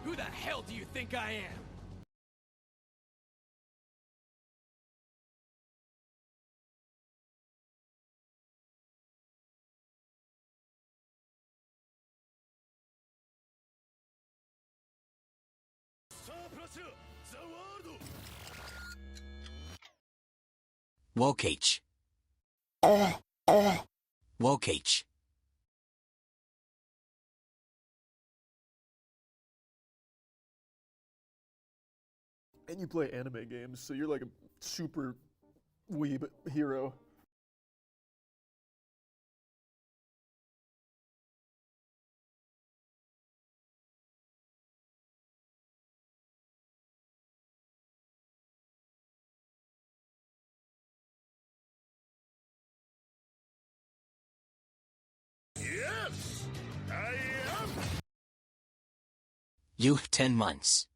Who the hell do you think I am? Wokage. Wokage. And you play anime games, so you're like a super weeb hero. Yes! I am! You 10 months.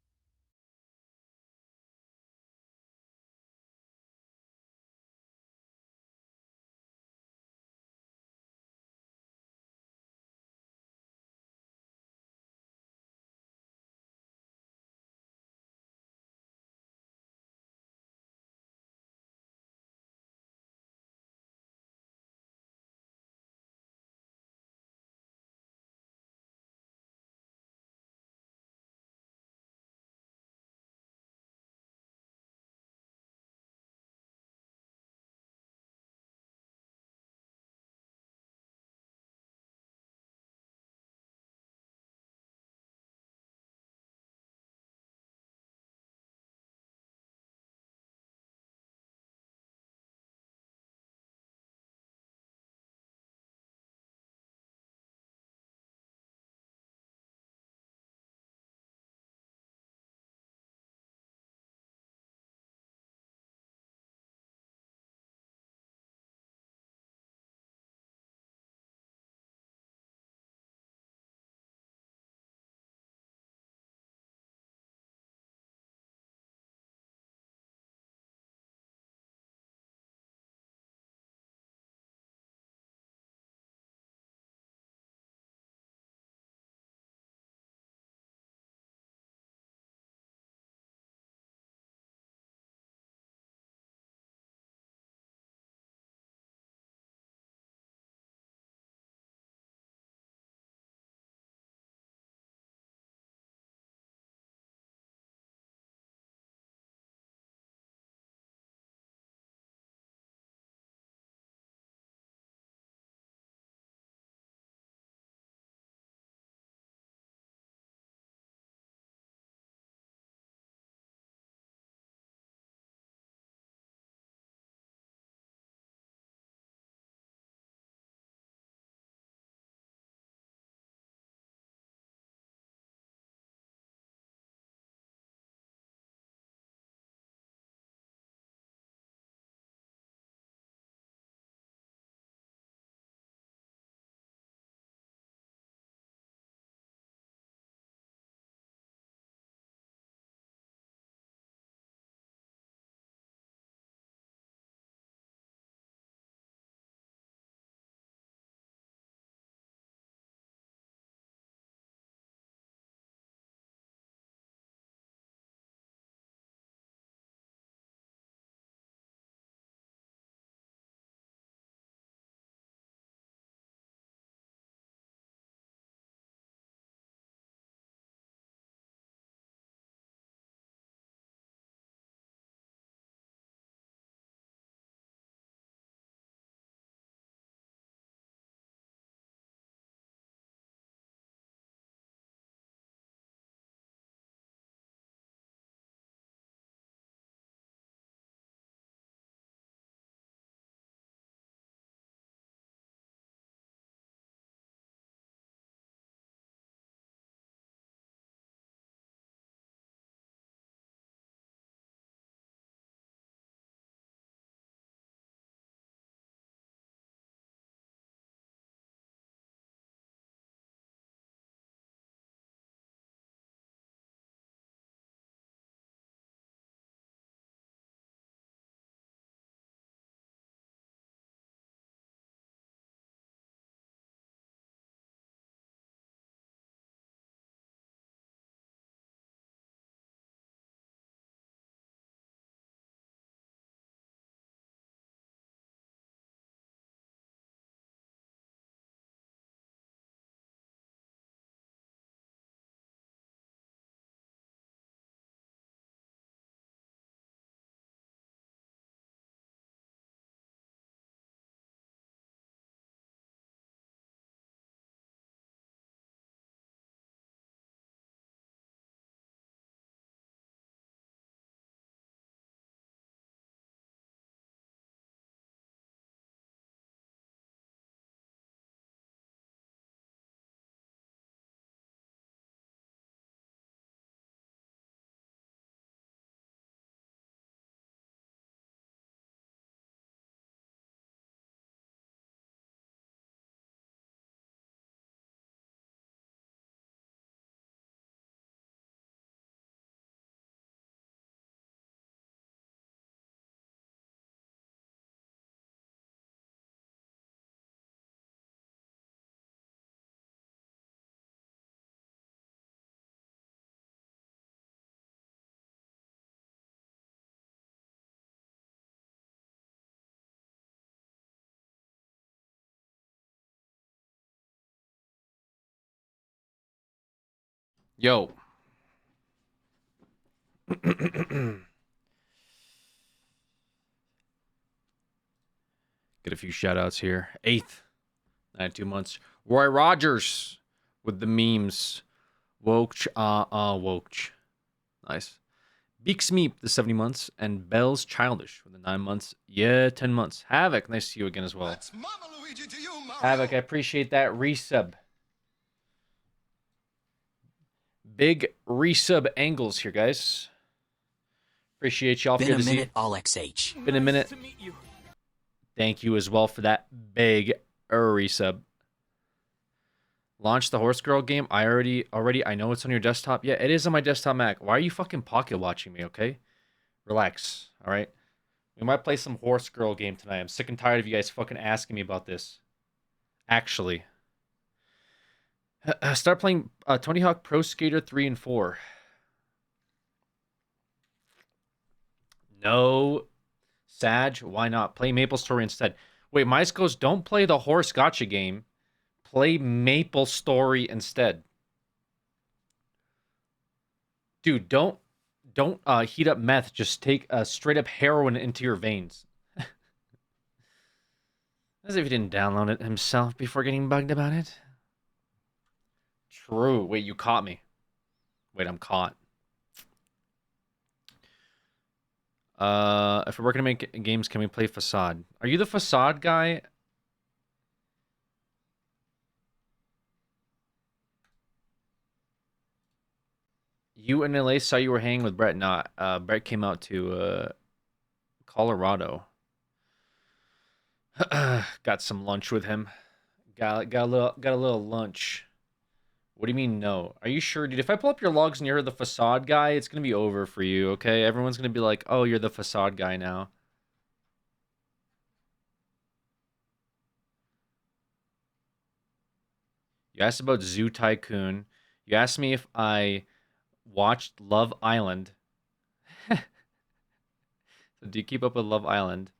Yo. Get a few shout outs here. 8th, 92 months. Roy Rogers with the memes. Woke, woke. Nice. Beaks Meep, the 70 months. And Bell's Childish with the 9 months. Yeah, 10 months. Havoc, nice to see you again as well. That's Mama Luigi to you, Mario. Havoc, I appreciate that resub. Big resub angles here, guys. Appreciate y'all. Been a Good to see you. minute, all XH. Been a minute. Nice to meet you. Thank you as well for that big resub. Launch the Horse Girl game. I know it's on your desktop. Yeah, it is on my desktop Mac. Why are you fucking pocket watching me, okay? Relax, all right? We might play some Horse Girl game tonight. I'm sick and tired of you guys fucking asking me about this. Actually. Start playing Tony Hawk Pro Skater 3 and 4. No. Sag, why not? Play Maple Story instead. Wait, Mice goes, don't play the horse gotcha game. Play Maple Story instead. Dude, don't heat up meth. Just take straight up heroin into your veins. As if he didn't download it himself before getting bugged about it. True. Wait, you caught me. Wait, I'm caught. If we're gonna make games, can we play Facade? Are you the Facade guy? You in LA saw you were hanging with Brett. Not Brett came out to Colorado. Got some lunch with him. Got a little lunch. What do you mean no? Are you sure, dude? If I pull up your logs and you're the Facade guy, it's gonna be over for you, okay? Everyone's gonna be like, oh, you're the Facade guy now. You asked about Zoo Tycoon. You asked me if I watched Love Island. So do you keep up with Love Island?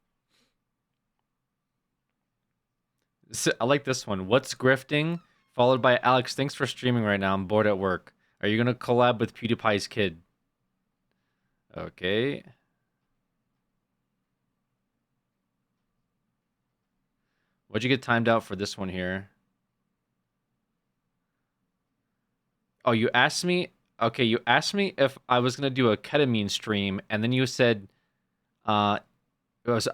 So, I like this one. What's grifting? Followed by Alex, thanks for streaming right now. I'm bored at work. Are you going to collab with PewDiePie's kid? Okay. What'd you get timed out for this one here? Oh, you asked me... Okay, you asked me if I was going to do a ketamine stream, and then you said... I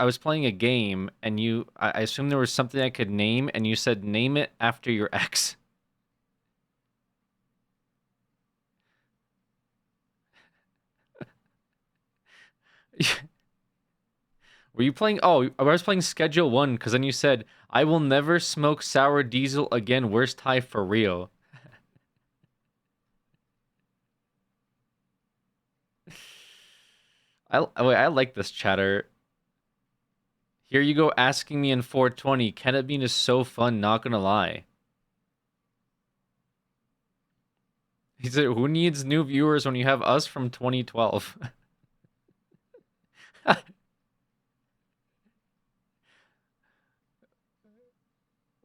was playing a game, and I assumed there was something I could name, and you said, name it after your ex. Were you playing... Oh, I was playing Schedule 1, because then you said, I will never smoke sour diesel again. Where's Ty for real? I like this chatter. Here you go asking me in 420. Ketamine is so fun, not gonna lie. He said, who needs new viewers when you have us from 2012?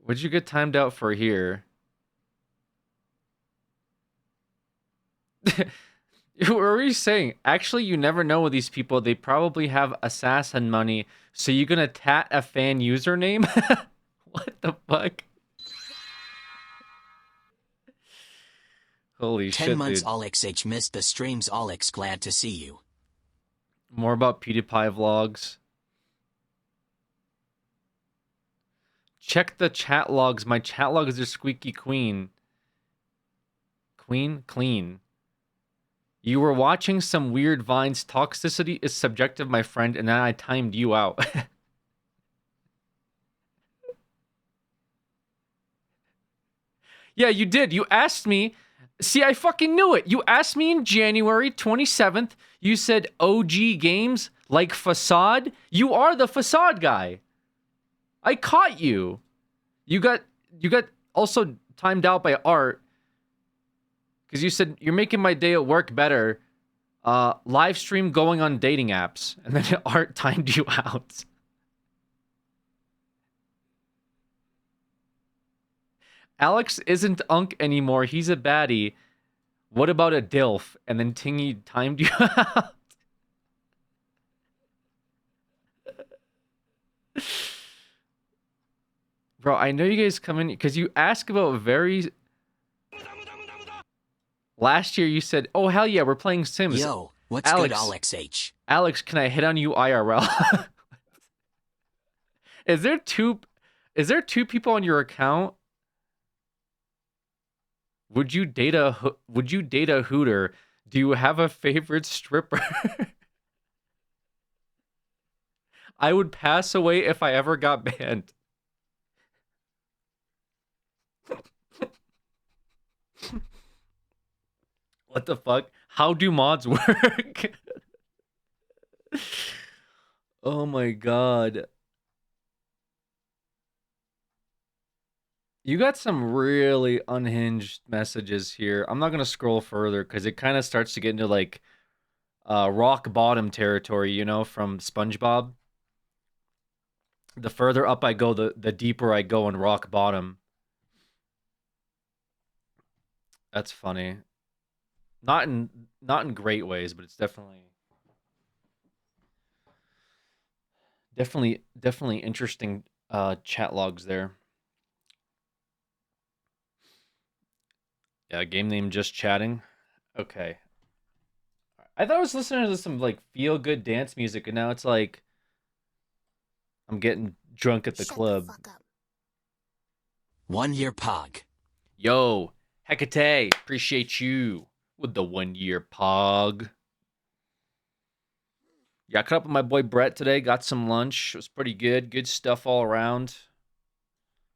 What'd you get timed out for here? What were you saying? Actually, you never know with these people. They probably have assassin money. So you gonna tat a fan username? What the fuck? Holy 10 shit, months dude. all XH missed the streams all X glad to see you. More about PewDiePie vlogs. Check the chat logs. My chat logs are squeaky clean. Clean. You were watching some weird vines. Toxicity is subjective, my friend, and then I timed you out. Yeah, you did. You asked me. See, I fucking knew it. You asked me in January 27th. You said OG games like Facade. You are the Facade guy. I caught you. You got also timed out by Art. Because you said, you're making my day at work better. Live stream going on dating apps. And then Art timed you out. Alex isn't Unk anymore. He's a baddie. What about a DILF? And then Tingy timed you out. Bro, I know you guys come in because you ask about very. Last year you said, "Oh hell yeah, we're playing Sims." Yo, what's Alex. good, Alex H? Alex, can I hit on you IRL? Is there two people on your account? Would you date a Hooter? Do you have a favorite stripper? I would pass away if I ever got banned. What the fuck? How do mods work? Oh my god. You got some really unhinged messages here. I'm not going to scroll further because it kind of starts to get into like rock bottom territory, you know, from SpongeBob. The further up I go, the deeper I go in rock bottom. That's funny. Not in great ways, but it's definitely interesting chat logs there. Yeah, game name Just Chatting. Okay. I thought I was listening to some like feel good dance music, and now it's like I'm getting drunk at the club. 1 year pog. Yo, Hecate, appreciate you with the 1 year pog. Yeah, I caught up with my boy Brett today. Got some lunch. It was pretty good. Good stuff all around.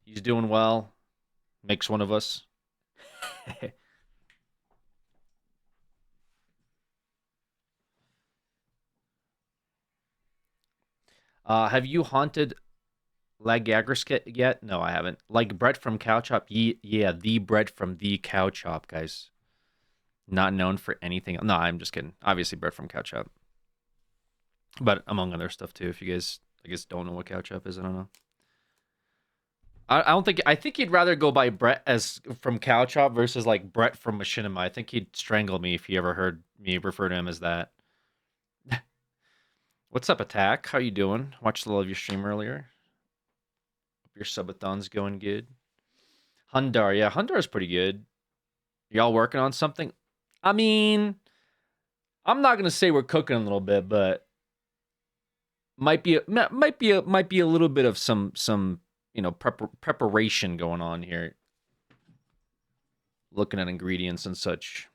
He's doing well. Makes one of us. Have you haunted Lagagrus yet? No, I haven't. Like Brett from Cow Chop? Yeah, the Brett from the Cow Chop, guys. Not known for anything. No, I'm just kidding. Obviously, Brett from Cow Chop. But among other stuff, too. If you guys, I guess, don't know what Cow Chop is, I don't know. I think he'd rather go by Brett as from Cow Chop versus like Brett from Machinima. I think he'd strangle me if he ever heard me refer to him as that. What's up, Attack? How you doing? Watched a little of your stream earlier. Hope your subathon's going good. Hundar, yeah, Hundar's pretty good. Y'all working on something? I mean, I'm not gonna say we're cooking a little bit, but might be a little bit of some you know, preparation going on here. Looking at ingredients and such.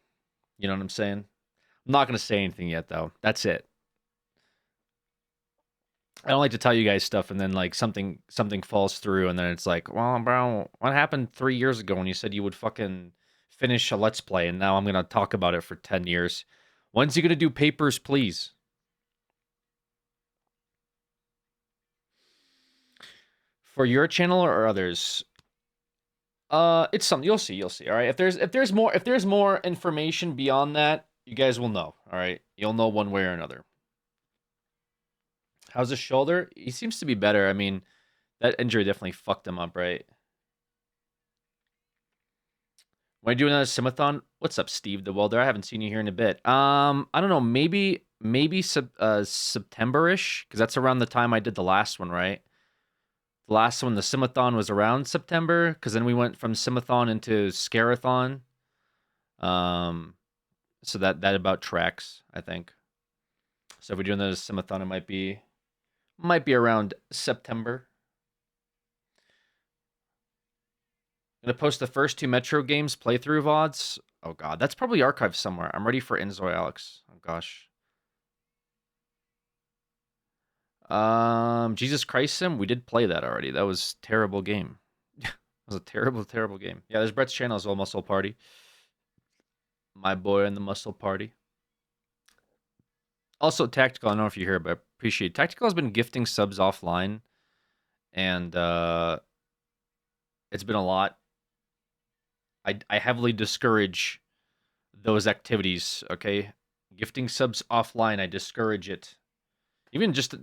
You know what I'm saying? I'm not going to say anything yet, though. That's it. I don't like to tell you guys stuff and then, like, something falls through and then it's like, well, bro, what happened 3 years ago when you said you would fucking finish a Let's Play and now I'm going to talk about it for 10 years? When's he going to do Papers, Please? For your channel or others? It's something you'll see. All right. If there's more information beyond that, you guys will know. All right. You'll know one way or another. How's his shoulder? He seems to be better. I mean, that injury definitely fucked him up, right? When I do another simathon, what's up, Steve the Welder? I haven't seen you here in a bit. I don't know. Maybe September-ish, because that's around the time I did the last one, right? The last one, the Simathon, was around September, because then we went from Simathon into Scarathon. So that about tracks, I think. So if we're doing the Simathon, it might be around September. I'm gonna post the first 2 Metro games playthrough VODs. Oh god, that's probably archived somewhere. I'm ready for Inzoy, Alex. Oh gosh. Jesus Christ Sim, we did play that already. That was a terrible game. It was a terrible game. Yeah, there's Brett's channel as well, Muscle Party. My boy in the Muscle Party. Also, Tactical, I don't know if you hear, but I appreciate it. Tactical has been gifting subs offline, and it's been a lot. I heavily discourage those activities, okay? Gifting subs offline, I discourage it. Even just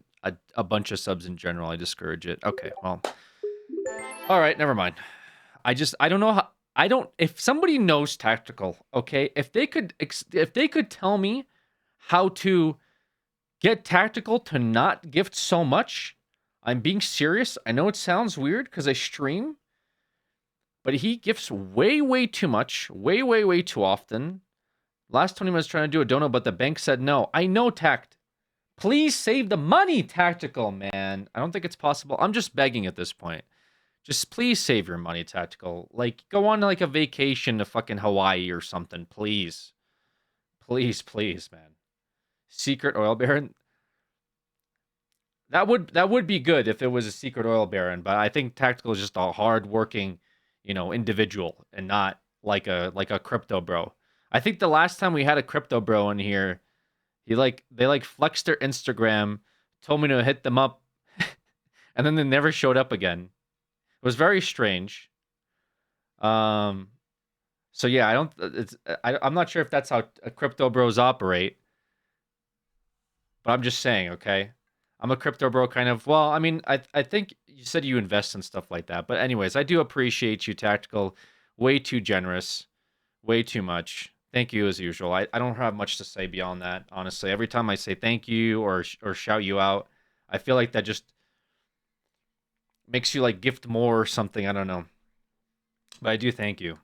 a bunch of subs in general, I discourage it. Okay, well. All right, never mind. I don't know how I don't. If somebody knows tactical, okay, if they could tell me how to get tactical to not gift so much, I'm being serious. I know it sounds weird because I stream, but he gifts way too much, way too often. Last 20 minutes trying to do a dono, but the bank said no. I know tact. Please save the money, tactical, man. I don't think it's possible. I'm just begging at this point. Just please save your money, tactical. Like, go on like a vacation to fucking Hawaii or something, please. Please, man. Secret oil baron. That would be good if it was a secret oil baron, but I think tactical is just a hard-working, individual and not like a crypto bro. I think the last time we had a crypto bro in here, they flexed their Instagram, told me to hit them up, and then they never showed up again. It was very strange. So yeah, I'm not sure if that's how crypto bros operate, but I'm just saying, okay? I'm a crypto bro kind of. Well, I mean, I think you said you invest in stuff like that, but anyways, I do appreciate you, tactical. Way too generous, way too much. Thank you as usual. I don't have much to say beyond that, honestly. Every time I say thank you or shout you out, I feel like that just makes you like gift more or something. I don't know. But I do thank you.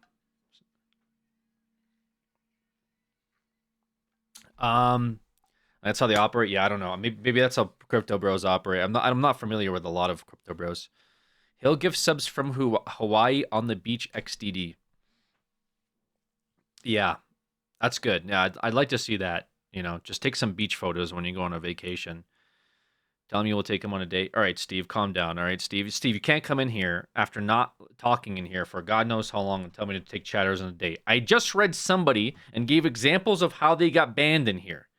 That's how they operate. Yeah, I don't know. Maybe that's how crypto bros operate. I'm not familiar with a lot of crypto bros. He'll give subs from Hawaii on the beach XDD. Yeah, that's good. Yeah, I'd like to see that. Just take some beach photos when you go on a vacation. Tell him you will take him on a date. All right, Steve, calm down. All right, Steve, you can't come in here after not talking in here for God knows how long and tell me to take chatters on a date. I just read somebody and gave examples of how they got banned in here,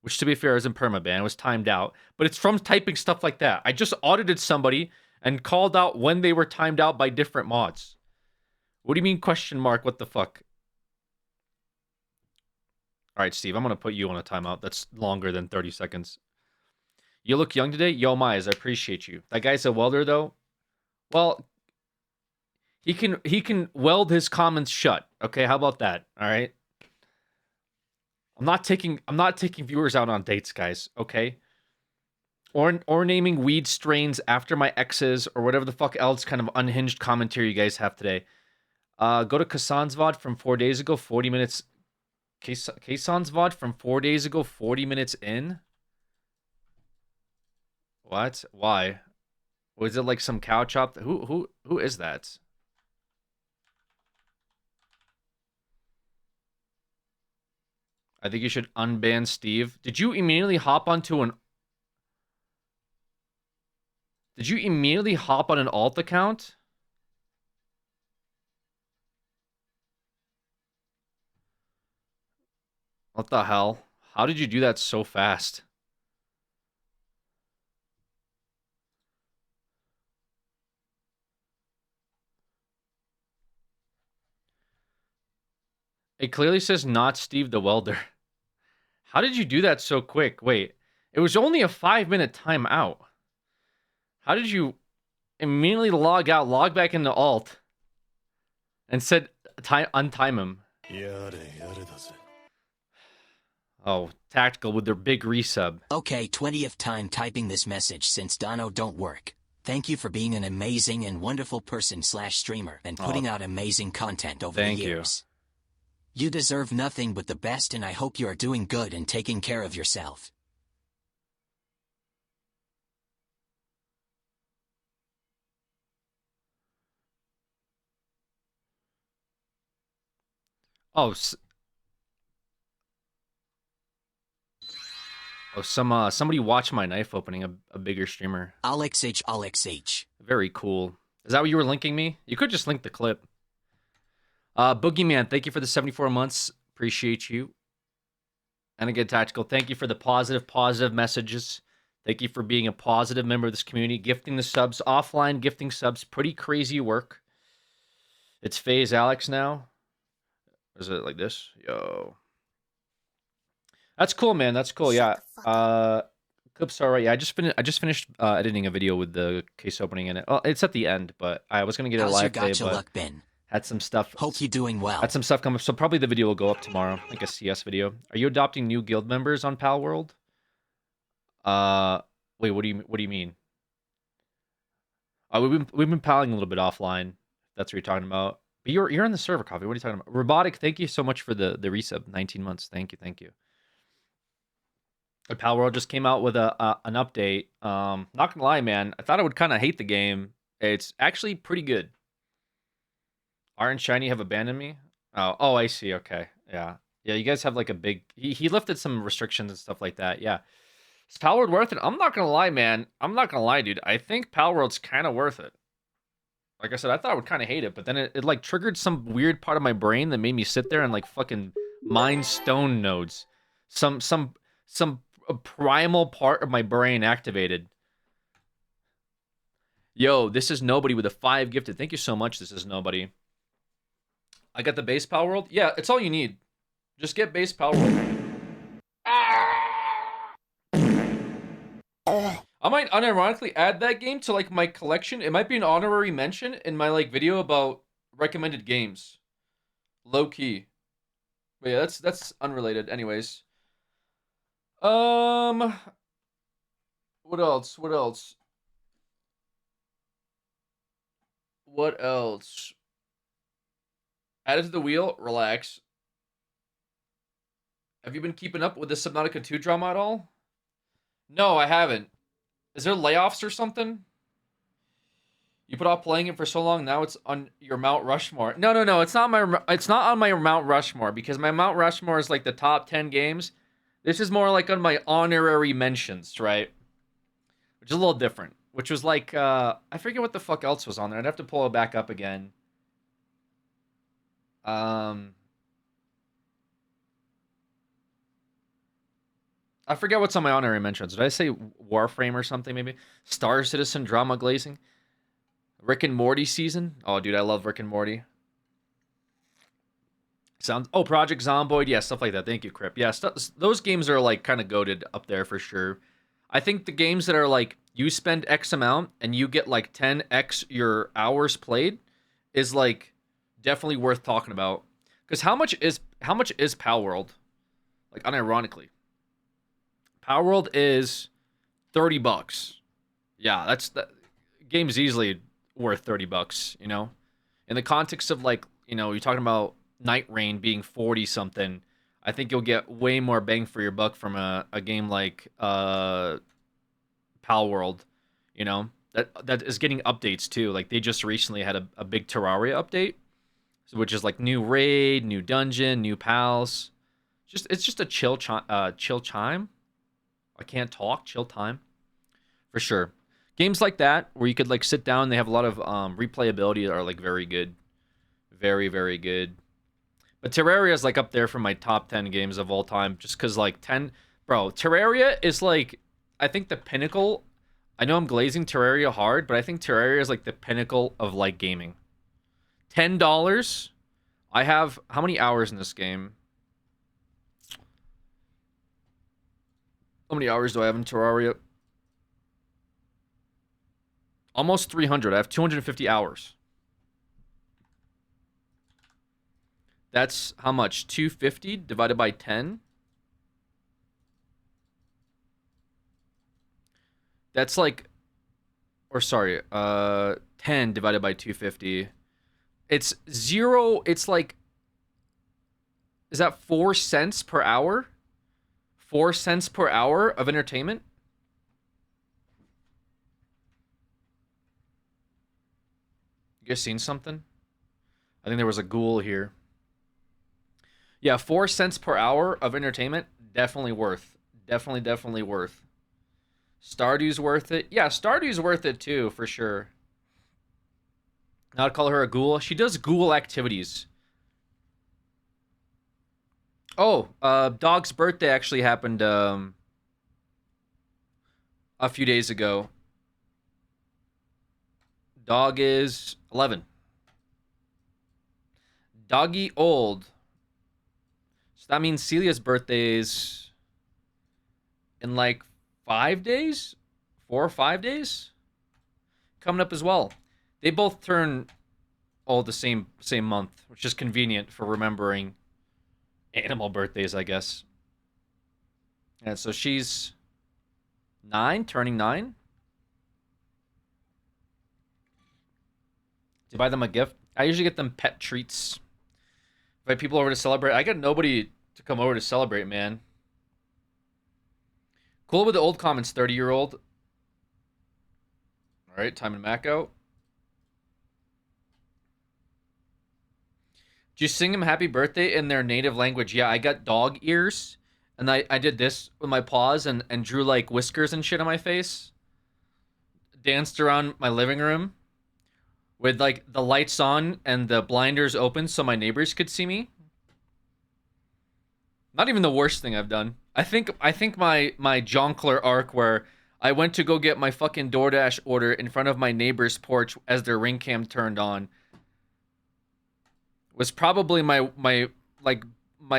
which to be fair isn't permaban. It was timed out, but it's from typing stuff like that. I just audited somebody and called out when they were timed out by different mods. What do you mean question mark? What the fuck? All right, Steve, I'm going to put you on a timeout that's longer than 30 seconds. You look young today? Yo, Myers, I appreciate you. That guy's a welder, though. Well, he can weld his comments shut. Okay, how about that? All right. I'm not taking viewers out on dates, guys. Okay. Or naming weed strains after my exes or whatever the fuck else kind of unhinged commentary you guys have today. Go to Kasan's VOD from 4 days ago, 40 minutes. Kasan's VOD from 4 days ago, 40 minutes in? What? Why? Was it like some cow chop? Who is that? I think you should unban Steve. Did you immediately hop on an alt account? What the hell? How did you do that so fast? It clearly says not Steve the welder. How did you do that so quick? Wait, it was only a 5-minute timeout. How did you immediately log out, log back into alt, and said untime him? Oh, tactical with their big resub. Okay, 20th time typing this message since Dono don't work. Thank you for being an amazing and wonderful person/streamer and putting out amazing content over the years. You deserve nothing but the best, and I hope you are doing good and taking care of yourself. Somebody watch my knife opening, a bigger streamer. Alex H. Very cool. Is that what you were linking me? You could just link the clip. Boogeyman, thank you for the 74 months. Appreciate you. And again, Tactical, thank you for the positive messages. Thank you for being a positive member of this community. Gifting the subs, offline gifting subs, pretty crazy work. It's Phase Alex now. Is it like this? Yo. That's cool, man. That's cool. Yeah. Clips are right. Yeah, I just finished editing a video with the case opening in it. Well, it's at the end, but I was gonna get it live today. Luck been? Had some stuff. Hope you're doing well. Had some stuff come up. So probably the video will go up tomorrow, like a CS video. Are you adopting new guild members on Pal World? Wait, what do you mean? We've been palling a little bit offline. That's what you're talking about. But you're on the server, Coffee. What are you talking about? Robotic, thank you so much for the resub. 19 months. Thank you. But Pal World just came out with an update. Not gonna lie, man. I thought I would kind of hate the game. It's actually pretty good. Art and Shiny have abandoned me. Oh, I see. Okay, yeah. You guys have like a big. He lifted some restrictions and stuff like that. Yeah. Is Pal World worth it? I'm not gonna lie, man. I'm not gonna lie, dude. I think Pal World's kind of worth it. Like I said, I thought I would kind of hate it, but then it like triggered some weird part of my brain that made me sit there and like fucking mine stone nodes. Some primal part of my brain activated. Yo, this is Nobody with a 5 gifted. Thank you so much. This is Nobody. I got the base Pal World. Yeah, it's all you need. Just get base Pal World. I might unironically add that game to like my collection. It might be an honorary mention in my like video about recommended games. Low key. But yeah, that's unrelated. Anyways. What else? Added to the wheel, relax. Have you been keeping up with the Subnautica 2 drama at all? No, I haven't. Is there layoffs or something? You put off playing it for so long, now it's on your Mount Rushmore. No, it's not on my Mount Rushmore, because my Mount Rushmore is like the top 10 games. This is more like on my honorary mentions, right? Which is a little different. Which was like, I forget what the fuck else was on there. I'd have to pull it back up again. I forget what's on my honorary mentions. Did I say Warframe or something, maybe? Star Citizen, Drama Glazing. Rick and Morty season. Oh, dude, I love Rick and Morty. Project Zomboid. Yeah, stuff like that. Thank you, Crip. Yeah, those games are, like, kind of goated up there for sure. I think the games that are, like, you spend X amount and you get, like, 10X your hours played is, like, definitely worth talking about. Because how much is Pal World? Like, unironically. Pal World is $30. Yeah, that game's easily worth $30, you know? In the context of, like, you know, you're talking about Night Rain being 40 something, I think you'll get way more bang for your buck from a game like Pal World, you know? That is getting updates too. Like, they just recently had a big Terraria update, which is like new raid, new dungeon, new pals. It's just a chill time. I can't talk. Chill time. For sure. Games like that, where you could like sit down, they have a lot of replayability, are like very good. Very, very good. But Terraria is like up there for my top 10 games of all time, just because like Terraria is like, I think the pinnacle. I know I'm glazing Terraria hard, but I think Terraria is like the pinnacle of like gaming. $10. I have how many hours in this game? How many hours do I have in Terraria? Almost 300. I have 250 hours. That's how much? 250 divided by 10? That's like, or sorry, 10 divided by 250. It's zero. It's like, is that 4 cents per hour? 4 cents per hour of entertainment? You guys seen something? I think there was a ghoul here. Yeah, 4 cents per hour of entertainment, definitely worth. Definitely worth. Stardew's worth it. Yeah, Stardew's worth it too, for sure. I'd call her a ghoul. She does ghoul activities. Oh, Dog's birthday actually happened a few days ago. Dog is 11. Doggy old. So that means Celia's birthday is in like 5 days? 4 or 5 days? Coming up as well. They both turn all the same month, which is convenient for remembering animal birthdays, I guess. And so she's 9, turning 9. To buy them a gift, I usually get them pet treats. Invite people over to celebrate. I got nobody to come over to celebrate, man. Cool with the old comments, 30-year-old. All right, time and Mac out. Do you sing them happy birthday in their native language? Yeah, I got dog ears. And I did this with my paws and drew like whiskers and shit on my face. Danced around my living room with like the lights on and the blinders open so my neighbors could see me. Not even the worst thing I've done. I think my jongleur arc where I went to go get my fucking DoorDash order in front of my neighbor's porch as their ring cam turned on was probably my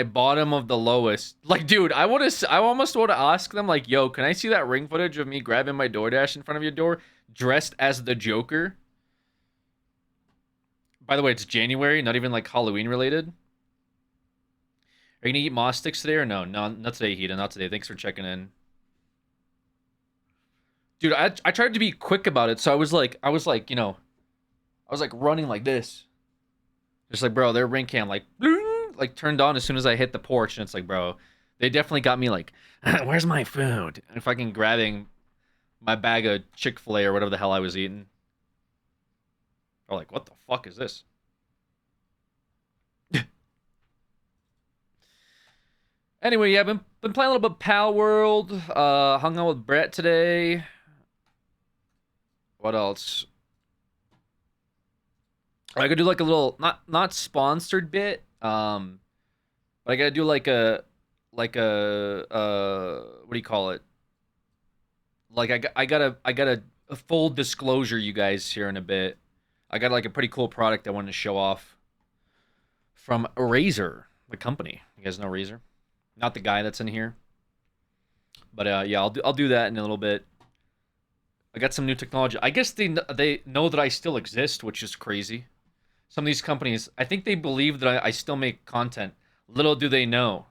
bottom of the lowest. Like, dude, I almost want to ask them, like, yo, can I see that ring footage of me grabbing my DoorDash in front of your door, dressed as the Joker? By the way, it's January, not even like Halloween related. Are you gonna eat moss sticks today or no? No, not today, Hida, not today. Thanks for checking in. Dude, I tried to be quick about it, so I was like, you know, I was like running like this. Just like, bro, their ring cam like turned on as soon as I hit the porch, and it's like, bro, they definitely got me like, where's my food? And fucking grabbing my bag of Chick-fil-A or whatever the hell I was eating. They're like, what the fuck is this? Anyway, yeah, I've been playing a little bit of Pal World. Hung out with Brett today. What else? I could do like a little not sponsored bit. But I gotta do like a what do you call it? Like I got a full disclosure, you guys, here in a bit. I got like a pretty cool product I wanted to show off from Razer, the company. You guys know Razer? Not the guy that's in here. But yeah, I'll do that in a little bit. I got some new technology. I guess they know that I still exist, which is crazy. Some of these companies, I think they believe that I still make content. Little do they know,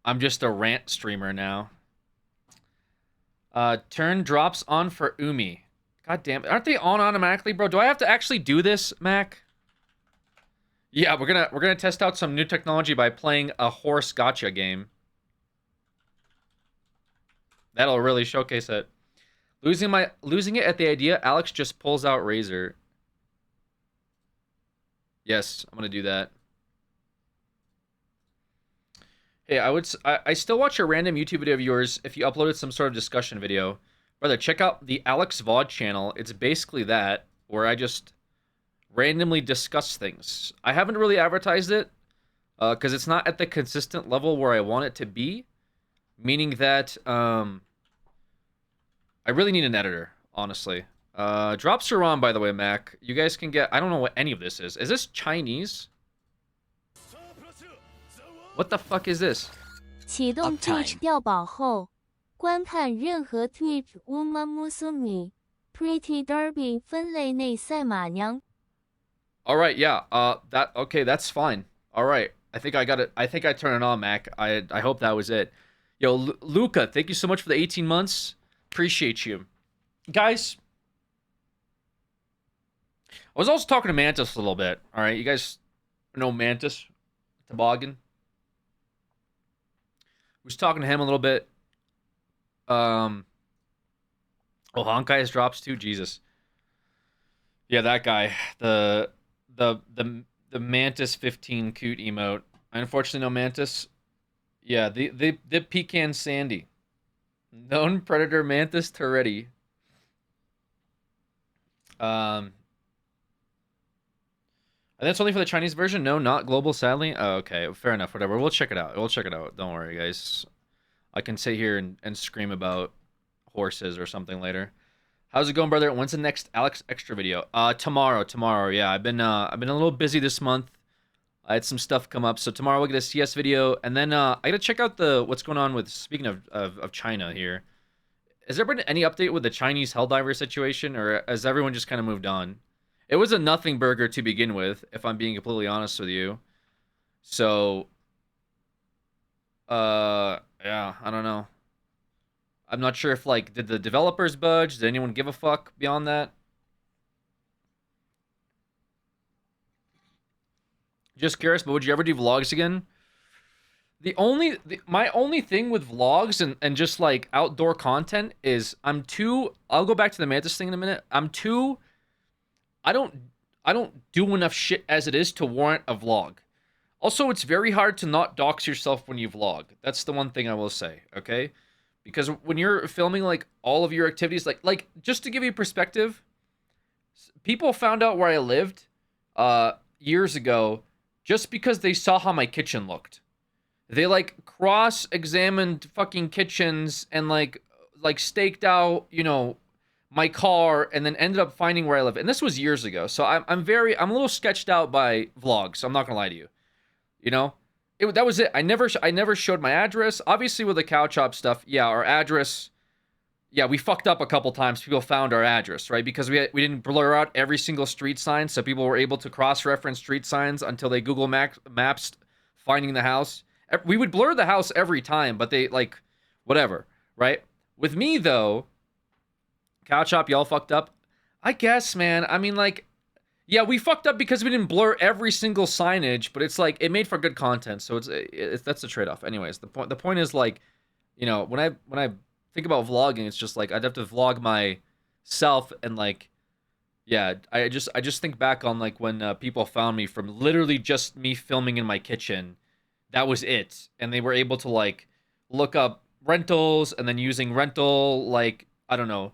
I'm just a rant streamer now. Turn drops on for Umi. God damn it. Aren't they on automatically, bro? Do I have to actually do this, Mac? Yeah, we're gonna test out some new technology by playing a horse gotcha game. That'll really showcase it. Losing it at the idea, Alex just pulls out Razer. Yes, I'm gonna do that. Hey, I still watch a random YouTube video of yours if you uploaded some sort of discussion video. Brother, check out the Alex VOD channel. It's basically that, where I just randomly discuss things. I haven't really advertised it, because it's not at the consistent level where I want it to be. Meaning that, I really need an editor, honestly. Drops are on, by the way, Mac. You guys can get... I don't know what any of this is. Is this Chinese? What the fuck is this? 启动 Twitch 调宝后，观看任何 Twitch Uma Musume Pretty Derby 分类内赛马娘。 All right, yeah. That's fine. All right. I think I got it. I think I turned it on, Mac. I hope that was it. Yo, Luca, thank you so much for the 18 months. Appreciate you. Guys, I was also talking to Mantis a little bit. All right, you guys know Mantis Toboggan? Was talking to him a little bit. Oh, Honkai's drops too. Jesus. Yeah, that guy. The Mantis 15 coot emote. I unfortunately know Mantis. Yeah, the Pecan Sandy. Known predator Mantis Toretti. And that's only for the Chinese version? No, not global, sadly. Oh, okay, fair enough. Whatever. We'll check it out. Don't worry, guys. I can sit here and scream about horses or something later. How's it going, brother? When's the next Alex Extra video? Tomorrow. Yeah, I've been a little busy this month. I had some stuff come up, so tomorrow we'll get a CS video, and then I gotta check out what's going on with. Speaking of China here, has there been any update with the Chinese Helldiver situation, or has everyone just kind of moved on? It was a nothing burger to begin with, if I'm being completely honest with you. So, yeah, I don't know. I'm not sure if, like, did the developers budge? Did anyone give a fuck beyond that? Just curious, but would you ever do vlogs again? My only thing with vlogs and just like outdoor content is I'll go back to the Mantis thing in a minute. I don't do enough shit as it is to warrant a vlog. Also, it's very hard to not dox yourself when you vlog. That's the one thing I will say, okay? Because when you're filming like all of your activities, like just to give you perspective, people found out where I lived years ago just because they saw how my kitchen looked. They like cross-examined fucking kitchens and like staked out, you know, my car, and then ended up finding where I live. And this was years ago, so I'm a little sketched out by vlogs. So I'm not gonna lie to you. You know, that was it. I never showed my address. Obviously, with the cow chop stuff, yeah, our address. Yeah, we fucked up a couple times. People found our address, right? Because we didn't blur out every single street sign, so people were able to cross-reference street signs until they Google Maps finding the house. We would blur the house every time, but they, like, whatever, right? With me, though, cow chop, y'all fucked up. I guess, man. I mean, like, yeah, we fucked up because we didn't blur every single signage, but it's like, it made for good content, so that's the trade-off. Anyways, the point is, like, you know, when I think about vlogging, it's just like I'd have to vlog myself, and like, yeah, I just think back on like when people found me from literally just me filming in my kitchen. That was it, and they were able to like look up rentals, and then using rental, like, I don't know,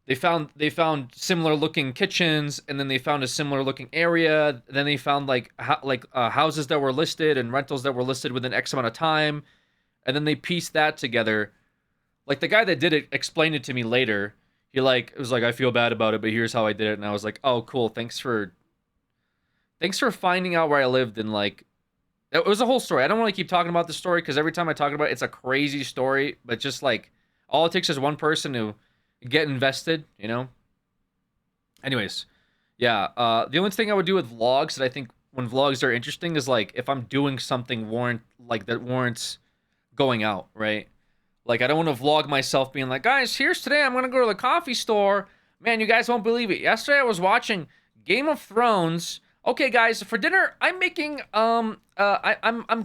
they found similar looking kitchens, and then they found a similar looking area. Then they found like houses that were listed and rentals that were listed within X amount of time, and then they pieced that together. Like, the guy that did it explained it to me later. He like, it was like, I feel bad about it, but here's how I did it. And I was like, oh, cool. Thanks for finding out where I lived. And like, it was a whole story. I don't want to keep talking about the story because every time I talk about it, it's a crazy story. But just like, all it takes is one person to get invested, you know? Anyways, yeah. The only thing I would do with vlogs that I think when vlogs are interesting is like, if I'm doing something that warrants going out, right? Like, I don't want to vlog myself being like, guys, here's today, I'm going to go to the coffee store. Man, you guys won't believe it. Yesterday I was watching Game of Thrones. Okay, guys, for dinner, I'm making, I'm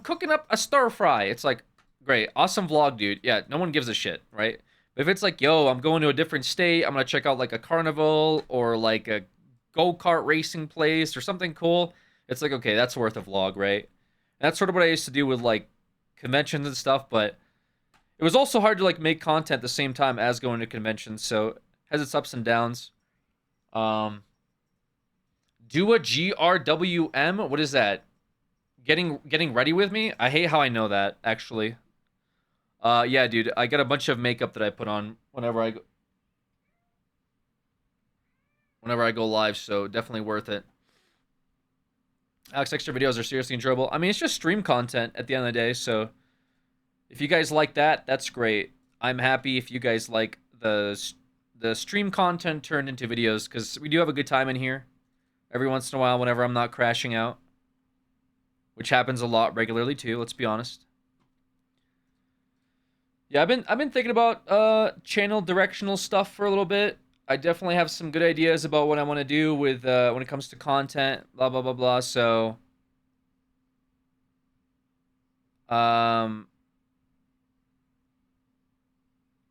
cooking up a stir fry. It's like, great, awesome vlog, dude. Yeah, no one gives a shit, right? But if it's like, yo, I'm going to a different state, I'm going to check out like a carnival or like a go-kart racing place or something cool. It's like, okay, that's worth a vlog, right? And that's sort of what I used to do with like conventions and stuff, but it was also hard to like make content at the same time as going to conventions, so it has its ups and downs. Do a GRWM? What is that? Getting ready with me? I hate how I know that, actually. Yeah, dude, I got a bunch of makeup that I put on whenever I go live, so definitely worth it. Alex, extra videos are seriously enjoyable. I mean, it's just stream content at the end of the day, so if you guys like that, that's great. I'm happy if you guys like the stream content turned into videos, because we do have a good time in here every once in a while whenever I'm not crashing out, which happens a lot regularly too, let's be honest. Yeah, I've been thinking about channel directional stuff for a little bit. I definitely have some good ideas about what I want to do with when it comes to content, blah blah blah blah. So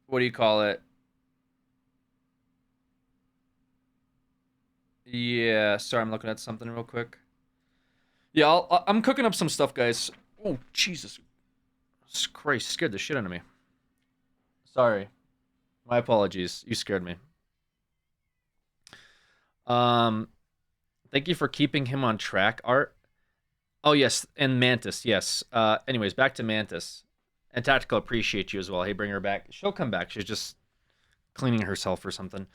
what do you call it? Yeah, sorry, I'm looking at something real quick. Yeah, I'm cooking up some stuff, guys. Oh, Jesus Christ, scared the shit out of me. Sorry. My apologies. You scared me. Thank you for keeping him on track, Art. Oh, yes, and Mantis, yes. Anyways, back to Mantis. And Tactical, appreciate you as well. Hey, bring her back. She'll come back. She's just cleaning herself or something.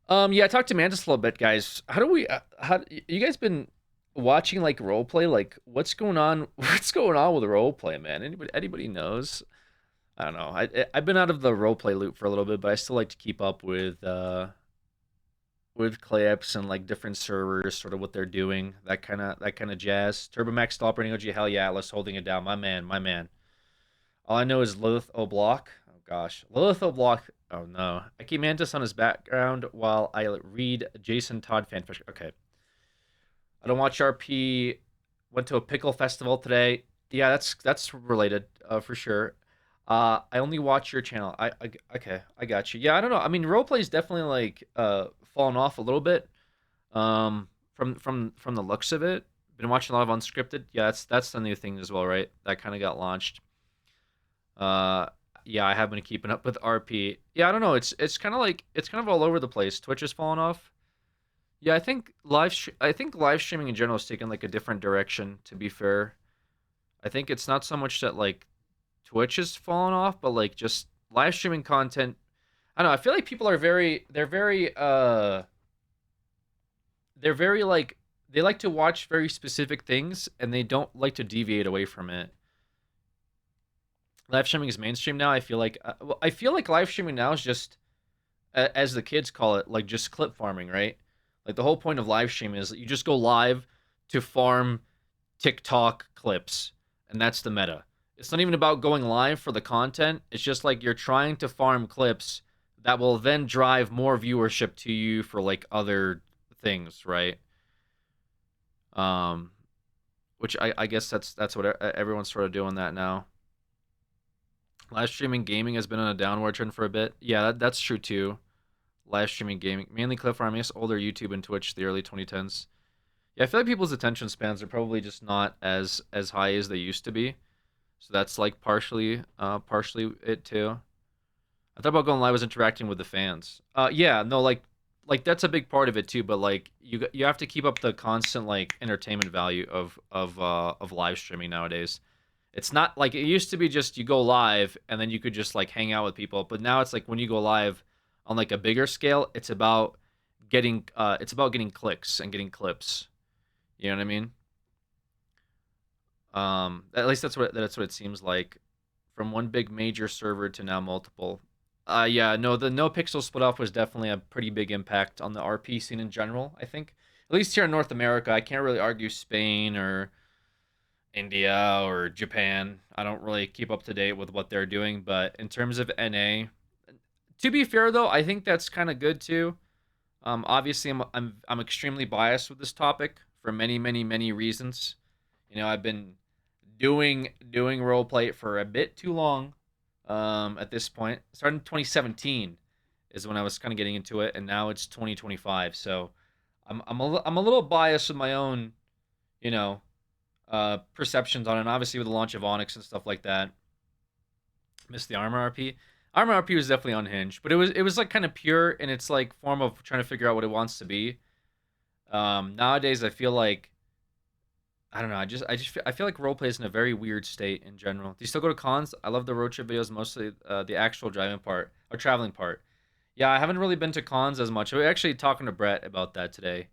Yeah, I talked to Mantis a little bit, guys. How you guys been watching like roleplay? Like, what's going on? What's going on with roleplay, man? Anybody knows? I don't know. I've been out of the roleplay loop for a little bit, but I still like to keep up with clips and like different servers, sort of what they're doing, that kind of jazz. TurboMax operating OG, hell yeah, Atlas holding it down, my man. All I know is Lilith O'Block. Oh gosh, Lilith O'Block. Oh no, I keep Mantis on his background while I read Jason Todd fanfiction. Okay, I don't watch RP. Went to a pickle festival today. Yeah, that's related for sure. I only watch your channel. Okay, I got you. Yeah, I don't know. I mean, roleplay is definitely like fallen off a little bit. From the looks of it. Been watching a lot of unscripted. Yeah, that's the new thing as well, right? That kind of got launched. Yeah, I have been keeping up with RP. Yeah, I don't know. It's kind of all over the place. Twitch has fallen off. Yeah, I think live streaming in general has taken like a different direction. To be fair, I think it's not so much that like Twitch has fallen off, but like just live streaming content. I don't know. I feel like people are they're very like they like to watch very specific things and they don't like to deviate away from it. Live streaming is mainstream now. I feel like live streaming now is just as the kids call it, like just clip farming, right? Like the whole point of live streaming is that you just go live to farm TikTok clips, and that's the meta. It's not even about going live for the content. It's just like you're trying to farm clips that will then drive more viewership to you for like other things, right? Which I guess that's what everyone's sort of doing that now. Live streaming gaming has been on a downward trend for a bit. Yeah, that's true too. Live streaming gaming, mainly clip farming, yes, older YouTube and Twitch, the early 2010s. Yeah, I feel like people's attention spans are probably just not as high as they used to be. So that's like partially it too. I thought about going live was interacting with the fans. Yeah, no, like that's a big part of it too. But like you have to keep up the constant like entertainment value of live streaming nowadays. It's not like it used to be just you go live and then you could just like hang out with people. But now it's like when you go live on like a bigger scale, it's about getting clicks and getting clips. You know what I mean? At least that's what it seems like. From one big major server to now multiple. Yeah, no, the NoPixel split off was definitely a pretty big impact on the RP scene in general, I think. At least here in North America, I can't really argue Spain or India or Japan. I don't really keep up to date with what they're doing, but in terms of NA, to be fair though, I think that's kind of good too. Obviously I'm extremely biased with this topic for many reasons. You know, I've been doing roleplay for a bit too long. At this point, starting in 2017 is when I was kind of getting into it, and now it's 2025. So I'm a little biased with my own, you know, perceptions on it. And obviously with the launch of Onyx and stuff like that. Missed the Armor RP. Armor RP was definitely unhinged, but it was like kind of pure in its like form of trying to figure out what it wants to be. Nowadays I feel like I don't know. I feel like roleplay is in a very weird state in general. Do you still go to cons? I love the road trip videos, mostly the actual driving part or traveling part. Yeah, I haven't really been to cons as much. We were actually talking to Brett about that today,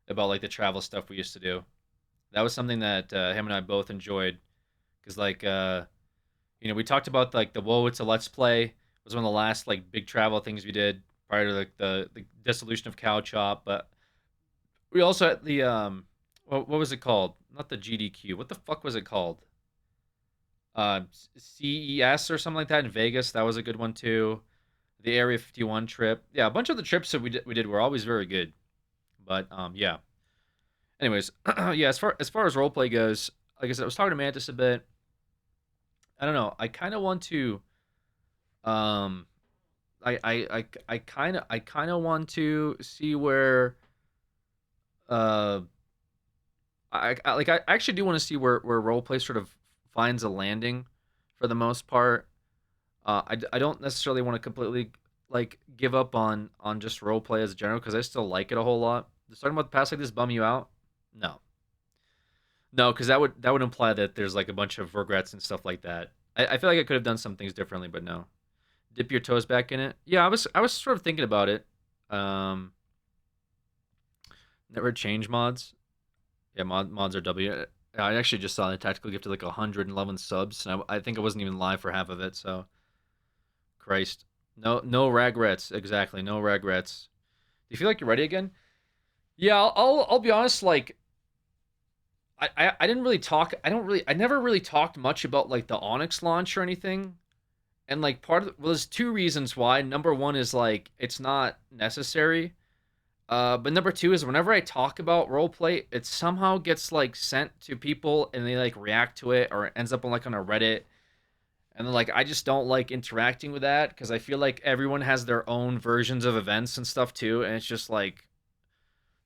about like the travel stuff we used to do. That was something that him and I both enjoyed, because like you know, we talked about like the Whoa, It's a Let's Play. It was one of the last like big travel things we did prior to like the dissolution of Cow Chop. But we also had the what was it called? Not the GDQ. What the fuck was it called? CES or something like that in Vegas. That was a good one too. The Area 51 trip. Yeah, a bunch of the trips that we did were always very good. But yeah. Anyways, yeah, as far as roleplay goes, like I said, I was talking to Mantis a bit. I don't know. I kind of want to I kind of want to see where I actually do want to see where roleplay sort of finds a landing for the most part. I don't necessarily want to completely like give up on just roleplay as a general, because I still like it a whole lot. Just talking about the past like this bum you out? No, because that would imply that there's like a bunch of regrets and stuff like that. I feel like I could have done some things differently, but no. Dip your toes back in it. Yeah, I was sort of thinking about it. Never change mods. Yeah, mods are W. I actually just saw the tactical gifted like 111 subs, and I think I wasn't even live for half of it. So Christ. No regrets. Exactly. No regrets. Do you feel like you're ready again? Yeah, I'll be honest, like I didn't really talk I never really talked much about like the Onyx launch or anything. And like there's two reasons why. Number one is like it's not necessary. But number two is whenever I talk about roleplay, it somehow gets like sent to people and they like react to it, or it ends up on like on a Reddit. And then like I just don't like interacting with that because I feel like everyone has their own versions of events and stuff too, and it's just like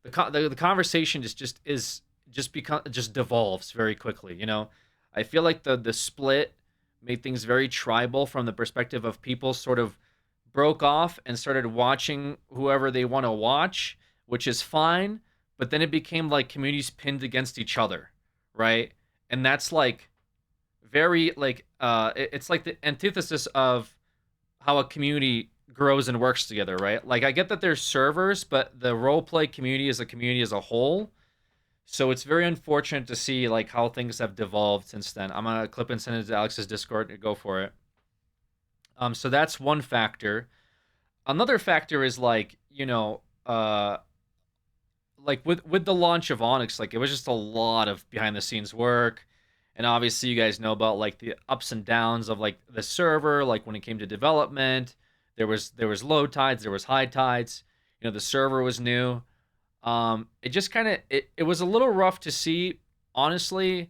the conversation just devolves very quickly, you know. I feel like the split made things very tribal from the perspective of people sort of broke off and started watching whoever they want to watch, which is fine, but then it became like communities pinned against each other, right? And that's like very like it's like the antithesis of how a community grows and works together, right? Like I get that there's servers, but the roleplay community is a community as a whole. So it's very unfortunate to see like how things have devolved since then. I'm gonna clip and send it to Alex's Discord and go for it. So that's one factor. Another factor is like, you know, like with the launch of Onyx, like it was just a lot of behind the scenes work. And obviously you guys know about like the ups and downs of like the server, like when it came to development, there was low tides, there was high tides. You know, the server was new. It just kind of it was a little rough to see, honestly.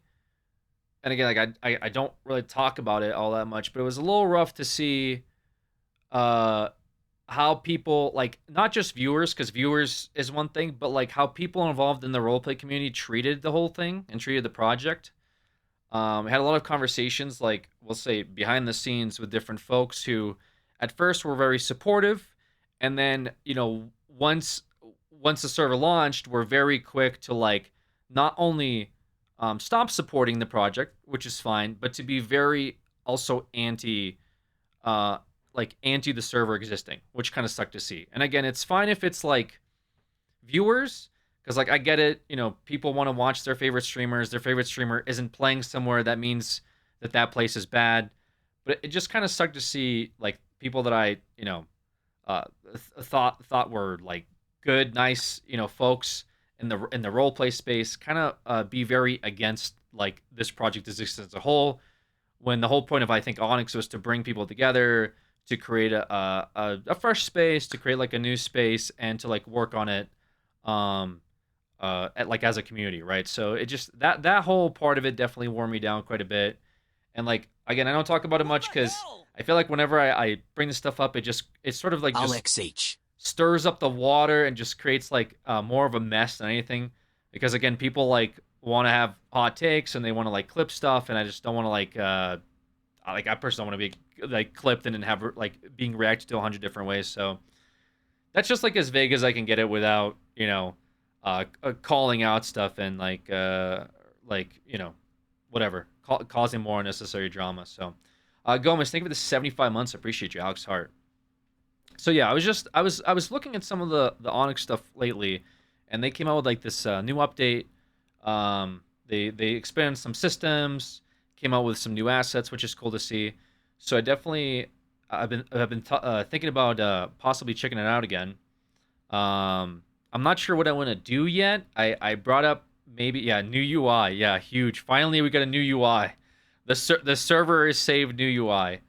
And again, like I don't really talk about it all that much, but it was a little rough to see how people, like, not just viewers, because viewers is one thing, but like how people involved in the roleplay community treated the whole thing and treated the project. I had a lot of conversations, like we'll say behind the scenes, with different folks who at first were very supportive, and then, you know, once the server launched, were very quick to like not only stop supporting the project, which is fine, but to be very also anti the server existing, which kind of sucked to see. And again, it's fine if it's like viewers, because like I get it, you know, people want to watch their favorite streamers. Their favorite streamer isn't playing somewhere, that means that place is bad. But it just kind of sucked to see like people that I, you know, thought were like good, nice, you know, folks in the roleplay space kind of be very against like this project exists as a whole, when the whole point of, I think, Onyx was to bring people together, to create a fresh space, to create like a new space, and to like work on it like as a community, right? So it just that whole part of it definitely wore me down quite a bit. And like again, I don't talk about it much because I feel like whenever I bring this stuff up, it's sort of like just Alex H. stirs up the water and just creates like more of a mess than anything. Because again, people like want to have hot takes and they want to like clip stuff, and I just don't want to like I personally don't want to be like clipped and then have like being reacted to 100 different ways. So that's just like as vague as I can get it without, you know, calling out stuff and like you know, whatever, causing more unnecessary drama. So Gomez, thank you for the 75 months. Appreciate you, Alex Hart. So yeah, I was looking at some of the Onyx stuff lately, and they came out with like this new update. They expanded some systems, came out with some new assets, which is cool to see. So I've been thinking about possibly checking it out again. I'm not sure what I want to do yet. I brought up maybe new UI. Yeah, huge. Finally, we got a new UI. The server is saved new UI.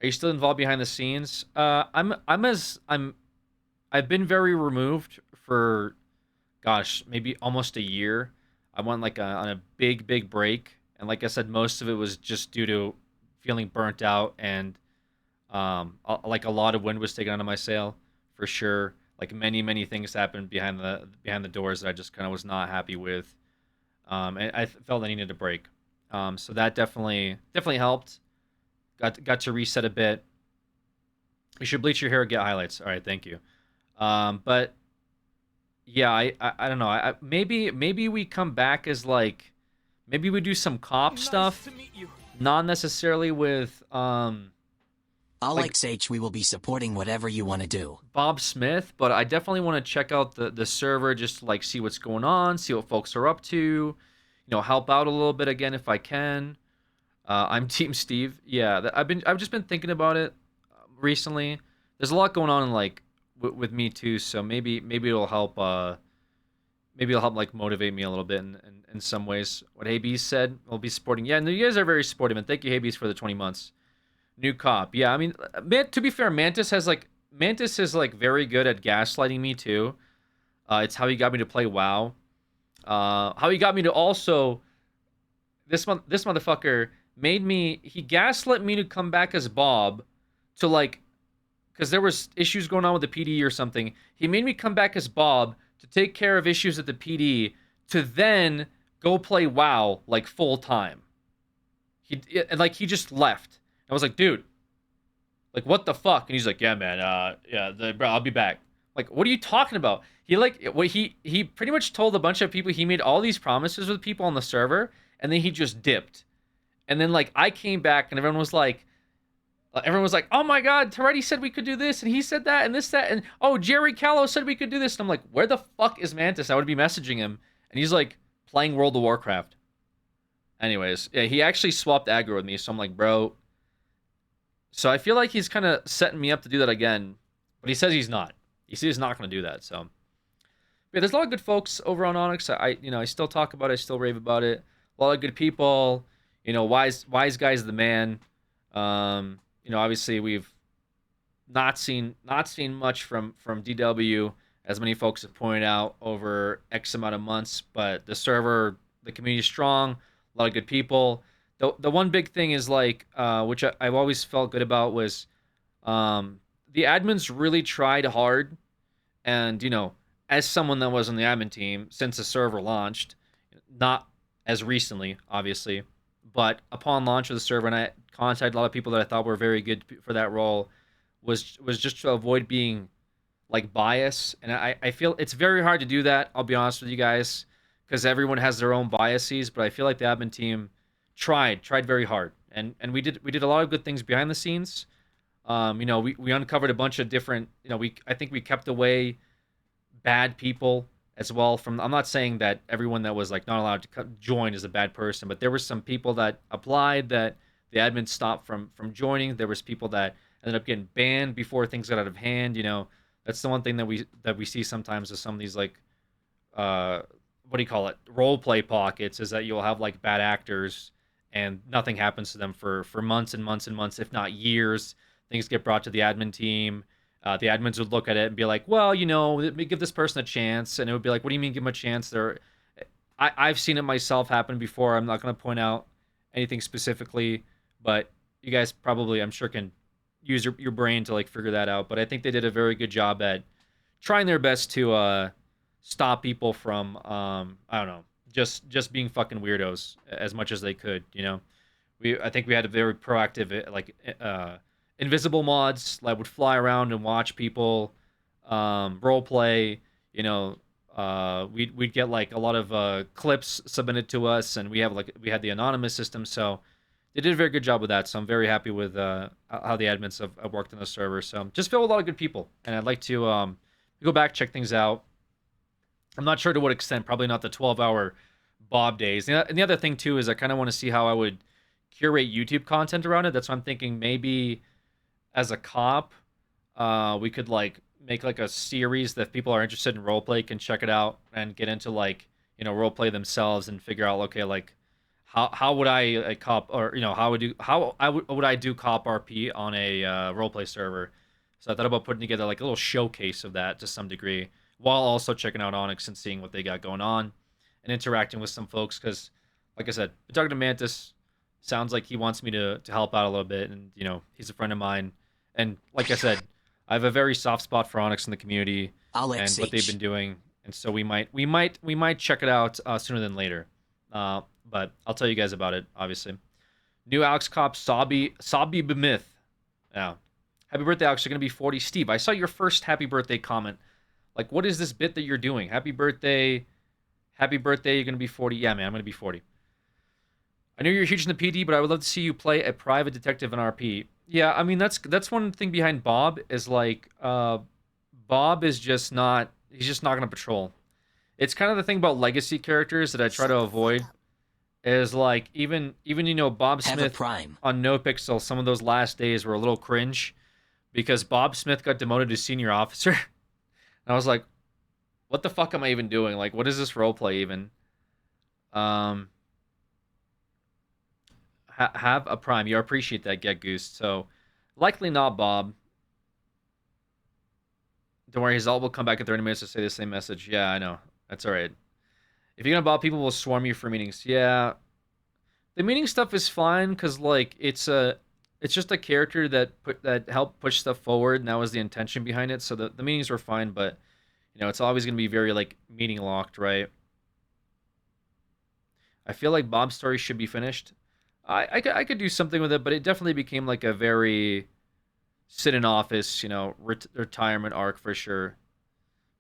Are you still involved behind the scenes? I've been very removed for, gosh, maybe almost a year. I went like on a big break, and like I said, most of it was just due to feeling burnt out, and like a lot of wind was taken out of my sail, for sure. Like many things happened behind the doors that I just kind of was not happy with, and I felt I needed a break. So that definitely helped. Got to reset a bit. You should bleach your hair, get highlights. All right, thank you. But yeah, I don't know. Maybe we come back as like, maybe we do some cop stuff, not necessarily with Alex H. We will be supporting whatever you want to do. Bob Smith, but I definitely want to check out the server, just to like see what's going on, see what folks are up to, you know, help out a little bit again if I can. I'm Team Steve. Yeah, I've just been thinking about it recently. There's a lot going on like with me too, so maybe it'll help. Maybe it'll help like motivate me a little bit in some ways. What Haybees said, we'll be supporting. Yeah, no, you guys are very supportive, and thank you Haybees for the 20 months. New cop. Yeah, I mean, to be fair, Mantis is like very good at gaslighting me too. It's how he got me to play WoW. How he got me to also this motherfucker he gaslit me to come back as Bob to like, because there was issues going on with the PD or something. He made me come back as Bob to take care of issues at the PD to then go play WoW like full time. He just left. I was like, dude, like what the fuck? And he's like, yeah, man, bro, I'll be back. Like, what are you talking about? He pretty much told a bunch of people he made all these promises with people on the server, and then he just dipped. And then like I came back, and everyone was like, oh my god, Toretti said we could do this, and he said that, and this, that, and oh, Jerry Callow said we could do this. And I'm like, where the fuck is Mantis? I would be messaging him, and he's like playing World of Warcraft. Anyways, yeah, he actually swapped aggro with me, so I'm like, bro. So I feel like he's kind of setting me up to do that again, but he says he's not. He says he's not going to do that. So yeah, there's a lot of good folks over on Onyx. I still talk about it. I still rave about it. A lot of good people. Wise guy's the man. Obviously we've not seen much from DW, as many folks have pointed out over X amount of months. But the server, the community is strong. A lot of good people. The one big thing is like, which I've always felt good about was, the admins really tried hard, and as someone that was on the admin team since the server launched, not as recently, obviously, but upon launch of the server, and I contacted a lot of people that I thought were very good for that role, was just to avoid being like bias, and I feel it's very hard to do that. I'll be honest with you guys, because everyone has their own biases, but I feel like the admin team tried very hard, and we did a lot of good things behind the scenes. We uncovered a bunch of different, I think we kept away bad people as well from, I'm not saying that everyone that was like not allowed to join is a bad person, but there were some people that applied that the admin stopped from joining. There was people that ended up getting banned before things got out of hand. That's the one thing that we see sometimes with some of these like, what do you call it? Role play pockets, is that you'll have like bad actors and nothing happens to them for months and months and months, if not years. Things get brought to the admin team. The admins would look at it and be like, well, let me give this person a chance. And it would be like, what do you mean give them a chance? I've seen it myself happen before. I'm not going to point out anything specifically, but you guys probably, I'm sure, can use your brain to like figure that out. But I think they did a very good job at trying their best to stop people from, I don't know, just being fucking weirdos as much as they could. I think we had a very proactive, like, invisible mods that would fly around and watch people role play. We'd get like a lot of clips submitted to us, and we had the anonymous system, so they did a very good job with that. So I'm very happy with how the admins have worked on the server. So just filled with a lot of good people, and I'd like to go back, check things out. I'm not sure to what extent, probably not the 12-hour Bob days. And the other thing too is I kind of want to see how I would curate YouTube content around it. That's why I'm thinking maybe as a cop, we could like make like a series that if people are interested in roleplay can check it out and get into like, roleplay themselves and figure out, okay, like how would I cop, or how would I do cop RP on a roleplay server. So I thought about putting together like a little showcase of that to some degree, while also checking out Onyx and seeing what they got going on and interacting with some folks. Because like I said, talking to Mantis, sounds like he wants me to help out a little bit, and he's a friend of mine. And like I said, I have a very soft spot for Onyx in the community and what they've been doing, and so we might check it out sooner than later. But I'll tell you guys about it, obviously. New Alex Cop, Sabi Bemith. Yeah. Happy birthday, Alex. You're going to be 40. Steve, I saw your first happy birthday comment. Like, what is this bit that you're doing? Happy birthday. Happy birthday. You're going to be 40. Yeah, man, I'm going to be 40. I know you're huge in the PD, but I would love to see you play a private detective in RP. Yeah, I mean, that's one thing behind Bob is like, Bob is just not, he's just not going to patrol. It's kind of the thing about legacy characters that I try to avoid is like, even Bob Smith on NoPixel, some of those last days were a little cringe, because Bob Smith got demoted to senior officer. And I was like, what the fuck am I even doing? Like, what is this roleplay even? Have a prime. You appreciate that, Get Goose. So, likely not Bob. Don't worry, his alt will come back in 30 minutes to say the same message. Yeah, I know. That's all right. If you're gonna Bob, people will swarm you for meetings. Yeah. The meeting stuff is fine because, like, it's just a character that helped push stuff forward, and that was the intention behind it. So the meetings were fine, but, you know, it's always going to be very, like, meeting locked, right? I feel like Bob's story should be finished. I could do something with it, but it definitely became, like, a very sit in office, you know, retirement arc for sure.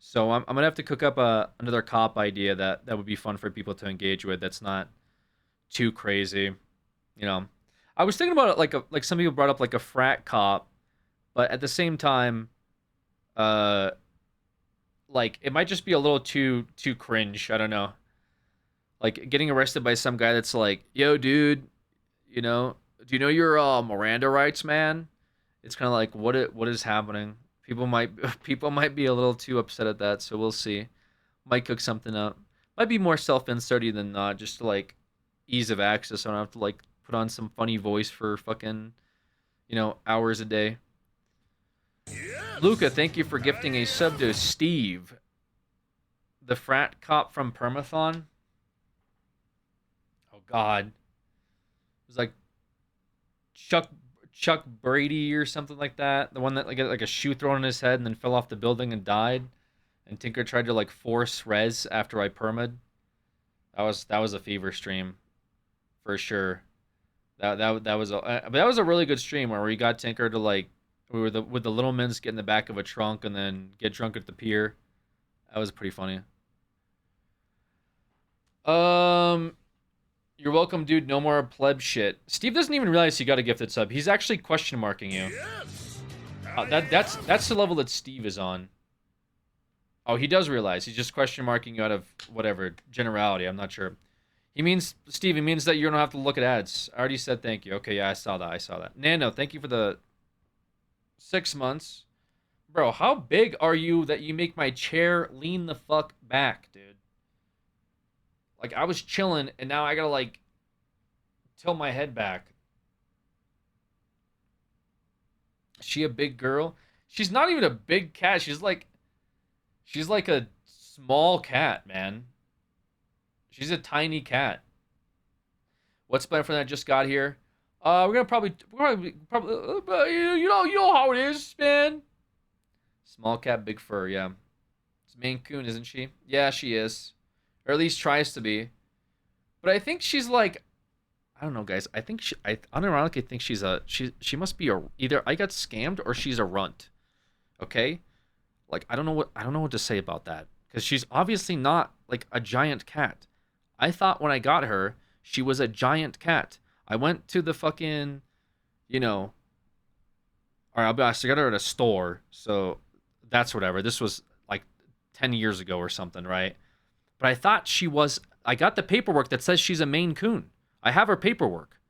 So I'm going to have to cook up another cop idea that would be fun for people to engage with that's not too crazy, you know. I was thinking about it like some people brought up like a frat cop, but at the same time, like it might just be a little too cringe. I don't know. Like getting arrested by some guy that's like, "Yo, dude, you know, do you know your Miranda rights, man?" It's kind of like what is happening. People might be a little too upset at that, so we'll see. Might cook something up. Might be more self-inserty than not, just to, like, ease of access. So I don't have to, like, put on some funny voice for fucking, you know, hours a day. Luca, thank you for gifting a sub to Steve, the frat cop from Permathon. Oh God, it was like Chuck Brady or something like that. The one that got like a shoe thrown in his head and then fell off the building and died. And Tinker tried to like force res after I perma'd. That was a fever stream, for sure. That was a really good stream where we got Tinker to like with the little mints get in the back of a trunk and then get drunk at the pier. That was pretty funny. You're welcome, dude. No more pleb shit. Steve doesn't even realize he got a gifted sub. He's actually question marking you. That's the level that Steve is on. Oh, he does realize. He's just question marking you out of whatever generality. I'm not sure. He means, Steve, he means that you don't have to look at ads. I already said thank you. Okay, yeah, I saw that. Nano, thank you for the 6 months. Bro, how big are you that you make my chair lean the fuck back, dude? Like, I was chilling, and now I gotta, like, tilt my head back. Is she a big girl? She's not even a big cat. She's like a small cat, man. She's a tiny cat. What's planned for that? Just got here. We're gonna probably, you know how it is, man. Small cat, big fur. Yeah, it's Maine Coon, isn't she? Yeah, she is, or at least tries to be. But I think she's like, I don't know, guys. I think I unironically think she must be either I got scammed or she's a runt. Okay, like I don't know what to say about that because she's obviously not like a giant cat. I thought when I got her, she was a giant cat. I went to the fucking, you know, or I'll be honest, I got her at a store, so that's whatever. This was like 10 years ago or something, right? But I thought she was, I got the paperwork that says she's a Maine Coon. I have her paperwork.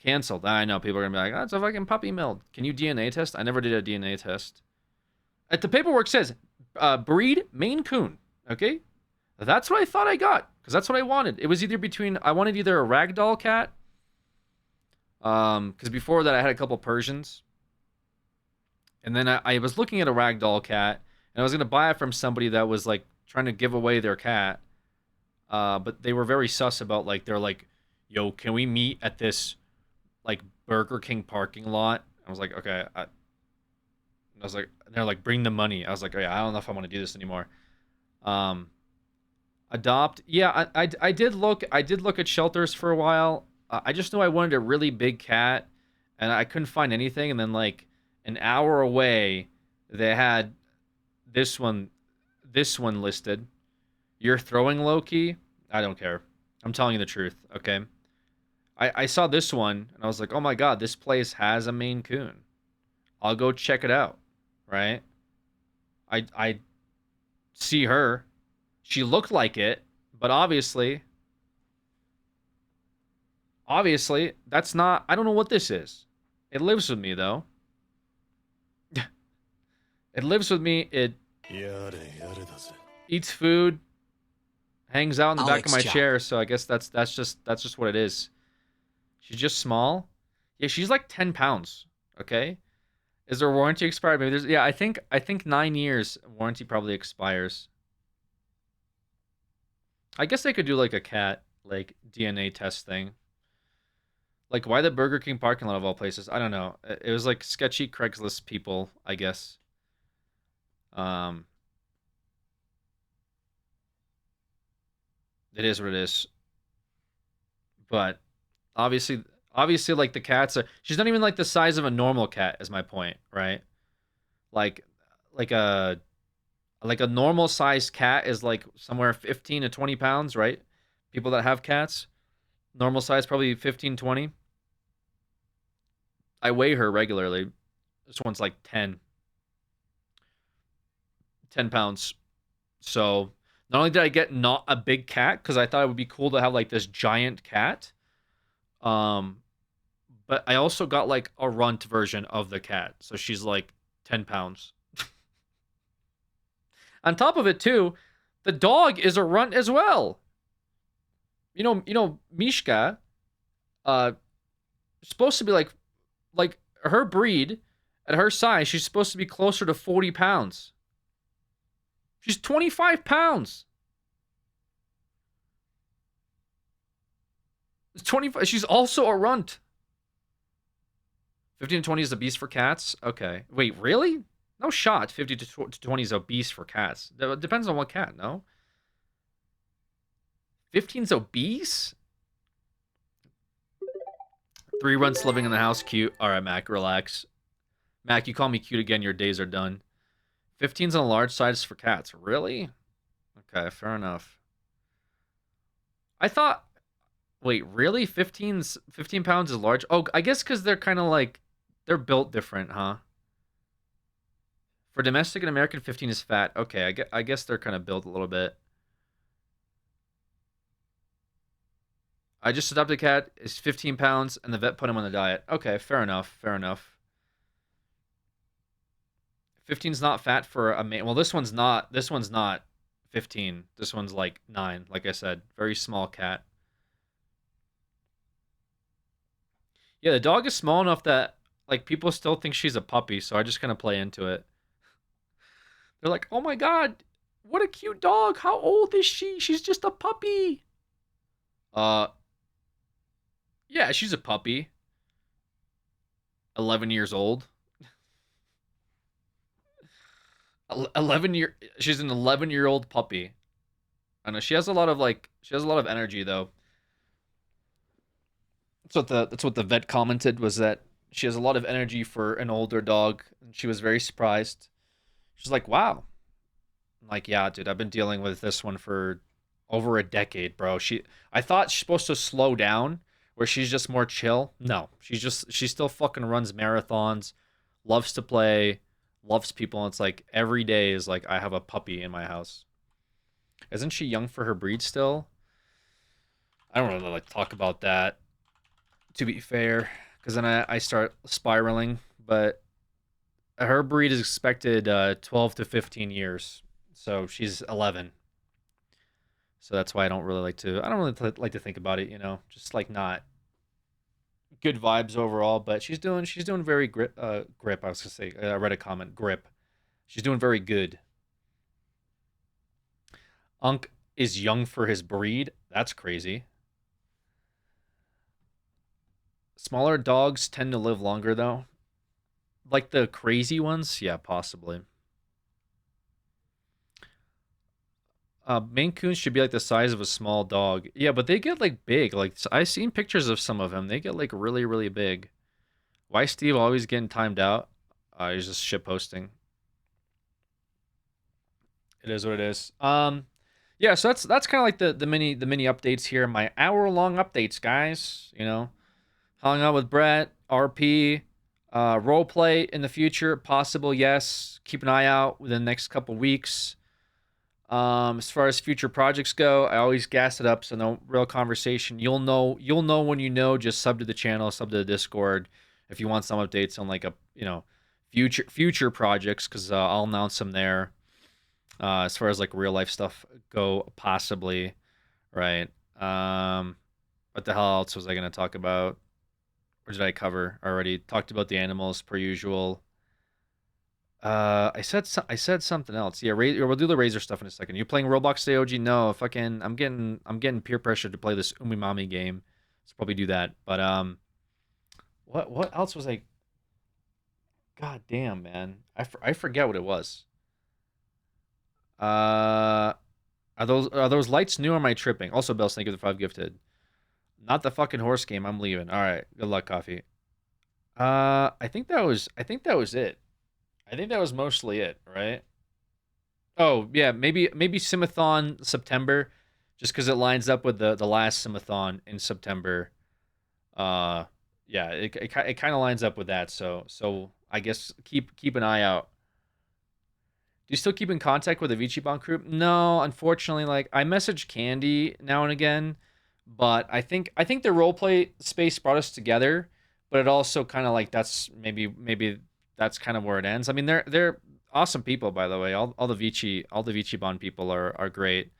Canceled. I know, people are going to be like, oh, it's a fucking puppy mill. Can you DNA test? I never did a DNA test. The paperwork says, breed Maine Coon, okay? That's what I thought I got, because that's what I wanted. It was either between, I wanted either a ragdoll cat, because before that I had a couple Persians, and then I was looking at a ragdoll cat, and I was going to buy it from somebody that was, like, trying to give away their cat, but they were very sus about, like, they're like, yo, can we meet at this, like, Burger King parking lot? I was like, okay. I was like, they're like, bring the money. I was like, oh, yeah, I don't know if I want to do this anymore. Adopt. Yeah, I did look at shelters for a while. I just knew I wanted a really big cat, and I couldn't find anything. And then like an hour away, they had this one listed. You're throwing Loki? I don't care. I'm telling you the truth. Okay. I saw this one and I was like, oh my god, this place has a Maine Coon. I'll go check it out. Right? I see her. She looked like it, but obviously, that's not, I don't know what this is. It lives with me, though. It lives with me. It eats food, hangs out in the back of my chair. So I guess that's just what it is. She's just small. Yeah, she's like 10 pounds. Okay. Is there warranty expired? Maybe there's. Yeah, I think 9 years warranty probably expires. I guess they could do like a cat like DNA test thing. Like, why the Burger King parking lot of all places? I don't know. It was like sketchy Craigslist people, I guess. It is what it is. But obviously, like the cats are. She's not even like the size of a normal cat. Is my point, right? Like a normal sized cat is like somewhere 15 to 20 pounds, right? People that have cats, normal size probably 15, 20. I weigh her regularly. This one's like 10 pounds. So not only did I get not a big cat, because I thought it would be cool to have like this giant cat, but I also got like a runt version of the cat. So she's like 10 pounds. On top of it too, the dog is a runt as well. You know, Mishka, supposed to be like her breed, at her size, she's supposed to be closer to 40 pounds. She's 25 pounds. 25. She's also a runt. 15 to 20 is a beast for cats. Okay. Wait, really? No shot. 50 to 20 is a beast for cats. It depends on what cat, no? 15's obese? 3 runts living in the house. Cute. All right, Mac, relax. Mac, you call me cute again, your days are done. 15's on a large size for cats. Really? Okay, fair enough. I thought... Wait, really? 15 pounds is large? Oh, I guess because they're kind of like... They're built different, huh? For domestic and American, 15 is fat. Okay, I guess they're kind of built a little bit. I just adopted a cat. It's 15 pounds, and the vet put him on the diet. Okay, fair enough. Fair enough. 15's not fat for a man. Well, this one's not 15. This one's like 9, like I said. Very small cat. Yeah, the dog is small enough that like people still think she's a puppy, so I just kind of play into it. They're like, "Oh my god, what a cute dog. How old is she? She's just a puppy." Yeah, she's a puppy. 11 years old. 11 year. She's an 11-year-old puppy. I know she has a lot of energy though. That's what the vet commented, was that she has a lot of energy for an older dog, and she was very surprised. She's like, "Wow." I'm like, "Yeah, dude, I've been dealing with this one for over a decade, bro." I thought she's supposed to slow down, where she's just more chill. No, she still fucking runs marathons, loves to play, loves people, and it's like every day is like I have a puppy in my house. Isn't she young for her breed still? I don't really like to talk about that, to be fair, because then I start spiraling. But her breed is expected 12 to 15 years, so she's 11. So that's why I don't really like to think about it, you know, just like not good vibes overall. But she's doing very grip. I was gonna say, I read a comment, grip. She's doing very good. Unk is young for his breed. That's crazy. Smaller dogs tend to live longer, though. Like the crazy ones? Yeah, possibly. Maine Coons should be like the size of a small dog. Yeah, but they get like big. Like, I've seen pictures of some of them. They get like really, really big. Why Steve always getting timed out? He's just shit posting. It is what it is. Yeah, so that's kind of like the mini updates here. My hour-long updates, guys. You know, hung out with Brett, RP, roleplay in the future, possible, yes. Keep an eye out within the next couple weeks. As far as future projects go, I always gas it up, so no real conversation. You'll know when you know. Just sub to the channel, sub to the Discord if you want some updates on like a future projects, because I'll announce them there. As far as like real life stuff go, possibly, right? What the hell else was I gonna talk about? Or did I cover already? Talked about the animals per usual. I said something else. Yeah, we'll do the Razor stuff in a second. You playing Roblox today, OG? No, fucking, I'm getting peer pressure to play this Umimami game. Let's probably do that. But what else was I? God damn, man, I forget what it was. Are those lights new or am I tripping? Also, Bells, thank you for the 5 gifted. Not the fucking horse game. I'm leaving. All right. Good luck, Coffee. I think that was it. I think that was mostly it, right? Oh, yeah, maybe Simathon September, just because it lines up with the last Simathon in September. Yeah, it kind of lines up with that. So I guess keep an eye out. Do you still keep in contact with the Vichibon group? No, unfortunately. Like, I message Candy now and again, but I think the roleplay space brought us together, but it also kind of like that's maybe that's kind of where it ends. I mean, they're awesome people, by the way. All the Vichibon people are great.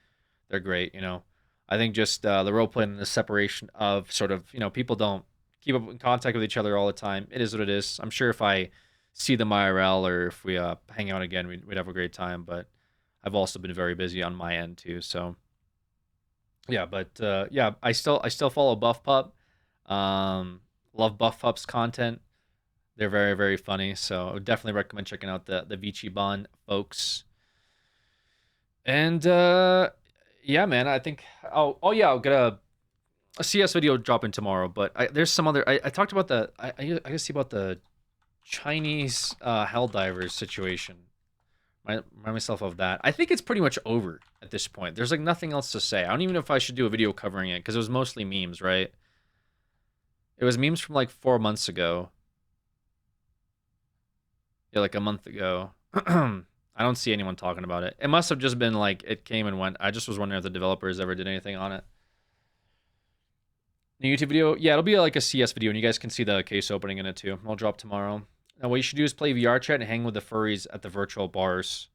They're great, you know. I think just the roleplay and the separation of sort of, you know, people don't keep up in contact with each other all the time. It is what it is. I'm sure if I see them IRL or if we hang out again, we'd have a great time. But I've also been very busy on my end too. So yeah, but yeah, I still follow Buff Pup. Love Buff Pup's content. They're very, very funny. So I would definitely recommend checking out the Vichibon folks. And yeah, man, I think oh yeah, I'll get a CS video dropping tomorrow. But there's some other I talked about I gotta see about the Chinese Helldivers situation. Remind myself of that. I think it's pretty much over at this point. There's like nothing else to say. I don't even know if I should do a video covering it because it was mostly memes, right? It was memes from like 4 months ago. Yeah, like a month ago. I don't see anyone talking about it. It must have just been like it came and went. I just was wondering if the developers ever did anything on it. New YouTube video? Yeah, it'll be like a CS video, and you guys can see the case opening in it too. I'll drop tomorrow. Now, what you should do is play VR chat and hang with the furries at the virtual bars.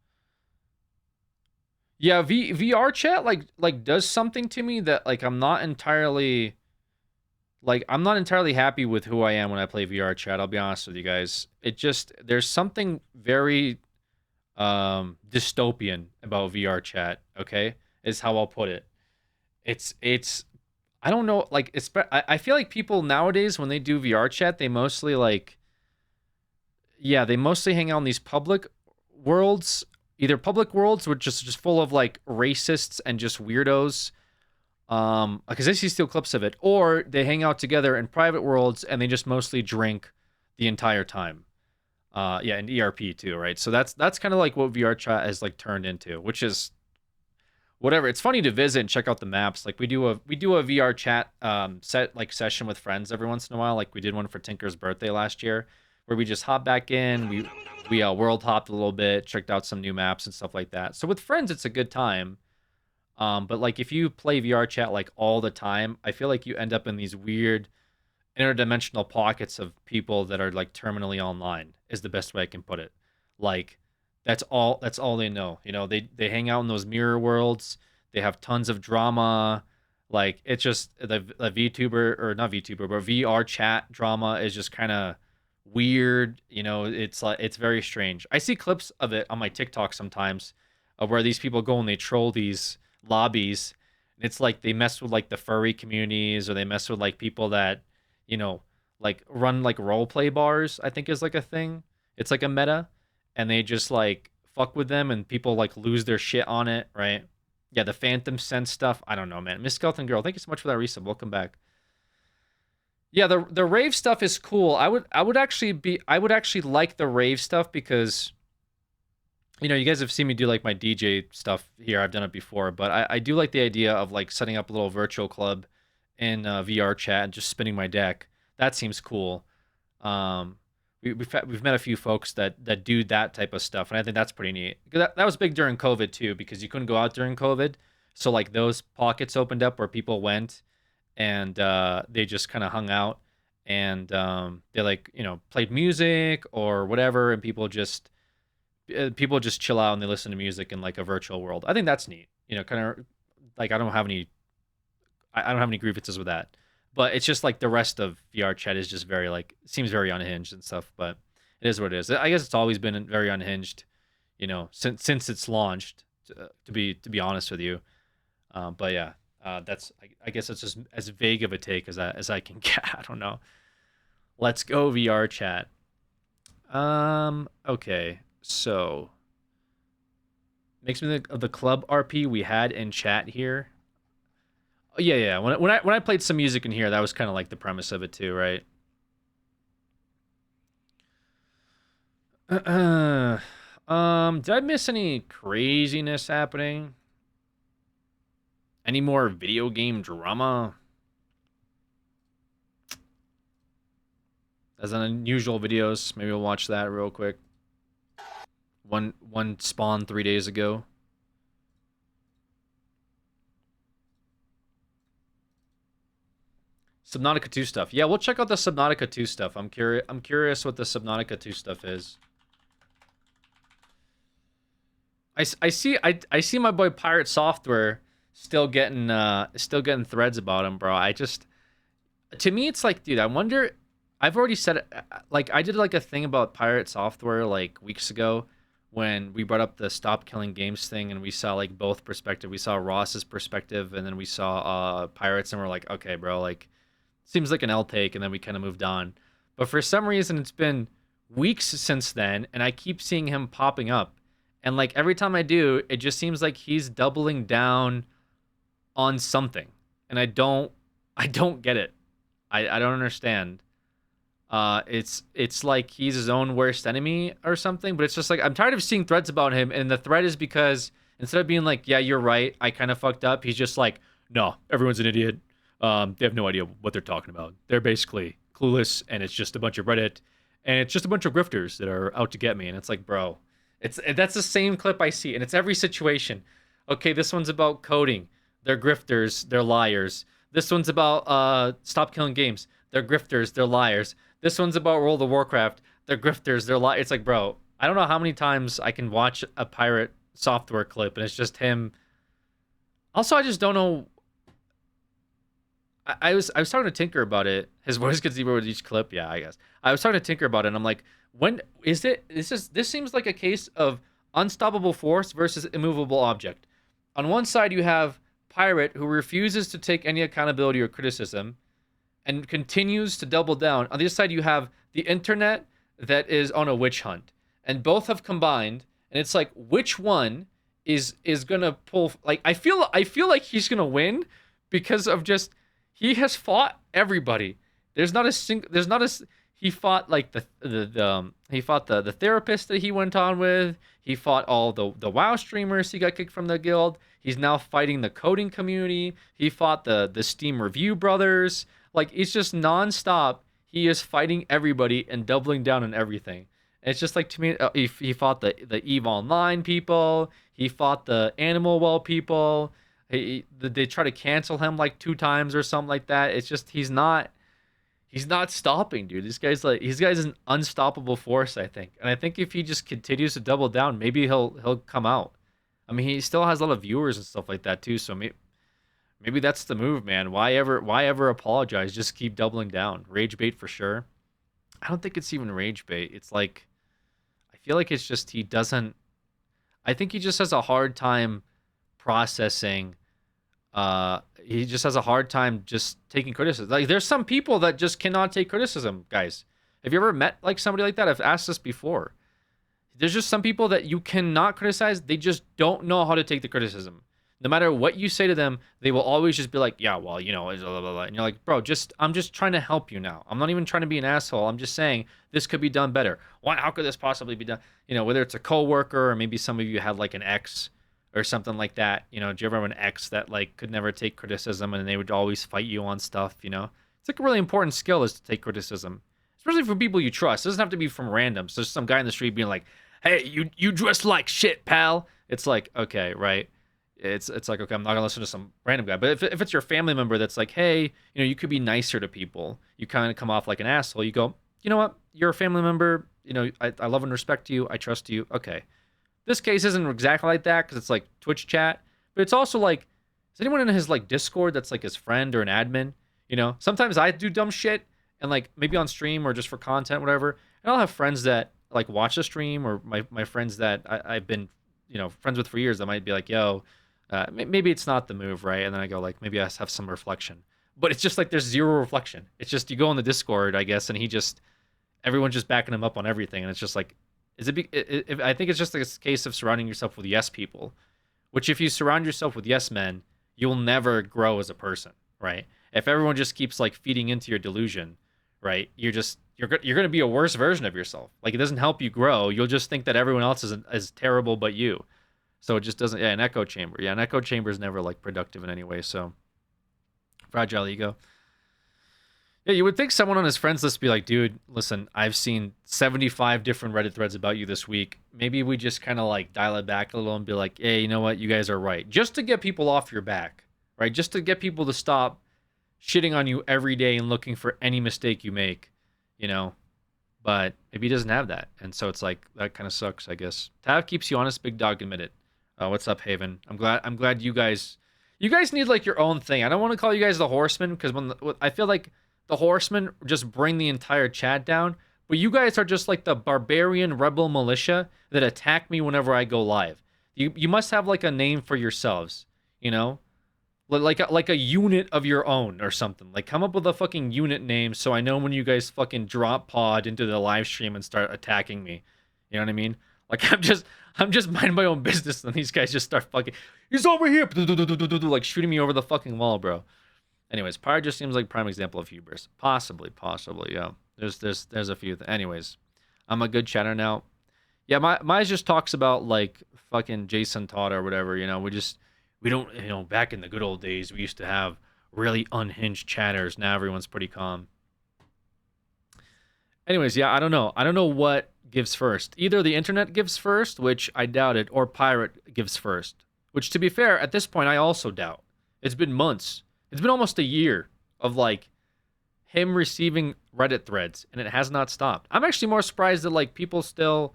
Yeah, VR chat like does something to me that like I'm not entirely happy with who I am when I play VR chat. I'll be honest with you guys. It just there's something very dystopian about VR chat, okay? Is how I'll put it. It's I don't know, like I feel like people nowadays when they do VR chat, they mostly they mostly hang out in these public worlds, either public worlds which is just full of like racists and just weirdos. Because I see still clips of it, or they hang out together in private worlds and they just mostly drink the entire time. Yeah, and ERP too, right? So that's kind of like what VR chat has like turned into, which is whatever. It's funny to visit and check out the maps. Like we do a VR chat session with friends every once in a while. Like we did one for Tinker's birthday last year, where we just hop back in. We world hopped a little bit, checked out some new maps and stuff like that. So with friends, it's a good time. But like if you play VR chat like all the time, I feel like you end up in these weird interdimensional pockets of people that are like terminally online is the best way I can put it. Like that's all they know. You know, they hang out in those mirror worlds. They have tons of drama. Like it's just the VTuber or not VTuber, but VR chat drama is just kind of weird. You know, it's like it's very strange. I see clips of it on my TikTok sometimes of where these people go and they troll these lobbies. And it's like they mess with like the furry communities, or they mess with like people that, you know, like run like role play bars, I think is like a thing. It's like a meta, and they just like fuck with them and people like lose their shit on it, right? Yeah, the Phantom Sense stuff. I don't know, man. Miss Skeleton Girl, thank you so much for that resub. Welcome back. Yeah, the rave stuff is cool. I would actually like the rave stuff because, you know, you guys have seen me do like my DJ stuff here. I've done it before, but I do like the idea of like setting up a little virtual club in VR chat and just spinning my deck. That seems cool. We've met a few folks that do that type of stuff, and I think that's pretty neat. That was big during COVID too, because you couldn't go out during COVID, so like those pockets opened up where people went and they just kind of hung out and they like, you know, played music or whatever, and people just chill out and they listen to music in like a virtual world. I think that's neat. You know, kind of like I don't have any grievances with that. But it's just like the rest of VR chat is just very like seems very unhinged and stuff. But it is what it is. I guess it's always been very unhinged, you know, since it's launched. To be honest with you, but yeah, that's I guess it's just as vague of a take as I can get. I don't know. Let's go VR chat. Okay, so makes me think of the club RP we had in chat here. Yeah. When I played some music in here, that was kind of like the premise of it too, right? Did I miss any craziness happening? Any more video game drama? As an unusual videos, maybe we'll watch that real quick. One spawned 3 days ago. Subnautica 2 stuff. Yeah, we'll check out the Subnautica 2 stuff. I'm curious what the Subnautica 2 stuff is. I see my boy Pirate Software still getting threads about him, bro. To me it's like, dude, I wonder, I've already said it, like I did like a thing about Pirate Software like weeks ago when we brought up the Stop Killing Games thing, and we saw like both perspective. We saw Ross's perspective, and then we saw Pirates, and we're like, okay, bro, like seems like an L take, and then we kind of moved on. But for some reason it's been weeks since then, and I keep seeing him popping up. And like every time I do, it just seems like he's doubling down on something. And I don't get it. I don't understand. It's like he's his own worst enemy or something, but it's just like I'm tired of seeing threads about him, and the thread is because instead of being like, yeah, you're right, I kind of fucked up, he's just like, no, everyone's an idiot. They have no idea what they're talking about. They're basically clueless, and it's just a bunch of Reddit, and it's just a bunch of grifters that are out to get me. And it's like, bro, that's the same clip I see, and it's every situation. Okay, this one's about coding. They're grifters. They're liars. This one's about Stop Killing Games. They're grifters. They're liars. This one's about World of Warcraft. They're grifters. They're liars. It's like, bro, I don't know how many times I can watch a Pirate Software clip, and it's just him. Also, I just don't know. I was talking to Tinker about it. His voice gets deeper with each clip. Yeah, I guess. I was talking to Tinker about it, and I'm like, when is it? This seems like a case of unstoppable force versus immovable object. On one side, you have Pirate, who refuses to take any accountability or criticism and continues to double down. On the other side, you have the internet that is on a witch hunt, and both have combined. And it's like, which one is gonna pull? Like, I feel like he's gonna win because of just he has fought everybody. He fought like he fought the therapist that he went on with. He fought all the WoW streamers. He got kicked from the guild. He's now fighting the coding community. He fought the Steam review brothers. Like, it's just nonstop. He is fighting everybody and doubling down on everything. And it's just like, to me, he fought the EVE Online people. He fought the Animal Well people. They try to cancel him like 2 times or something like that. It's just he's not stopping, dude. This guy's an unstoppable force, I think. And I think if he just continues to double down, maybe he'll come out. I mean, he still has a lot of viewers and stuff like that too. So maybe that's the move, man. Why ever apologize? Just keep doubling down. Rage bait for sure. I don't think it's even rage bait. It's like, I feel like it's just I think he just has a hard time processing. He just has a hard time just taking criticism. Like, there's some people that just cannot take criticism, guys. Have you ever met like somebody like that? I've asked this before. There's just some people that you cannot criticize. They just don't know how to take the criticism. No matter what you say to them, they will always just be like, yeah, well, you know, blah, blah, blah. And you're like, bro, I'm just trying to help you now. I'm not even trying to be an asshole. I'm just saying this could be done better. How could this possibly be done? You know, whether it's a coworker or maybe some of you had like an ex or something like that. You know, do you ever have an ex that like could never take criticism and they would always fight you on stuff, you know? It's like a really important skill is to take criticism, especially from people you trust. It doesn't have to be from randoms. There's some guy in the street being like, hey, you dress like shit, pal. It's like, okay, right. it's like, okay, I'm not gonna listen to some random guy. But if it's your family member that's like, hey, you could be nicer to people. You kind of come off like an asshole. You go, you know what? You're a family member. I love and respect you. I trust you. Okay. This case isn't exactly like that because it's like Twitch chat, but it's also like, is anyone in his like Discord that's like his friend or an admin? Sometimes I do dumb shit and like maybe on stream or just for content, whatever. And I'll have friends that like watch the stream, or my friends that I've been, friends with for years that might be like, yo, maybe it's not the move, right? And then I go like, maybe I have some reflection. But it's just like there's zero reflection. It's just you go on the Discord, I guess, and everyone's just backing him up on everything. And it's just like, I think it's just a case of surrounding yourself with yes people, which if you surround yourself with yes men, you'll never grow as a person, right? If everyone just keeps like feeding into your delusion, right? You're going to be a worse version of yourself. Like it doesn't help you grow. You'll just think that everyone else is terrible but you. So it just doesn't. Yeah, an echo chamber. Yeah, an echo chamber is never like productive in any way. So fragile ego. Yeah, you would think someone on his friends list would be like, dude, listen, I've seen 75 different Reddit threads about you this week. Maybe we just kind of like dial it back a little and be like, hey, you know what? You guys are right. Just to get people off your back, right? Just to get people to stop shitting on you every day and looking for any mistake you make, But maybe he doesn't have that. And so it's like, that kind of sucks, I guess. Tav keeps you honest, big dog admit it. What's up, Haven? I'm glad you guys need like your own thing. I don't want to call you guys the Horsemen because I feel like the Horsemen just bring the entire chat down, but you guys are just like the barbarian rebel militia that attack me whenever I go live. You must have like a name for yourselves, like a unit of your own or something. Like come up with a fucking unit name so I know when you guys fucking drop pod into the live stream and start attacking me. You know what I mean? Like I'm just minding my own business and these guys just start fucking, he's over here, like shooting me over the fucking wall, bro. Anyways, Pyre just seems like prime example of hubris. Possibly, yeah. There's a few. Anyways, I'm a good chatter now. Yeah, my just talks about like fucking Jason Todd or whatever. We don't. Back in the good old days, we used to have really unhinged chatters. Now everyone's pretty calm. Anyways, yeah, I don't know what gives first. Either the internet gives first, which I doubt it, or Pirate gives first. Which, to be fair, at this point, I also doubt. It's been months. It's been almost a year of like him receiving Reddit threads, and it has not stopped. I'm actually more surprised that like people still.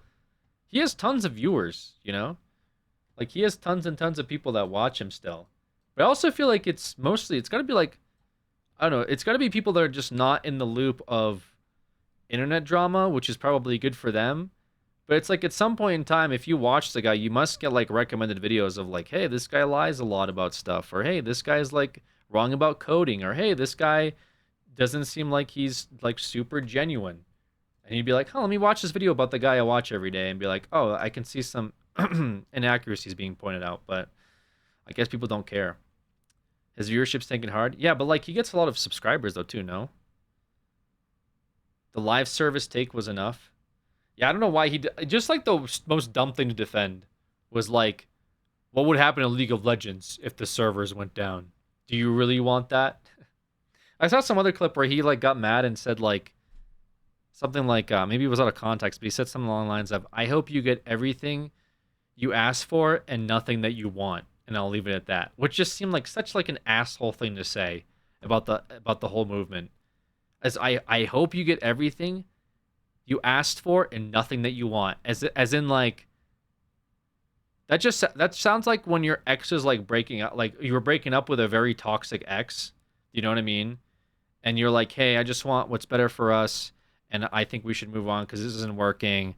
He has tons of viewers, like he has tons and tons of people that watch him still. But I also feel like it's got to be like, I don't know, it's got to be people that are just not in the loop of internet drama, which is probably good for them. But it's like at some point in time, if you watch the guy, you must get like recommended videos of like, hey, this guy lies a lot about stuff, or hey, this guy's like wrong about coding, or hey, this guy doesn't seem like he's like super genuine. And you'd be like, oh, let me watch this video about the guy I watch every day, and be like, oh, I can see some inaccuracies being pointed out, but I guess people don't care. His viewership's taking hard. Yeah, but like he gets a lot of subscribers though too, no? The live service take was enough. Yeah, I don't know why just like the most dumb thing to defend was like, what would happen in League of Legends if the servers went down? Do you really want that? I saw some other clip where he like got mad and said like something like maybe it was out of context, but he said something along the lines of, I hope you get everything you ask for and nothing that you want, and I'll leave it at that. Which just seemed like such like an asshole thing to say about the whole movement. As I hope you get everything you asked for and nothing that you want. As in like that sounds like when your ex is like breaking up, like you were breaking up with a very toxic ex. You know what I mean? And you're like, hey, I just want what's better for us, and I think we should move on because this isn't working.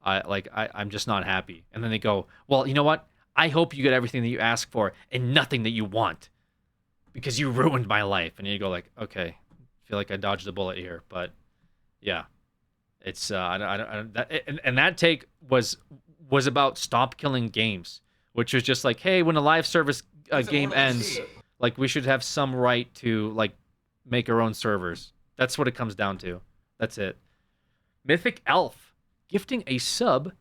I'm just not happy. And then they go, well, you know what? I hope you get everything that you ask for and nothing that you want because you ruined my life. And you go like, okay, I feel like I dodged a bullet here, but yeah, it's that take was about stop killing games, which was just like, hey, when a live service game ends, like we should have some right to like make our own servers. That's what it comes down to. That's it. Mythic Elf gifting a sub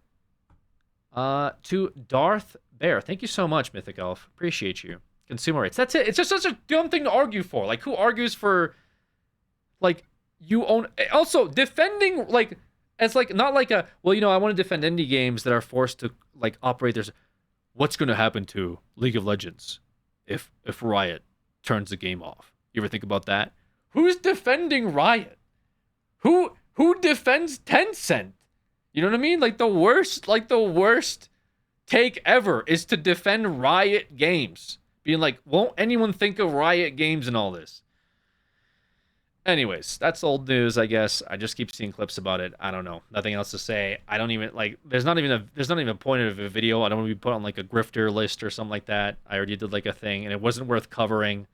to Darth Bear. Thank you so much, Mythic Elf. Appreciate you. Consumer rights. That's it. It's just such a dumb thing to argue for. Like, who argues for, like, you own... Also, defending, like, as, like, not like a... Well, I want to defend indie games that are forced to, like, operate their... what's going to happen to League of Legends if Riot turns the game off? You ever think about that? Who's defending Riot? Who defends Tencent? You know what I mean? Like the worst take ever is to defend Riot Games. Being like, won't anyone think of Riot Games and all this? Anyways, that's old news, I guess. I just keep seeing clips about it. I don't know. Nothing else to say. I don't even like. There's not even a point of a video. I don't want to be put on like a grifter list or something like that. I already did like a thing, and it wasn't worth covering.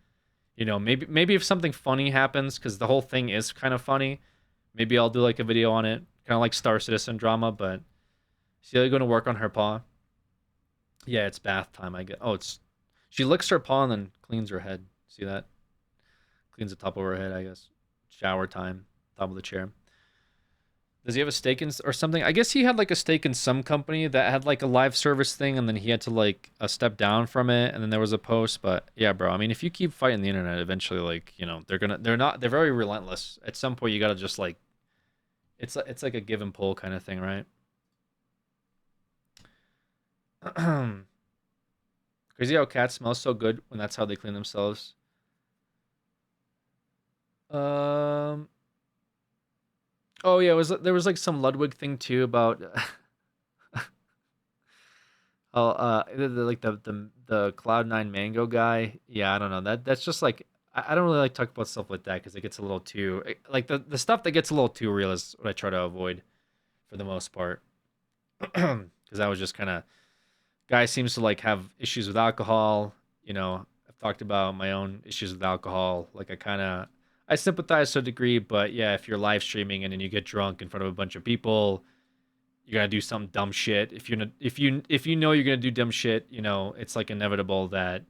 You know, maybe if something funny happens, because the whole thing is kind of funny, maybe I'll do like a video on it, kind of like Star Citizen drama. But is Celia going to work on her paw? Yeah, it's bath time. I get. Oh, she licks her paw and then cleans her head. See that? Cleans the top of her head, I guess. Shower time, top of the chair. Does he have a stake in or something? I guess he had like a stake in some company that had like a live service thing, and then he had to like step down from it, and then there was a post. But yeah, bro, I mean, if you keep fighting the internet, eventually, like, you know, they're very relentless. At some point, you gotta just like, it's like a give and pull kind of thing, right? Crazy how cats smell so good when that's how they clean themselves. Oh yeah, there was like some Ludwig thing too about like the Cloud9 Mango guy. Yeah, I don't know. That's just like I don't really like talk about stuff like that because it gets a little too like the stuff that gets a little too real is what I try to avoid for the most part. Because that was just kind of guy seems to like have issues with alcohol. You know, I've talked about my own issues with alcohol. Like I sympathize to a degree, but yeah, if you're live streaming and then you get drunk in front of a bunch of people, you're gonna do some dumb shit. If you know you're gonna do dumb shit, you know, it's like inevitable that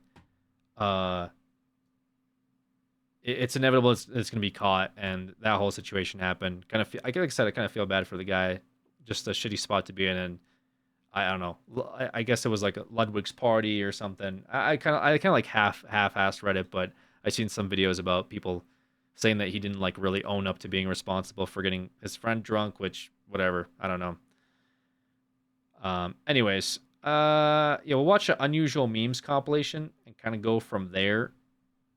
it's inevitable it's gonna be caught, and that whole situation happened. Kind of, like I said, I kind of feel bad for the guy. Just a shitty spot to be in, and I don't know. I guess it was like a Ludwig's party or something. I kind of like half-assed read it, but I seen some videos about people saying that he didn't like really own up to being responsible for getting his friend drunk, which whatever, I don't know. Anyways, yeah, we'll watch an unusual memes compilation and kind of go from there.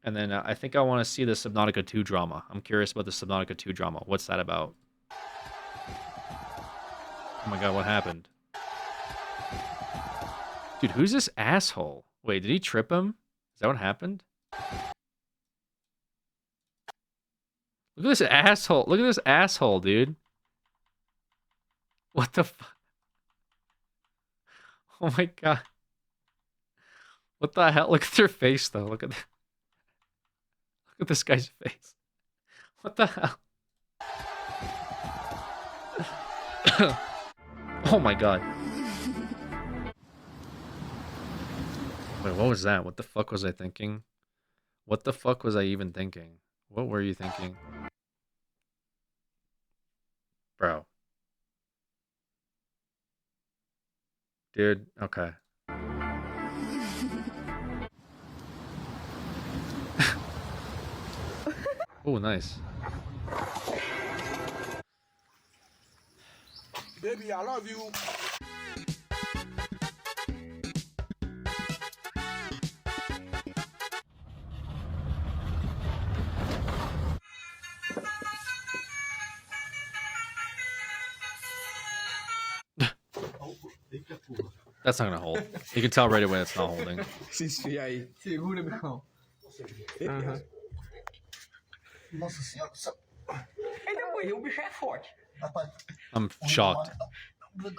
And then I think I want to see the Subnautica 2 drama. I'm curious about the Subnautica 2 drama. What's that about? Oh my god, what happened? Dude, who's this asshole? Wait, did he trip him? Is that what happened? Look at this asshole. Look at this asshole, dude. What the fuck? Oh my god. What the hell? Look at their face, though. Look at this guy's face. What the hell? Oh my god. Wait, what was that? What the fuck was I thinking? What the fuck was I even thinking? What were you thinking? Bro. Dude, okay. Oh, nice. Baby, I love you. That's not gonna hold. You can tell right away it's not holding. Sì, aí. Segura, meu. Nossa senhora, Ele morreu, o bicho é forte. rapaz. I'm shocked.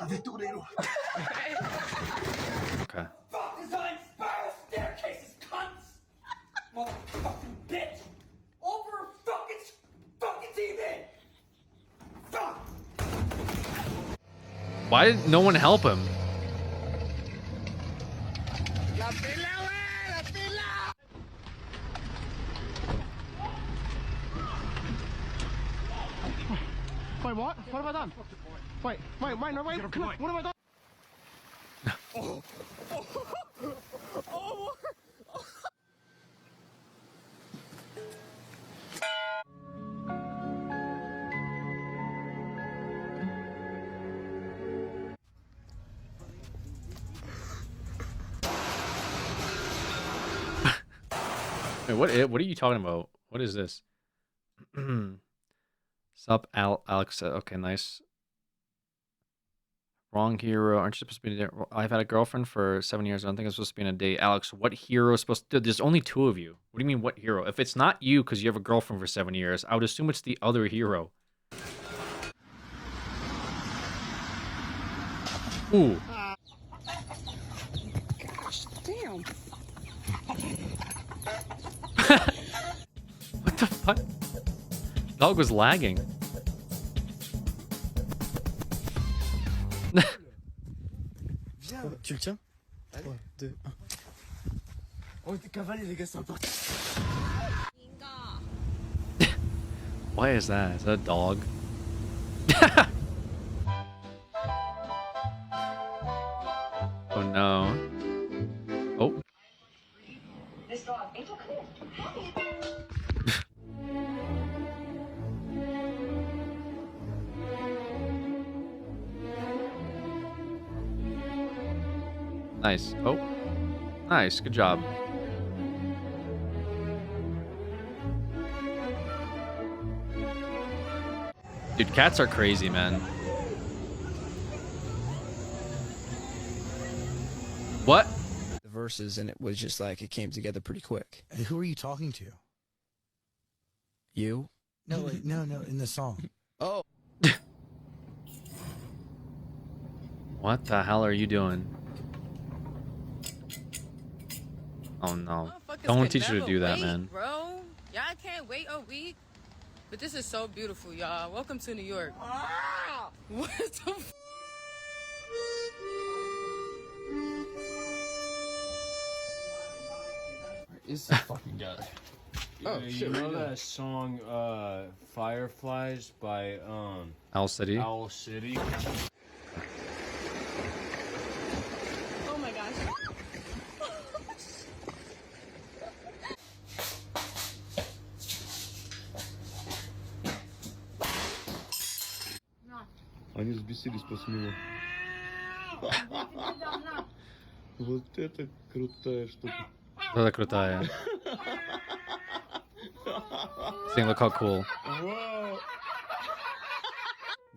Aventureiro. Okay. Fuck design spiral staircases, cunts! Motherfucking bitch! Over fucking TV! Fuck! Why did no one help him? La pila, güey, la pila. Wait, what? What have I done? Wait, no, wait. What have I done? Wait, what are you talking about? What is this? Sup, Alex? Okay, nice. Wrong hero. Aren't you supposed to be there? I've had a girlfriend for 7 years. I don't think I'm supposed to be in a date. Alex, what hero is supposed to... There's only 2 of you. What do you mean, what hero? If it's not you because you have a girlfriend for 7 years, I would assume it's the other hero. Ooh. Gosh, damn. What the fuck? Dog was lagging. Tu le tiens? 3, 2, 1. Oh, t'es cavalé, les gars, c'est important. Why is that? Is that a dog? Oh no. Oh. This dog ain't okay. Nice. Oh. Nice. Good job. Dude, cats are crazy, man. What? The verses, and it was just like it came together pretty quick. Who are you talking to? You? No, like, no, in the song. Oh. What the hell are you doing? Oh no. Don't teach her to do that, man. Bro, y'all can't wait a week. But this is so beautiful, y'all. Welcome to New York. What the f? It's a fucking guy. Oh, you shit, know that song Fireflies by Owl City. Owl City? Oh my gosh. Они взбесились после него. Вот это крутая штука. Really крутая. See, look how cool.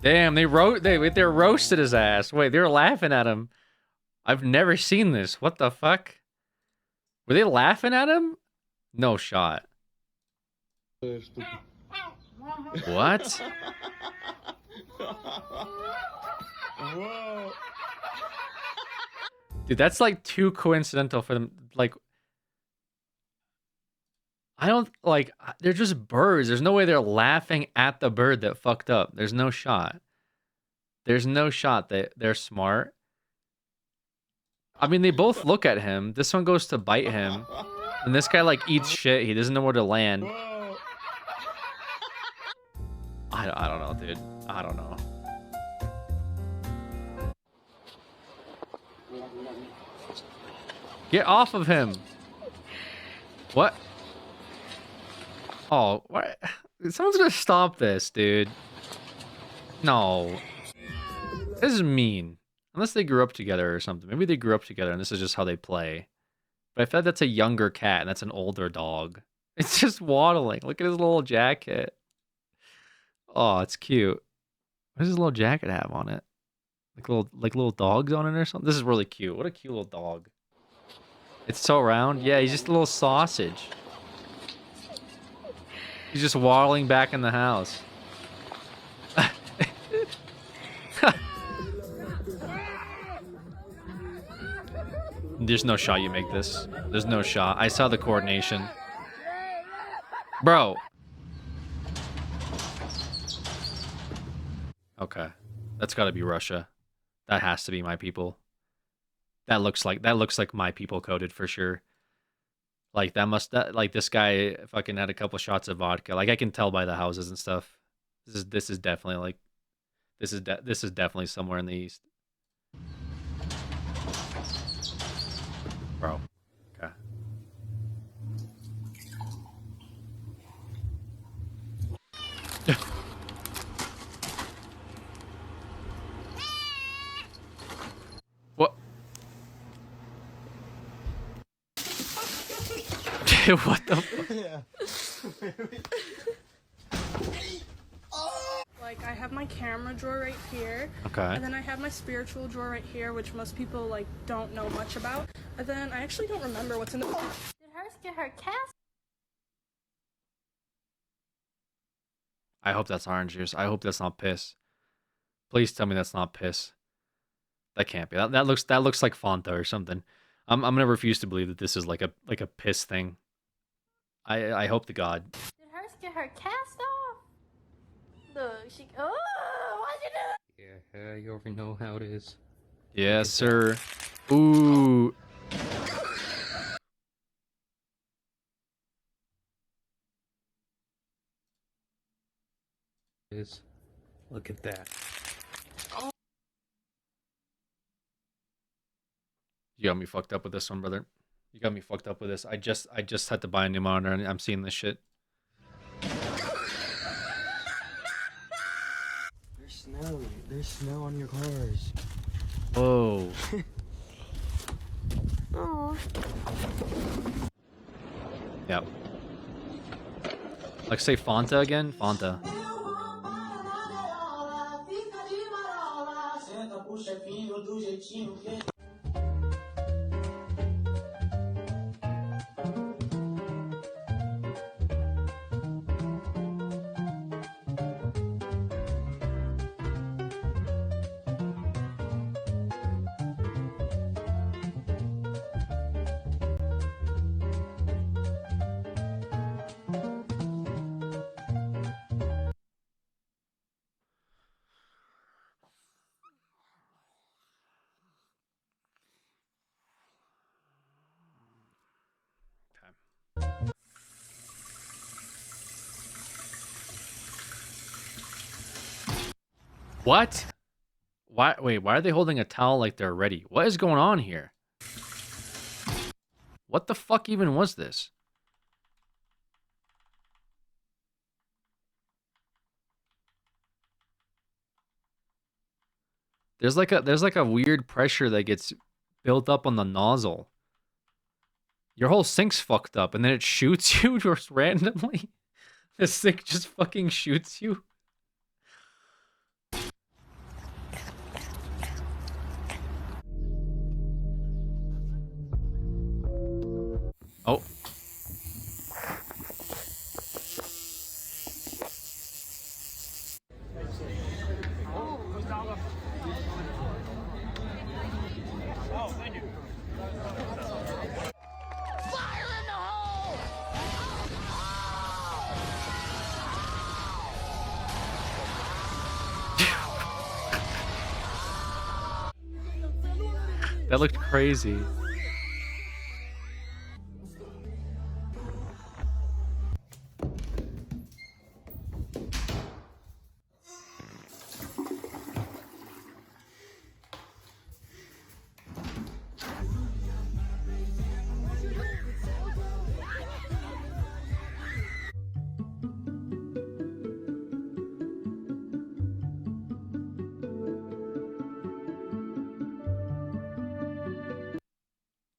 Damn, they roasted his ass. Wait, they were laughing at him. I've never seen this. What the fuck? Were they laughing at him? No shot. What? Dude, that's like too coincidental for them. Like, I don't like, they're just birds. There's no way they're laughing at the bird that fucked up. There's no shot. There's no shot that they're smart. I mean, they both look at him. This one goes to bite him. And this guy like eats shit. He doesn't know where to land. I don't know, dude. I don't know. Get off of him. What? Oh, what? Someone's gonna stop this, dude. No. This is mean. Unless they grew up together or something. Maybe they grew up together and this is just how they play. But I feel like that's a younger cat and that's an older dog. It's just waddling. Look at his little jacket. Oh, it's cute. What does his little jacket have on it? Like little dogs on it or something? This is really cute. What a cute little dog. It's so round. Yeah, he's just a little sausage. He's just waddling back in the house. There's no shot you make this. There's no shot. I saw the coordination. Bro. Okay. That's gotta be Russia. That has to be my people. That looks like my people coded for sure. Like like this guy fucking had a couple shots of vodka. Like I can tell by the houses and stuff. This is definitely like this is definitely somewhere in the east. Bro. Okay. What? What the fuck? Like, I have my camera drawer right here. Okay. And then I have my spiritual drawer right here, which most people, like, don't know much about. And then I actually don't remember what's in the... Did hers get her cast? I hope that's orange juice. I hope that's not piss. Please tell me that's not piss. That can't be. That looks like Fanta or something. I'm gonna refuse to believe that this is like a piss thing. I hope to God. Did hers get her cast off? Look, she. Oh, why'd you do it? Yeah, you already know how it is. Yes, sir. Ooh. Look at that. You got me fucked up with this one, brother. You got me fucked up with this. I just had to buy a new monitor and I'm seeing this shit. There's snow on your cars. Whoa. Oh. Yep. Like say Fanta again? Fanta. What? Why? Wait, why are they holding a towel like they're ready? What is going on here? What the fuck even was this? There's like a weird pressure that gets built up on the nozzle. Your whole sink's fucked up and then it shoots you just randomly. The sink just fucking shoots you. Oh. That looked crazy.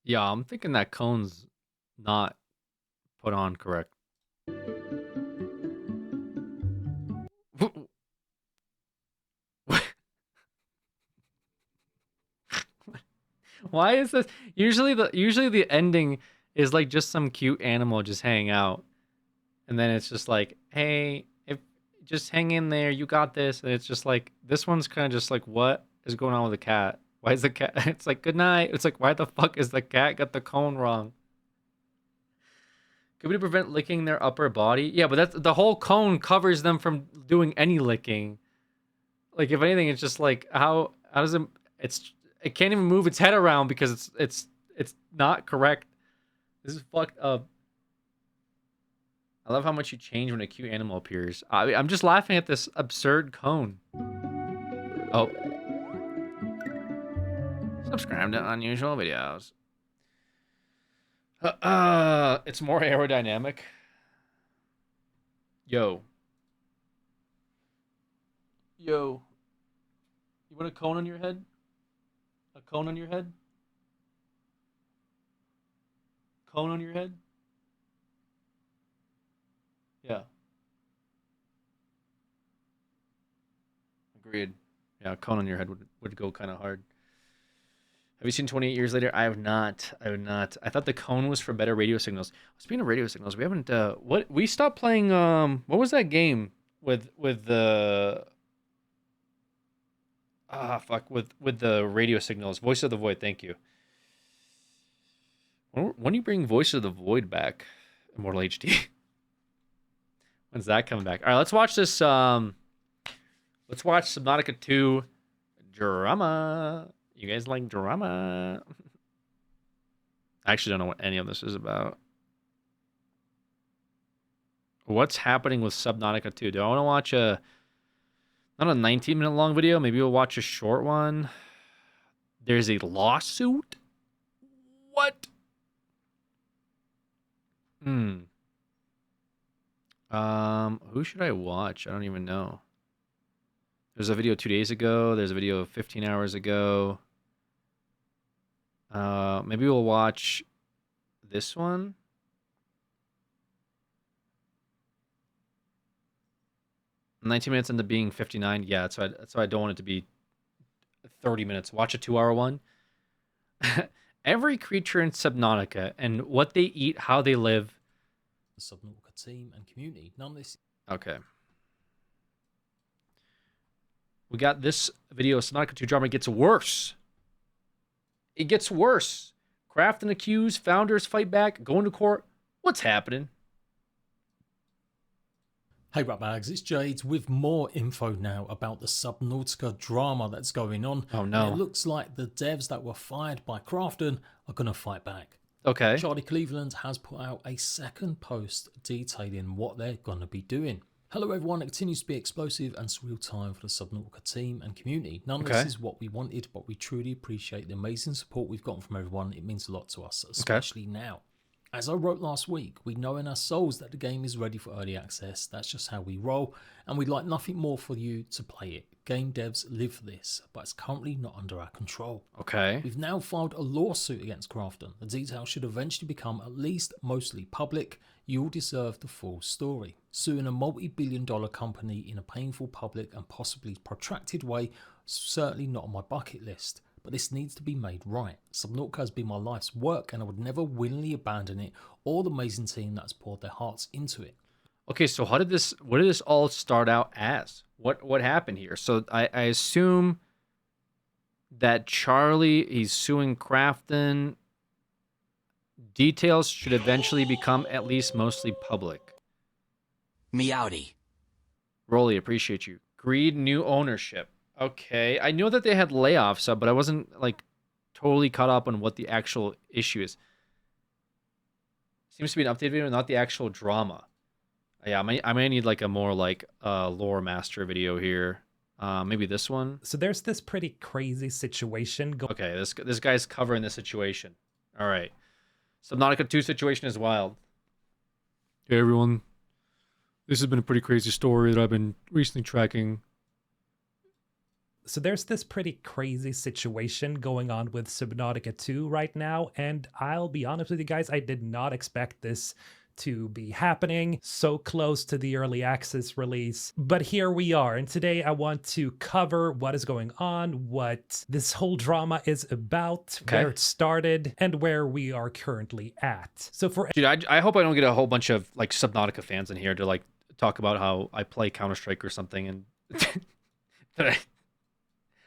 Yeah, I'm thinking that cone's not put on correct. Why is this? Usually the ending is like just some cute animal just hanging out. And then it's just like, hey, if just hang in there, you got this. And it's just like this one's kind of just like, what is going on with the cat? Why is the cat? It's like, good night. It's like, why the fuck is the cat got the cone wrong? Could we prevent licking their upper body? Yeah, but that's the whole cone covers them from doing any licking. Like, if anything, it's just like, how does it? It can't even move its head around because it's not correct. This is fucked up. I love how much you change when a cute animal appears. I'm just laughing at this absurd cone. Oh. Subscribe to unusual videos. It's more aerodynamic. Yo. You want a cone on your head? A cone on your head? Cone on your head? Yeah. Agreed. Yeah, cone on your head would go kind of hard. Have you seen 28 Years Later? I have not. I have not. I thought the cone was for better radio signals. Speaking of radio signals, we haven't what we stopped playing what was that game with the with the radio signals? Voice of the Void, thank you. When do you bring Voice of the Void back? Immortal HD. When's that coming back? All right, let's watch this let's watch Subnautica 2 drama. You guys like drama? I actually don't know what any of this is about. What's happening with Subnautica 2? Do I want to watch not a 19-minute long video? Maybe we'll watch a short one. There's a lawsuit? What? Who should I watch? I don't even know. There's a video 2 days ago. There's a video 15 hours ago. Maybe we'll watch this one. $19 minutes into being 59. Yeah, that's why I don't want it to be 30 minutes. Watch a 2-hour one. Every creature in Subnautica and what they eat, how they live. The Subnautica team and community. None of this. Okay. We got this video. Subnautica 2 drama gets worse. It gets worse. Craft and accused, founders fight back, going to court. What's happening? Hey Ratbags, it's Jade with more info now about the Subnautica drama that's going on. Oh no. And it looks like the devs that were fired by Krafton are going to fight back. Okay. Charlie Cleveland has put out a second post detailing what they're going to be doing. Hello everyone, it continues to be explosive and surreal time for the Subnautica team and community. None of this is what we wanted, but we truly appreciate the amazing support we've gotten from everyone. It means a lot to us, especially now. As I wrote last week, we know in our souls that the game is ready for early access. That's just how we roll, and we'd like nothing more for you to play it. Game devs live for this, but it's currently not under our control. Okay. We've now filed a lawsuit against Krafton. The details should eventually become at least mostly public. You'll deserve the full story. Suing a multi-billion-dollar company in a painful, public, and possibly protracted way, certainly not on my bucket list. But this needs to be made right. Subnautica has been my life's work, and I would never willingly abandon it or the amazing team that's poured their hearts into it. Okay, so what did this all start out as? What happened here? So I assume that Charlie, he's suing Krafton. Details should eventually become at least mostly public. Meowdy. Rolly, appreciate you. Greed, new ownership. Okay, I know that they had layoffs, but I wasn't like totally caught up on what the actual issue is. Seems to be an update video, not the actual drama. Yeah, I may need like a more like lore master video here. Maybe this one. So there's this pretty crazy situation going. Okay, this guy's covering the situation. All right, Subnautica 2 situation is wild. Hey everyone, this has been a pretty crazy story that I've been recently tracking. So there's this pretty crazy situation going on with Subnautica 2 right now, and I'll be honest with you guys, I did not expect this to be happening so close to the early access release. But here we are, and today I want to cover what is going on, what this whole drama is about, where it started, and where we are currently at. So for dude, I hope I don't get a whole bunch of like Subnautica fans in here to like talk about how I play Counter-Strike or something and that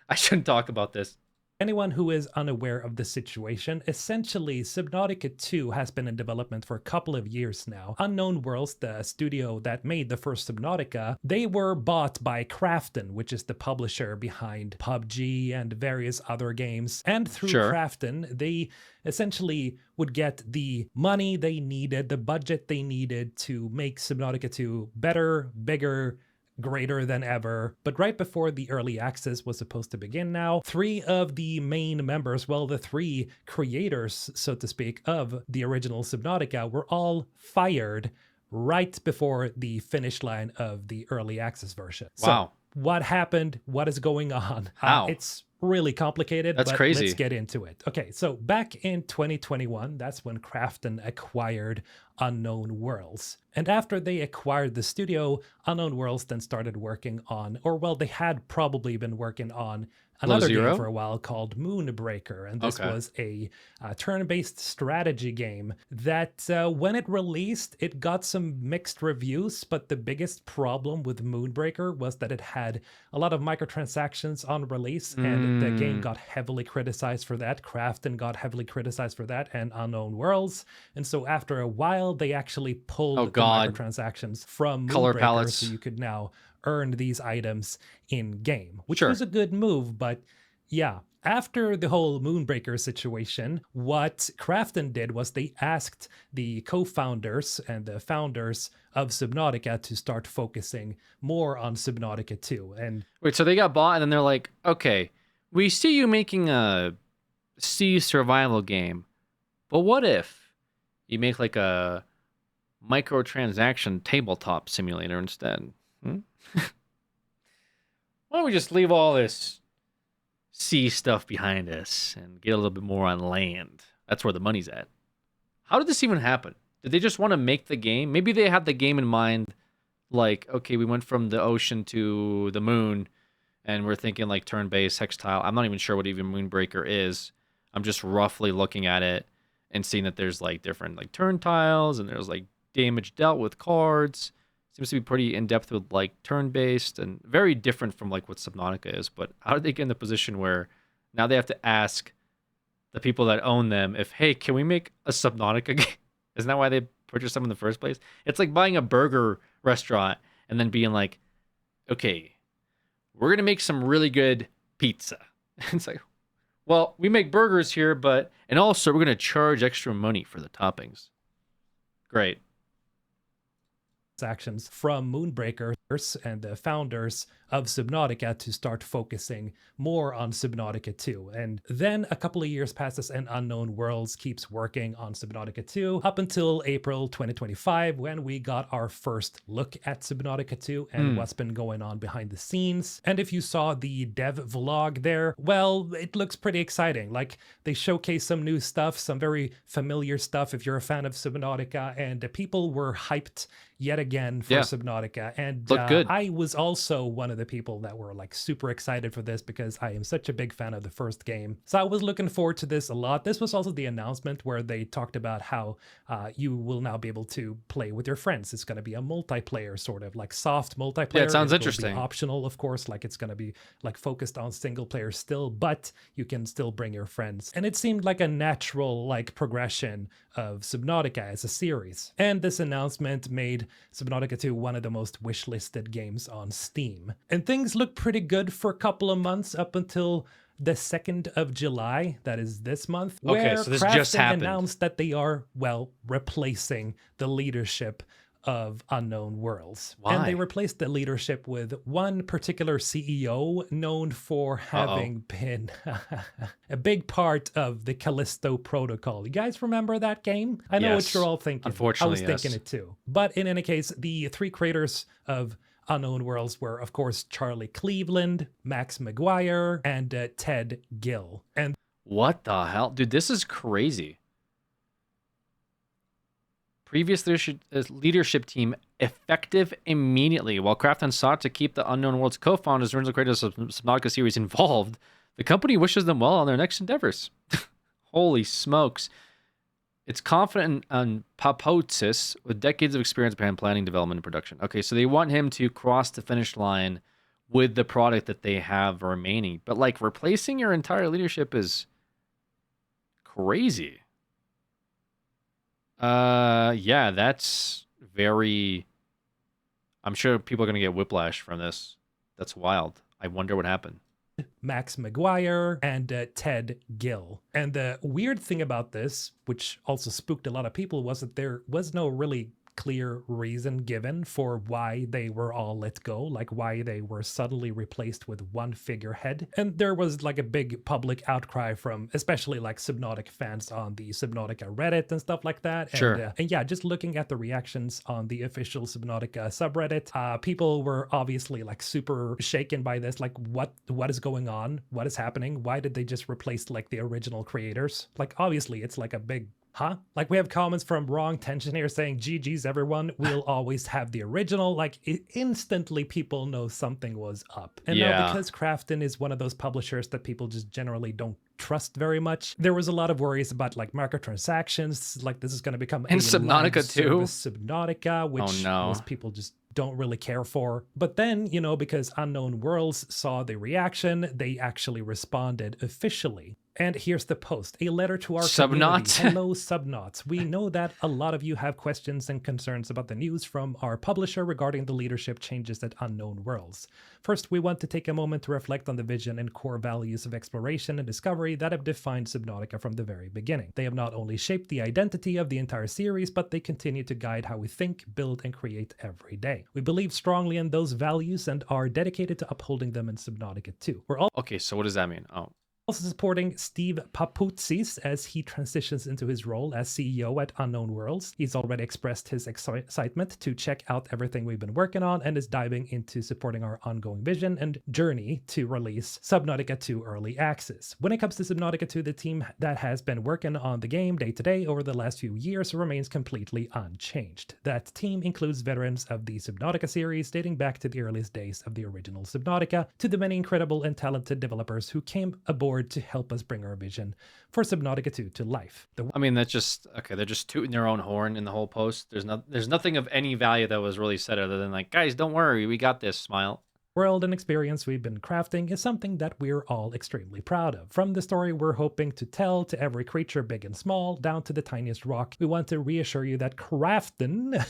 I shouldn't talk about this. Anyone who is unaware of the situation, essentially Subnautica 2 has been in development for a couple of years now. Unknown Worlds, the studio that made the first Subnautica, they were bought by Krafton, which is the publisher behind PUBG and various other games. And through Krafton, they essentially would get the money they needed, the budget they needed to make Subnautica 2 better, bigger, greater than ever. But right before the early access was supposed to begin now, 3 of the main members, well, the 3 creators, so to speak, of the original Subnautica were all fired right before the finish line of the early access version. Wow. So what happened? What is going on? How? It's really complicated, That's but crazy. Let's get into it. Okay, so back in 2021, that's when Krafton acquired Unknown Worlds. And after they acquired the studio, Unknown Worlds then started working on, or well, they had probably been working on another game for a while called Moonbreaker. And this was a turn-based strategy game that when it released, it got some mixed reviews, but the biggest problem with Moonbreaker was that it had a lot of microtransactions on release, and the game got heavily criticized for that. Krafton got heavily criticized for that, and Unknown Worlds. And so after a while, they actually pulled the microtransactions from Color Moonbreaker, palettes. so you could now earn these items in game, which was a good move. But yeah, after the whole Moonbreaker situation, what Krafton did was they asked the co-founders and the founders of Subnautica to start focusing more on Subnautica 2. And wait, so they got bought, and then they're like, okay, we see you making a sea survival game, but what if you make like a microtransaction tabletop simulator instead? Why don't we just leave all this sea stuff behind us and get a little bit more on land? That's where the money's at. How did this even happen? Did they just want to make the game? Maybe they had the game in mind, like, okay, we went from the ocean to the moon, and we're thinking like turn-based hextile. I'm not even sure what even Moonbreaker is. I'm just roughly looking at it and seeing that there's like different like turn tiles, and there's like damage dealt with cards. Seems to be pretty in-depth with like turn-based and very different from like what Subnautica is. But how did they get in the position where now they have to ask the people that own them if, hey, can we make a Subnautica game? Isn't that why they purchased them in the first place? It's like buying a burger restaurant and then being like, okay, we're going to make some really good pizza. It's like, well, we make burgers here, and also we're going to charge extra money for the toppings. Great. Actions from Moonbreaker and the founders of Subnautica to start focusing more on Subnautica 2. And then a couple of years passes and Unknown Worlds keeps working on Subnautica 2 up until April 2025, when we got our first look at Subnautica 2 and what's been going on behind the scenes. And if you saw the dev vlog there, well, it looks pretty exciting. Like, they showcase some new stuff, some very familiar stuff if you're a fan of Subnautica, and the people were hyped yet again for Subnautica. And good. I was also one of the people that were like super excited for this because I am such a big fan of the first game. So I was looking forward to this a lot. This was also the announcement where they talked about how you will now be able to play with your friends. It's going to be a multiplayer, sort of like soft multiplayer. Yeah, it sounds will interesting. Be optional, of course, like it's going to be like focused on single player still, but you can still bring your friends. And it seemed like a natural like progression of Subnautica as a series. And this announcement made Subnautica 2 one of the most wishlisted games on Steam. And things looked pretty good for a couple of months up until the 2nd of July, that is this month, where so this Krafton just happened. announced that they are, well, replacing the leadership of Unknown Worlds. Why? And they replaced the leadership with one particular CEO known for having been a big part of the Callisto Protocol. You guys remember that game? I know what you're all thinking. Unfortunately, I was thinking it too. But in any case, the three creators of Unknown Worlds were, of course, Charlie Cleveland, Max McGuire, and Ted Gill. And what the hell? Dude, this is crazy. Previous leadership team effective immediately. While Krafton sought to keep the Unknown Worlds co-founders and original creators of Subnautica series involved, the company wishes them well on their next endeavors. Holy smokes. It's confident on Papotsis with decades of experience behind planning, development, and production. Okay, so they want him to cross the finish line with the product that they have remaining. But like replacing your entire leadership is crazy. Yeah, that's very... I'm sure people are going to get whiplash from this. That's wild. I wonder what happened. Max McGuire and Ted Gill. And the weird thing about this, which also spooked a lot of people, was that there was no really clear reason given for why they were all let go, like why they were suddenly replaced with one figurehead. And there was like a big public outcry from especially like Subnautica fans on the Subnautica Reddit and stuff like that. Sure. And yeah, just looking at the reactions on the official Subnautica subreddit, people were obviously like super shaken by this. Like, what is going on? What is happening? Why did they just replace like the original creators? Like, obviously it's like a big huh? Like, we have comments from Wrong Tension here saying, GG's everyone, we'll always have the original. Like, instantly people know something was up. And now, because Krafton is one of those publishers that people just generally don't trust very much, there was a lot of worries about like microtransactions, like this is going to become and Subnautica too. Subnautica, which most people just don't really care for. But then, you know, because Unknown Worlds saw the reaction, they actually responded officially. And here's the post, a letter to our Subnauts. community. Hello, Subnauts. We know that a lot of you have questions and concerns about the news from our publisher regarding the leadership changes at Unknown Worlds. First, we want to take a moment to reflect on the vision and core values of exploration and discovery that have defined Subnautica from the very beginning. They have not only shaped the identity of the entire series, but they continue to guide how we think, build, and create every day. We believe strongly in those values and are dedicated to upholding them in Subnautica 2. We're all okay, so what does that mean? Oh. Also supporting Steve Papoutsis as he transitions into his role as CEO at Unknown Worlds. He's already expressed his excitement to check out everything we've been working on and is diving into supporting our ongoing vision and journey to release Subnautica 2 Early Access. When it comes to Subnautica 2, the team that has been working on the game day to day over the last few years remains completely unchanged. That team includes veterans of the Subnautica series dating back to the earliest days of the original Subnautica, to the many incredible and talented developers who came aboard to help us bring our vision for Subnautica 2 to life. I mean, that's just okay. They're just tooting their own horn in the whole post. There's nothing of any value that was really said other than like, guys, don't worry, we got this. Smile. World and experience we've been crafting is something that we're all extremely proud of. From the story we're hoping to tell to every creature big and small, down to the tiniest rock, we want to reassure you that Krafton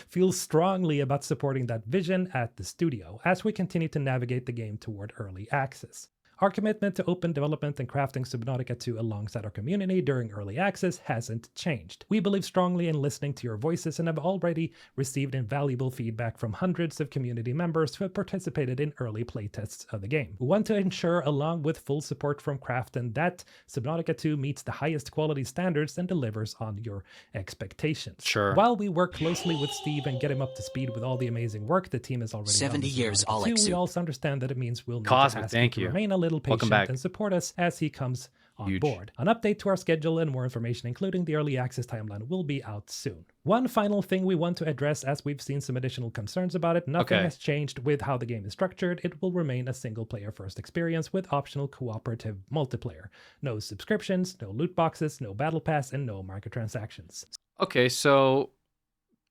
feels strongly about supporting that vision at the studio as we continue to navigate the game toward early access. Our commitment to open development and crafting Subnautica 2 alongside our community during early access hasn't changed. We believe strongly in listening to your voices and have already received invaluable feedback from hundreds of community members who have participated in early playtests of the game. We want to ensure, along with full support from Krafton, that Subnautica 2 meets the highest quality standards and delivers on your expectations. Sure. While we work closely with Steve and get him up to speed with all the amazing work the team has already 70 done years, Subnautica 2, Alex. we also understand that it means we'll need Cosmic, to ask thank you you. to remain a little Welcome patient back. and support us as he comes on Huge. board. An update to our schedule and more information, including the early access timeline, will be out soon. One final thing we want to address, as we've seen some additional concerns about it, nothing has changed with how the game is structured. It will remain a single-player first experience with optional cooperative multiplayer. No subscriptions, no loot boxes, no battle pass, and no microtransactions. Okay, so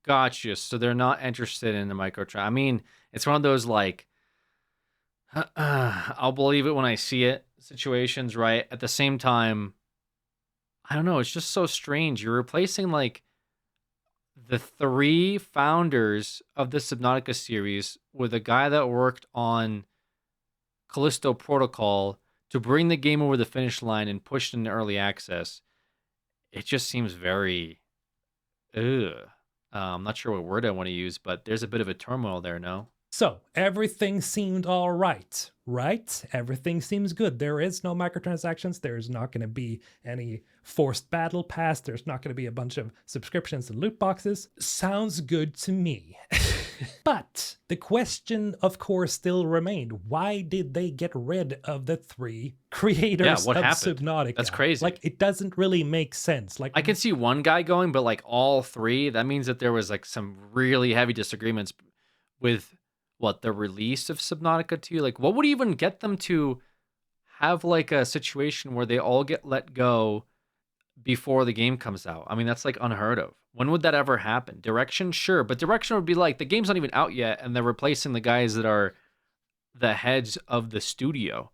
gotcha. So they're not interested in the microtransaction. I mean, it's one of those like, I'll believe it when I see it situations, right? At the same time, I don't know, it's just so strange. You're replacing like the 3 founders of the Subnautica series with a guy that worked on Callisto Protocol to bring the game over the finish line and push it into early access. It just seems very I'm not sure what word I want to use, but there's a bit of a turmoil there, no? So, everything seemed all right, right? Everything seems good. There is no microtransactions. There's not going to be any forced battle pass. There's not going to be a bunch of subscriptions and loot boxes. Sounds good to me. But the question, of course, still remained. Why did they get rid of the 3 creators what of happened? Subnautica? That's crazy. Like, it doesn't really make sense. Like, I can see one guy going, but like all 3, that means that there was like some really heavy disagreements with the release of Subnautica 2. Like, what would even get them to have like a situation where they all get let go before the game comes out? I mean, that's like unheard of. When would that ever happen? Direction, sure, but Direction would be like, the game's not even out yet, and they're replacing the guys that are the heads of the studio,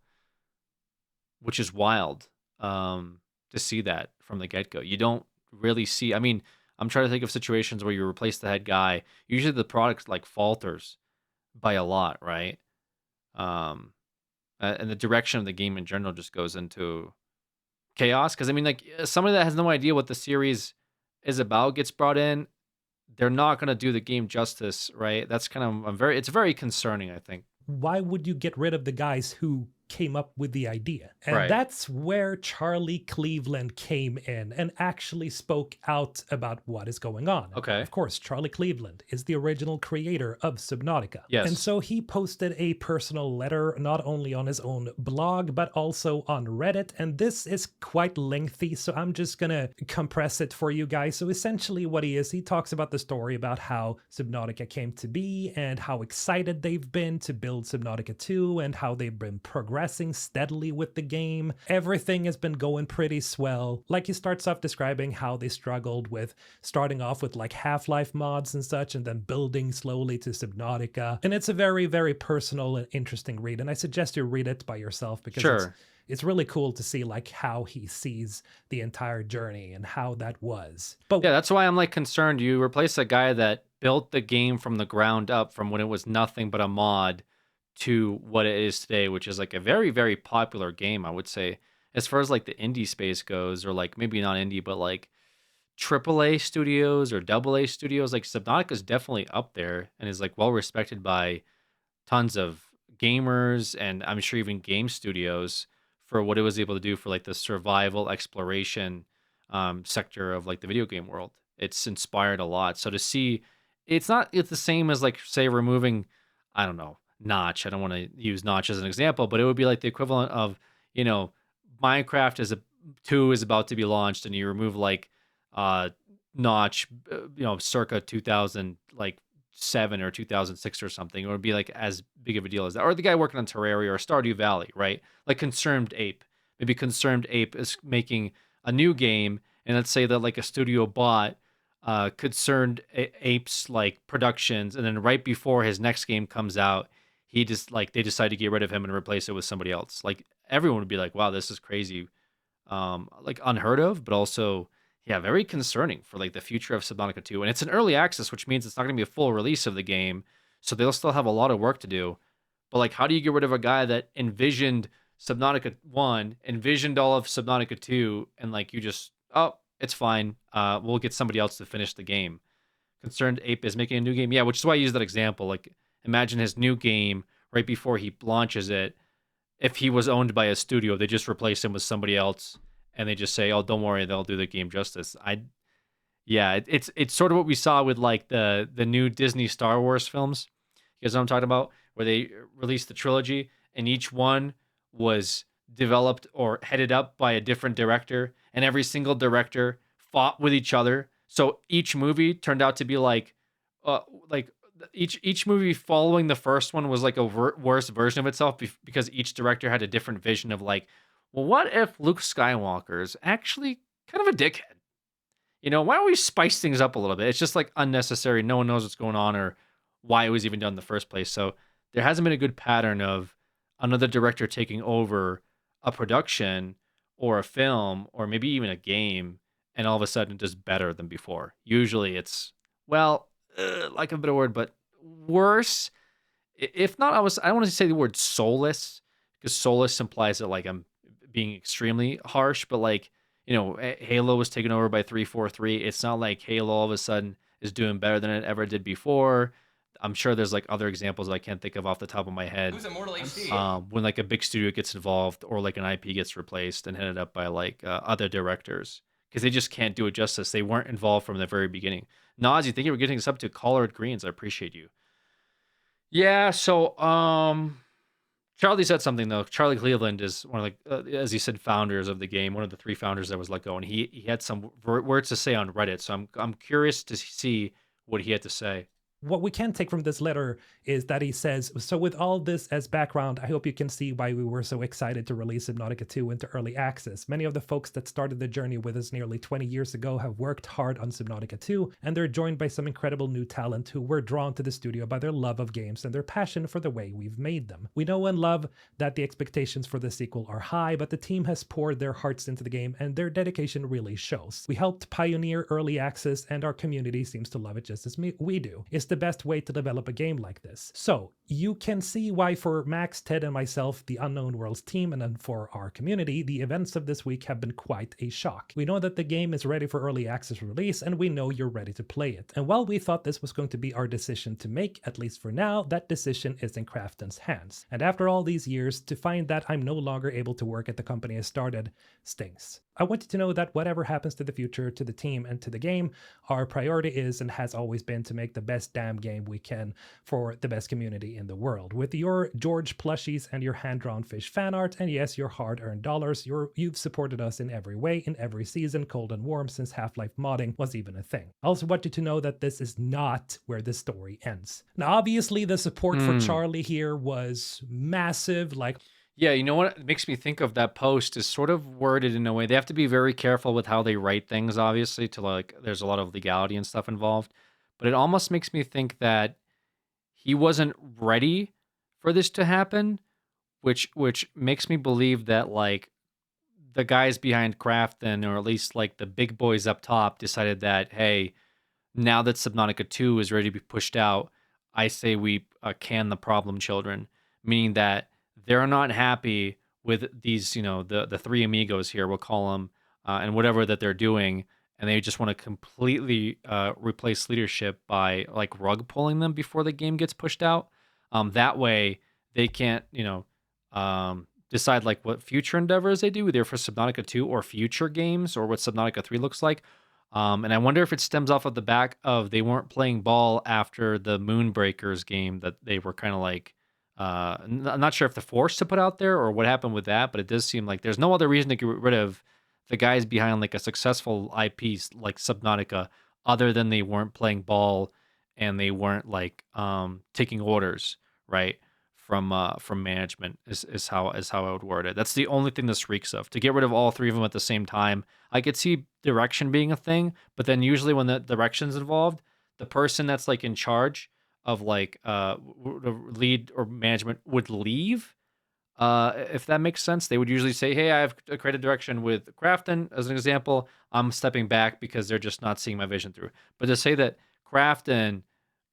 which is wild to see that from the get-go. You don't really see, I mean, I'm trying to think of situations where you replace the head guy. Usually the product like falters by a lot, right? And the direction of the game in general just goes into chaos. Because I mean, like, somebody that has no idea what the series is about gets brought in, they're not going to do the game justice, right? That's kind of it's very concerning, I think. Why would you get rid of the guys who came up with the idea. And Right. that's where Charlie Cleveland came in and actually spoke out about what is going on. Okay. Of course, Charlie Cleveland is the original creator of Subnautica. Yes. And so he posted a personal letter not only on his own blog, but also on Reddit. And this is quite lengthy, so I'm just gonna compress it for you guys. So essentially what he talks about the story about how Subnautica came to be and how excited they've been to build Subnautica 2 and how they've been progressing steadily with the game. Everything has been going pretty swell. Like he starts off describing how they struggled with starting off with like Half-Life mods and such and then building slowly to Subnautica. And it's a very, very personal and interesting read. And I suggest you read it by yourself because Sure. it's really cool to see like how he sees the entire journey and how that was. But Yeah, that's why I'm like concerned. You replace a guy that built the game from the ground up, from when it was nothing but a mod to what it is today, which is like a very, very popular game, I would say, as far as like the indie space goes, or like maybe not indie, but like AAA studios or AA studios. Like Subnautica is definitely up there and is like well respected by tons of gamers and I'm sure even game studios for what it was able to do for like the survival exploration sector of like the video game world. It's inspired a lot. So to see, it's the same as like say removing, I don't know, Notch. I don't want to use Notch as an example, but it would be like the equivalent of, you know, Minecraft 2 is about to be launched and you remove like Notch, you know, circa 2007 or 2006 or something. It would be like as big of a deal as that. Or the guy working on Terraria or Stardew Valley, right? Like Concerned Ape. Maybe Concerned Ape is making a new game, and let's say that like a studio bought Concerned Ape's like productions, and then right before his next game comes out, he just like they decide to get rid of him and replace it with somebody else. Like everyone would be like, "Wow, this is crazy," like unheard of, but also yeah, very concerning for like the future of Subnautica 2. And it's an early access, which means it's not going to be a full release of the game, so they'll still have a lot of work to do. But like, how do you get rid of a guy that envisioned Subnautica 1, envisioned all of Subnautica 2, and like you just, oh, it's fine. We'll get somebody else to finish the game. Concerned Ape is making a new game. Yeah, which is why I use that example. Like, imagine his new game right before he launches it. If he was owned by a studio, they just replace him with somebody else, and they just say, "Oh, don't worry, they'll do the game justice." It's sort of what we saw with like the new Disney Star Wars films. You guys know what I'm talking about? Where they released the trilogy, and each one was developed or headed up by a different director, and every single director fought with each other. So each movie turned out to be like each movie following the first one was like a worse version of itself because each director had a different vision of like, well, what if Luke Skywalker's actually kind of a dickhead? You know, why don't we spice things up a little bit? It's just like unnecessary. No one knows what's going on or why it was even done in the first place. So there hasn't been a good pattern of another director taking over a production or a film or maybe even a game and all of a sudden just better than before. Usually it's, well, like a better word, but worse. If not, I don't want to say the word soulless because soulless implies that like I'm being extremely harsh, but like, you know, Halo was taken over by 343. It's not like Halo all of a sudden is doing better than it ever did before. I'm sure there's like other examples I can't think of off the top of my head. Who's Immortal HD? When like a big studio gets involved or like an IP gets replaced and headed up by like other directors because they just can't do it justice. They weren't involved from the very beginning. Nazi, thank you for getting us up to Collard Greens. I appreciate you. Yeah, so Charlie said something though. Charlie Cleveland is one of the, as he said, founders of the game. One of the 3 founders that was let go, and he had some words to say on Reddit. So I'm curious to see what he had to say. What we can take from this letter is that he says, so with all this as background, I hope you can see why we were so excited to release Subnautica 2 into early access. Many of the folks that started the journey with us nearly 20 years ago have worked hard on Subnautica 2, and they're joined by some incredible new talent who were drawn to the studio by their love of games and their passion for the way we've made them. We know and love that the expectations for the sequel are high, but the team has poured their hearts into the game and their dedication really shows. We helped pioneer early access and our community seems to love it just as we do. It's the best way to develop a game like this. So, you can see why for Max, Ted, and myself, the Unknown Worlds team, and then for our community, the events of this week have been quite a shock. We know that the game is ready for early access release, and we know you're ready to play it. And while we thought this was going to be our decision to make, at least for now, that decision is in Krafton's hands. And after all these years, to find that I'm no longer able to work at the company I started stings. I want you to know that whatever happens to the future, to the team, and to the game, our priority is and has always been to make the best damn game we can for the best community in the world. With your George plushies and your hand-drawn fish fan art, and yes, your hard-earned dollars, you've supported us in every way, in every season, cold and warm, since Half-Life modding was even a thing. I also want you to know that this is not where the story ends. Now, obviously, the support for Charlie here was massive, like... Yeah, you know what it makes me think of that post is sort of worded in a way. They have to be very careful with how they write things, obviously, to like, there's a lot of legality and stuff involved. But it almost makes me think that he wasn't ready for this to happen, which makes me believe that like the guys behind Krafton, or at least like the big boys up top, decided that, hey, now that Subnautica 2 is ready to be pushed out, I say we can the problem children, meaning that they're not happy with these, you know, the three amigos here, we'll call them, and whatever that they're doing, and they just want to completely replace leadership by like rug pulling them before the game gets pushed out. That way they can't, you know, decide like what future endeavors they do, either for Subnautica 2 or future games, or what Subnautica 3 looks like. And I wonder if it stems off of the back of they weren't playing ball after the Moonbreakers game that they were kind of like, I'm not sure if they're forced to put out there or what happened with that, but it does seem like there's no other reason to get rid of the guys behind like a successful IP like Subnautica other than they weren't playing ball and they weren't like taking orders, right, from management is how I would word it. That's the only thing this reeks of. To get rid of all three of them at the same time, I could see direction being a thing, but then usually when the direction's involved, the person that's like in charge of like lead or management would leave, if that makes sense. They would usually say, hey, I have a creative direction with Krafton as an example, I'm stepping back because they're just not seeing my vision through. But to say that Krafton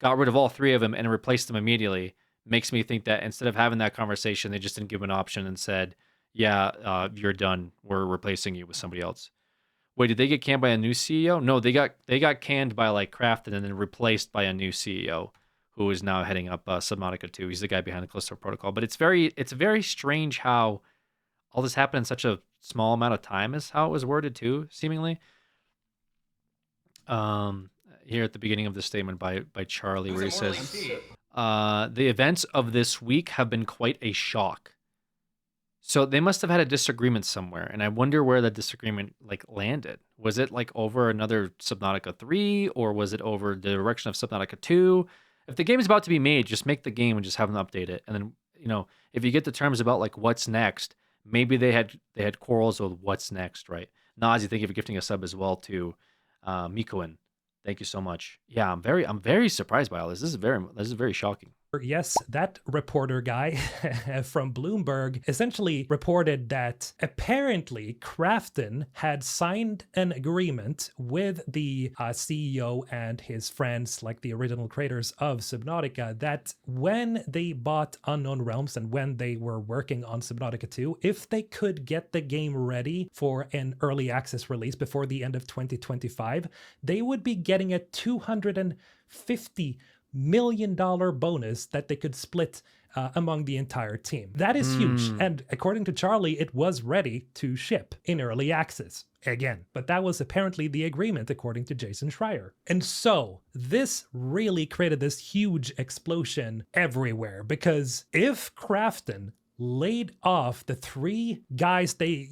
got rid of all three of them and replaced them immediately makes me think that instead of having that conversation, they just didn't give an option and said, yeah, you're done, we're replacing you with somebody else. Wait, did they get canned by a new CEO? No, they got canned by like Krafton and then replaced by a new CEO who is now heading up Subnautica 2. He's the guy behind the Callisto Protocol. But it's very strange how all this happened in such a small amount of time, is how it was worded too, seemingly. Here at the beginning of the statement by Charlie, where he says, the events of this week have been quite a shock. So they must have had a disagreement somewhere, and I wonder where that disagreement like landed. Was it like over another Subnautica 3, or was it over the direction of Subnautica 2? If the game is about to be made, just make the game and just have them update it. And then, you know, if you get the terms about like what's next, maybe they had quarrels with what's next, right? Nazi, thank you for gifting a sub as well to Mikoen. Thank you so much. Yeah, I'm very surprised by all this. This is very shocking. Yes, that reporter guy from Bloomberg essentially reported that apparently Krafton had signed an agreement with the CEO and his friends, like the original creators of Subnautica, that when they bought Unknown Realms and when they were working on Subnautica 2, if they could get the game ready for an early access release before the end of 2025, they would be getting a $250 million bonus that they could split among the entire team. That is huge. And according to Charlie, it was ready to ship in early access again. But that was apparently the agreement, according to Jason Schreier. And so this really created this huge explosion everywhere, because if Krafton laid off the three guys they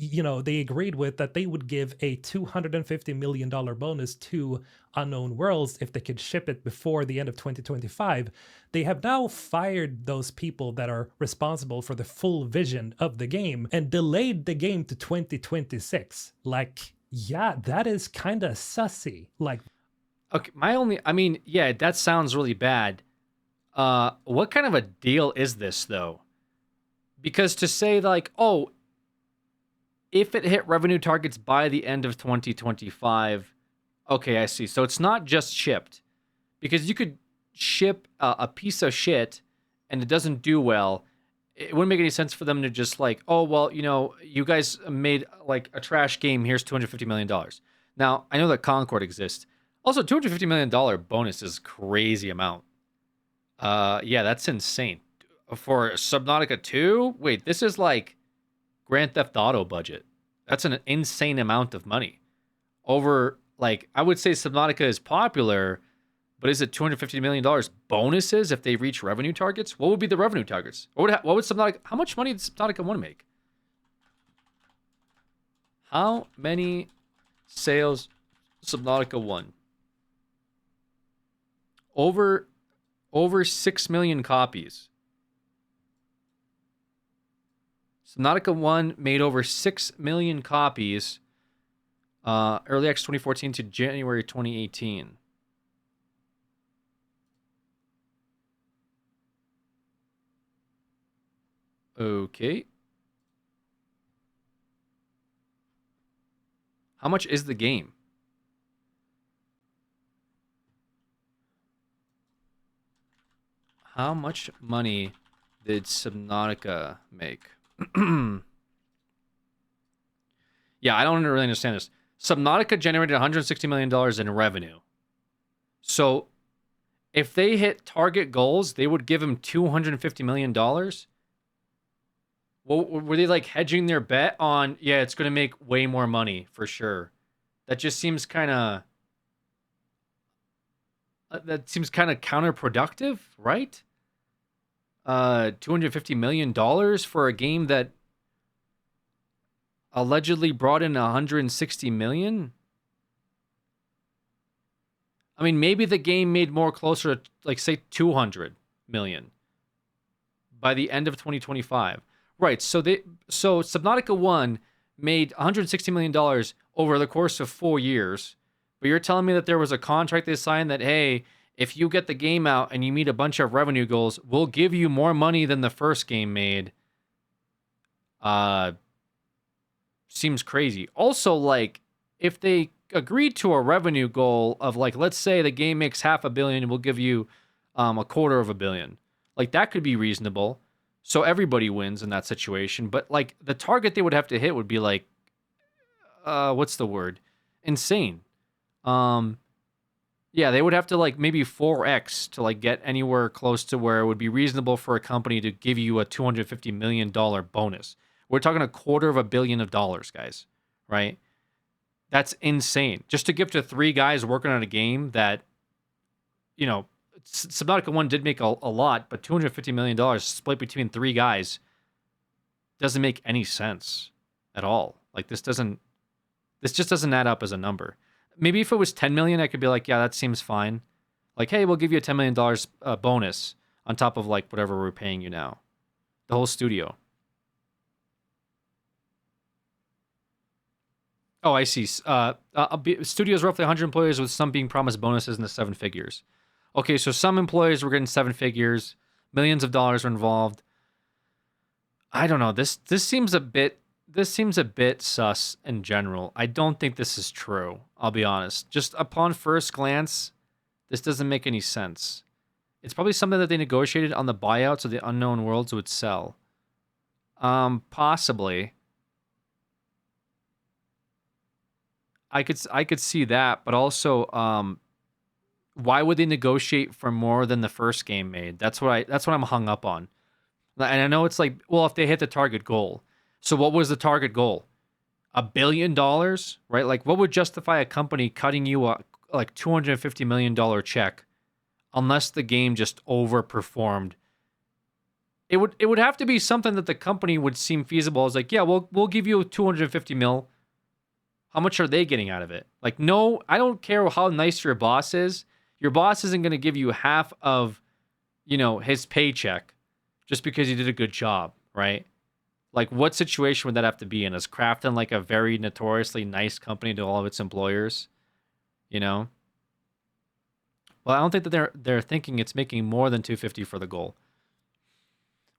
agreed with that they would give a $250 million bonus to Unknown Worlds if they could ship it before the end of 2025, they have now fired those people that are responsible for the full vision of the game and delayed the game to 2026. Like, yeah, that is kind of sussy. Like, okay, that sounds really bad. What kind of a deal is this though? Because to say like, oh, if it hit revenue targets by the end of 2025, okay, I see. So it's not just shipped, because you could ship a piece of shit and it doesn't do well, it wouldn't make any sense for them to just like, oh, well, you know, you guys made like a trash game. Here's $250 million. Now, I know that Concord exists. Also, $250 million bonus is a crazy amount. Yeah, that's insane. For Subnautica 2? Wait, this is like Grand Theft Auto budget. That's an insane amount of money. Over, like, I would say Subnautica is popular, but is it $250 million bonuses if they reach revenue targets? What would be the revenue targets? What would Subnautica, how much money does Subnautica want to make? How many sales Subnautica won? Over 6 million copies. Subnautica 1 made over 6 million copies early access 2014 to January 2018. Okay. How much is the game? How much money did Subnautica make? Yeah, I don't really understand this. Subnautica generated $160 million in revenue. So if they hit target goals, they would give him $250 million. Well, were they like hedging their bet on, yeah, it's going to make way more money for sure? That just seems kind of... that seems kind of counterproductive, right? $250 million for a game that allegedly brought in $160 million. I mean, maybe the game made more closer to, like, say, $200 million by the end of 2025. Right. So Subnautica 1 made $160 million over the course of 4 years. But you're telling me that there was a contract they signed that, hey, if you get the game out and you meet a bunch of revenue goals, we'll give you more money than the first game made. Seems crazy. Also, like, if they agreed to a revenue goal of, like, let's say the game makes $500 million and we'll give you $250 million. Like, that could be reasonable. So everybody wins in that situation. But, like, the target they would have to hit would be, like, what's the word? Insane. Yeah, they would have to, like, maybe 4x to, like, get anywhere close to where it would be reasonable for a company to give you a $250 million bonus. We're talking $250 million, guys, right? That's insane. Just to give to 3 guys working on a game that, you know, Subnautica 1 did make a lot, but $250 million split between 3 guys doesn't make any sense at all. Like, this just doesn't add up as a number. Maybe if it was 10 million, I could be like, yeah, that seems fine. Like, hey, we'll give you a $10 million bonus on top of, like, whatever we're paying you now. The whole studio. Oh, I see. Studio's roughly 100 employees, with some being promised bonuses in the 7 figures. Okay, so some employees were getting 7 figures. Millions of dollars were involved. I don't know. This seems a bit sus in general. I don't think this is true. I'll be honest. Just upon first glance, this doesn't make any sense. It's probably something that they negotiated on the buyout so the Unknown Worlds would sell. Possibly. I could see that, but also, why would they negotiate for more than the first game made? That's what I'm hung up on. And I know it's like, well, if they hit the target goal. So what was the target goal? $1 billion, right? Like, what would justify a company cutting you a like $250 million check unless the game just overperformed? It would have to be something that the company would seem feasible. It's like, yeah, we'll give you $250 mil. How much are they getting out of it? Like, no, I don't care how nice your boss is. Your boss isn't going to give you half of, you know, his paycheck just because he did a good job, right? Like, what situation would that have to be in? Is Krafton like a very notoriously nice company to all of its employers? You know? Well, I don't think that they're thinking it's making more than $250 for the goal.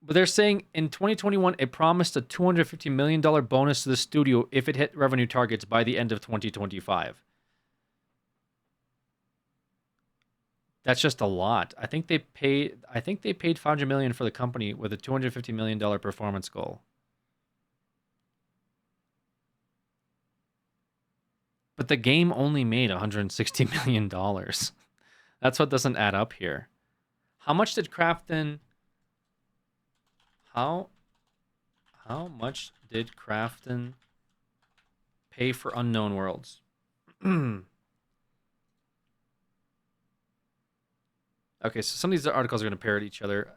But they're saying in 2021, it promised a $250 million bonus to the studio if it hit revenue targets by the end of 2025. That's just a lot. I think they paid $500 million for the company with a $250 million performance goal. But the game only made $160 million. That's what doesn't add up here. How much did Krafton... How much did Krafton pay for Unknown Worlds? Okay, so some of these articles are going to parrot each other.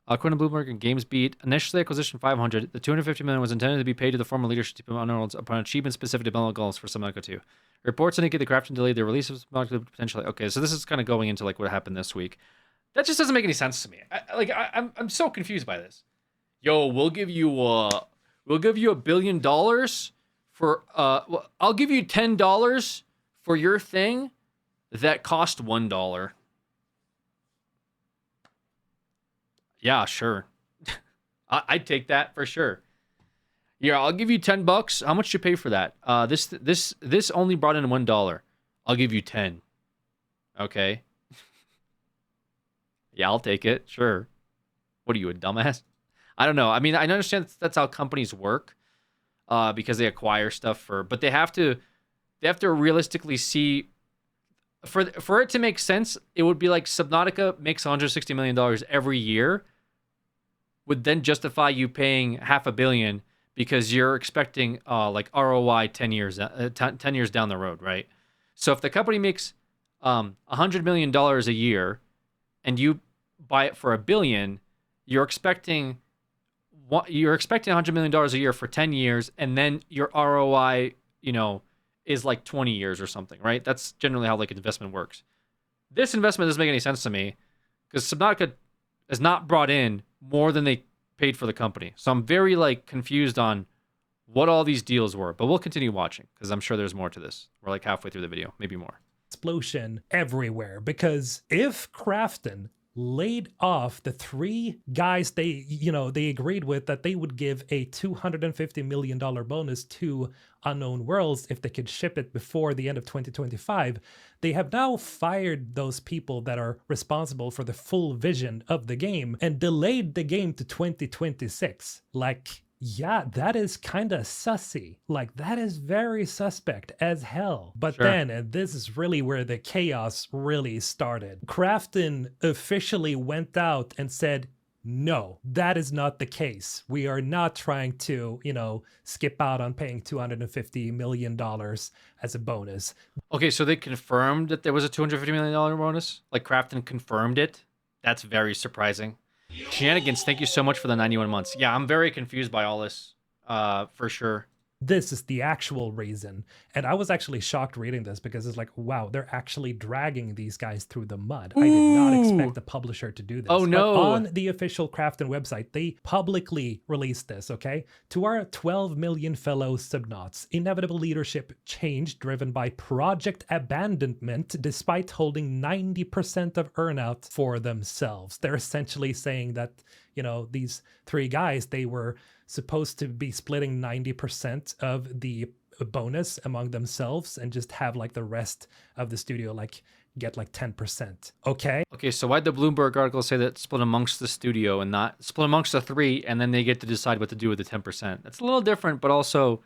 According to Bloomberg and GamesBeat, initially acquisition 500, the $250 million was intended to be paid to the former leadership team of Unknown Worlds upon achievement-specific development goals for Subnautica 2. Reports indicate the Krafton delayed the release of Subnautica potentially. Okay, so this is kind of going into like what happened this week. That just doesn't make any sense to me. I'm so confused by this. Yo, we'll give you $1 billion for I'll give you $10 for your thing that cost $1. Yeah, sure. I'd take that for sure. Yeah, I'll give you $10. How much you pay for that? This only brought in $1. I'll give you 10. Okay. Yeah, I'll take it. Sure. What are you, a dumbass? I don't know. I mean, I understand that's how companies work, because they acquire stuff but they have to realistically see. For it to make sense, it would be like Subnautica makes $160 million every year, would then justify you paying $500 million because you're expecting like ROI 10 years down the road, right? So if the company makes $100 million a year and you buy it for $1 billion, you're expecting $100 million a year for 10 years, and then your ROI, is like 20 years or something, right? That's generally how like an investment works. This investment doesn't make any sense to me because Subnautica has not brought in more than they paid for the company. So I'm very like confused on what all these deals were, but we'll continue watching because I'm sure there's more to this. We're like halfway through the video, maybe more. Explosion everywhere, because if Krafton laid off the 3 guys they agreed with that they would give a $250 million bonus to Unknown Worlds if they could ship it before the end of 2025, they have now fired those people that are responsible for the full vision of the game and delayed the game to 2026. Like, yeah, that is kind of sussy. Like, that is very suspect as hell. But Sure. then, and this is really where the chaos really started, Krafton officially went out and said, no, that is not the case. We are not trying to, skip out on paying $250 million as a bonus. Okay, so they confirmed that there was a $250 million bonus? Like Krafton confirmed it? That's very surprising. Shenanigans, thank you so much for the 91 months. Yeah, I'm very confused by all this, for sure. This is the actual reason. And I was actually shocked reading this because it's like, wow, they're actually dragging these guys through the mud. I did not expect the publisher to do this. Oh, no. But on the official Krafton website, they publicly released this, okay? To our 12 million fellow subnauts, inevitable leadership change driven by project abandonment despite holding 90% of earnout for themselves. They're essentially saying that, these 3 guys, they were supposed to be splitting 90% of the bonus among themselves and just have like the rest of the studio get like 10%. Okay? Okay, so why'd the Bloomberg article say that split amongst the studio and not split amongst the 3 and then they get to decide what to do with the 10%? That's a little different, but also,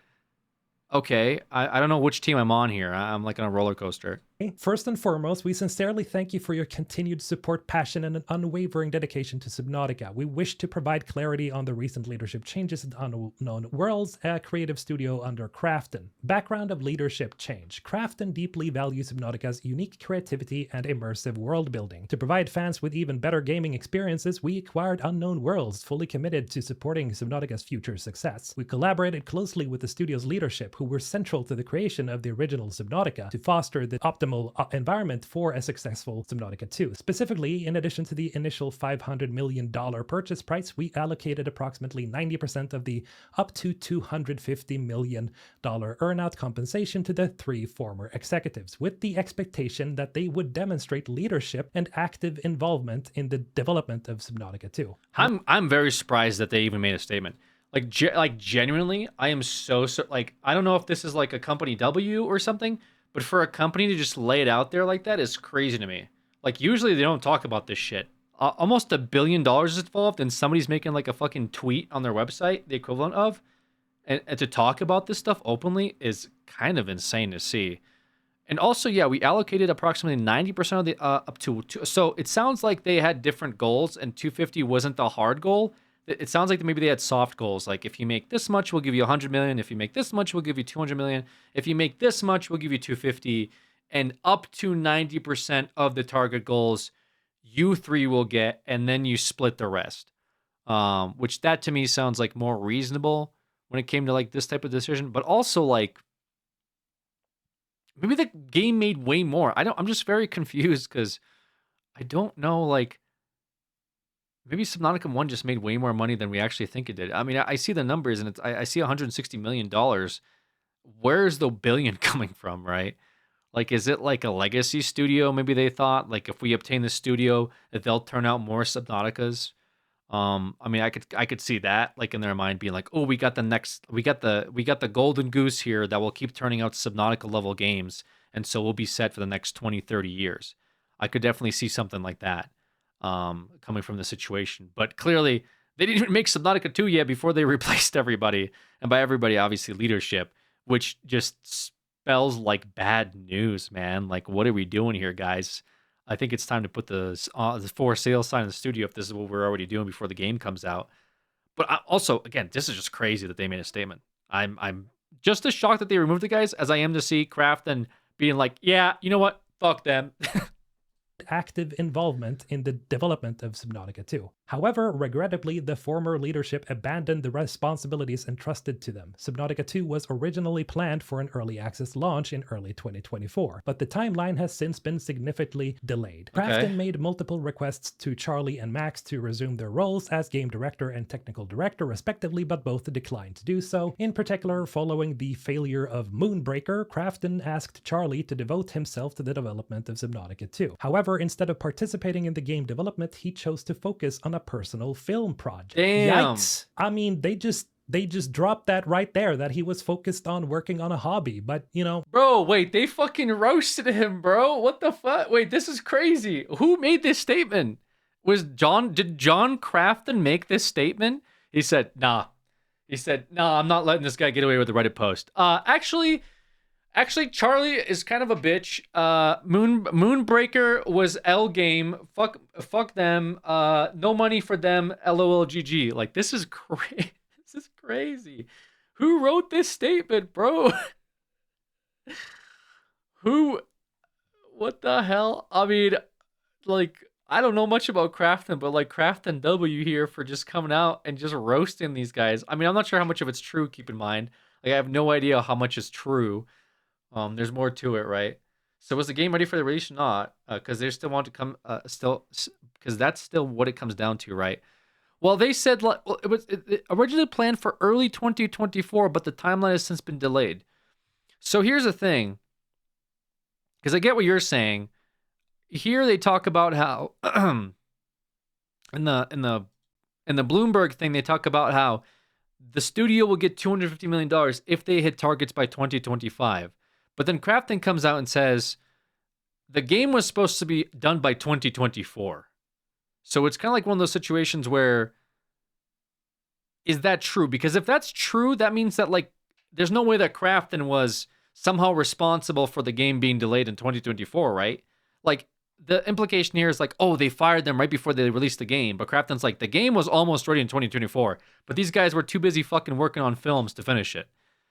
okay, I don't know which team I'm on here. I'm like on a roller coaster. First and foremost, we sincerely thank you for your continued support, passion, and an unwavering dedication to Subnautica. We wish to provide clarity on the recent leadership changes at Unknown Worlds, a creative studio under Krafton. Background of leadership change. Krafton deeply values Subnautica's unique creativity and immersive world building. To provide fans with even better gaming experiences, we acquired Unknown Worlds, fully committed to supporting Subnautica's future success. We collaborated closely with the studio's leadership, who were central to the creation of the original Subnautica, to foster the optimal environment for a successful Subnautica 2. Specifically, in addition to the initial $500 million purchase price, we allocated approximately 90% of the up to $250 million earnout compensation to the 3 former executives, with the expectation that they would demonstrate leadership and active involvement in the development of Subnautica 2. I'm very surprised that they even made a statement. Like genuinely, I am so like, I don't know if this is like a company W or something, but for a company to just lay it out there like that is crazy to me. Like usually they don't talk about this shit. Almost $1 billion is involved, and somebody's making like a fucking tweet on their website, the equivalent of, and to talk about this stuff openly is kind of insane to see. And also, yeah, we allocated approximately 90% of the up to. So it sounds like they had different goals, and 250 wasn't the hard goal. It sounds like maybe they had soft goals, like if you make this much, we'll give you 100 million. If you make this much, we'll give you 200 million. If you make this much, we'll give you 250. And up to 90% of the target goals, you three will get, and then you split the rest. Which that to me sounds like more reasonable when it came to like this type of decision. But also like maybe the game made way more. I'm just very confused because I don't know, like maybe Subnautica 1 just made way more money than we actually think it did. I mean, I see the numbers and I see $160 million. Where's the billion coming from, right? Like, is it like a legacy studio? Maybe they thought like if we obtain the studio that they'll turn out more Subnauticas. I mean, I could see that like in their mind being like, oh, we got the golden goose here that will keep turning out Subnautica level games, and so we'll be set for the next 20, 30 years. I could definitely see something like that coming from the situation. But clearly, they didn't even make Subnautica 2 yet before they replaced everybody, and by everybody, obviously leadership, which just spells like bad news, man. Like, what are we doing here, guys? I think it's time to put the for sale sign in the studio if this is what we're already doing before the game comes out. But also, again, this is just crazy that they made a statement. I'm just as shocked that they removed the guys as I am to see Krafton being like, yeah, you know what? Fuck them. Active involvement in the development of Subnautica 2. However, regrettably, the former leadership abandoned the responsibilities entrusted to them. Subnautica 2 was originally planned for an early access launch in early 2024, but the timeline has since been significantly delayed. Krafton made multiple requests to Charlie and Max to resume their roles as game director and technical director respectively, but both declined to do so. In particular, following the failure of Moonbreaker, Krafton asked Charlie to devote himself to the development of Subnautica 2. However, instead of participating in the game development, he chose to focus on a personal film project. Damn. Yikes. I mean, they just dropped that right there, that he was focused on working on a hobby, but you know. Bro, wait, they fucking roasted him, bro. What the fuck? Wait, this is crazy. Who made this statement? Did John Krafton make this statement? He said, nah. He said, nah, I'm not letting this guy get away with the Reddit post. Actually, Charlie is kind of a bitch. Moonbreaker was L game. Fuck them. No money for them. LOL GG. Like, this is crazy. This is crazy. Who wrote this statement, bro? What the hell? I mean, like, I don't know much about Krafton, but like Krafton W here for just coming out and just roasting these guys. I mean, I'm not sure how much of it's true, keep in mind. Like, I have no idea how much is true. There's more to it, right? So was the game ready for the release or not? Because they still want to come, because that's still what it comes down to, right? Well, they said it was originally planned for early 2024, but the timeline has since been delayed. So here's the thing, because I get what you're saying. Here they talk about how in the Bloomberg thing they talk about how the studio will get $250 million if they hit targets by 2025. But then Krafton comes out and says the game was supposed to be done by 2024. So it's kind of like one of those situations where, is that true? Because if that's true, that means that like there's no way that Krafton was somehow responsible for the game being delayed in 2024, right? Like the implication here is like, oh, they fired them right before they released the game. But Krafton's like, the game was almost ready in 2024, but these guys were too busy fucking working on films to finish it.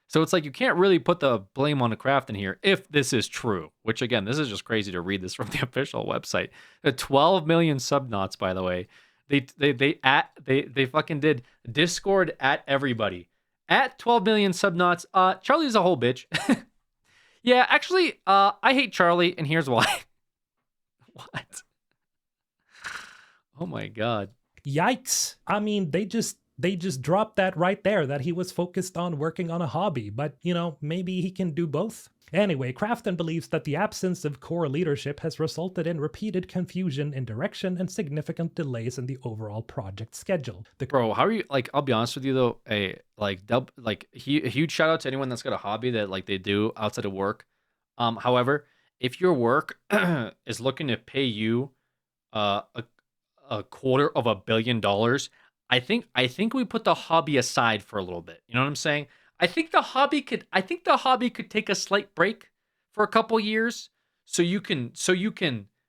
So it's like you can't really put the blame on the Krafton here if this is true, which again, this is just crazy to read this from the official website. The 12 million subnauts, by the way, they fucking did Discord at everybody. At 12 million subnauts, Charlie's a whole bitch. Yeah, actually, I hate Charlie, and here's why. What? Oh my god. Yikes. I mean, they just dropped that right there, that he was focused on working on a hobby, but you know, maybe he can do both. Anyway, Krafton believes that the absence of core leadership has resulted in repeated confusion in direction and significant delays in the overall project schedule. Bro, how are you, like, I'll be honest with you though, a huge shout out to anyone that's got a hobby that like they do outside of work. However, if your work is looking to pay you a $250 million, I think we put the hobby aside for a little bit. You know what I'm saying? I think the hobby could take a slight break for a couple years so you can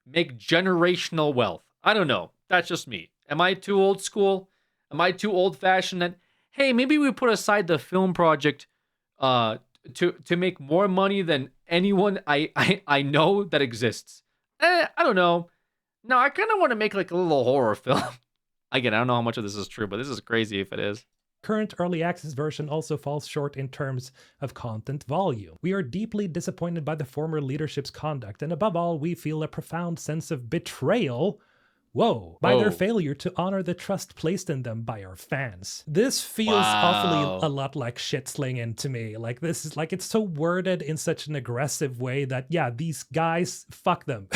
make generational wealth. I don't know. That's just me. Am I too old school? Am I too old fashioned that, hey, maybe we put aside the film project to make more money than anyone I know that exists? I don't know. No, I kind of want to make like a little horror film. Again, I don't know how much of this is true, but this is crazy if it is. Current early access version also falls short in terms of content volume. We are deeply disappointed by the former leadership's conduct, and above all, we feel a profound sense of betrayal by their failure to honor the trust placed in them by our fans. This feels awfully a lot like shit slinging to me. Like, this is like, it's so worded in such an aggressive way that, yeah, these guys, fuck them.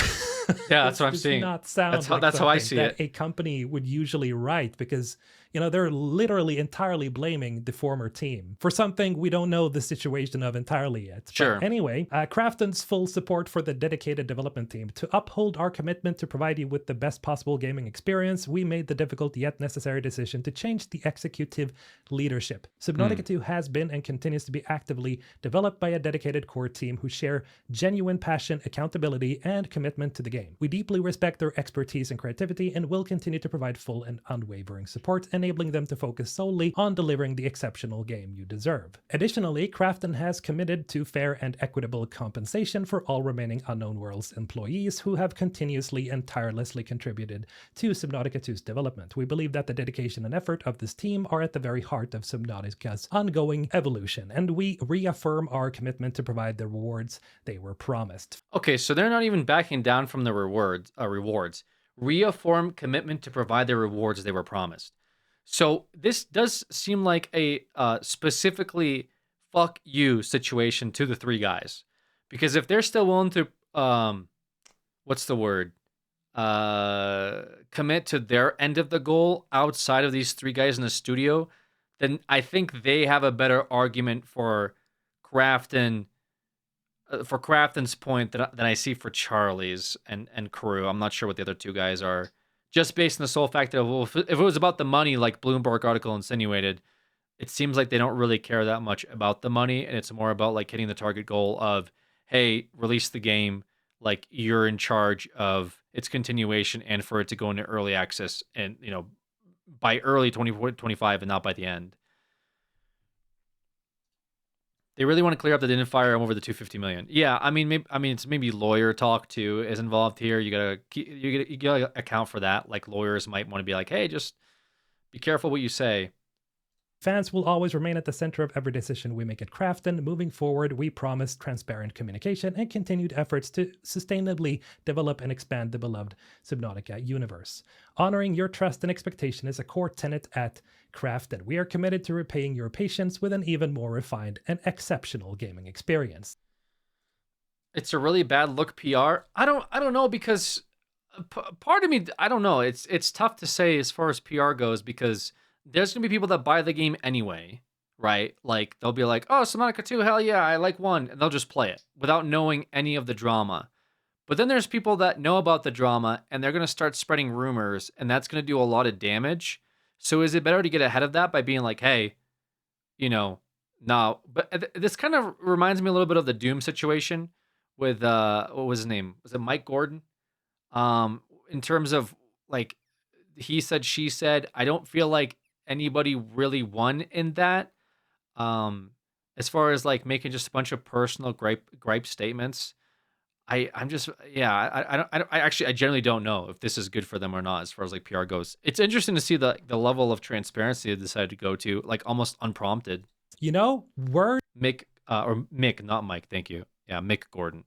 Yeah, that's what I'm seeing. Not sound that's how I see that it. A company would usually write, because they're literally entirely blaming the former team for something we don't know the situation of entirely yet. Sure. But anyway, Krafton's full support for the dedicated development team. To uphold our commitment to provide you with the best possible gaming experience, we made the difficult yet necessary decision to change the executive leadership. Subnautica 2 has been and continues to be actively developed by a dedicated core team who share genuine passion, accountability, and commitment to the game. We deeply respect their expertise and creativity and will continue to provide full and unwavering support, enabling them to focus solely on delivering the exceptional game you deserve. Additionally, Krafton has committed to fair and equitable compensation for all remaining Unknown Worlds employees who have continuously and tirelessly contributed to Subnautica 2's development. We believe that the dedication and effort of this team are at the very heart of Subnautica's ongoing evolution, and we reaffirm our commitment to provide the rewards they were promised. Okay, so they're not even backing down from the rewards. Reaffirm commitment to provide the rewards they were promised. So this does seem like a specifically fuck you situation to the three guys. Because if they're still willing to, commit to their end of the goal outside of these three guys in the studio, then I think they have a better argument for Krafton's point than I see for Charlie's and Crew. I'm not sure what the other two guys are. Just based on the sole fact of, well, if it was about the money, like Bloomberg article insinuated, it seems like they don't really care that much about the money, and it's more about like hitting the target goal of, hey, release the game, like you're in charge of its continuation and for it to go into early access and, by early 2025 and not by the end. They really want to clear up that they didn't fire him over the $250 million. Yeah, I mean, it's maybe lawyer talk too is involved here. You gotta account for that. Like lawyers might want to be like, hey, just be careful what you say. Fans will always remain at the center of every decision we make at Krafton. Moving forward, we promise transparent communication and continued efforts to sustainably develop and expand the beloved Subnautica universe. Honoring your trust and expectation is a core tenet at Krafton. We are committed to repaying your patience with an even more refined and exceptional gaming experience. It's a really bad look PR. I don't know, because part of me, I don't know. It's tough to say as far as PR goes, because there's going to be people that buy the game anyway, right? Like, they'll be like, oh, Subnautica 2, hell yeah, I like 1. And they'll just play it without knowing any of the drama. But then there's people that know about the drama, and they're going to start spreading rumors, and that's going to do a lot of damage. So is it better to get ahead of that by being like, hey, no. But this kind of reminds me a little bit of the Doom situation with, what was his name? Was it Mike Gordon? In terms of, like, he said, she said, I don't feel like anybody really won in that. As far as like making just a bunch of personal gripe statements, I generally don't know if this is good for them or not as far as like PR goes. It's interesting to see the level of transparency they decided to go to, like almost unprompted. Mick, not Mike. Thank you. Yeah, Mick Gordon.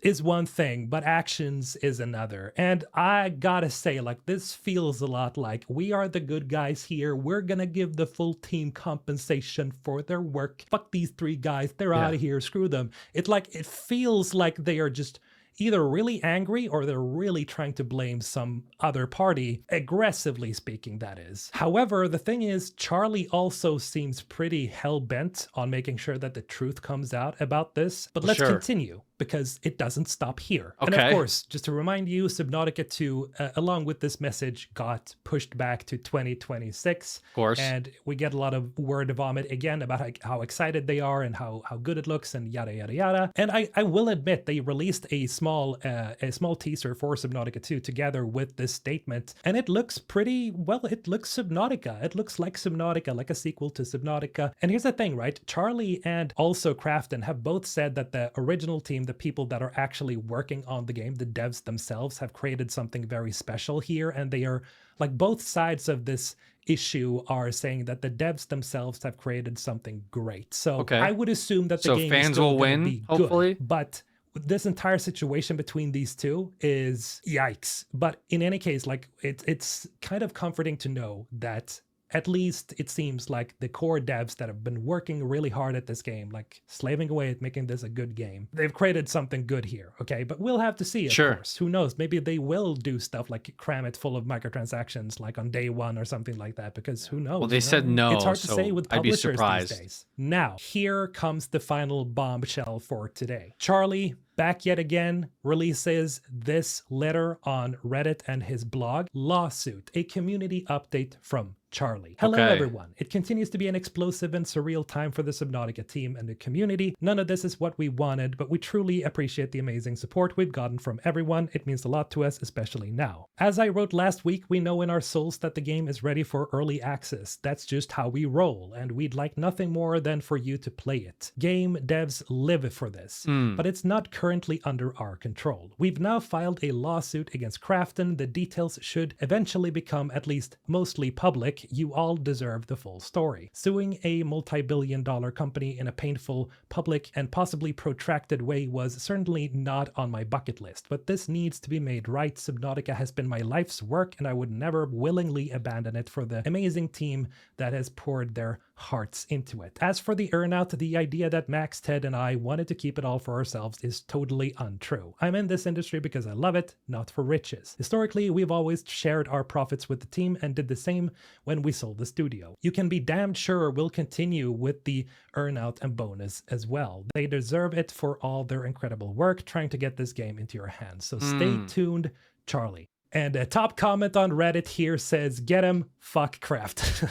Is one thing, but actions is another. And I gotta say, like, this feels a lot like we are the good guys here. We're gonna give the full team compensation for their work. Fuck these three guys. They're out of here. Screw them. It feels like they are just either really angry or they're really trying to blame some other party, aggressively speaking, that is. However, the thing is, Charlie also seems pretty hell-bent on making sure that the truth comes out about this. But let's continue. because it doesn't stop here. And of Okay. course, just to remind you, Subnautica 2, along with this message, got pushed back to 2026. Of course. And we get a lot of word vomit again about how excited they are and how good it looks and yada, yada, yada. And I will admit, they released a small teaser for Subnautica 2 together with this statement. And it looks pretty, well, it looks Subnautica. It looks like Subnautica, like a sequel to Subnautica. And here's the thing, right? Charlie and also Krafton have both said that the original team, the people that are actually working on the game, the devs themselves, have created something very special here. And they are, like, both sides of this issue are saying that the devs themselves have created something great. So Okay. I would assume that the So game fans is still will gonna win, be good, hopefully? but this entire situation between these two is yikes. But in any case, like, it's kind of comforting to know that at least it seems like the core devs that have been working really hard at this game, like slaving away at making this a good game, they've created something good here, okay? But we'll have to see, of Sure. course. Who knows? Maybe they will do stuff like cram it full of microtransactions like on day one or something like that, because who knows? Well, they you said know? no, It's hard to so say with I'd be publishers surprised. these days. Now, here comes the final bombshell for today. Charlie, back yet again, releases this letter on Reddit and his blog, Lawsuit, a community update from Charlie. Hello, Okay. everyone. It continues to be an explosive and surreal time for the Subnautica team and the community. None of this is what we wanted, but we truly appreciate the amazing support we've gotten from everyone. It means a lot to us, especially now. As I wrote last week, we know in our souls that the game is ready for early access. That's just how we roll, and we'd like nothing more than for you to play it. Game devs live for this, but it's not currently under our control. We've now filed a lawsuit against Krafton. The details should eventually become at least mostly public. You all deserve the full story. Suing a multi-billion-dollar company in a painful, public, and possibly protracted way was certainly not on my bucket list, but this needs to be made right. Subnautica has been my life's work, and I would never willingly abandon it for the amazing team that has poured their hearts into it. As for the earnout, the idea that Max, Ted, and I wanted to keep it all for ourselves is totally untrue. I'm in this industry because I love it, not for riches. Historically, we've always shared our profits with the team and did the same when we sold the studio. You can be damned sure we'll continue with the earnout and bonus as well. They deserve it for all their incredible work trying to get this game into your hands. So stay tuned, Charlie. And a top comment on Reddit here says, "Get him, fuck Craft."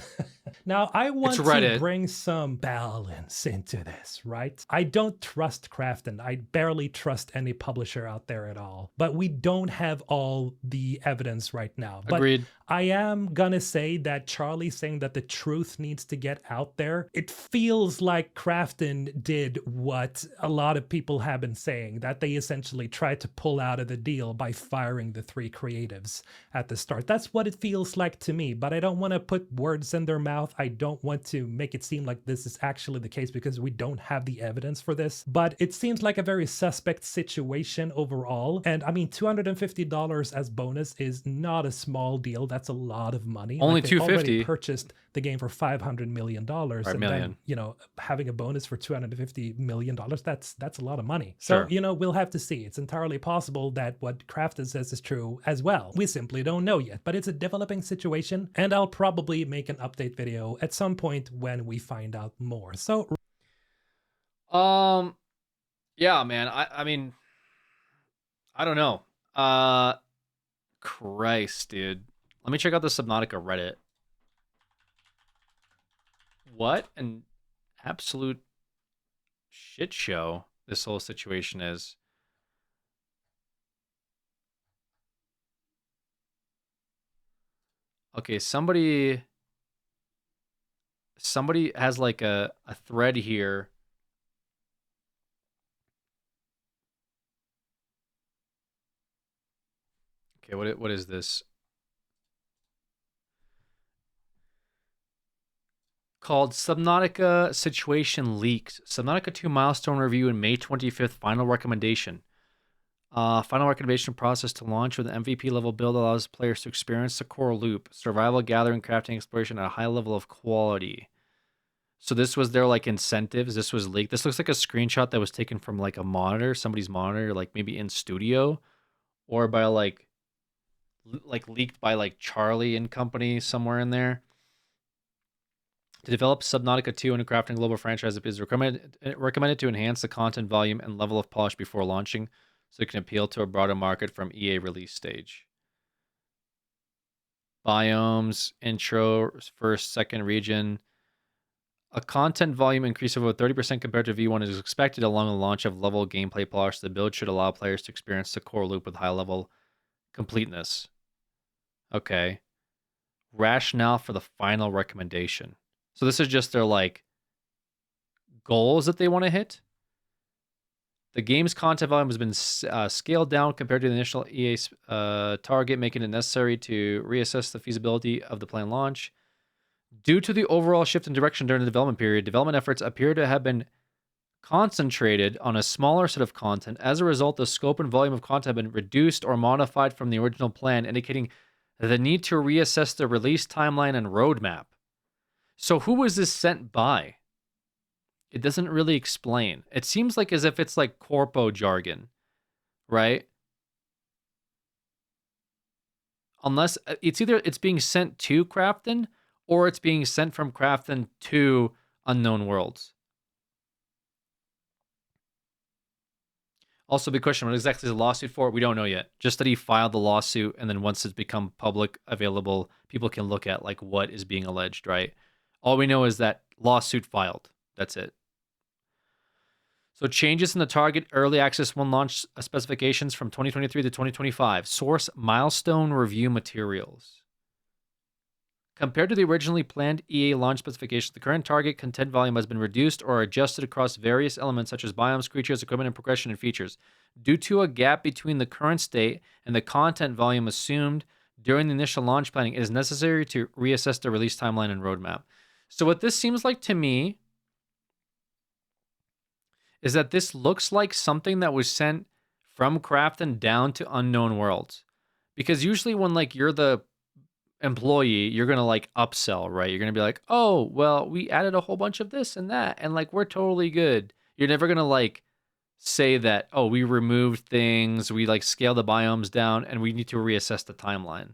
Now, I want to Reddit. bring some balance into this, right? I don't trust Krafton. I barely trust any publisher out there at all. But we don't have all the evidence right now. But Agreed. I am gonna say that Charlie saying that the truth needs to get out there, it feels like Krafton did what a lot of people have been saying, that they essentially tried to pull out of the deal by firing the 3 creatives at the start. That's what it feels like to me, but I don't want to put words in their mouth. I don't want to make it seem like this is actually the case because we don't have the evidence for this, but it seems like a very suspect situation overall. And I mean, $250 as bonus is not a small deal. That's a lot of money. Only Like, they already $250. purchased the game for $500 million. And million. then, you know, having a bonus for $250 million, that's a lot of money. So, Sure. you know, we'll have to see. It's entirely possible that what Krafton says is true as well. We simply don't know yet, but it's a developing situation, and I'll probably make an update video at some point when we find out more. So Yeah, man. I mean, I don't know. Christ, dude. Let me check out the Subnautica Reddit. What an absolute shit show this whole situation is. Okay, somebody has like a thread here. Okay, what is this? Called Subnautica Situation Leaks. Subnautica 2 milestone review and May 25th final recommendation. Final recommendation process to launch with an MVP level build allows players to experience the core loop, survival, gathering, crafting, exploration at a high level of quality. So this was their like incentives. This was leaked. This looks like a screenshot that was taken from like a monitor, somebody's monitor, like maybe in studio, or by like leaked by like Charlie and company somewhere in there. To develop Subnautica 2 and Crafting Global franchise, it is recommended to enhance the content volume and level of polish before launching so it can appeal to a broader market from EA release stage. Biomes, intro, first, second region. A content volume increase of over 30% compared to V1 is expected along the launch of level gameplay polish. The build should allow players to experience the core loop with high level completeness. Okay. Rationale for the final recommendation. So this is just their like goals that they want to hit. The game's content volume has been scaled down compared to the initial EA target, making it necessary to reassess the feasibility of the planned launch. Due to the overall shift in direction during the development period, development efforts appear to have been concentrated on a smaller set of content. As a result, the scope and volume of content have been reduced or modified from the original plan, indicating the need to reassess the release timeline and roadmap. So who was this sent by? It doesn't really explain. It seems like as if it's like corpo jargon, right? Unless it's either it's being sent to Krafton or it's being sent from Krafton to Unknown Worlds. Also, big question, what exactly is the lawsuit for? We don't know yet. Just that he filed the lawsuit, and then once it's become public available, people can look at like what is being alleged, right? All we know is that lawsuit filed. That's it. So changes in the target early access 1 launch specifications from 2023 to 2025. Source milestone review materials. Compared to the originally planned EA launch specifications, the current target content volume has been reduced or adjusted across various elements such as biomes, creatures, equipment, and progression and features. Due to a gap between the current state and the content volume assumed during the initial launch planning, it is necessary to reassess the release timeline and roadmap. So what this seems like to me is that this looks like something that was sent from Krafton down to Unknown Worlds. Because usually when like you're the employee, you're going to like upsell, right? You're going to be like, oh, well, we added a whole bunch of this and that, and like we're totally good. You're never going to like say that, oh, we removed things, we like scaled the biomes down, and we need to reassess the timeline.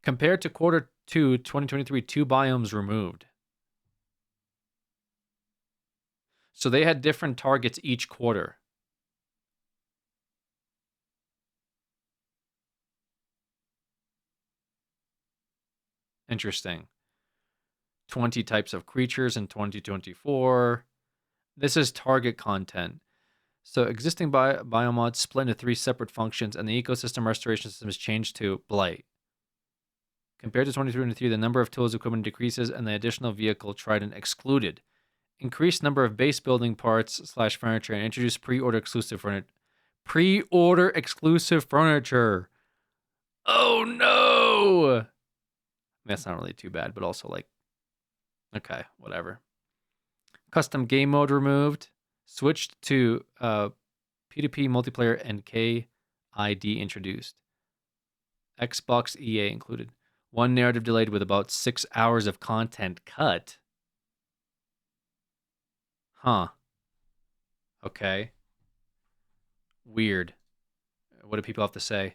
Compared to Q2 2023, 2 biomes removed. So they had different targets each quarter. Interesting. 20 types of creatures in 2024. This is target content. So existing biomods split into 3 separate functions, and the ecosystem restoration system is changed to Blight. Compared to 2023, the number of tools equipment decreases, and the additional vehicle Trident excluded. Increased number of base building parts / furniture, and introduced pre-order exclusive furniture. Pre-order exclusive furniture. Oh no! That's not really too bad, but also like, okay, whatever. Custom game mode removed. Switched to P2P multiplayer and KID introduced. Xbox EA included. 1 narrative delayed with about 6 hours of content cut. Huh. Okay. Weird. What do people have to say?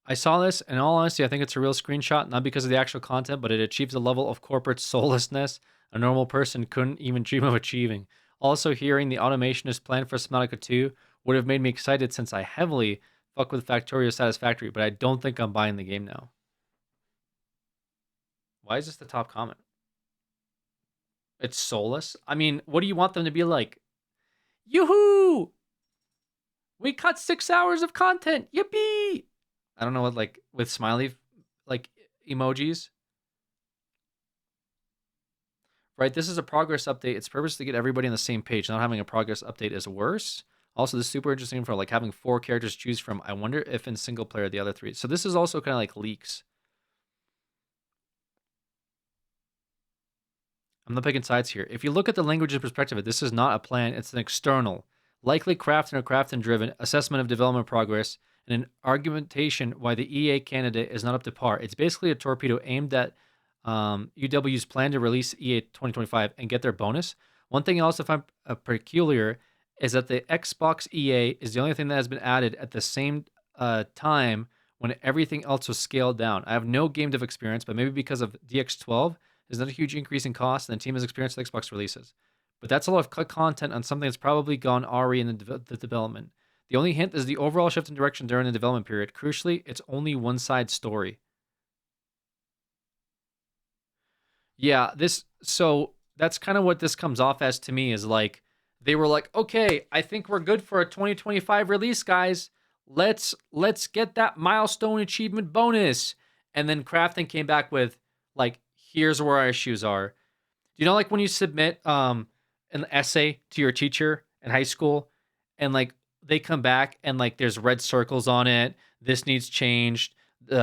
I saw this, and in all honesty, I think it's a real screenshot, not because of the actual content, but it achieves a level of corporate soullessness a normal person couldn't even dream of achieving. Also, hearing the automation is planned for Subnautica 2 would have made me excited since I heavily fuck with Factorio Satisfactory, but I don't think I'm buying the game now. Why is this the top comment? It's soulless? I mean, what do you want them to be like? Yoo-hoo! We cut 6 hours of content! Yippee! I don't know what, like, with smiley, like, emojis. Right, this is a progress update. Its purpose is to get everybody on the same page. Not having a progress update is worse. Also, this is super interesting for, like, having 4 characters to choose from. I wonder if in single player the other 3. So this is also kind of like leaks. I'm not picking sides here. If you look at the language's perspective, this is not a plan. It's an external, likely Krafton or Krafton-driven assessment of development progress and an argumentation why the EA candidate is not up to par. It's basically a torpedo aimed at UW's plan to release EA 2025 and get their bonus. One thing I also find peculiar is that the Xbox EA is the only thing that has been added at the same time when everything else was scaled down. I have no game dev experience, but maybe because of DX12, there's not a huge increase in cost, and the team has experience with Xbox releases. But that's a lot of content on something that's probably gone already in the development. The only hint is the overall shift in direction during the development period. Crucially, it's only one side story. Yeah, so that's kind of what this comes off as to me, is like, they were like, okay, I think we're good for a 2025 release, guys. Let's get that milestone achievement bonus. And then Krafton came back with, like, here's where our issues are. You know, like when you submit an essay to your teacher in high school, and like they come back and like there's red circles on it. This needs changed.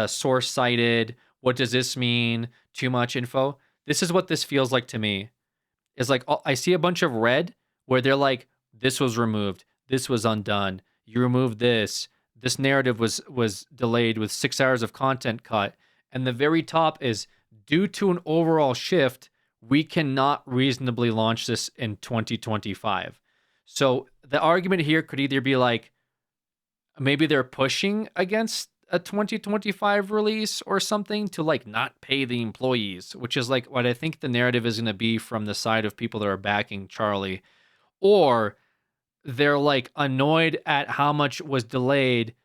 Source cited. What does this mean? Too much info. This is what this feels like to me. It's like I see a bunch of red where they're like, this was removed. This was undone. You removed this. This narrative was delayed with 6 hours of content cut. And the very top is, due to an overall shift, we cannot reasonably launch this in 2025. So the argument here could either be like, maybe they're pushing against a 2025 release or something to like not pay the employees, which is like what I think the narrative is going to be from the side of people that are backing Charlie. Or they're like annoyed at how much was delayed.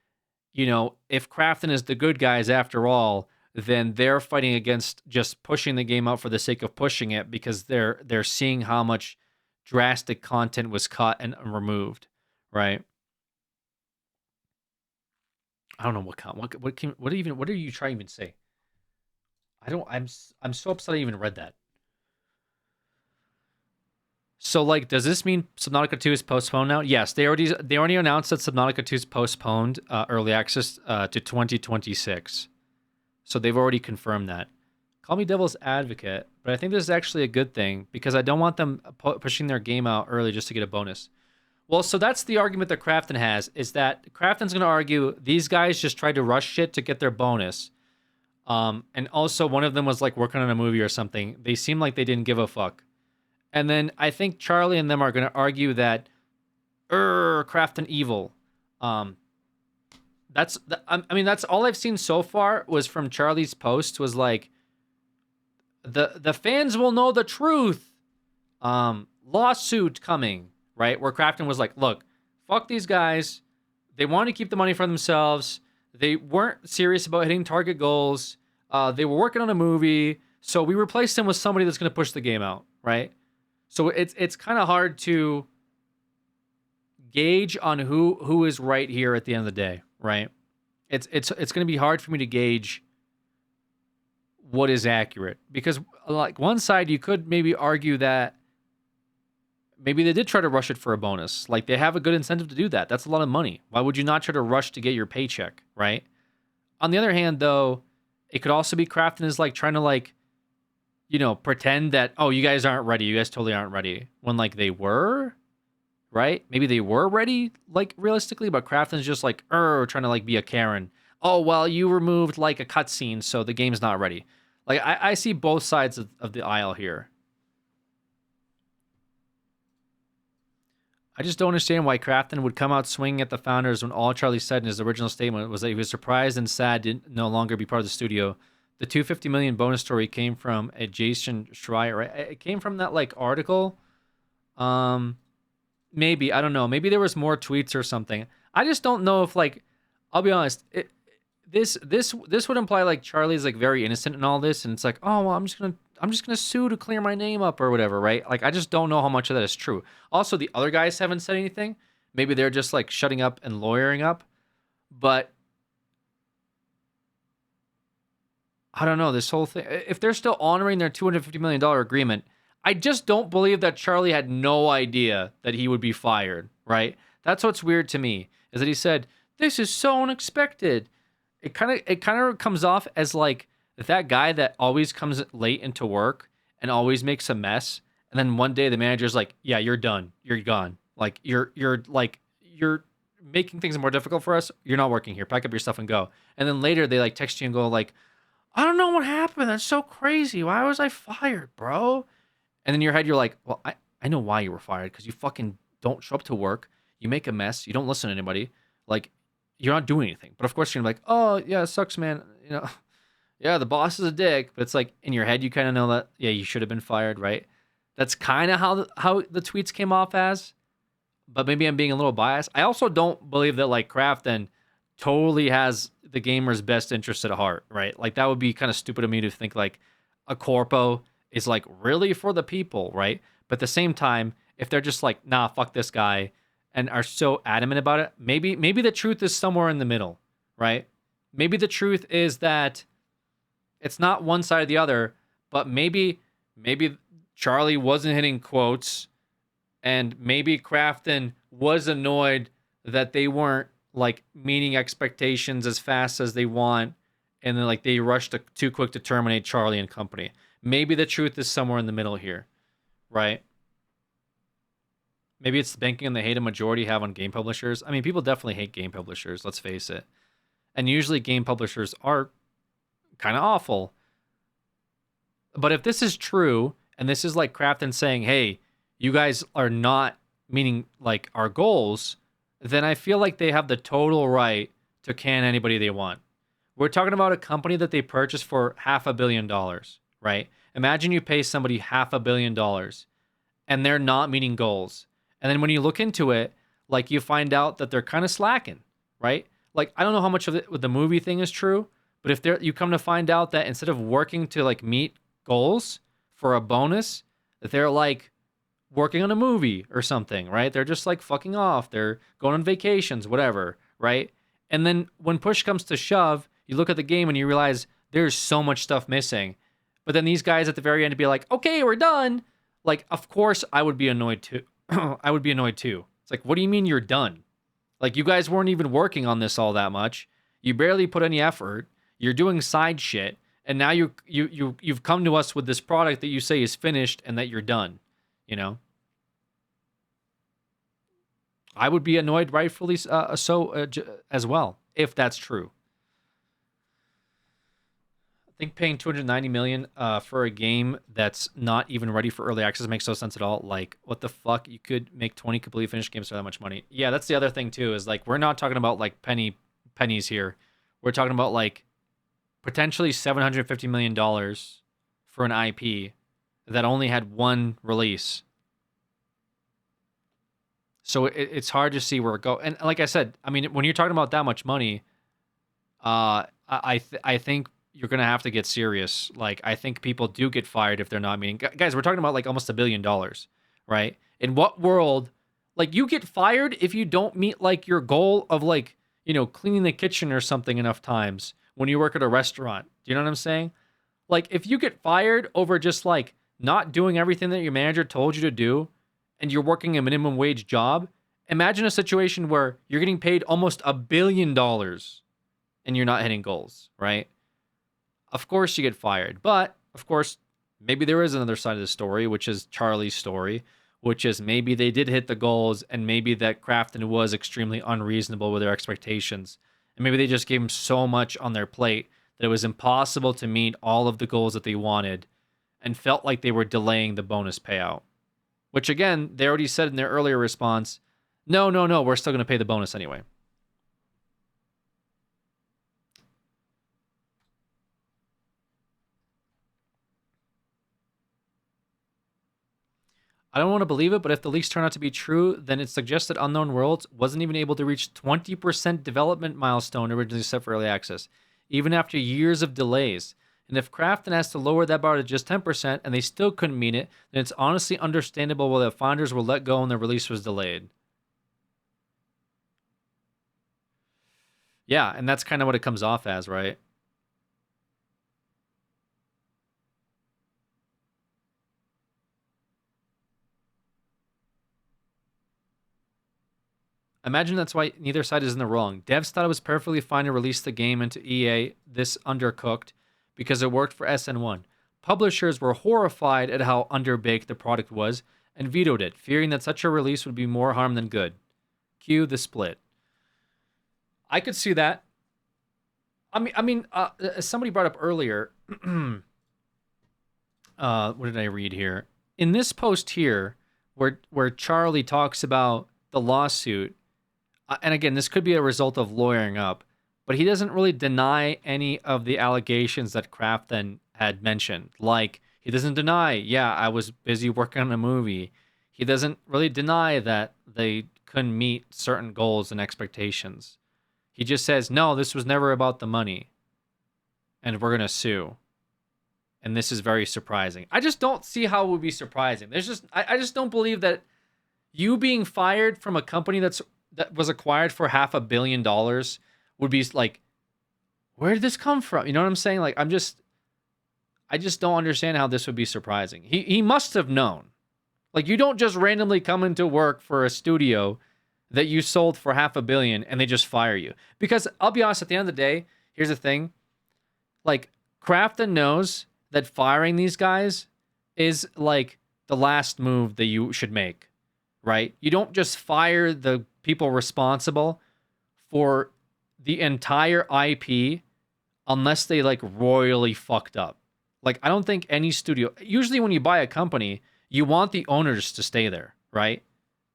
You know, if Krafton is the good guys after all, then they're fighting against just pushing the game out for the sake of pushing it, because they're seeing how much drastic content was cut and removed, right? I don't know what are you trying to even say? I'm so upset I even read that. So like, does this mean Subnautica 2 is postponed now? Yes, they already announced that Subnautica 2 is postponed early access to 2026. So they've already confirmed that. Call me devil's advocate, but I think this is actually a good thing, because I don't want them pushing their game out early just to get a bonus. Well, so that's the argument that Krafton has, is that Krafton's going to argue these guys just tried to rush shit to get their bonus. And also one of them was like working on a movie or something. They seem like they didn't give a fuck. And then I think Charlie and them are going to argue that, Krafton evil. That's all I've seen so far was from Charlie's post was like, the fans will know the truth. Lawsuit coming, right? Where Krafton was like, look, fuck these guys. They want to keep the money for themselves. They weren't serious about hitting target goals. They were working on a movie. So we replaced them with somebody that's going to push the game out, right? So it's kind of hard to gauge on who is right here at the end of the day, right? It's going to be hard for me to gauge what is accurate, because like one side you could maybe argue that maybe they did try to rush it for a bonus. Like they have a good incentive to do that. That's a lot of money. Why would you not try to rush to get your paycheck, right? On the other hand, though, it could also be Krafton is like trying to like, you know, pretend that, oh, you guys aren't ready. You guys totally aren't ready. When like they were, right? Maybe they were ready, like realistically, but Krafton's just like, trying to like be a Karen. Oh, well, you removed like a cutscene, so the game's not ready. Like I see both sides of the aisle here. I just don't understand why Krafton would come out swinging at the founders when all Charlie said in his original statement was that he was surprised and sad to no longer be part of the studio. The $250 million bonus story came from a Jason Schreier, right? It came from that like article. Maybe, I don't know. Maybe there was more tweets or something. I just don't know if like, I'll be honest. This would imply like Charlie's like very innocent in all this, and it's like, oh well, I'm just gonna sue to clear my name up or whatever, right? Like I just don't know how much of that is true. Also, the other guys haven't said anything. Maybe they're just like shutting up and lawyering up, but I don't know, this whole thing. If they're still honoring their $250 million agreement, I just don't believe that Charlie had no idea that he would be fired, right? That's what's weird to me, is that he said, this is so unexpected. It kind of comes off as like that guy that always comes late into work and always makes a mess. And then one day the manager's like, yeah, you're done. You're gone. Like you're making things more difficult for us. You're not working here. Pack up your stuff and go. And then later they like text you and go like, I don't know what happened. That's so crazy. Why was I fired, bro? And in your head, you're like, well, I know why you were fired, because you fucking don't show up to work. You make a mess. You don't listen to anybody. Like, you're not doing anything. But of course you're gonna be like, oh yeah, it sucks, man. You know, yeah, the boss is a dick. But it's like in your head, you kind of know that, yeah, you should have been fired, right? That's kind of how the tweets came off as. But maybe I'm being a little biased. I also don't believe that like Krafton totally has the gamer's best interest at heart, right? Like that would be kind of stupid of me to think like a corpo is like really for the people, right? But at the same time, if they're just like, nah, fuck this guy, and are so adamant about it, maybe the truth is somewhere in the middle, right? Maybe the truth is that it's not one side or the other, but maybe Charlie wasn't hitting quotes, and maybe Krafton was annoyed that they weren't like meeting expectations as fast as they want, and then like they rushed too quick to terminate Charlie and company. Maybe the truth is somewhere in the middle here, right? Maybe it's banking on the hate a majority have on game publishers. I mean, people definitely hate game publishers, let's face it. And usually game publishers are kind of awful. But if this is true, and this is like Krafton saying, hey, you guys are not meeting like our goals, then I feel like they have the total right to can anybody they want. We're talking about a company that they purchased for $500 million, right? Imagine you pay somebody $500 million and they're not meeting goals. And then when you look into it, like you find out that they're kind of slacking, right? Like, I don't know how much of the movie thing is true, but if you come to find out that instead of working to like meet goals for a bonus, that they're like working on a movie or something, right? They're just like fucking off. They're going on vacations, whatever, right? And then when push comes to shove, you look at the game and you realize there's so much stuff missing. But then these guys at the very end would be like, okay, we're done. Like, of course I would be annoyed too. I would be annoyed too. It's like, what do you mean you're done? Like, you guys weren't even working on this all that much. You barely put any effort. You're doing side shit. And now you've come to us with this product that you say is finished and that you're done, you know? I would be annoyed rightfully as well, if that's true. I think paying $290 million for a game that's not even ready for early access makes no sense at all. Like, what the fuck? You could make 20 completely finished games for that much money. Yeah, that's the other thing too, is like, we're not talking about like pennies here. We're talking about like potentially $750 million for an IP that only had one release. So it's hard to see where it goes. And like I said, I mean, when you're talking about that much money, I think you're going to have to get serious. Like, I think people do get fired if they're not meeting. Guys, we're talking about like almost $1 billion, right? In what world, like, you get fired if you don't meet like your goal of like, you know, cleaning the kitchen or something enough times when you work at a restaurant. Do you know what I'm saying? Like, if you get fired over just like not doing everything that your manager told you to do, and you're working a minimum wage job, imagine a situation where you're getting paid almost $1 billion and you're not hitting goals, right? Of course you get fired. But, of course, maybe there is another side of the story, which is Charlie's story, which is maybe they did hit the goals and maybe that Krafton was extremely unreasonable with their expectations. And maybe they just gave him so much on their plate that it was impossible to meet all of the goals that they wanted and felt like they were delaying the bonus payout. Which, again, they already said in their earlier response, no, we're still going to pay the bonus anyway. I don't want to believe it, but if the leaks turn out to be true, then it suggests that Unknown Worlds wasn't even able to reach 20% development milestone originally set for early access, even after years of delays. And if Krafton has to lower that bar to just 10% and they still couldn't meet it, then it's honestly understandable why the founders were let go and the release was delayed. Yeah, and that's kind of what it comes off as, right? Imagine that's why neither side is in the wrong. Devs thought it was perfectly fine to release the game into EA this undercooked because it worked for SN1. Publishers were horrified at how underbaked the product was and vetoed it, fearing that such a release would be more harm than good. Cue the split. I could see that. I mean, as somebody brought up earlier, what did I read here? In this post here, where Charlie talks about the lawsuit, and again, this could be a result of lawyering up, but he doesn't really deny any of the allegations that Krafton had mentioned. Like, he doesn't deny, yeah, I was busy working on a movie. He doesn't really deny that they couldn't meet certain goals and expectations. He just says, no, this was never about the money, and we're going to sue. And this is very surprising. I just don't see how it would be surprising. I just don't believe that you being fired from a company that was acquired for $500 million would be like, where did this come from? You know what I'm saying? Like, I just don't understand how this would be surprising. He must have known. Like, you don't just randomly come into work for a studio that you sold for $500 million and they just fire you. Because I'll be honest, at the end of the day, here's the thing. Like, Krafton knows that firing these guys is like the last move that you should make, right? You don't just fire the people responsible for the entire IP unless they like royally fucked up. Like, I don't think any studio, usually when you buy a company, you want the owners to stay there, right?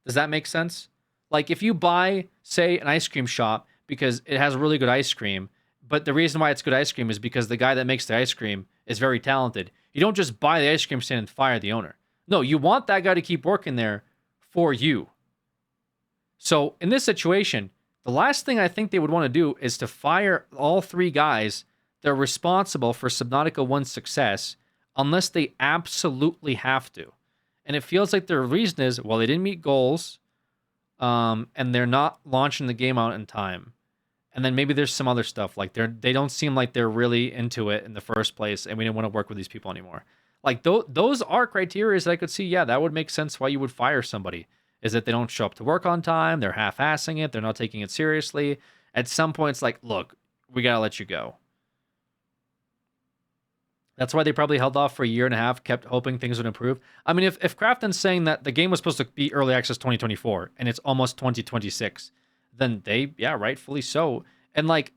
Does that make sense? Like, if you buy, say, an ice cream shop because it has really good ice cream, but the reason why it's good ice cream is because the guy that makes the ice cream is very talented. You don't just buy the ice cream stand and fire the owner. No, you want that guy to keep working there for you. So in this situation, the last thing I think they would want to do is to fire all three guys that are responsible for Subnautica 1's success unless they absolutely have to. And it feels like their reason is, well, they didn't meet goals, and they're not launching the game out in time. And then maybe there's some other stuff, like they don't seem like they're really into it in the first place, and we didn't want to work with these people anymore. Like, those are criteria that I could see, yeah, that would make sense why you would fire somebody, is that they don't show up to work on time, they're half-assing it, they're not taking it seriously. At some point, it's like, look, we got to let you go. That's why they probably held off for a year and a half, kept hoping things would improve. I mean, if Krafton's saying that the game was supposed to be early access 2024, and it's almost 2026, then they, yeah, rightfully so. And like,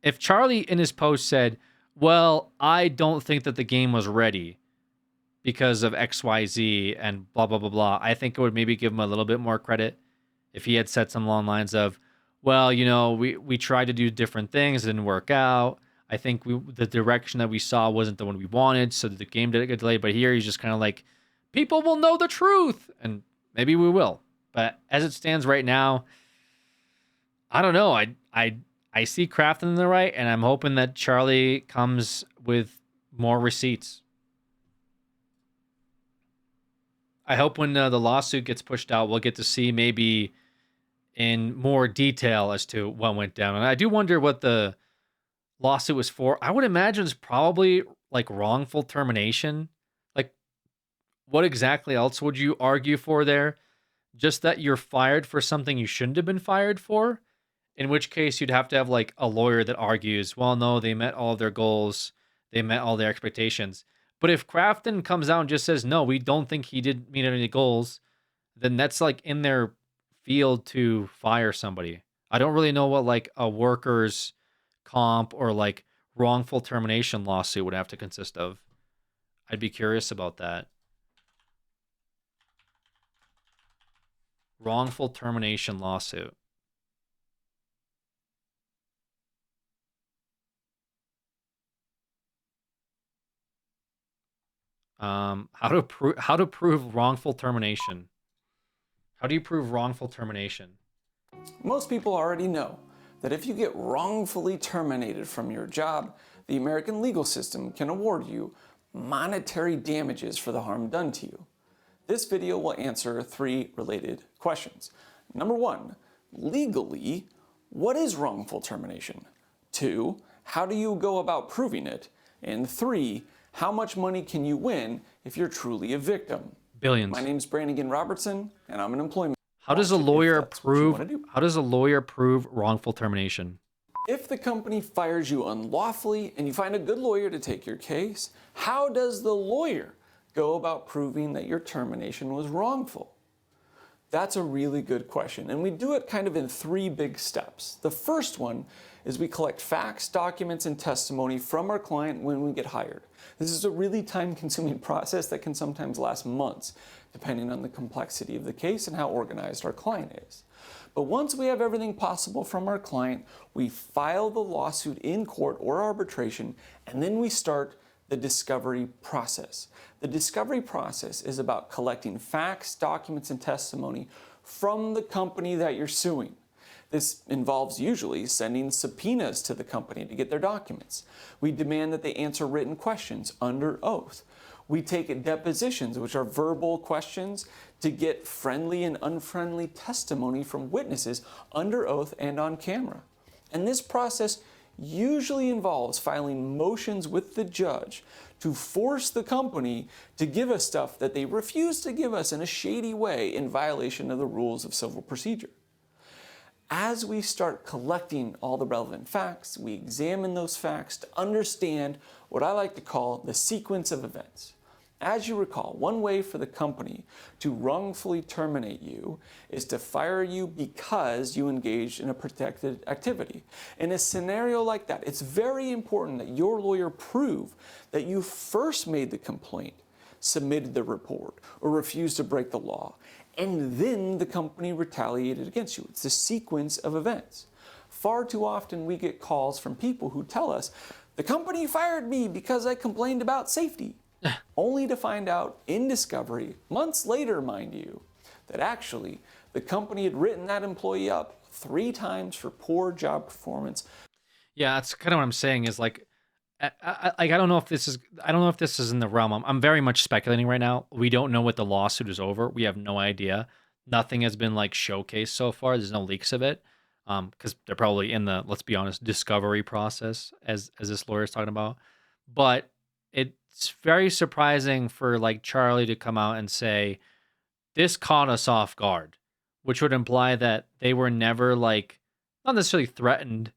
if Charlie in his post said, well, I don't think that the game was ready because of XYZ and blah, blah, blah, blah, I think it would maybe give him a little bit more credit if he had said some long lines of, well, you know, we tried to do different things, it didn't work out. I think the direction that we saw wasn't the one we wanted, so the game did get delayed. But here he's just kind of like, people will know the truth, and maybe we will. But as it stands right now, I don't know. I see Krafton in the right, and I'm hoping that Charlie comes with more receipts. I hope when the lawsuit gets pushed out, we'll get to see maybe in more detail as to what went down. And I do wonder what the lawsuit was for. I would imagine it's probably like wrongful termination. Like, what exactly else would you argue for there? Just that you're fired for something you shouldn't have been fired for? In which case you'd have to have like a lawyer that argues, well, no, they met all of their goals, they met all their expectations. But if Krafton comes out and just says, no, we don't think he did meet any goals, then that's like in their field to fire somebody. I don't really know what like a workers' comp or like wrongful termination lawsuit would have to consist of. I'd be curious about that. Wrongful termination lawsuit. How to prove wrongful termination. How do you prove wrongful termination? Most people already know that if you get wrongfully terminated from your job, the American legal system can award you monetary damages for the harm done to you. This video will answer 3 related questions. Number 1, legally, what is wrongful termination? 2, how do you go about proving it? And 3, how much money can you win if you're truly a victim? Billions. My name's Brannigan Robertson, and I'm an employment. How does a lawyer prove wrongful termination? If the company fires you unlawfully and you find a good lawyer to take your case, how does the lawyer go about proving that your termination was wrongful? That's a really good question, and we do it kind of in 3 big steps. The first one is we collect facts, documents, and testimony from our client when we get hired. This is a really time-consuming process that can sometimes last months, depending on the complexity of the case and how organized our client is. But once we have everything possible from our client, we file the lawsuit in court or arbitration, and then we start the discovery process. The discovery process is about collecting facts, documents, and testimony from the company that you're suing. This involves usually sending subpoenas to the company to get their documents. We demand that they answer written questions under oath. We take depositions, which are verbal questions, to get friendly and unfriendly testimony from witnesses under oath and on camera. And this process usually involves filing motions with the judge to force the company to give us stuff that they refuse to give us in a shady way in violation of the rules of civil procedure. As we start collecting all the relevant facts, we examine those facts to understand what I like to call the sequence of events. As you recall, one way for the company to wrongfully terminate you is to fire you because you engaged in a protected activity. In a scenario like that, it's very important that your lawyer prove that you first made the complaint, submitted the report, or refused to break the law, and then the company retaliated against you. It's a sequence of events. Far too often we get calls from people who tell us, the company fired me because I complained about safety. Only to find out in discovery, months later, mind you, that actually the company had written that employee up 3 times for poor job performance. Yeah, that's kind of what I'm saying is like, I don't know if this is in the realm. I'm very much speculating right now. We don't know what the lawsuit is over. We have no idea. Nothing has been like showcased so far. There's no leaks of it. Because they're probably in the, let's be honest, discovery process as this lawyer is talking about. But it's very surprising for like Charlie to come out and say, this caught us off guard, which would imply that they were never like, not necessarily threatened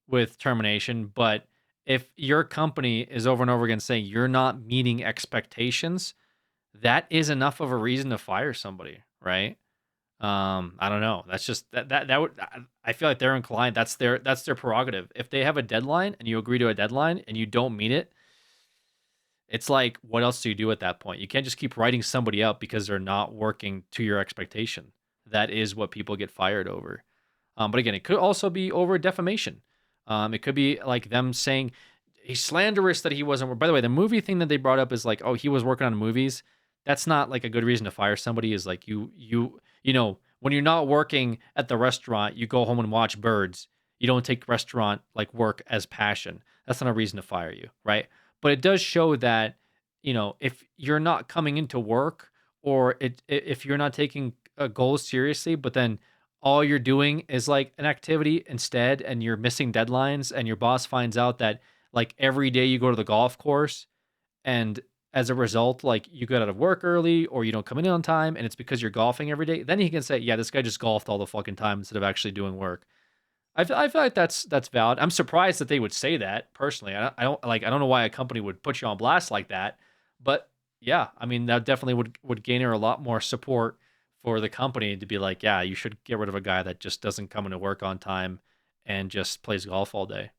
with termination, but if your company is over and over again saying you're not meeting expectations, that is enough of a reason to fire somebody, right? I don't know. That's just that would, I feel like they're inclined. That's their prerogative. If they have a deadline and you agree to a deadline and you don't meet it, it's like, what else do you do at that point? You can't just keep writing somebody up because they're not working to your expectation. That is what people get fired over. But again, it could also be over defamation. It could be like them saying he's slanderous that he wasn't. By the way, the movie thing that they brought up is like, oh, he was working on movies. That's not like a good reason to fire somebody. Is like you know, when you're not working at the restaurant, you go home and watch birds. You don't take restaurant like work as passion. That's not a reason to fire you, right? But it does show that, you know, if you're not coming into work or if you're not taking a goal seriously, but then all you're doing is like an activity instead and you're missing deadlines and your boss finds out that like every day you go to the golf course and as a result, like you get out of work early or you don't come in on time and it's because you're golfing every day, then he can say, yeah, this guy just golfed all the fucking time instead of actually doing work. I feel like that's valid. I'm surprised that they would say that personally. I don't know why a company would put you on blast like that, but yeah, I mean, that definitely would garner a lot more support for the company to be like, yeah, you should get rid of a guy that just doesn't come into work on time and just plays golf all day.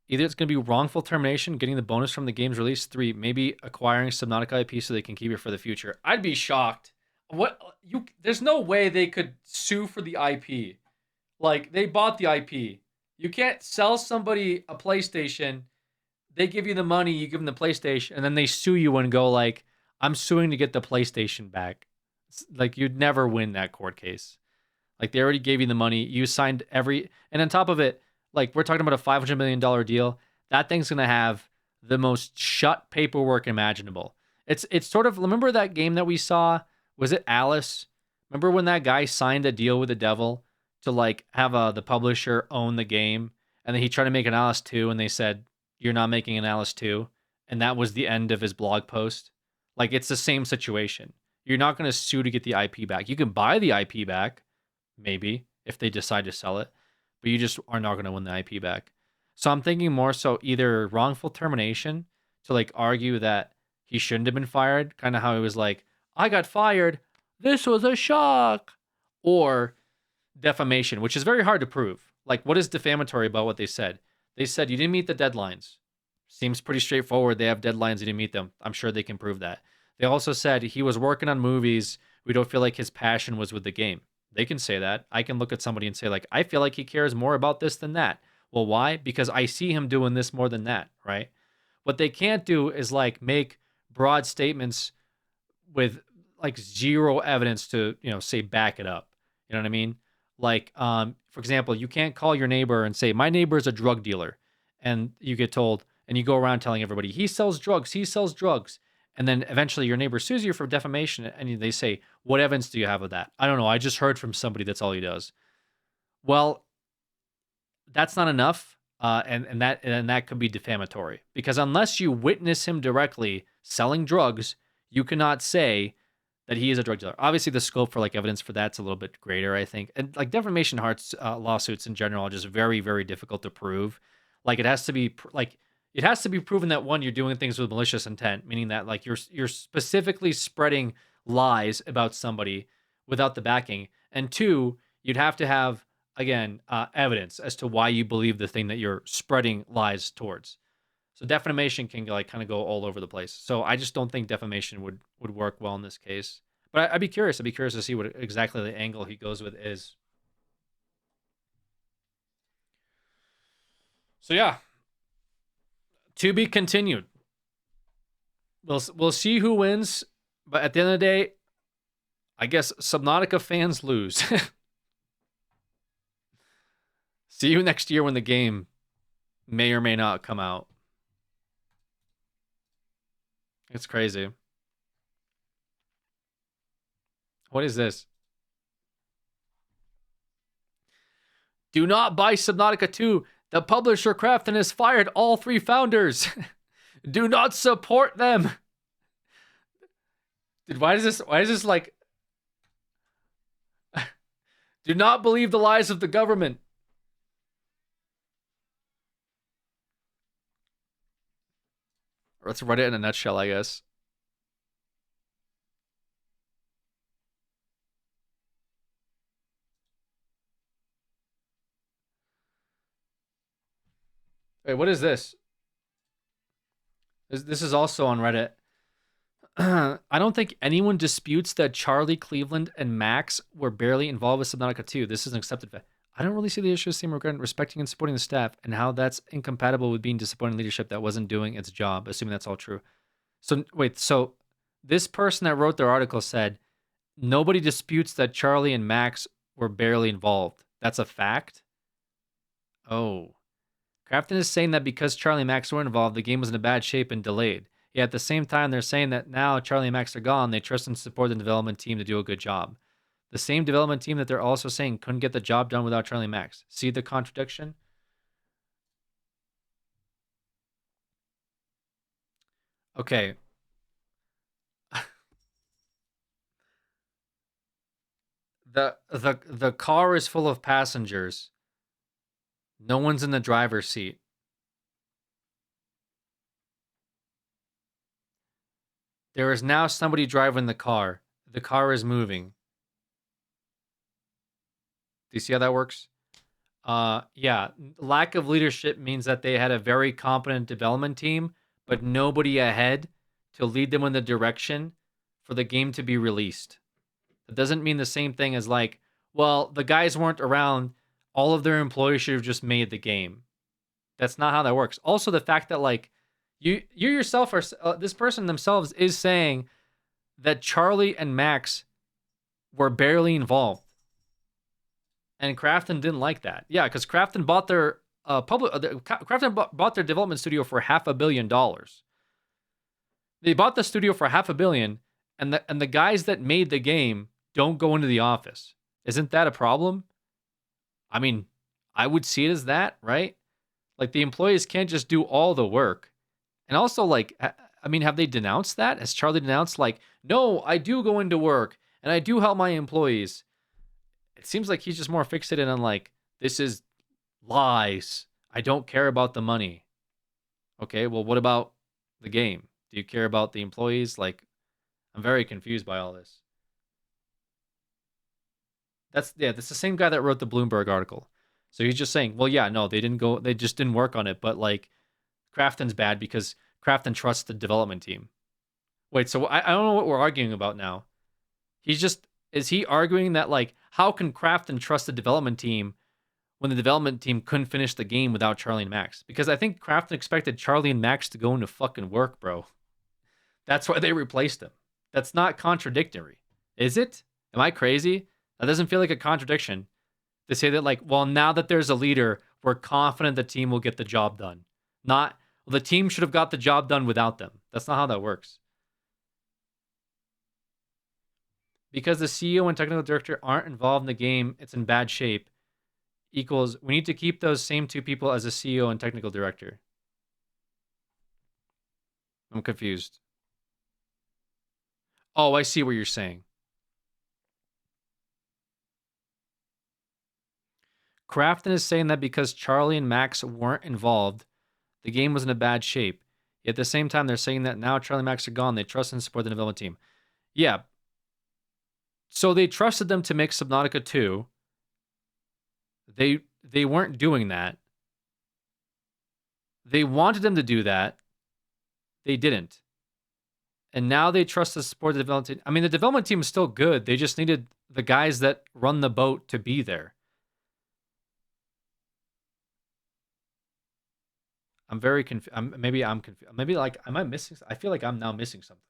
Either it's going to be wrongful termination, getting the bonus from the game's release. 3, maybe acquiring Subnautica IP so they can keep it for the future. I'd be shocked. There's no way they could sue for the IP. Like, they bought the IP. You can't sell somebody a PlayStation. They give you the money, you give them the PlayStation, and then they sue you and go like, I'm suing to get the PlayStation back. Like, you'd never win that court case. Like, they already gave you the money. You signed and on top of it, like, we're talking about a $500 million deal. That thing's going to have the most shut paperwork imaginable. It's sort of, remember that game that we saw? Was it Alice? Remember when that guy signed a deal with the devil to like have the publisher own the game? And then he tried to make an Alice 2 and they said, you're not making an Alice 2. And that was the end of his blog post. Like, it's the same situation. You're not going to sue to get the IP back. You can buy the IP back, maybe, if they decide to sell it. But you just are not going to win the IP back. So I'm thinking more so either wrongful termination to like argue that he shouldn't have been fired. Kind of how he was like, I got fired. This was a shock. Or defamation, which is very hard to prove. Like, what is defamatory about what they said? They said you didn't meet the deadlines. Seems pretty straightforward. They have deadlines. You didn't meet them. I'm sure they can prove that. They also said he was working on movies. We don't feel like his passion was with the game. They can say that. I can look at somebody and say, like, I feel like he cares more about this than that. Well, why? Because I see him doing this more than that, right? What they can't do is, like, make broad statements with, like, zero evidence to, say, back it up. You know what I mean? Like, for example, you can't call your neighbor and say, my neighbor is a drug dealer. And you get told, and you go around telling everybody, he sells drugs. And then eventually your neighbor sues you for defamation, and they say, what evidence do you have of that? I don't know. I just heard from somebody that's all he does. Well, that's not enough, and that could be defamatory. Because unless you witness him directly selling drugs, you cannot say that he is a drug dealer. Obviously, the scope for like evidence for that's a little bit greater, I think. And like defamation lawsuits in general are just very, very difficult to prove. Like it has to be proven that one, you're doing things with malicious intent, meaning that like you're specifically spreading lies about somebody without the backing, and two, you'd have to have evidence as to why you believe the thing that you're spreading lies towards. So defamation can like kind of go all over the place. So I just don't think defamation would work well in this case. But I'd be curious. I'd be curious to see what exactly the angle he goes with is. So yeah. To be continued. We'll see who wins, but at the end of the day, I guess Subnautica fans lose. See you next year when the game may or may not come out. It's crazy. What is this? Do not buy Subnautica 2. The publisher Krafton has fired all 3 founders. Do not support them. Dude, why is this like... Do not believe the lies of the government. Let's write it in a nutshell, I guess. Wait, what is this? This is also on Reddit. I don't think anyone disputes that Charlie, Cleveland, and Max were barely involved with Subnautica 2. This is an accepted fact. I don't really see the issue of Steam regarding respecting and supporting the staff and how that's incompatible with being disappointing leadership that wasn't doing its job, assuming that's all true. So, wait, so this person that wrote their article said, nobody disputes that Charlie and Max were barely involved. That's a fact? Oh. Krafton is saying that because Charlie and Max were involved, the game was in a bad shape and delayed. Yet at the same time, they're saying that now Charlie and Max are gone, they trust and support the development team to do a good job. The same development team that they're also saying couldn't get the job done without Charlie and Max. See the contradiction? Okay. The car is full of passengers. No one's in the driver's seat. There is now somebody driving the car. The car is moving. Do you see how that works? Yeah, lack of leadership means that they had a very competent development team, but nobody ahead to lead them in the direction for the game to be released. That doesn't mean the same thing as like, well, the guys weren't around. All of their employees should have just made the game. That's not how that works. Also, the fact that like you yourself are this person themselves is saying that Charlie and Max were barely involved. And Krafton didn't like that. Yeah, because Krafton bought their Krafton bought their development studio for $500 million. They bought the studio for $500 million, and the guys that made the game don't go into the office. Isn't that a problem? I mean, I would see it as that, right? Like the employees can't just do all the work. And also, like, I mean, have they denounced that? Has Charlie denounced, like, no, I do go into work and I do help my employees? It seems like he's just more fixated on, like, this is lies. I don't care about the money. Okay, well, what about the game? Do you care about the employees? Like, I'm very confused by all this. That's the same guy that wrote the Bloomberg article. So he's just saying, well, yeah, no, they just didn't work on it. But, like, Krafton's bad because Krafton trusts the development team. Wait, so I don't know what we're arguing about now. Is he arguing that, like, how can Krafton trust the development team when the development team couldn't finish the game without Charlie and Max? Because I think Krafton expected Charlie and Max to go into fucking work, bro. That's why they replaced him. That's not contradictory. Is it? Am I crazy? That doesn't feel like a contradiction to say that, like, well, now that there's a leader, we're confident the team will get the job done. Not, well, the team should have got the job done without them. That's not how that works. Because the CEO and technical director aren't involved in the game, it's in bad shape. Equals, we need to keep those same two people as the CEO and technical director. I'm confused. Oh, I see what you're saying. Krafton is saying that because Charlie and Max weren't involved, the game was in a bad shape. Yet at the same time, they're saying that now Charlie and Max are gone, they trust and support the development team. Yeah. So they trusted them to make Subnautica 2. They weren't doing that. They wanted them to do that. They didn't. And now they trust the support of the development team. I mean, the development team is still good. They just needed the guys that run the boat to be there. I'm very confused. Maybe I'm confused. Maybe, like, am I missing? I feel like I'm now missing something.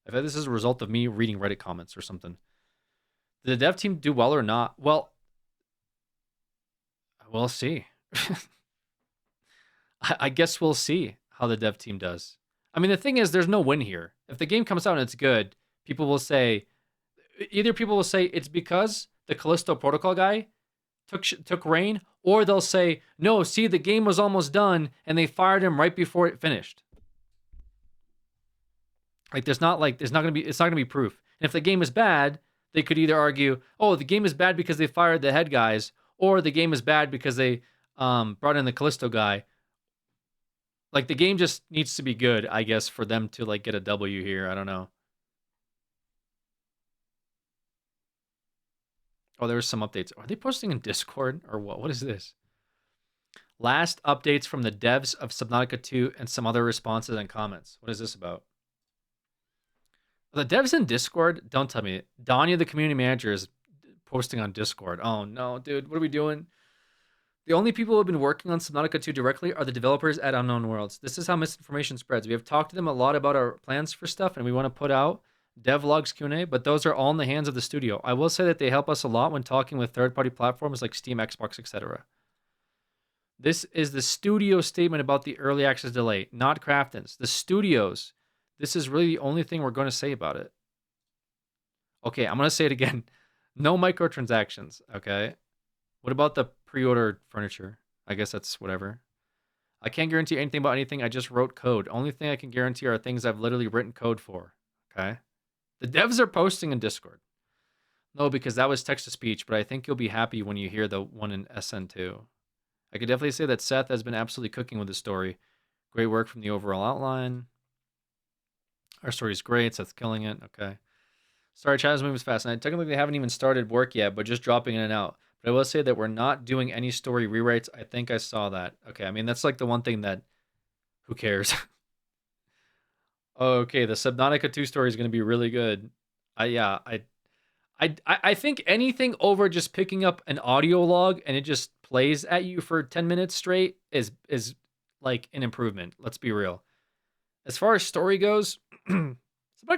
I feel like this is a result of me reading Reddit comments or something. Did the dev team do well or not? Well, we'll see. I guess we'll see how the dev team does. I mean, the thing is, there's no win here. If the game comes out and it's good, people will say, either people will say it's because the Callisto Protocol guy took reign, or they'll say, no, see, the game was almost done and they fired him right before it finished. Like, it's not gonna be proof. And if the game is bad, they could either argue, oh, the game is bad because they fired the head guys, or the game is bad because they brought in the Callisto guy. Like, the game just needs to be good, I guess, for them to, like, get a W here. I don't know. Oh, there was some updates. Are they posting in Discord or what? What is this? Last updates from the devs of Subnautica 2 and some other responses and comments. What is this about? The devs in Discord? Don't tell me. Danya, the community manager, is posting on Discord. Oh, no, dude. What are we doing? The only people who have been working on Subnautica 2 directly are the developers at Unknown Worlds. This is how misinformation spreads. We have talked to them a lot about our plans for stuff, and we want to put out devlogs Q&A, but those are all in the hands of the studio. I will say that they help us a lot when talking with third-party platforms like Steam, Xbox, etc. This is the studio statement about the early access delay, not Krafton's. The studios. This is really the only thing we're going to say about it. Okay, I'm going to say it again. No microtransactions, okay? What about the pre-order furniture? I guess that's whatever. I can't guarantee anything about anything. I just wrote code. Only thing I can guarantee are things I've literally written code for, okay? The devs are posting in Discord. No, because that was text-to-speech, but I think you'll be happy when you hear the one in SN2. I could definitely say that Seth has been absolutely cooking with the story. Great work from the overall outline. Our story's great. Seth's killing it. Okay. Sorry, chat is moving fast. And technically, they haven't even started work yet, but just dropping in and out. But I will say that we're not doing any story rewrites. I think I saw that. Okay, I mean, that's like the one thing that... Who cares? Okay, the Subnautica 2 story is going to be really good. I think anything over just picking up an audio log and it just plays at you for 10 minutes straight is like an improvement. Let's be real. As far as story goes, Subnautica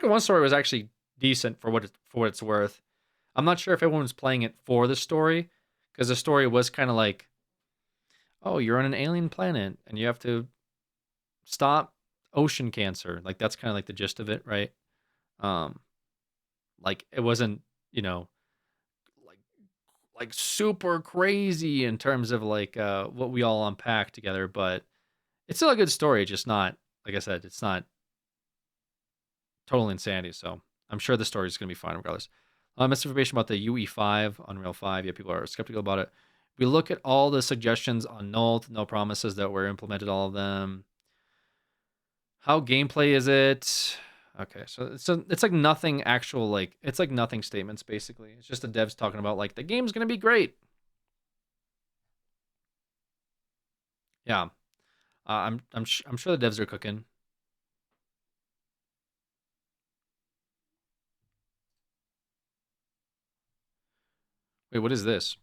1 story was actually decent for what it's worth. I'm not sure if everyone's playing it for the story, because the story was kind of like, oh, you're on an alien planet and you have to stop ocean cancer. Like, that's kind of like the gist of it, right? Like, it wasn't, you know, like super crazy in terms of like what we all unpack together, but it's still a good story, just not, like I said, it's not total insanity. So I'm sure the story is going to be fine regardless. Misinformation about the UE5, Unreal 5. Yeah, people are skeptical about it. We look at all the suggestions on Nult, no promises that were implemented, all of them. How gameplay is it? Okay, so it's like nothing actual, like, it's like nothing statements, basically. It's just the devs talking about, like, the game's going to be great. Yeah. I'm sure the devs are cooking. Wait, what is this?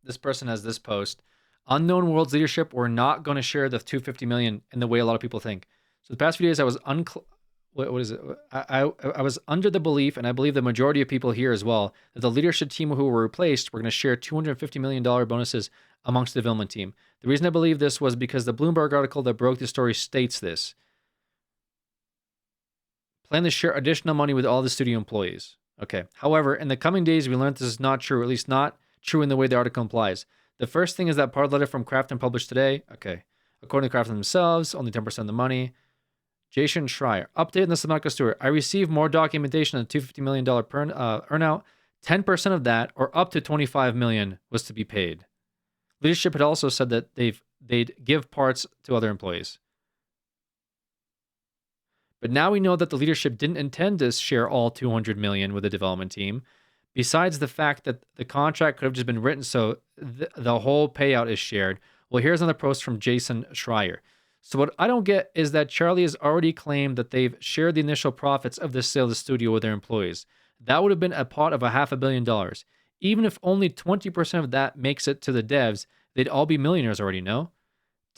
This person has this post. Unknown World's leadership were not going to share the 250 million in the way a lot of people think. So the past few days, I was what is it? I was under the belief, and I believe the majority of people here as well, that the leadership team who were replaced were going to share $250 million bonuses amongst the development team. The reason I believe this was because the Bloomberg article that broke the story states this. Plan to share additional money with all the studio employees. Okay. However, in the coming days, we learned this is not true, or at least not true in the way the article implies. The first thing is that part of the letter from Krafton published today. Okay. According to Krafton themselves, only 10% of the money. Jason Schreier. Update on the Subnautica story. I received more documentation on the $250 million earnout. 10% of that, or up to $25 million, was to be paid. Leadership had also said that they'd give parts to other employees. But now we know that the leadership didn't intend to share all $200 million with the development team. Besides the fact that the contract could have just been written so the whole payout is shared. Well, here's another post from Jason Schreier. So what I don't get is that Charlie has already claimed that they've shared the initial profits of the sale of the studio with their employees. That would have been a pot of $500 million. Even if only 20% of that makes it to the devs, they'd all be millionaires already, no?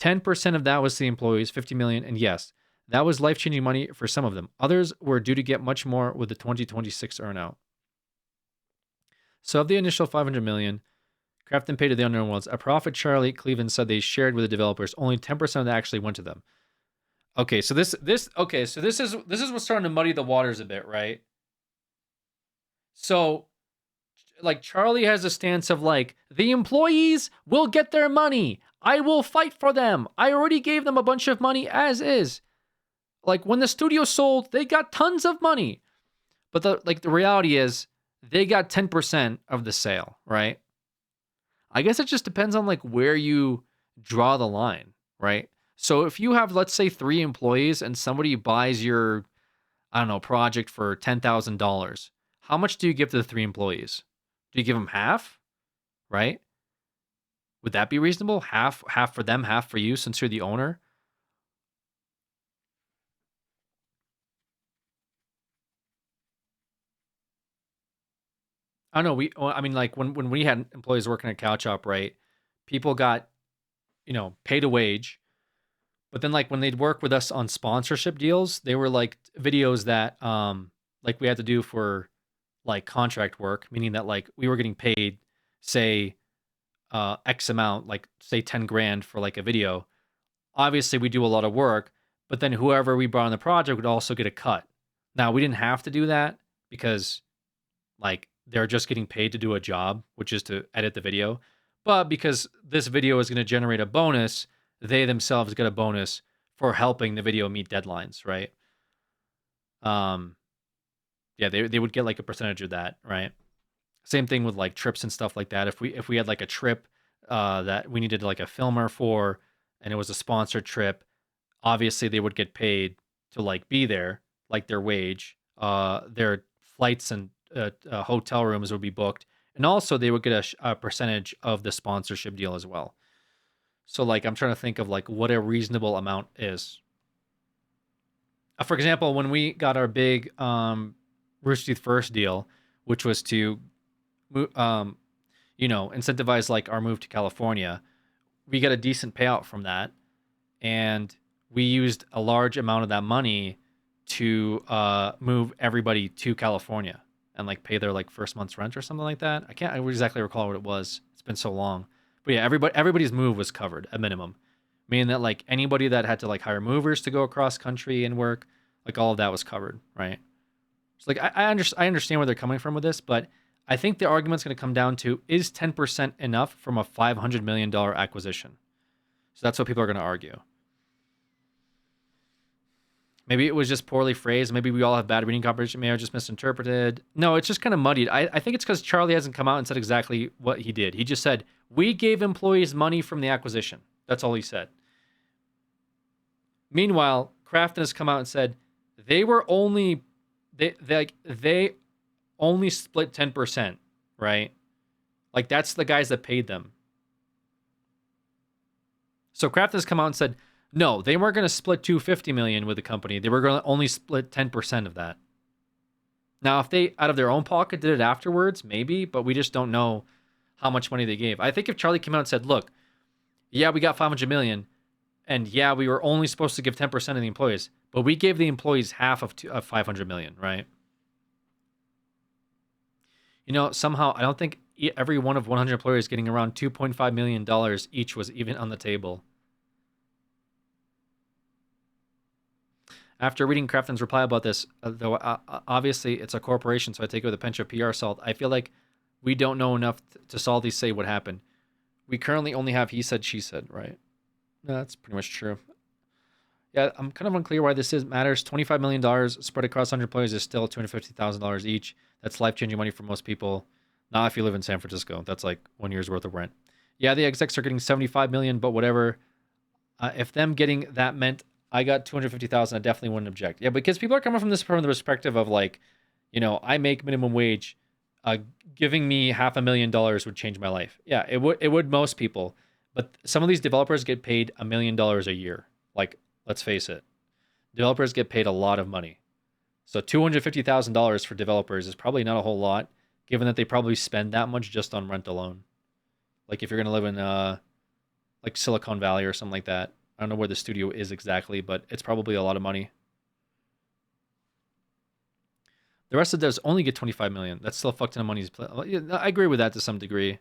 10% of that was the employees, $50 million, and yes, that was life-changing money for some of them. Others were due to get much more with the 2026 earnout. So of the initial $500 million, Krafton paid to the Unknown Worlds. A profit Charlie Cleveland said they shared with the developers. Only 10% of that actually went to them. Okay, so this is what's starting to muddy the waters a bit, right? So, like, Charlie has a stance of like, the employees will get their money. I will fight for them. I already gave them a bunch of money as is. Like, when the studio sold, they got tons of money. But the reality is, they got 10% of the sale, right? I guess it just depends on like where you draw the line, right? So if you have, let's say, 3 employees and somebody buys your, I don't know, project for $10,000, how much do you give to the 3 employees? Do you give them half, right? Would that be reasonable? Half for them, half for you, since you're the owner? I don't know. I mean, like when we had employees working at Couch Up, right? People got, paid a wage, but then like when they'd work with us on sponsorship deals, they were like videos that like we had to do for like contract work, meaning that like we were getting paid, say, X amount, like say 10 grand for like a video. Obviously, we do a lot of work, but then whoever we brought on the project would also get a cut. Now we didn't have to do that because like they're just getting paid to do a job, which is to edit the video. But because this video is going to generate a bonus, they themselves get a bonus for helping the video meet deadlines, right? Yeah, they would get like a percentage of that, right? Same thing with like trips and stuff like that. If we had like a trip that we needed like a filmer for, and it was a sponsored trip, obviously they would get paid to like be there, like their wage. Their flights and hotel rooms would be booked, and also they would get a percentage of the sponsorship deal as well. So like I'm trying to think of like what a reasonable amount is. For example, when we got our big Rooster Teeth First deal, which was to incentivize like our move to California, we got a decent payout from that, and we used a large amount of that money to move everybody to California and like pay their like first month's rent or something like that. I can't exactly recall what it was. It's been so long. But yeah, everybody's move was covered at minimum. Meaning that like anybody that had to like hire movers to go across country and work, like all of that was covered, right? So like I understand where they're coming from with this, but I think the argument's going to come down to, is 10% enough from a $500 million acquisition? So that's what people are going to argue. Maybe it was just poorly phrased. Maybe we all have bad reading comprehension. Maybe I just misinterpreted. No, it's just kind of muddied. I think it's because Charlie hasn't come out and said exactly what he did. He just said, we gave employees money from the acquisition. That's all he said. Meanwhile, Krafton has come out and said they only split 10%, right? Like that's the guys that paid them. So Krafton has come out and said, no, they weren't going to split $250 million with the company. They were going to only split 10% of that. Now, if they out of their own pocket did it afterwards, maybe, but we just don't know how much money they gave. I think if Charlie came out and said, look, yeah, we got 500 million, and yeah, we were only supposed to give 10% of the employees, but we gave the employees half of 500 million, right? You know, somehow, I don't think every one of 100 employers getting around $2.5 million each was even on the table. After reading Crafton's reply about this, though obviously it's a corporation, so I take it with a pinch of PR salt, I feel like we don't know enough to solidly say what happened. We currently only have he said, she said, right? No, that's pretty much true. Yeah, I'm kind of unclear why this matters. $25 million spread across 100 employees is still $250,000 each. That's life-changing money for most people. Not if you live in San Francisco. That's like 1 year's worth of rent. Yeah, the execs are getting $75 million, but whatever. If them getting that meant I got $250,000, I definitely wouldn't object. Yeah, because people are coming from the perspective of like, you know, I make minimum wage. Giving me $500,000 would change my life. Yeah, it would most people. But some of these developers get paid $1 million a year. Like, let's face it. Developers get paid a lot of money. So $250,000 for developers is probably not a whole lot, given that they probably spend that much just on rent alone. Like if you're going to live in like Silicon Valley or something like that. I don't know where the studio is exactly, but it's probably a lot of money. The rest of those only get 25 million. That's still a fuck ton of money. I agree with that to some degree.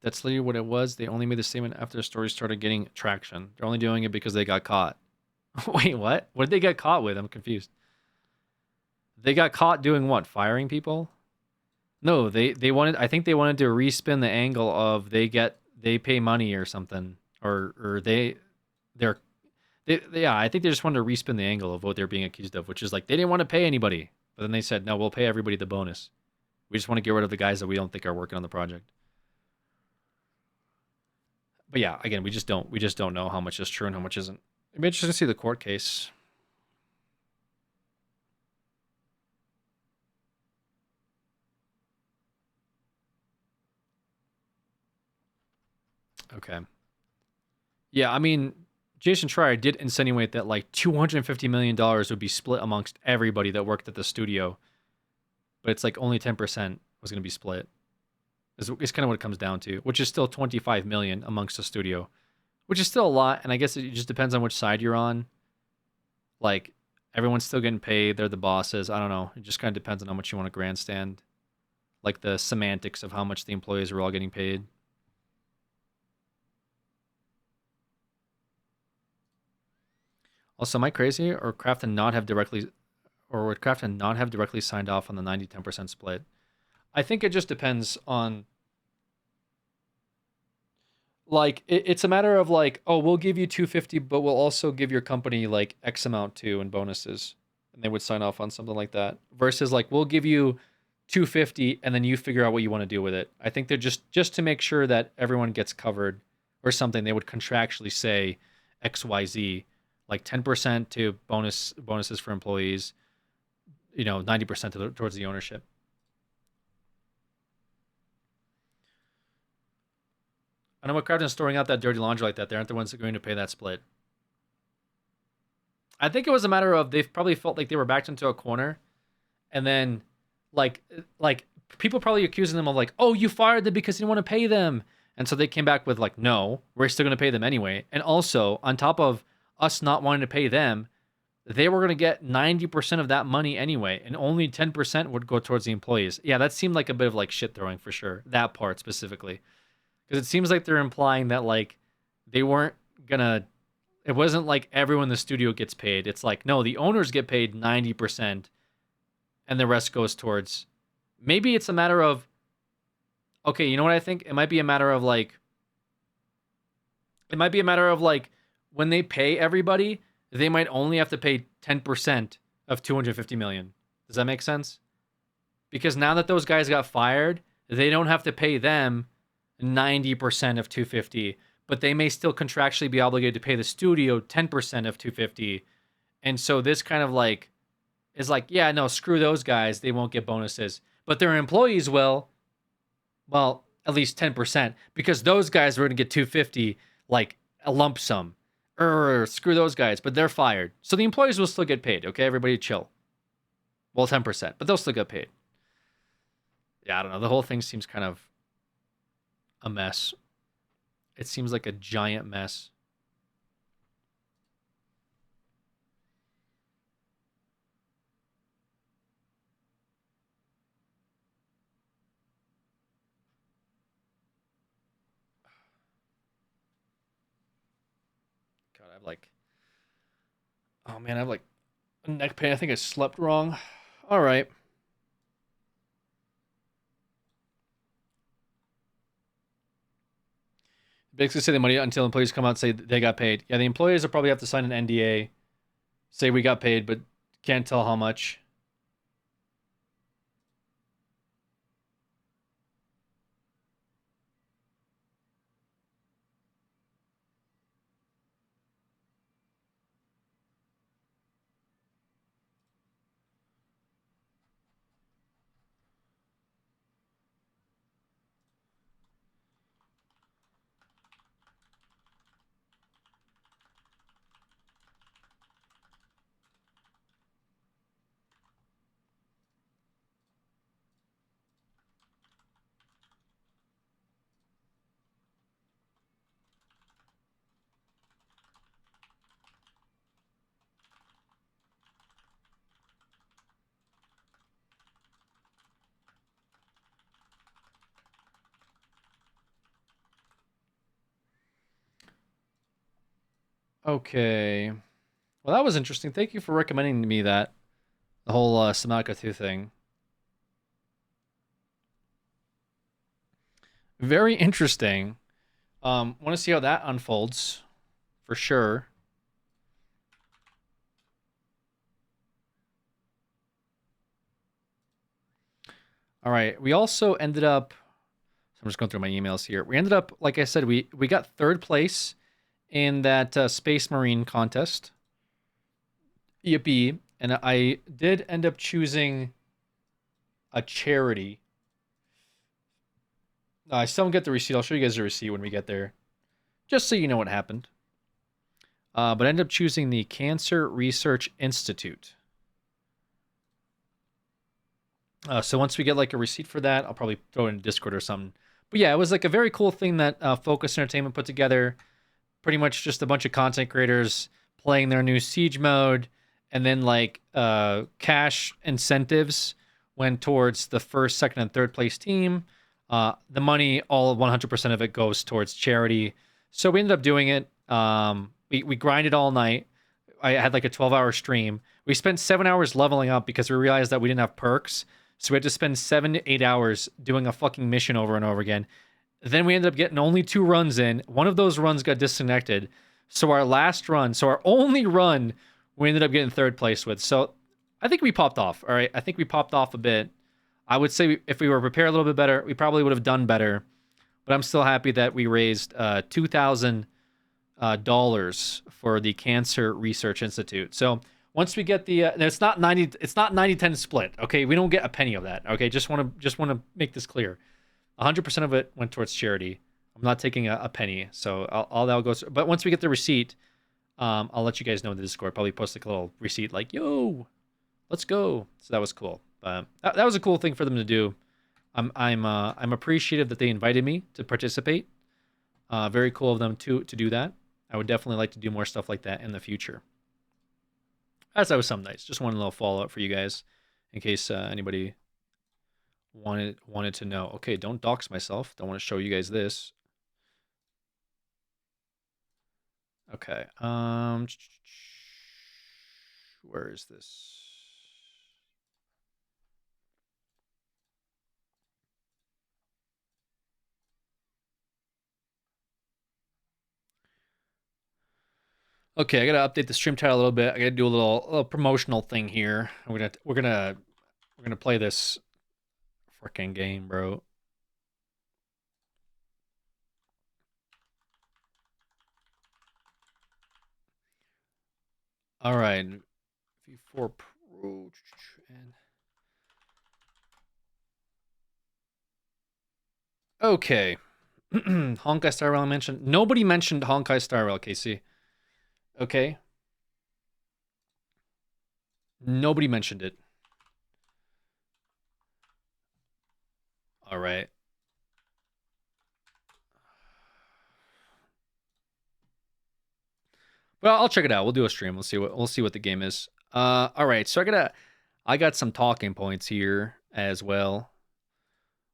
That's literally what it was. They only made the statement after the story started getting traction. They're only doing it because they got caught. Wait, what? What did they get caught with? I'm confused. They got caught doing what? Firing people? No, they wanted. I think they wanted to respin the angle of they pay money or something, or they're yeah. I think they just wanted to respin the angle of what they're being accused of, which is like they didn't want to pay anybody, but then they said no, we'll pay everybody the bonus. We just want to get rid of the guys that we don't think are working on the project. But yeah, again, we just don't know how much is true and how much isn't. It'd be interesting to see the court case. Okay. Yeah, I mean, Jason Schreier did insinuate that like $250 million would be split amongst everybody that worked at the studio. But it's like only 10% was going to be split. It's kind of what it comes down to, which is still 25 million amongst the studio, which is still a lot. And I guess it just depends on which side you're on. Like, everyone's still getting paid. They're the bosses. I don't know. It just kind of depends on how much you want to grandstand. Like the semantics of how much the employees are all getting paid. Also, am I crazy, or would Crafton not have directly signed off on the 90-10% split? I think it just depends on, like, it's a matter of like, oh, we'll give you 250, but we'll also give your company like X amount too in bonuses, and they would sign off on something like that. Versus like, we'll give you 250, and then you figure out what you want to do with it. I think they're just to make sure that everyone gets covered or something. They would contractually say X, Y, Z. Like 10% to bonuses for employees, 90% towards the ownership. I know what Crafton's storing out that dirty laundry like that. They aren't the ones that are going to pay that split. I think it was a matter of they probably felt like they were backed into a corner, and then like people probably accusing them of like, oh, you fired them because you didn't want to pay them, and so they came back with like, no, we're still going to pay them anyway. And also on top of us not wanting to pay them, they were going to get 90% of that money anyway, and only 10% would go towards the employees. Yeah, that seemed like a bit of like shit throwing for sure. That part specifically. Because it seems like they're implying that like they weren't gonna, it wasn't like everyone in the studio gets paid. It's like, no, the owners get paid 90% and the rest goes towards, maybe it's a matter of, okay, you know what I think? It might be a matter of like, when they pay everybody, they might only have to pay 10% of 250 million. Does that make sense? Because now that those guys got fired, they don't have to pay them 90% of 250, but they may still contractually be obligated to pay the studio 10% of 250. And so this kind of like is like, yeah, no, screw those guys. They won't get bonuses, but their employees will. Well, at least 10%, because those guys are going to get 250 like a lump sum. Screw those guys, but they're fired. So the employees will still get paid, okay? Everybody chill. Well, 10%, but they'll still get paid. Yeah, I don't know. The whole thing seems kind of a mess. It seems like a giant mess. God, I have like... Oh, man, I have like a neck pain. I think I slept wrong. All right. Basically say the money until employees come out and say they got paid. Yeah, the employees will probably have to sign an NDA, say we got paid, but can't tell how much. Okay. Well, that was interesting. Thank you for recommending to me that. The whole Subnautica 2 thing. Very interesting. Want to see how that unfolds. For sure. All right. We also ended up... So I'm just going through my emails here. We ended up, like I said, we got 3rd place in that Space Marine contest. Yippee. And I did end up choosing a charity. I still don't get the receipt. I'll show you guys the receipt when we get there. Just so you know what happened. But I ended up choosing the Cancer Research Institute. So once we get like a receipt for that, I'll probably throw it in Discord or something. But yeah, it was like a very cool thing that Focus Entertainment put together. Pretty much just a bunch of content creators playing their new Siege mode. And then like cash incentives went towards the 1st, 2nd, and 3rd place team. The money, all 100% of it goes towards charity. So we ended up doing it. We grinded all night. I had like a 12-hour stream. We spent 7 hours leveling up because we realized that we didn't have perks. So we had to spend 7 to 8 hours doing a fucking mission over and over again. Then we ended up getting only 2 runs in. One of those runs got disconnected. So our last run, so our only run, we ended up getting 3rd place with. So I think we popped off. All right. I think we popped off a bit. I would say if we were prepared a little bit better, we probably would have done better. But I'm still happy that we raised $2,000 for the Cancer Research Institute. So once we get the, it's not 90-10 split. Okay, we don't get a penny of that. Okay, just want to make this clear. 100% of it went towards charity. I'm not taking a penny. So all that goes. But once we get the receipt, I'll let you guys know in the Discord. Probably post like a little receipt, like yo, let's go. So that was cool. That was a cool thing for them to do. I'm appreciative that they invited me to participate. Very cool of them to do that. I would definitely like to do more stuff like that in the future. That was some nice. Just one little follow-up for you guys, in case anybody wanted to know. Okay, don't dox myself. Don't want to show you guys this. Okay. Where is this? Okay, I gotta update the stream title a little bit. I gotta do a little promotional thing here. We're gonna play this freaking game, bro. All right, V4 Pro and okay. Honkai Star Rail mentioned. Nobody mentioned Honkai Star Rail, Casey. Okay. Nobody mentioned it. All right. Well, I'll check it out. We'll do a stream. We'll see what the game is. All right. So I got some talking points here as well,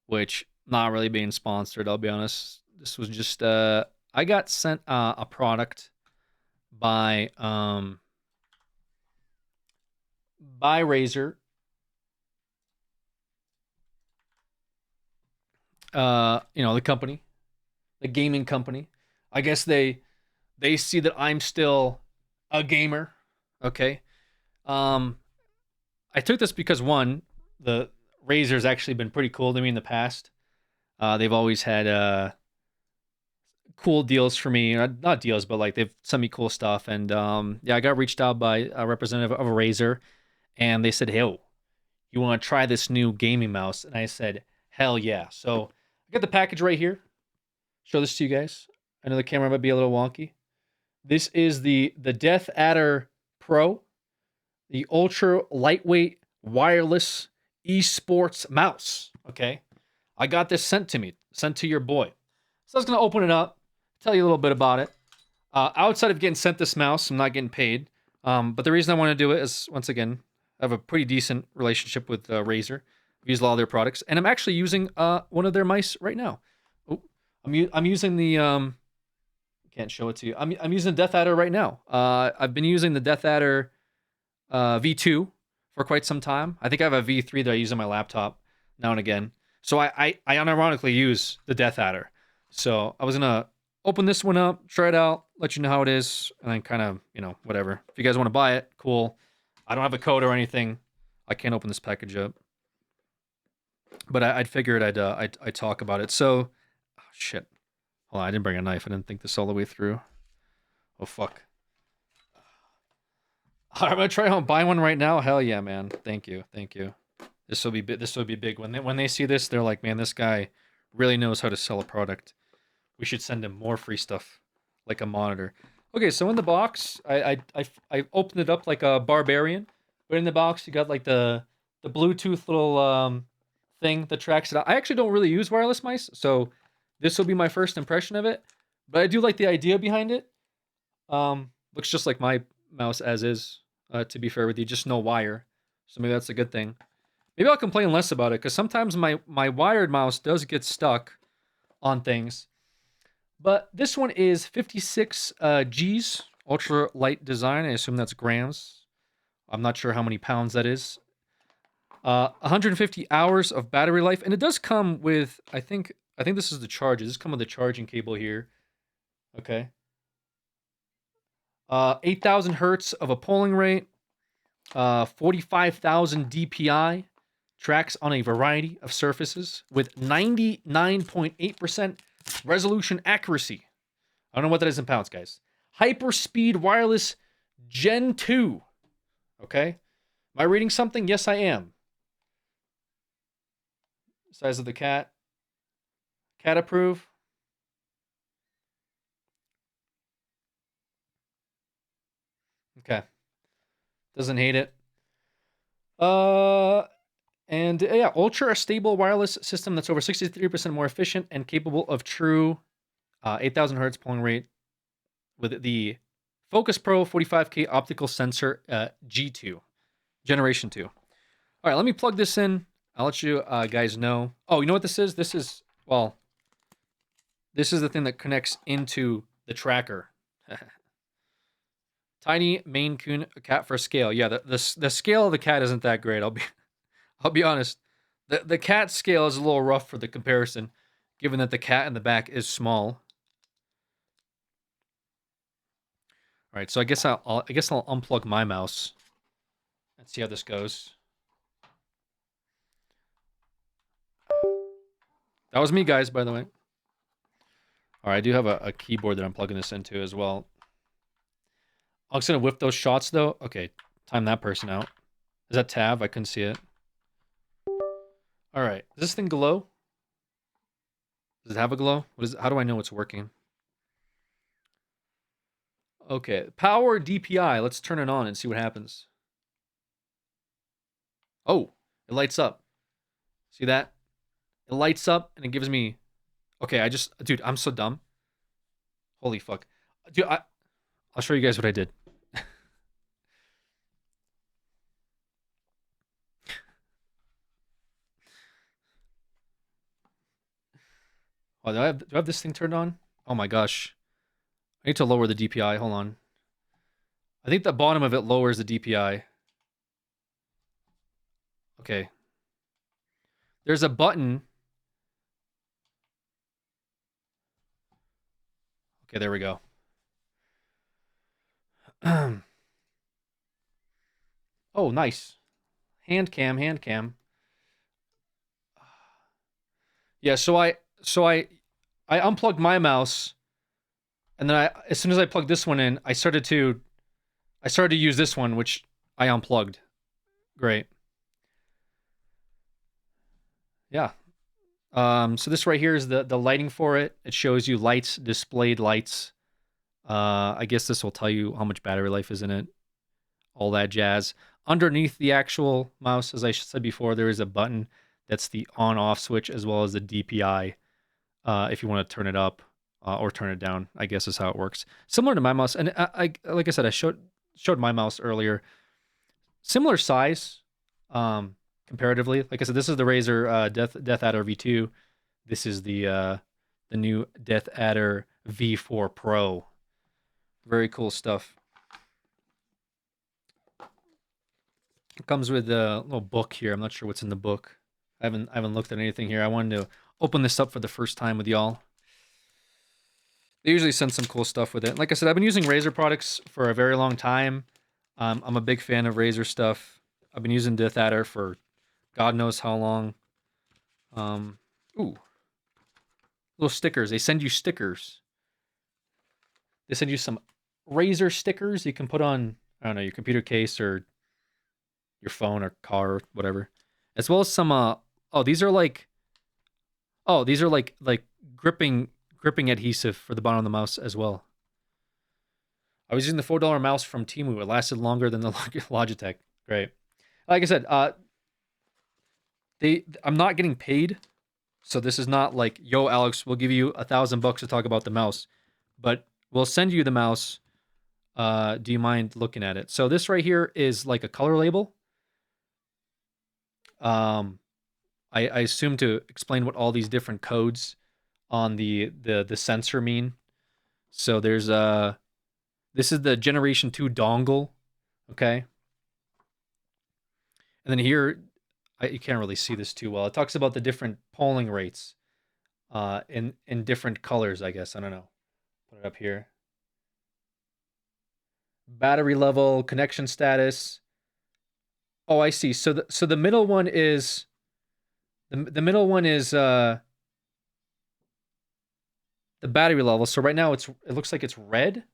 which not really being sponsored. I'll be honest. This was just I got sent a product by Razer. The company, the gaming company. I guess they see that I'm still a gamer. Okay. I took this because one, the Razer's actually been pretty cool to me in the past. They've always had cool deals for me. Not deals, but like they've sent me cool stuff. And I got reached out by a representative of a Razer, and they said, "Hey, you want to try this new gaming mouse?" And I said, "Hell yeah!" So I got the package right here. Show this to you guys. I know the camera might be a little wonky. This is the Death Adder Pro, the ultra lightweight wireless esports mouse. Okay, I got this sent to your boy. So I was gonna open it up, tell you a little bit about it. Outside of getting sent this mouse, I'm not getting paid. But the reason I want to do it is, once again, I have a pretty decent relationship with Razer. I've used a lot of their products, and I'm actually using one of their mice right now. Oh, I'm using the can't show it to you. I'm using the Death Adder right now. I've been using the Death Adder V2 for quite some time. I think I have a V3 that I use on my laptop now and again. So I unironically use the Death Adder. So I was gonna open this one up, try it out, let you know how it is, and then kind of, whatever. If you guys want to buy it, cool. I don't have a code or anything. I can't open this package up. But I figured I'd talk about it. So, oh, shit. Hold on, I didn't bring a knife. I didn't think this all the way through. Oh, fuck. I'm gonna try and buy one right now. Hell yeah, man. Thank you. This will be big. When they see this, they're like, man, this guy really knows how to sell a product. We should send him more free stuff, like a monitor. Okay, so in the box, I opened it up like a barbarian, but in the box you got like the Bluetooth little thing that tracks it out. I actually don't really use wireless mice, so this will be my first impression of it. But I do like the idea behind it. Looks just like my mouse as is. To be fair with you, just no wire. So maybe that's a good thing. Maybe I'll complain less about it, because sometimes my wired mouse does get stuck on things. But this one is 56 Gs, ultra light design. I assume that's grams. I'm not sure how many pounds that is. 150 hours of battery life, and it does come with, I think this is the charge. It does come with a charging cable here. Okay. 8,000 hertz of a polling rate, 45,000 DPI, tracks on a variety of surfaces with 99.8% resolution accuracy. I don't know what that is in pounds, guys. Hyperspeed wireless Gen 2. Okay. Am I reading something? Yes, I am. Size of the cat. Cat approve. Okay. Doesn't hate it. And yeah, ultra stable wireless system that's over 63% more efficient and capable of true 8,000 hertz polling rate with the Focus Pro 45K optical sensor G2, generation 2. All right, let me plug this in. I'll let you guys know. Oh, you know what this is? This is the thing that connects into the tracker. Tiny Maine Coon cat for scale. Yeah, the scale of the cat isn't that great. I'll be honest. The cat scale is a little rough for the comparison, given that the cat in the back is small. All right, so I guess I'll unplug my mouse and see how this goes. That was me, guys, by the way. All right, I do have a keyboard that I'm plugging this into as well. I'm just gonna whip those shots though. Okay, time that person out. Is that Tav? I couldn't see it. All right, does this thing glow? Does it have a glow? What is it? How do I know it's working? Okay, power DPI. Let's turn it on and see what happens. Oh, it lights up. See that? It lights up and it gives me... Okay, Dude, I'm so dumb. Holy fuck. Dude, I'll show you guys what I did. Oh, do I have this thing turned on? Oh my gosh. I need to lower the DPI. Hold on. I think the bottom of it lowers the DPI. Okay. There's a button. Okay, there we go. Oh, nice. Hand cam. Yeah, so I unplugged my mouse, and then as soon as I plugged this one in, I started to use this one, which I unplugged. Great. Yeah. So this right here is the lighting for it. It shows you lights, displayed lights. I guess this will tell you how much battery life is in it. All that jazz. Underneath the actual mouse, as I said before, there is a button that's the on-off switch, as well as the DPI, if you want to turn it up or turn it down, I guess is how it works. Similar to my mouse, and like I said, I showed my mouse earlier. Similar size, comparatively. Like I said, this is the Razer Death Adder V2. This is the new Death Adder V4 Pro. Very cool stuff. It comes with a little book here. I'm not sure what's in the book. I haven't looked at anything here. I wanted to open this up for the first time with y'all. They usually send some cool stuff with it. Like I said, I've been using Razer products for a very long time. I'm a big fan of Razer stuff. I've been using Death Adder for God knows how long. Ooh. Little stickers. They send you stickers. They send you some Razer stickers you can put on, I don't know, your computer case or your phone or car or whatever. As well as some these are like gripping adhesive for the bottom of the mouse as well. I was using the $4 mouse from Temu. It lasted longer than the Logitech. Great. Like I said, I'm not getting paid, so this is not like, yo, Alex, we'll give you $1,000 to talk about the mouse, but we'll send you the mouse. Do you mind looking at it? So this right here is like a color label. I assume to explain what all these different codes on the sensor mean. So there's this is the Generation 2 dongle, okay? And then here, you can't really see this too well. It talks about the different polling rates in different colors, I guess. I don't know. Put it up here. Battery level, connection status. Oh, I see. So the middle one is the middle one is the battery level. So right now it looks like it's red.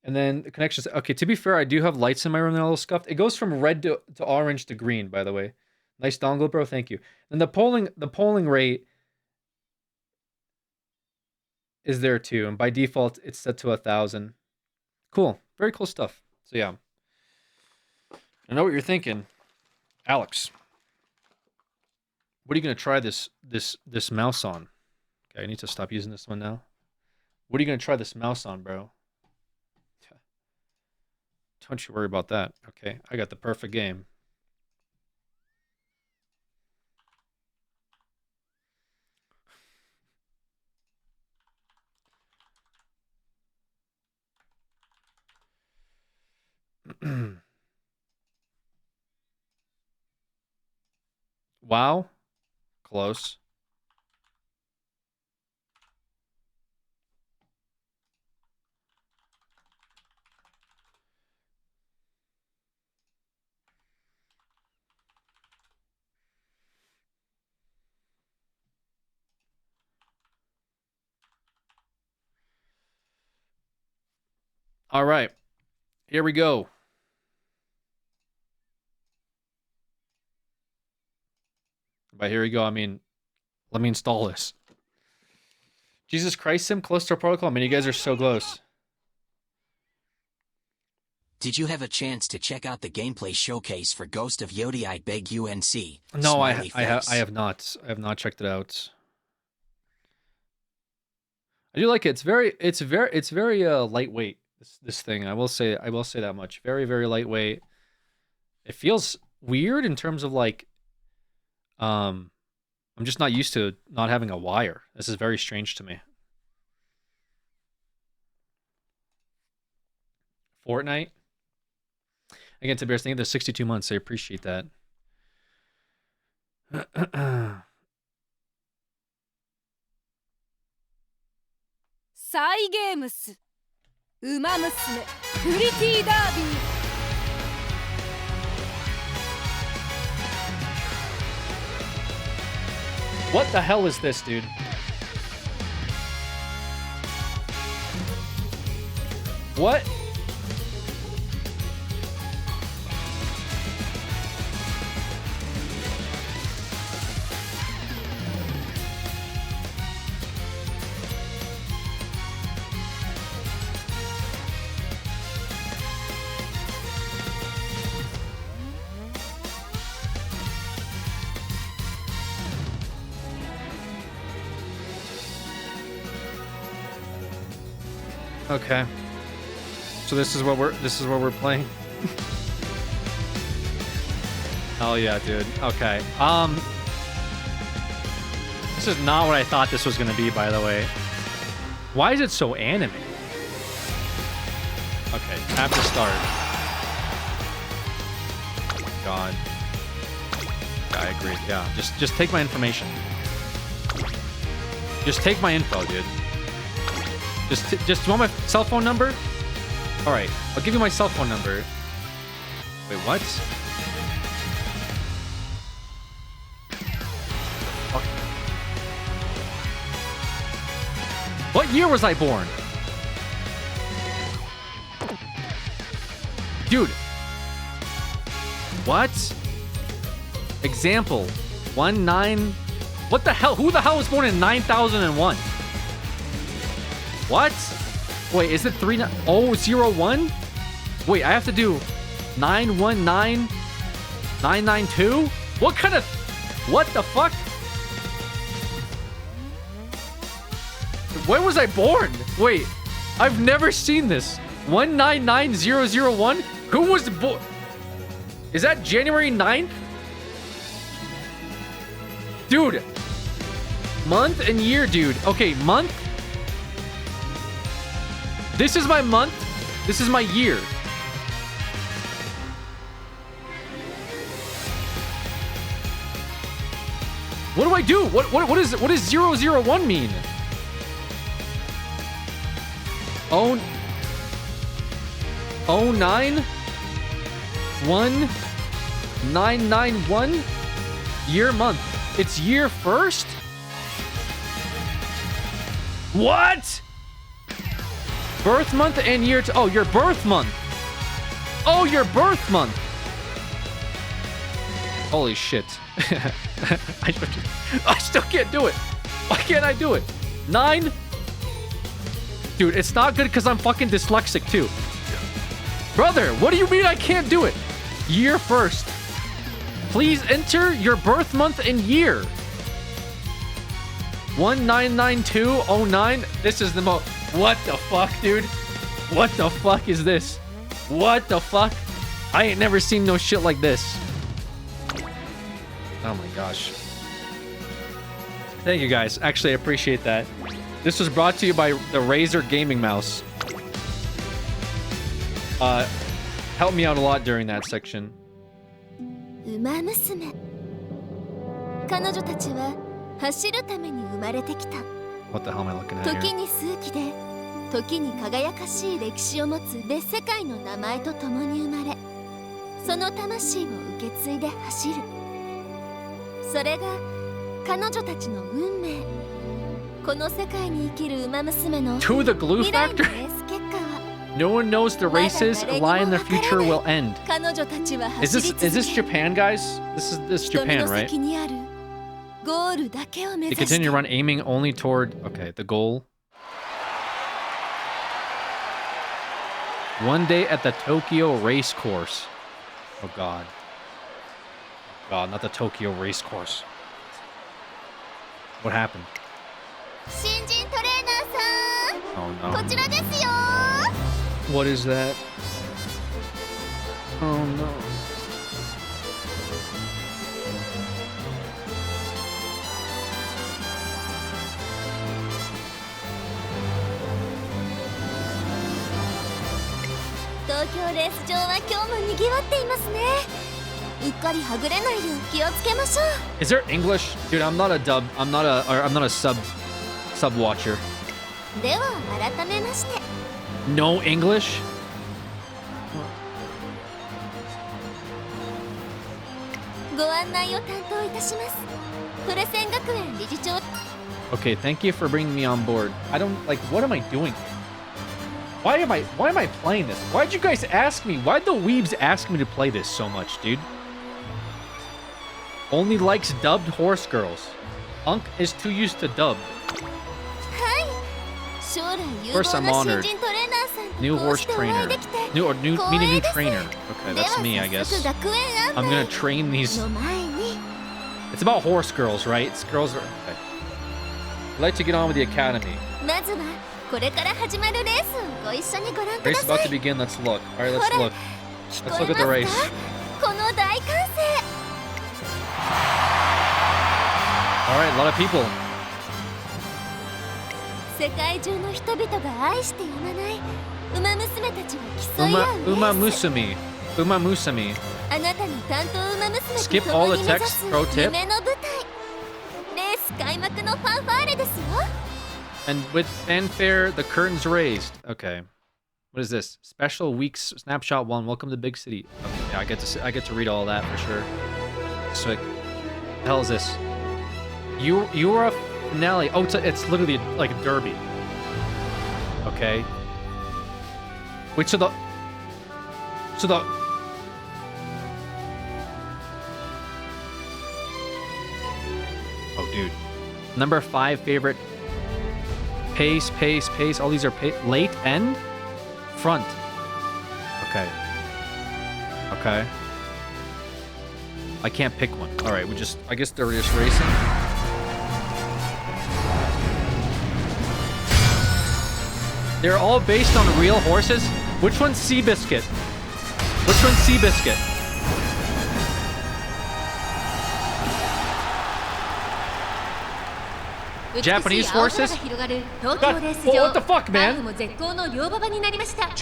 And then the connections. Okay, to be fair, I do have lights in my room that are a little scuffed. It goes from red to orange to green, by the way. Nice dongle, bro. Thank you. And the polling rate is there too, and by default it's set to 1,000. Cool, very cool stuff. So yeah, I know what you're thinking, Alex. What are you gonna try this mouse on? Okay, I need to stop using this one now. What are you gonna try this mouse on, bro? Don't you worry about that. Okay, I got the perfect game. Wow. Close. All right. Here we go. By here we go, I mean, let me install this. Jesus Christ, Sim, close to protocol. Man, you guys are so close. Did you have a chance to check out the gameplay showcase for Ghost of Yodi I Beg UNC? No, I Smiley have not. I have not checked it out. I do like it. It's very lightweight. This thing. I will say that much. Very, very lightweight. It feels weird in terms of like I'm just not used to not having a wire. This is very strange to me. Fortnite. Again, Tiberius, thank you for the 62 months. I appreciate that. Cygames. Uma Musume. Pretty Derby. What the hell is this, dude? What? Okay. So this is what we're playing. Hell yeah, dude. Okay. This is not what I thought this was gonna be, by the way. Why is it so anime? Okay, tap to start. God. Yeah, I agree. Yeah, just take my information. Just take my info, dude. Just you want my cell phone number? All right, I'll give you my cell phone number. Wait, what? Okay. What year was I born? Dude. What? Example. 19... What the hell? Who the hell was born in 9001? What? Wait, is it 39001? Wait, I have to do 919992? What kind of... What the fuck? When was I born? Wait, I've never seen this. 199001? Who was born? Is that January 9th? Dude. Month and year, dude. Okay, month. This is my month. This is my year. What do I do? What does 001 mean? Oh 09 1991 year month. It's year first? What? Birth month and year oh, your birth month. Oh, your birth month. Holy shit. I still can't do it. Why can't I do it? 9. Dude, it's not good because I'm fucking dyslexic too. Brother, what do you mean I can't do it? Year first. Please enter your birth month and year. 199209. This is the most... What the fuck, dude? What the fuck is this? What the fuck? I ain't never seen no shit like this. Oh my gosh. Thank you guys. Actually, I appreciate that. This was brought to you by the Razer Gaming Mouse. Helped me out a lot during that section. 馬娘。彼女たちは走るために生まれてきた。 What the hell am I looking at 時 here? に数奇で、時に輝かしい歴史を持つ別世界の名前と共に生まれ、その魂を受け継いで走る。それが彼女たちの運命。この世界に生きる馬娘の To the glue 未来の factor? レース結果は No one knows the races lie in the future will end. 彼女たちは Is 走り this 続け Japan, guys? This is 瞳 Japan, の right? 先にあるゴールだけを目 They 指して continue to run, aiming only toward, okay, the goal. One day at the Tokyo race course. Oh God. God, not the Tokyo race course. What happened? 新人トレーナー Oh さん no. こちらですよ What is that? Oh no. Tokyo レース場は今日も賑わっていますねうっかりはぐれないよう気をつけましょう Is there English? Dude, I'm not a sub watcher. では改めまして No English? ご案内を担当いたしますプレセン学園理事長 Okay, thank you for bringing me on board. I don't like what am I doing? Why am I playing this? Why'd you guys ask me? Why'd the weebs ask me to play this so much, dude? Only likes dubbed horse girls. Unk is too used to dubbed. はい将来有 First, 望 I'm な honored. 新人トレーナーさん New とこう horse してお会い trainer. できて Meet a new trainer. Okay, では that's me, I 早 guess. 速学園案 I'm 内 gonna train these. の前に It's about horse girls, right? It's girls. Okay. I'd like to get on with the academy. まずはこれから始まるレースをご一緒にご覧くだ Race さ about い to begin. Let's look. All right, let's ほら look. 聞 Let's こえ look at the ま race. すかこの大歓声 All right, a lot of people. 世界中の人々が愛してやまない馬娘たちが競い合うレース Uma Musumi. Uma Musumi. あなたの担当馬娘 Skip と all 共 the に目指 text. す Pro tip. 夢の舞台レース開幕のファンファーレですよ And with fanfare, the curtains raised. Okay. What is this? Special weeks snapshot 1. Welcome to Big City. Okay, yeah, I get to read all that for sure. Sick. The hell is this? You are a finale. Oh, it's literally like a derby. Okay. Wait, so the oh, dude. Number 5 favorite. Pace, pace, pace. All these are late end, front. Okay. Okay. I can't pick one. All right, I guess they're just racing. They're all based on real horses. Which one's Seabiscuit? Which one's Seabiscuit? Japanese horses? What the fuck, man?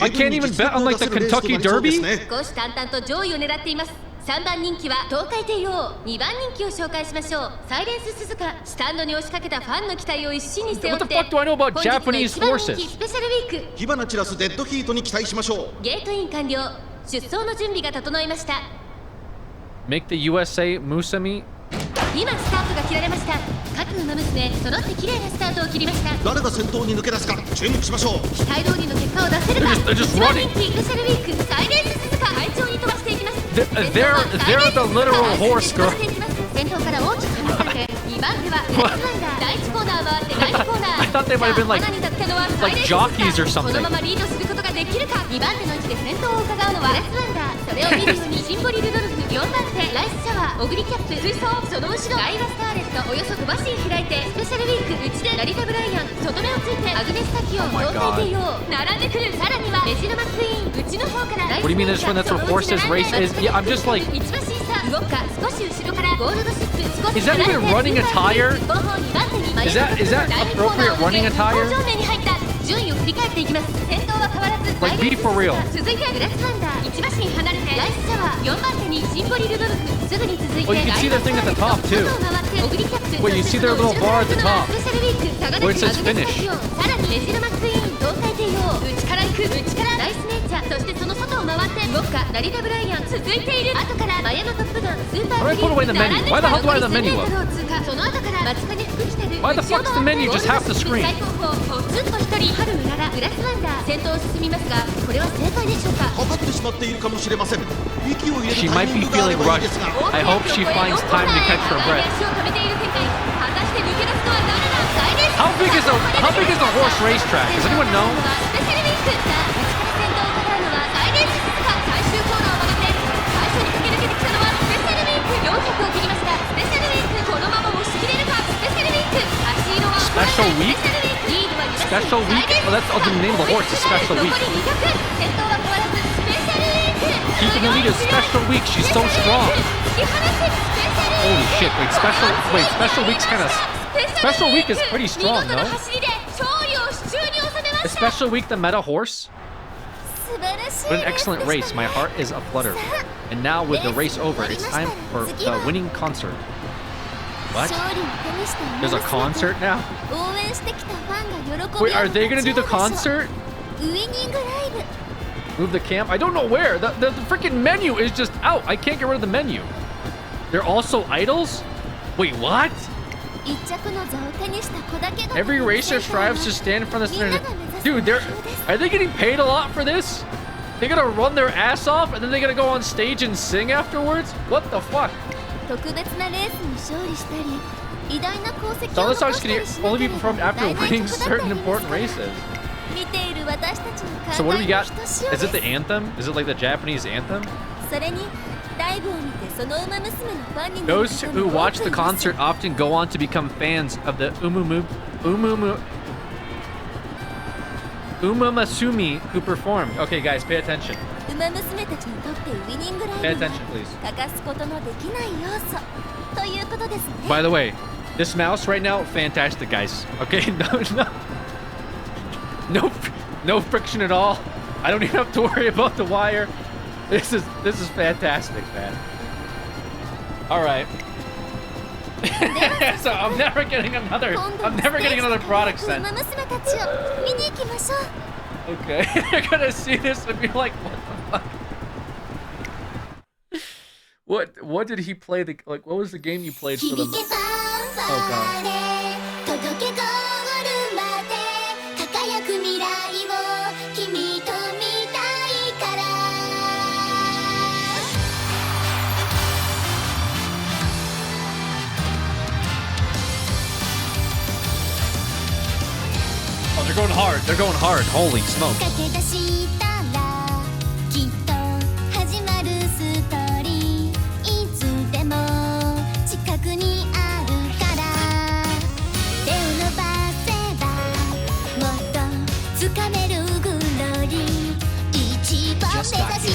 I can't even bet on like the Kentucky Derby? 虎視眈々と上位を狙っています3番人気は東海帝王2番人気を紹介しましょうサイレンス鈴鹿スタンドに押しかけたファンの期待を一身に背負って What the fuck do I know about 本日の Japanese 一番 horses? 人気スペシャルウィーク火花散らすデッドヒートに期待しましょうゲートイン完了出走の準備が整いました Make the USA Musami? 今スタートが切られました各馬娘揃って綺麗なスタートを切りました誰が先頭に抜け出すか注目しましょう期待通りの結果を出せるか They're just 一番 running. 人気スペシャルウィークサイレンス鈴鹿快調に飛ばしていきます They're the literal horse girl. 先頭から大きく離されて2番手はグラスランダー第1コーナー回って第2コーナー I thought they might have been like 花に立ったのはサイレンス鈴鹿 jockeys or こ something. のままリードすることができるか2番手の位置で先頭を伺うのはグラスランダーそれを見るようにシンボリルドルフ4番手ライスシャワーオグリキャップ追走その後ろライバスターレットおよそ5馬身開いてスペシャルウィーク内でラリタブライアン外目をついてアグネスタキオン Oh my 東海帝王並んでくるさらにはメジロマクイーン内の方からライス What do you mean this one? That's where horses race is? Yeah, I'm just like. 一馬身差動くか少し後ろからゴールドシップ少し Is that even running a tire? Is that appropriate running a tire? 上面に入った順位を振り返っていきます先頭は変わらず Like, be for real. 続いてグラスランダー1馬身離れてライスシャワー4番手にシンボリルドルフすぐに続いて Oh, you can see their thing at the top too. Wait, you see their little bar at the top. Where it says finish. さらにレジルマックイーン東海帝王内から行く内からライスネイチャーそしてその外を回って動くかラリタブライアン続いている後からマヤのトップガンスーパー Why フ put away リ the ー menu? Why the hell do I have the menu up? その後から松金福来たる Why the fuck is the menu just half the screen? 最高峰ポツンと一人春うららグラスランダー先頭を進みますがこれは正解でしょうかかかってしままっているかもしれません。息を入れる She タイ might ミ be ングがあれ feeling ばいい rushed. ですが。 I hope she finds time to catch her breath. How big is a horse racetrack? Does anyone know? Special week? Special week? Oh, that's the name of the horse. Is Special week. Keeping the lead is Special week. She's so strong. Holy shit! Special week's kind of. Special week is pretty strong, though. Is Special week the meta horse? What an excellent race. My heart is aflutter. And now with the race over, it's time for the winning concert. What? There's a concert now? Wait, are they gonna do the concert? Move the camp? I don't know where. The freaking menu is just out. I can't get rid of the menu. They're also idols? Wait, what? Every racer strives to stand in front of the center. Dude, are they getting paid a lot for this? They're gonna run their ass off and then they're gonna go on stage and sing afterwards? What the fuck? Some of the songs can only be performed after winning certain important races. So what do we got? Is it the anthem? Is it like the Japanese anthem? Those who watch the concert often go on to become fans of the Umamasumi who performed. Okay, guys, pay attention. Pay attention, please. By the way, this mouse right now, fantastic, guys. Okay, no friction at all. I don't even have to worry about the wire. This is fantastic, man. All right. So I'm never getting another product sent. Okay, they're gonna see this and be like, what the fuck? What did he play? What was the game you played for them? Oh god. Oh, they're going hard. They're going hard. Holy smoke. Just got here.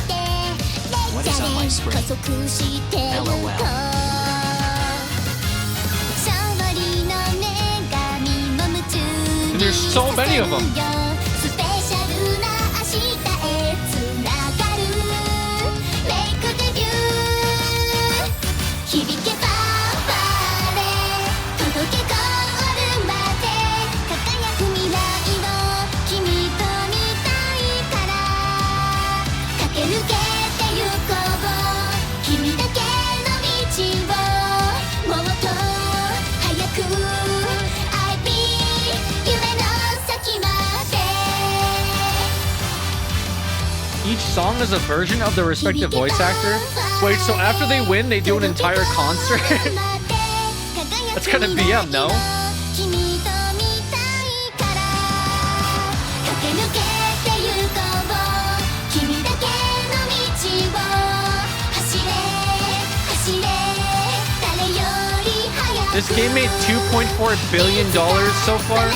What is on my screen? LOL. And there's so many of them. Each song is a version of the respective voice actor. Wait, so after they win, they do an entire concert? That's kind of BM, no? This game made $2.4 billion so far.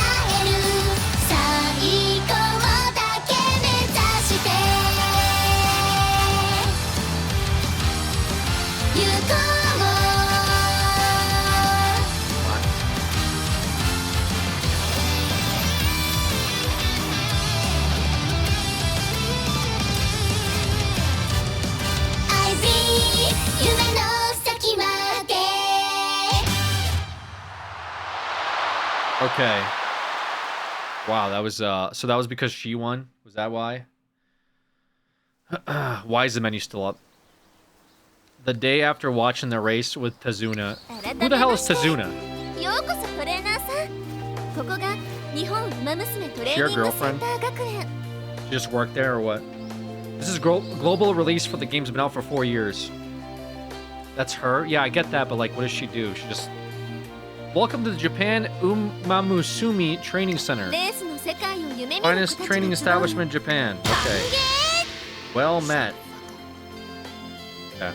Okay. Wow, that was so that was because she won? Was that why? Why is the menu still up? The day after watching the race with Tazuna. Who the hell is Tazuna? Your girlfriend? She just worked there or what? This is global release for the game's been out for 4 years. That's her? Yeah, I get that, but like, what does she do? She just... Welcome to the Japan Umamusumi Training Center. Finest training establishment in Japan. Okay. Well met. Yeah.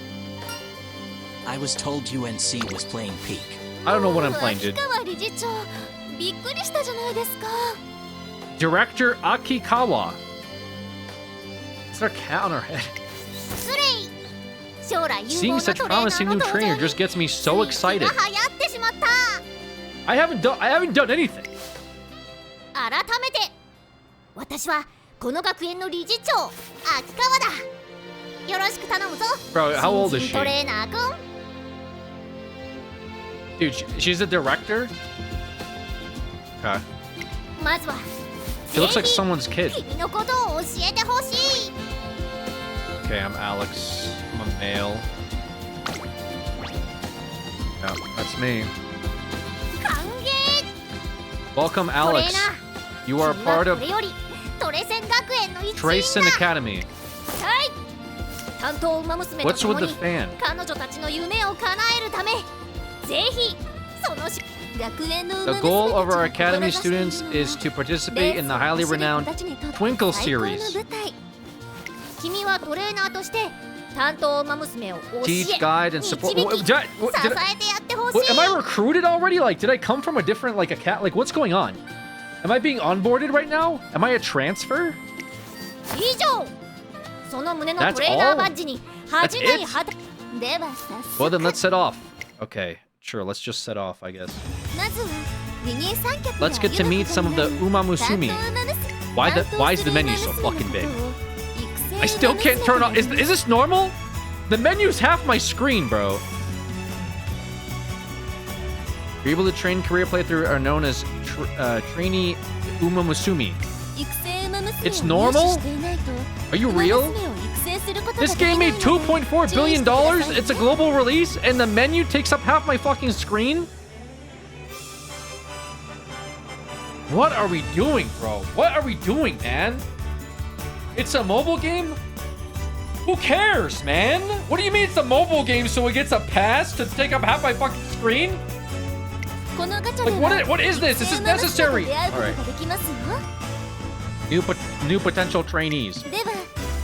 I was told UNC was playing peak. I don't know what I'm playing, dude. Director Akikawa. Is there a cat on her head? Seeing such promising new trainer just gets me so excited. I haven't done anything. Bro, how old is she? Dude, she's a director? Okay. She looks like someone's kid. Okay, I'm Alex. I'm a male. Yeah, that's me. Welcome, Alex. You are a part of Tracen Academy. What's with the fan? The goal of our Academy students is to participate in the highly renowned Twinkle series. Teach, guide, and support. Am I recruited already? Like, did I come from a different, like, a cat? Like, what's going on? Am I being onboarded right now? Am I a transfer? That's all? That's it? Well, then let's set off. Okay, sure, let's just set off, I guess. Let's get to meet some of the Umamusumi. Why is the menu so fucking big? I still can't turn on. Is this normal? The menu's half my screen, bro. People to train career playthrough are known as trainee Umamusumi. It's normal? Are you real? This game made $2.4 billion. It's a global release, and the menu takes up half my fucking screen? What are we doing, bro? What are we doing, man? It's a mobile game? Who cares, man? What do you mean it's a mobile game so it gets a pass to take up half my fucking screen? Like, what is this? This is necessary. All right. New potential trainees.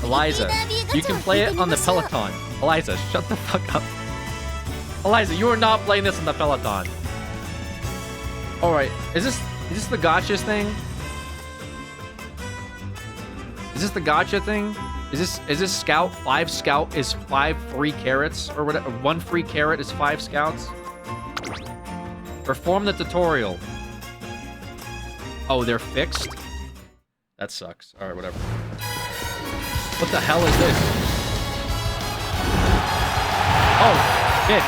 Eliza, you can play it on the Peloton. Eliza, shut the fuck up. Eliza, you are not playing this on the Peloton. All right. Is this the gotcha thing? Is this the gotcha thing? Is this scout? 5 scout is 5 free carrots or whatever. 1 free carrot is 5 scouts. Perform the tutorial. Oh, they're fixed? That sucks. All right, whatever. What the hell is this? Oh, shit.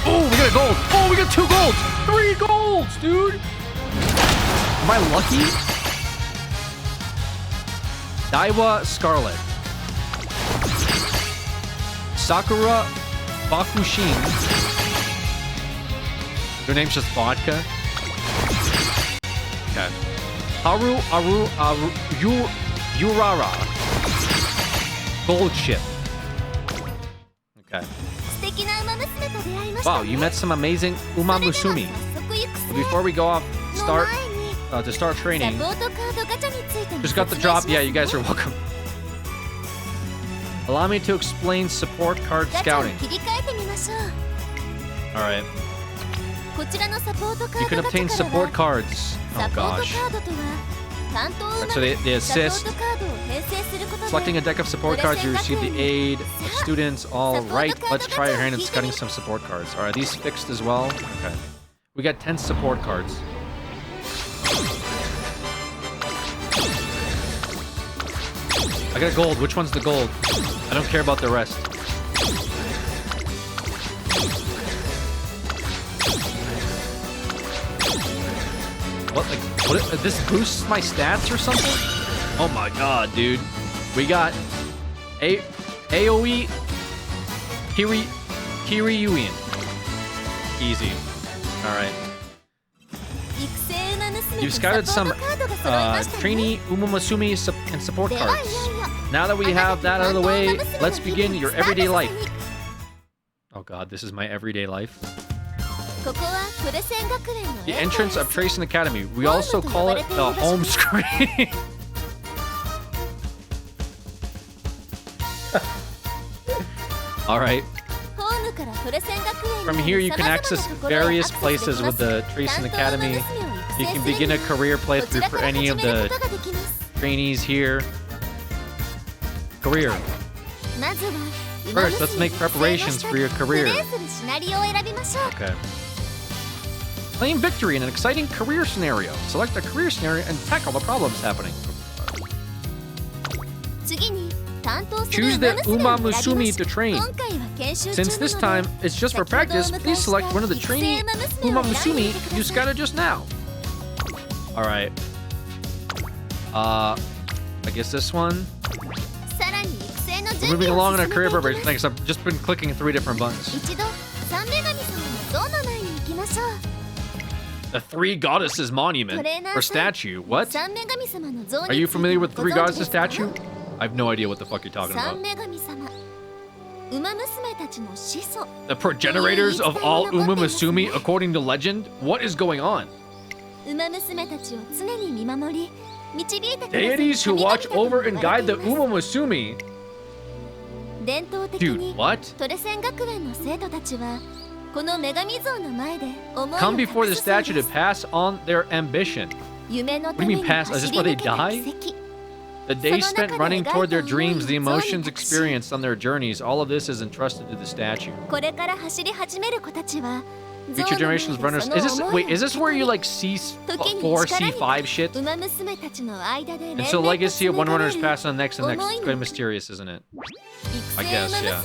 Oh, we got a gold. Oh, we got 2 golds. 3 golds, dude. Am I lucky? Daiwa Scarlet. Sakura Bakushin. Their name's just vodka. Okay. Haru Urara. Gold ship. Okay. Wow, you met some amazing Umamusumi. But before we go off, to start training, just got the drop. Yeah, you guys are welcome. Allow me to explain support card scouting. All right. You can obtain support cards. Oh gosh. So they assist. Selecting a deck of support cards, you receive the aid of students. All right, let's try our hand at scouting some support cards. Are these fixed as well? Okay. We got 10 support cards. I got a gold. Which one's the gold? I don't care about the rest. What? Like, what? This boosts my stats or something? Oh my god, dude. We got AoE Kiryuin. Easy. All right. You've scouted some trainee Umamusume and support cards. Now that we have that out of the way, let's begin your everyday life. Oh god, this is my everyday life. The entrance of Tracing Academy. We also call it the home screen. Alright. From here you can access various places with the Tracing Academy. You can begin a career playthrough for any of the trainees here. Career. First, let's make preparations for your career. Okay. Claim victory in an exciting career scenario. Select a career scenario and tackle the problems happening. Choose the Umamusume to train. Since this time it's just for practice, please select one of the trainee Umamusume you scouted just now. Alright. I guess this one. We're moving along in our career preparation. Thanks, I've just been clicking 3 different buttons. The 3 Goddesses Monument, or statue, what? Are you familiar with 3 Goddesses statue? I have no idea what the fuck you're talking about. The progenitors of all Umamusume according to legend? What is going on? Deities who watch over and guide the Umamusume. Dude, what? Come before the statue to pass on their ambition. What do you mean pass? Is this where they die? The days spent running toward their dreams, the emotions experienced on their journeys, all of this is entrusted to the statue. Future generations of runners. Is this where you like C4, C5 shit? And so legacy of one runner is passed on next and next. It's quite mysterious, isn't it? I guess, yeah.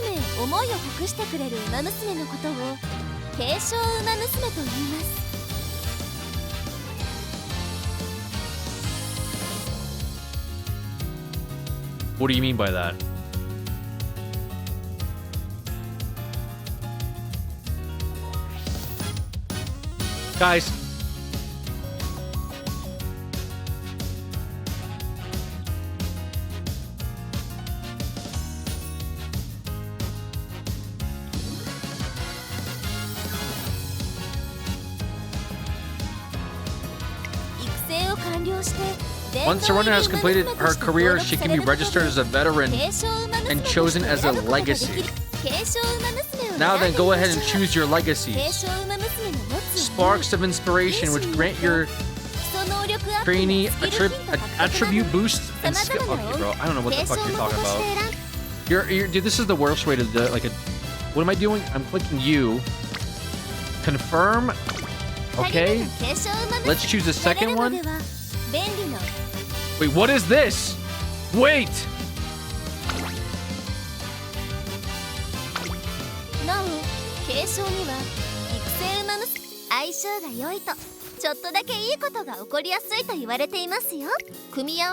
What do you mean by that? Guys. Once a runner has completed her career, she can be registered as a veteran and chosen as a legacy. Now then, go ahead and choose your legacies. Sparks of inspiration, which grant your trainee attribute boosts and skill. Okay, bro, I don't know what the fuck you're talking about. Dude, this is the worst way to do it. Like a, what am I doing? I'm clicking U. Confirm. Okay. Let's choose the second one. Wait, what is this? Wait.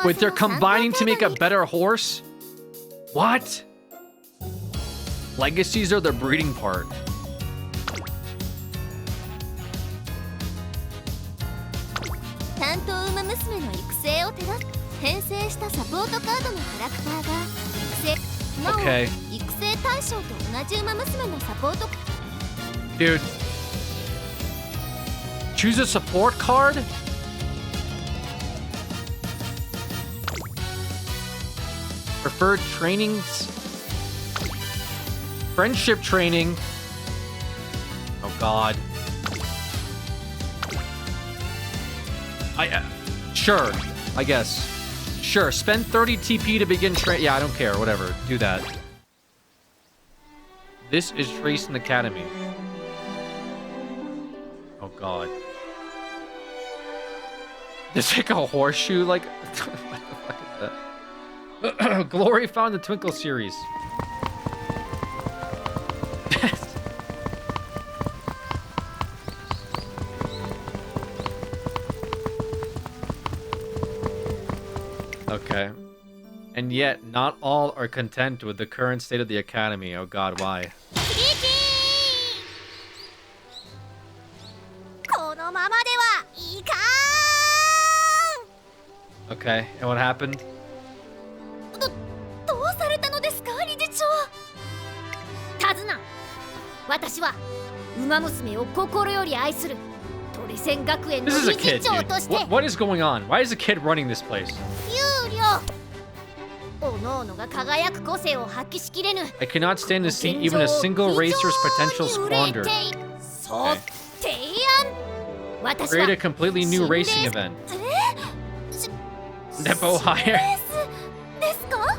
Wait, they're combining to make a better horse? What? Legacies are the breeding part. Okay. Dude. Choose a support card? Preferred trainings? Friendship training? Oh god. Sure, I guess. Sure, spend 30 TP to begin yeah, I don't care, whatever. Do that. This is Tracing Academy. Oh god. It's like a horseshoe, like what the fuck is that? Glory found the Twinkle series. Okay. And yet, not all are content with the current state of the academy. Oh god, why? Okay, and what happened? どうされたのですか、理事長。手綱、私は馬娘を心より愛するトリセン学園の This is a 理 kid, 事長 dude. として What is going on? Why is a kid running this place? 有料。おのおのが輝く個性を発揮しきれぬ。 I cannot stand to see even a single racer's potential squandered. そう提案。私 Create は a completely new racing event. Depot hire. ですか？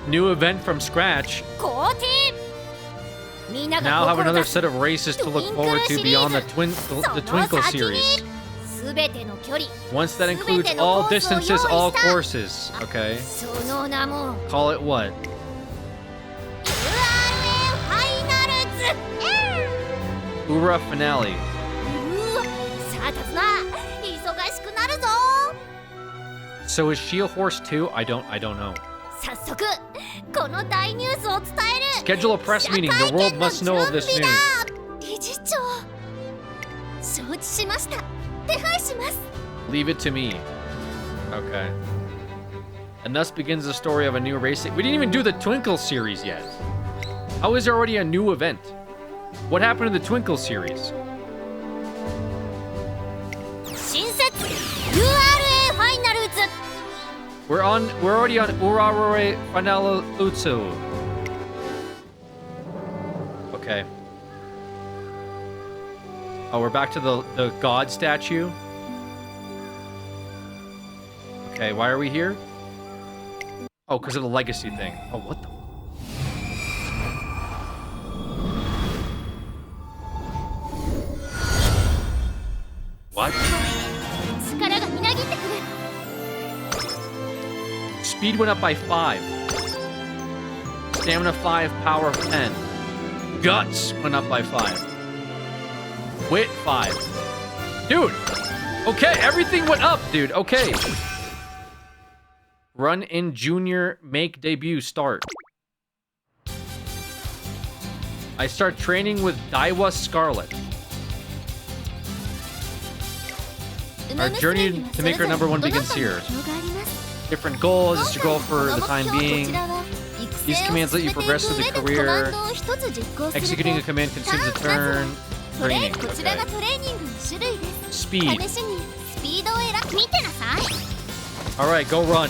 New event from scratch. 好ティー。みんなが Now have 志 another す set of races to look forward to beyond the Twinkle series. すべての距離。 Once that includes all distances, all courses. Okay. その名も Call it what? URA ファイナルズ。Ura finale. うわ、さあ手綱、忙しくなるぞ。 So is she a horse too? I don't know. 早速この大ニュースを伝える。 Schedule a press meeting. The world must know of this news. 理事長、承知しました。手配します。 Leave it to me. Okay. And thus begins the story of a new racing. We didn't even do the Twinkle series yet. How is there already a new event? What happened to the Twinkle series? 新設 URA ファイナルズ。 We're already on Urarore Finale Utsu. Okay. Oh, we're back to the god statue. Okay, why are we here? Oh, because of the legacy thing. Oh, what the? What? 力がみなぎってくる。 Speed went up by 5. Stamina 5, power 10. Guts went up by 5. Wit 5. Dude! Okay, everything went up, dude. Okay. Run in junior, make debut, start. I start training with Daiwa Scarlet. Our journey to make our number 1 begins here. Different goals is your goal for the time being. These commands let you progress through the career. Executing a command consumes a turn. Training. Okay. Speed. Alright, go run.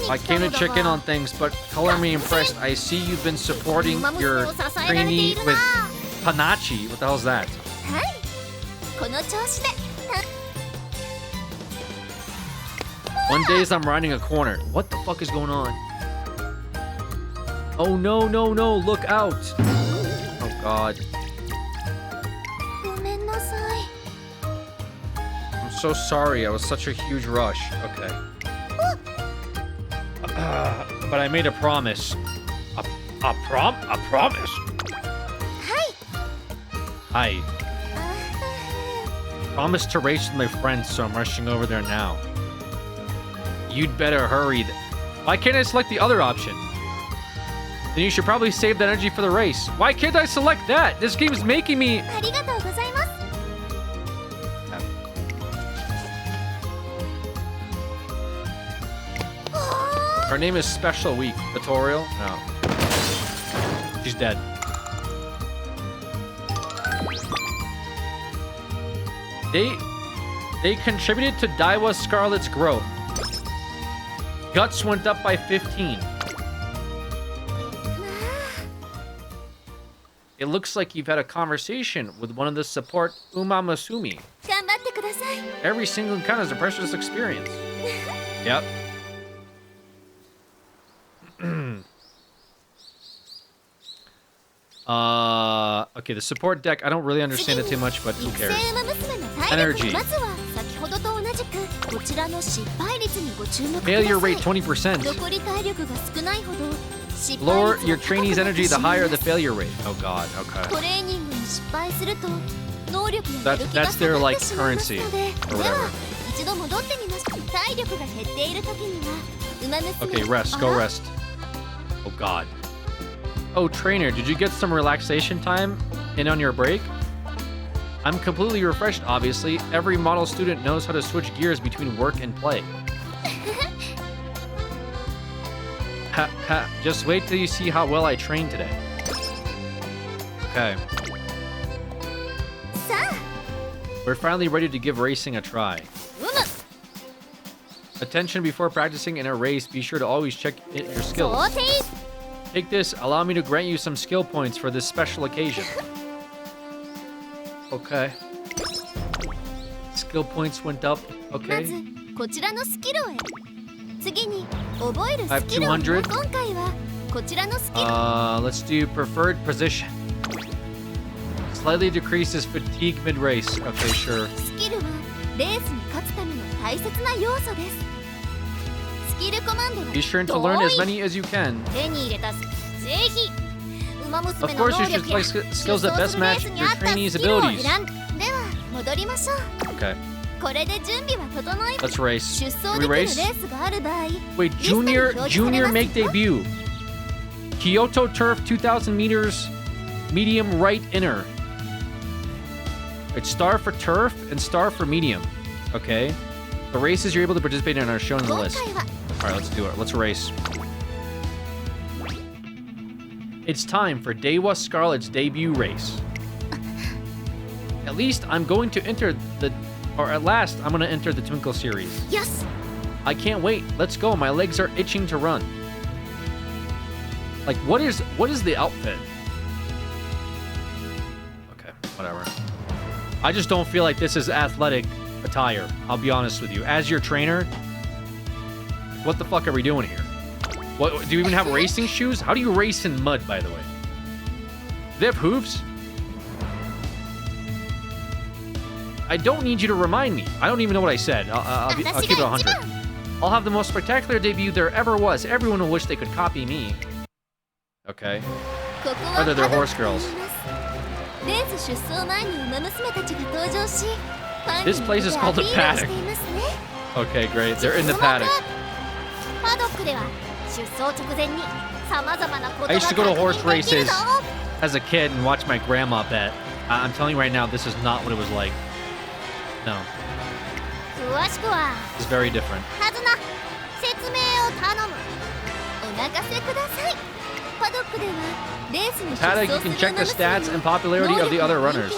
I came to check in on things, but color me impressed. I see you've been supporting your trainee with Panachi. What the hell is that? One days I'm riding a corner. What the fuck is going on? Oh no, no, no, look out. Oh god. I'm so sorry, I was such a huge rush. Okay. But I made a promise. A promise? Hi. Promise to race with my friends, so I'm rushing over there now. You'd better hurry. Why can't I select the other option? Then you should probably save that energy for the race. Why can't I select that? This game's making me... Her name is Special Week. Tutorial? No. She's dead. They contributed to Daiwa Scarlet's growth. Guts went up by 15. It looks like you've had a conversation with one of the support Umamusume. Every single encounter is a precious experience. Yep. Okay, the support deck, I don't really understand it too much, but who cares? Energy. Failure rate 20%. Lower your trainee's energy, the higher the failure rate. Oh god, okay. That's their, like, currency, or whatever. Okay, rest, go rest. Oh god. Oh, trainer, did you get some relaxation time? in on your break? I'm completely refreshed, obviously. Every model student knows how to switch gears between work and play. Just wait till you see how well I trained today. Okay. We're finally ready to give racing a try. Attention before practicing in a race, be sure to always check your skills. Take this, allow me to grant you some skill points for this special occasion. Okay. Skill points went up, okay. I have 200. Let's do preferred position. Slightly decreases fatigue mid-race. Okay, sure. Be sure to learn as many as you can. Of course, you should play skills that best match your trainee's abilities. Okay. Let's race. Can we race? Wait, junior make debut. Kyoto Turf 2,000 meters, medium right inner. It's star for turf and star for medium. Okay. The races you're able to participate in are shown in the list. Alright, let's do it. Let's race. It's time for Dewa Scarlet's debut race. At least I'm going to enter at last I'm going to enter the Twinkle series. Yes. I can't wait. Let's go. My legs are itching to run. Like, what is the outfit? Okay, whatever. I just don't feel like this is athletic attire. I'll be honest with you. As your trainer, what the fuck are we doing here? What, do you even have racing shoes? How do you race in mud, by the way? Do they have hooves? I don't need you to remind me. I don't even know what I said. I'll keep it 100. I'll have the most spectacular debut there ever was. Everyone will wish they could copy me. Okay. Whether they're horse girls. This place is called the paddock. Okay, great. They're in the paddock. I used to go to horse races as a kid and watch my grandma bet. I'm telling you right now, this is not what it was like. No. It's very different. Paddock, you can check the stats and popularity of the other runners.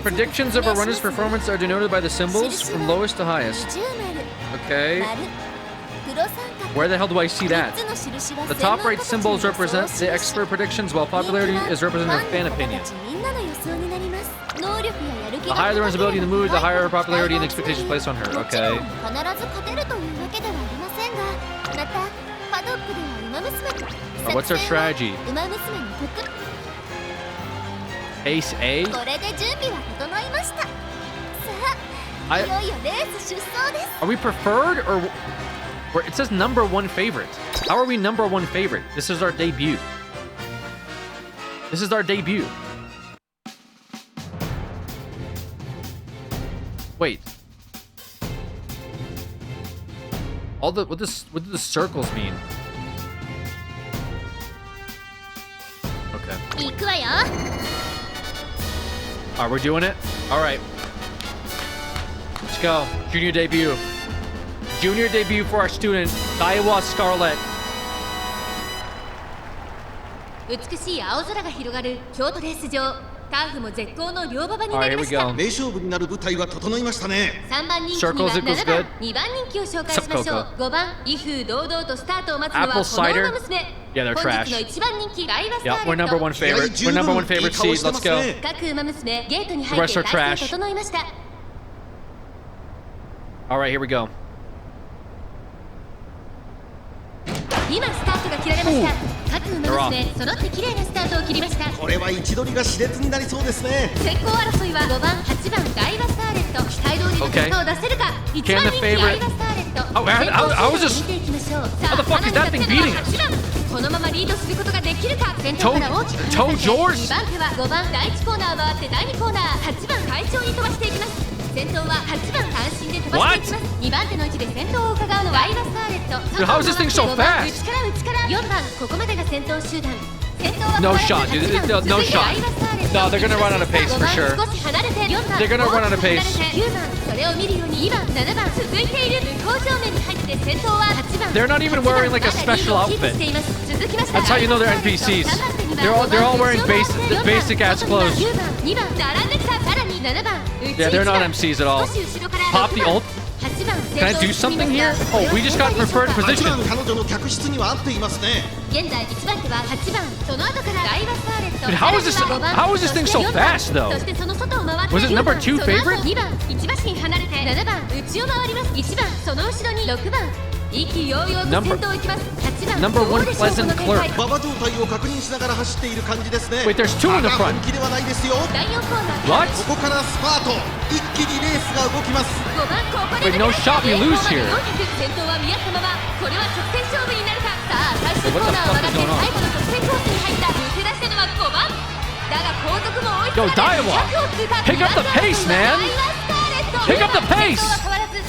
Predictions of a runner's performance are denoted by the symbols from lowest to highest. Okay. Where the hell do I see that? The top right symbols represent the expert predictions, while popularity is represented fan opinion. The higher the runner's ability in the mood, the higher popularity and expectations placed on her. Okay. What's our strategy? Ace A? Are we preferred or it says #1 favorite? How are we #1 favorite? This is our debut. This is our debut. Wait. What do the circles mean? Okay. Alright, we're doing it? Alright. Let's go. Junior debut. Junior debut for our student, Dewa Scarlet. 美しい青空が広がる京都レース場。ターフも絶好の両馬場になりました。名勝負になる舞台は整いましたね。3番人気には7番、2番人気を紹介しましょう。5番、威風堂々とスタートを待つのはこの馬娘。 Yeah, they're trash. Yeah, we're #1 favorite. We're #1 favorite seed. Let's go. The rest are trash. All right, here we go. 今スタートが切られました。各馬娘揃って綺麗なスタートを切りました。これは位置取りが熾烈になりそうですね。先行争いは5番、8番ダイワスターレット。期待通りの結果を出せるか。1番人気ダイワスターレット。I was just. How the fuck is that thing beating us? このままリードすることができるか。先頭から大きくToe George. 2番手は5番第1コーナー回って第2コーナー8番快調に飛ばしていきます。先頭は8番単身で飛ばしていきます。2番手の位置で先頭を伺うのはアイバスカーレット。 Dude, how is this thing so 5番 fast? 内から4番ここまでが先頭集団。先頭は No shot, dude. No shot. No, they're gonna run out of pace for sure. They're gonna run out of pace. 9番それを見るように2番7番続いている。向こう正面に入って先頭は8番。 They're not even wearing like a special outfit. That's how you know they're NPCs. They're all wearing basic ass clothes. 2番並んできた。さらに7番 Yeah, they're not MCs at all. Pop the ult. Can I do something here? Oh, we just got preferred position. 彼女の客室には合っていますね。現在1番手は8番。その後からダイバスカーレット。 Dude, how is this thing so fast though? そしてその外を回って Was it number 2 favorite? 2番1馬身離れて7番内を回ります。1番その後ろに6番意気揚々と先頭行きます。8番 Number 1 pleasant clerk. 馬場状態を確認しながら走っている感じですね。 Wait, there's 2 in the まだ front. 本気ではないですよ。第4コーナー What? ここからスパート。一気にレースが動きます。5番ここで Wait, no shot, we lose here. 先頭は見合ったままこれは直線勝負になるか。さあ最終コーナーを曲がって最後の直線コースに入った抜け出したのは5番だが後続も追いつ Yo, かれ Daiwa, 100を通過。 pick up the pace, man. Pick up the pace. 先頭は変わらず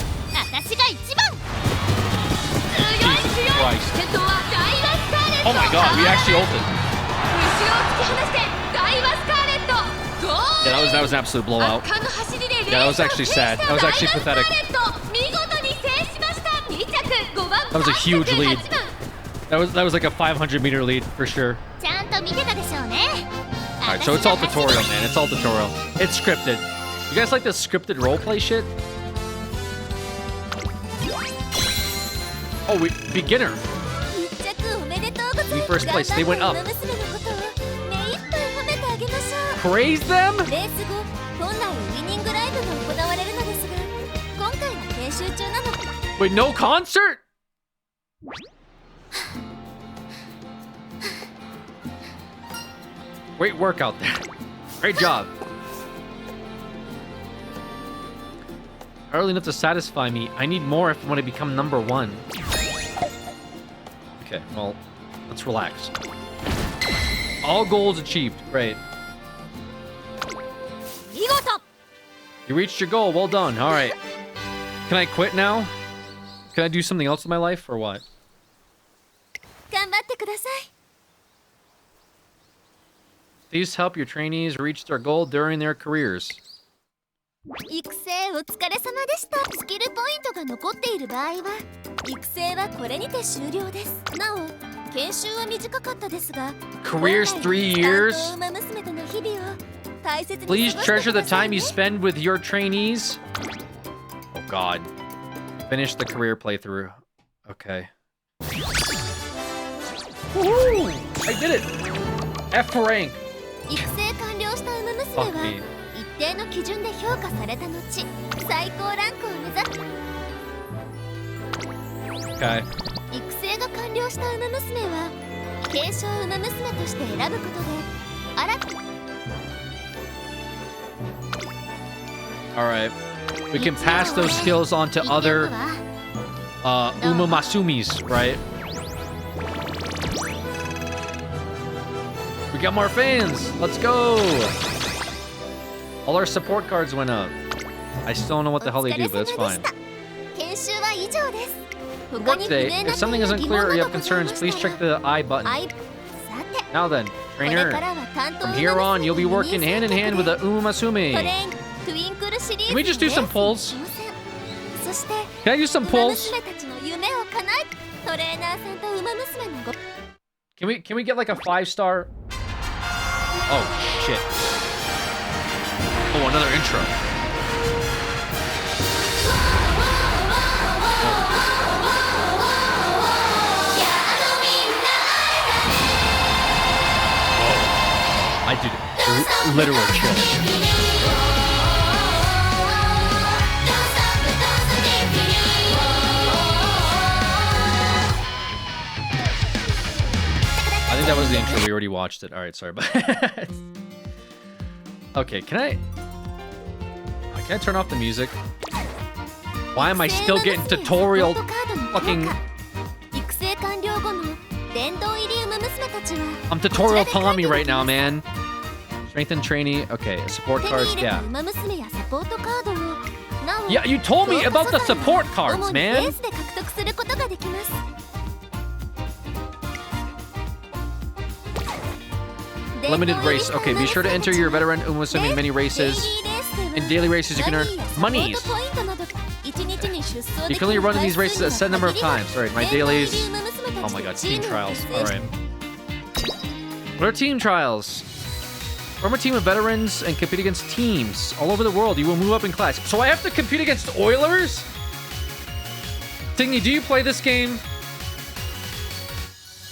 私が1番。強い強い。 Christ. 先頭はダイバスカーレット。 Oh my god, we actually ulted. 後ろを突き放してダイバスカーレットゴール。 Yeah, that was an absolute blowout. 圧巻の走りでレース Yeah, that を was actually sad. That was actually pathetic. 見事に制しました。2着5番 That was a huge lead. 8番 That was like a 500-meter lead for sure. ちゃんと見てたでしょうね。 Alright, so it's all tutorial, man. It's all tutorial. It's scripted. You guys like this scripted roleplay shit? Oh, beginner. 1着おめでとうございます。 We first place. They went up. 頑張った馬娘のことを目いっぱい褒めてあげましょう。 Praise them? レース後、本来ウィニングライブが行われるのですが、今回は研修中なの。 Wait, no concert? Great work out there. Great job. Early enough to satisfy me. I need more if I want to become number 1. Okay, well, let's relax. All goals achieved. Great. You reached your goal. Well done. All right. Can I quit now? Can I do something else in my life or what? 頑張ってください。 Please help your trainees reach their goal during their careers. 育成お疲れ様でした。スキルポイントが残っている場合は育成はこれにて終了です。なお研修は短かったですが Careers 3 years? 馬娘との日々を大切に Please treasure the time you spend with your trainees. Oh god. Finish the career playthrough. Okay. Woohoo! I did it! F rank. 育成完了した馬娘 Fuck は me. 一定の基準で評価された後最高ランクを目指す Okay. 育成が完了した馬娘は継承馬娘として選ぶことで新た Alright. We can pass those skills on to other Umamasumis, right? We got more fans! Let's go! All our support cards went up. I still don't know what the hell they do, but it's fine. 研修は以上です。他に不 Workday. 明な If something 点 is や疑 unclear 問 or な you ど have ござい concerns, ま please した check ら the I button. さて Now then, これ trainer. からは担当 From 馬 here on, 娘 you'll be の working hand in hand with the トレ Umamasumi. イントゥインクルシリーズ Can we just do some pulls? そして Can I do some 馬 pulls? 娘たちの夢を叶えトレーナーさんと馬娘のご Can we get like a 5-star? Oh shit. Oh, another intro. I did literal chill. I think that was the intro. We already watched it. All right, sorry about that. Okay, can I turn off the music? Why am I still getting tutorial fucking... 育成完了後の殿堂入り馬娘たちは I'm tutorial Tommy right now, man. Strengthen trainee. Okay, support 手に cards. 入れた Yeah. ウマ娘やサポートカードをなお Yeah, you told me about the support cards, 主にレ man. ースで獲得することができます。 Limited race. Okay, be sure to enter your veteran Umusumi mini races. In daily races, you can earn monies. You can only run these races a set number of times. Alright, my dailies. Oh my god, team trials. Alright. What are team trials? Form a team of veterans and compete against teams all over the world. You will move up in class. So I have to compete against Oilers? Tingy, do you play this game?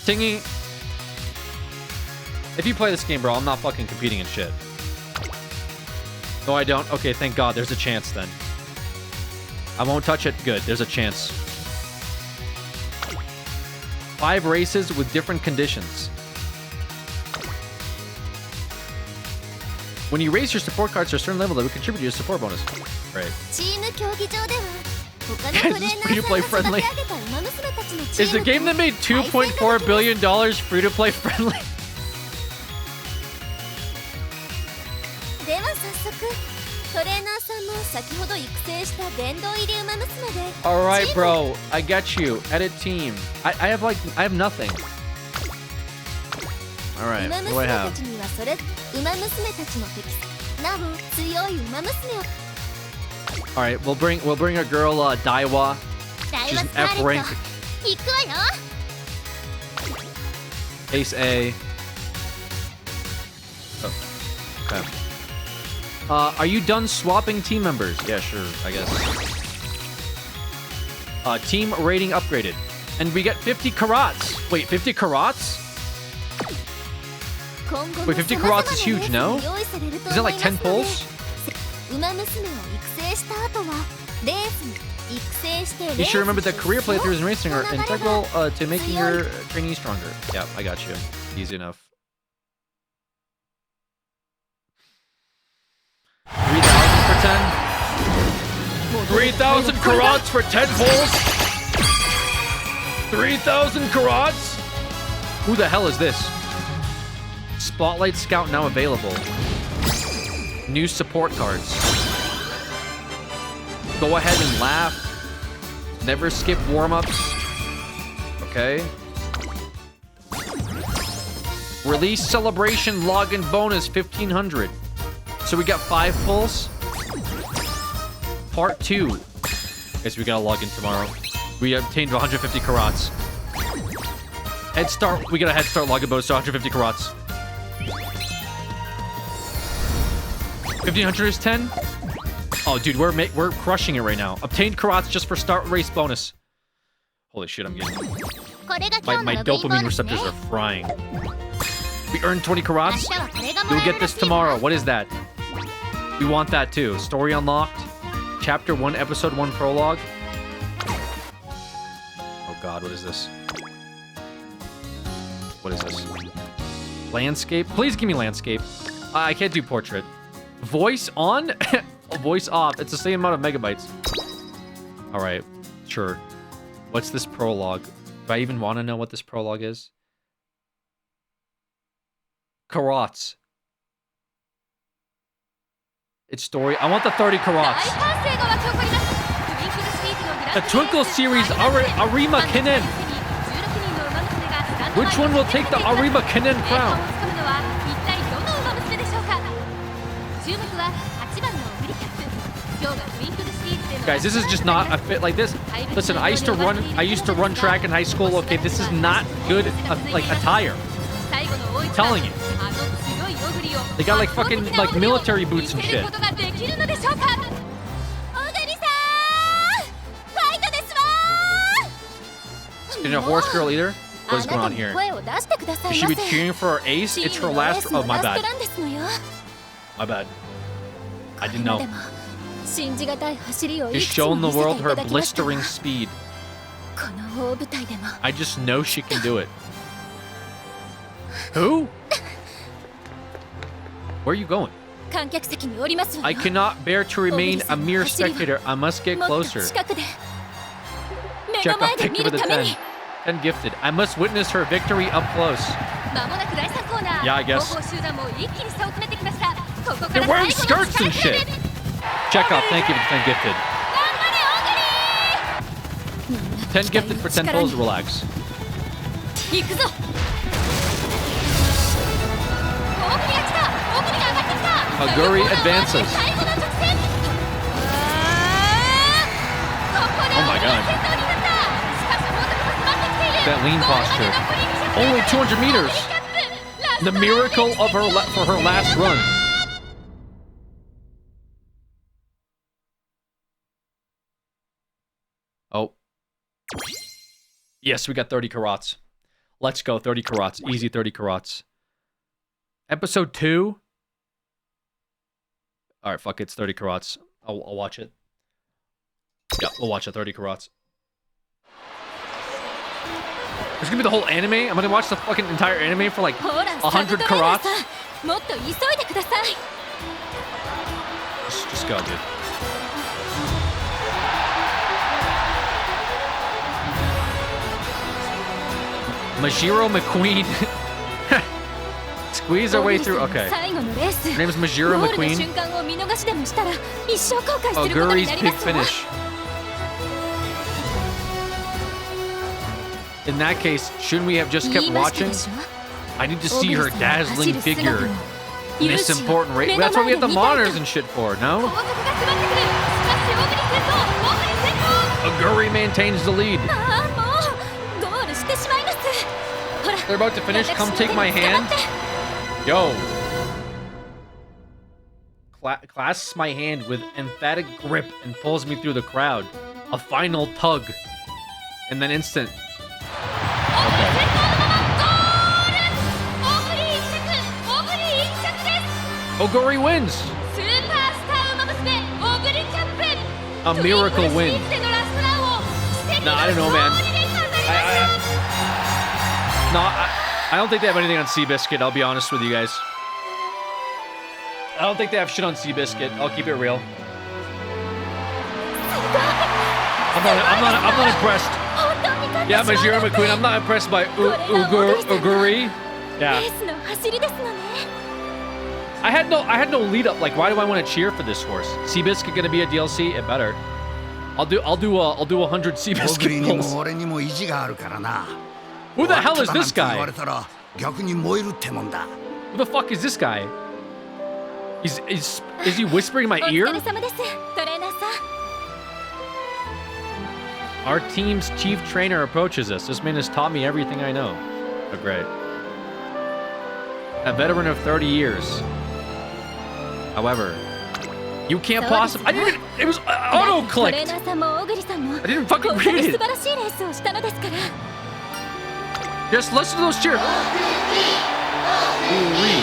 Tingy, if you play this game, bro, I'm not fucking competing in shit. No, I don't. Okay, thank God. There's a chance then. I won't touch it. Good. There's a chance. 5 races with different conditions. When you raise your support cards to a certain level, that will contribute to your support bonus. Right. チーム競技場では他の Guys, トレ this ー is ナーさん free-to-play が育て friendly. 上げたウマ娘たちのチ Is ー the ム game that made $2.4 billion free-to-play friendly? では早速トレーナーさんも先ほど育成した殿堂入りウマ娘で Alright, bro. I get you. Edit team. I have nothing. Alright, ウマ what do I 娘た have? ちにはそれウマ娘たちの敵なお強いウマ娘を Alright, we'll bring a girl Daiwa. 大 She's 和 an スカー F レッ rank. ト行くわよ Ace A. Oh, okay. Are you done swapping team members? Yeah, sure, I guess. Team rating upgraded. And we get 50 karats. Wait, 50 karats? 今後も Wait, 50 karats is huge, no? 用意されると Is it 思い like 10ますので pulls? ウマ娘を育成した後はレースに育成してレー You ス should remember that career playthroughs in racing are その流れが integral to making your trainee stronger. Yeah, I got you. Easy enough. 3,000 for 10? 3,000 karats for 10 pulls? 3,000 karats? Who the hell is this? Spotlight Scout now available. New support cards. Go ahead and laugh. Never skip warm-ups. Okay. Release celebration login bonus 1,500. So we got 5 pulls. Part 2. Guess we gotta log in tomorrow. We obtained 150 karats. Head start. We got a head start login bonus to 150 karats. 1,500 is 10. Oh, dude, we're crushing it right now. Obtained karats just for start race bonus. Holy shit, I'm getting... これが今日の My ロビンボー dopamine ナスね receptors are frying. We earned 20 karats. 明日はこれがも You'll らえ get るら this しいわ tomorrow. What is that? We want that too. Story unlocked. Chapter 1, Episode 1 prologue. Oh god, what is this? What is this? Landscape? Please give me landscape. I can't do portrait. Voice on? Voice off. It's the same amount of megabytes. Alright, sure. What's this prologue? Do I even want to know what this prologue is? Karats. It's story. I want the 30 karats. The Twinkle series Arima Kinen. Which one will take the Arima Kinen crown? Guys, this is just not a fit like this. Listen, I used to run track in high school. Okay, this is not good like attire. I'm telling you. They got like fucking like military boots and shit. Is a horse girl either? What is going on here? You should be cheering for our ace. It's her last. Oh, my bad. My bad. I didn't know. She's shown the world her blistering speed. I just know she can do it. Who? Where are you going? I cannot bear to remain a mere spectator. I must get closer. Check off pick with a 10. 10 gifted. I must witness her victory up close. Yeah, I guess. They're wearing skirts and shit. Chekhov, thank you for the 10 gifted. 10 gifted for 10 pulls, relax. Oguri advances. Oh my god. That lean posture. Only 200 meters. The miracle of her for her last run. Oh. Yes, we got 30 karats. Let's go, 30 karats. Easy 30 karats. Episode 2. Alright, fuck it, it's 30 karats. I'll watch it. Yeah, we'll watch it, 30 karats. There's gonna be the whole anime? I'm gonna watch the fucking entire anime for like 100 karats? Just go, dude. Majiro McQueen. Squeeze our way through. Okay. Her name is Majiro McQueen. Oguri's big finish. In that case, shouldn't we have just kept watching? I need to see her dazzling figure in this important race. That's what we have the monitors and shit for, no? Oguri maintains the lead. They're about to finish. Come take my hand. Yo. Clasps my hand with emphatic grip and pulls me through the crowd. A final tug. And then instant. Oguri wins. A miracle win. Nah, I don't know, man. I don't think they have anything on Seabiscuit, I'll be honest with you guys. I don't think they have shit on Seabiscuit. I'll keep it real. I'm not impressed. Yeah, Majiro McQueen, I'm not impressed by Oguri. Yeah. I had no lead up. Like, why do I want to cheer for this horse? Seabiscuit gonna be a DLC? It better. I'll do 100 Seabiscuit pulls. Who the hell is this guy? Who the fuck is this guy? Is he whispering in my ear? Our team's chief trainer approaches us. This man has taught me everything I know. Oh, great. A veteran of 30 years. However, you can't possibly. I didn't even. It was auto-clicked. I didn't fucking read it. Just listen to those cheers. Oguri.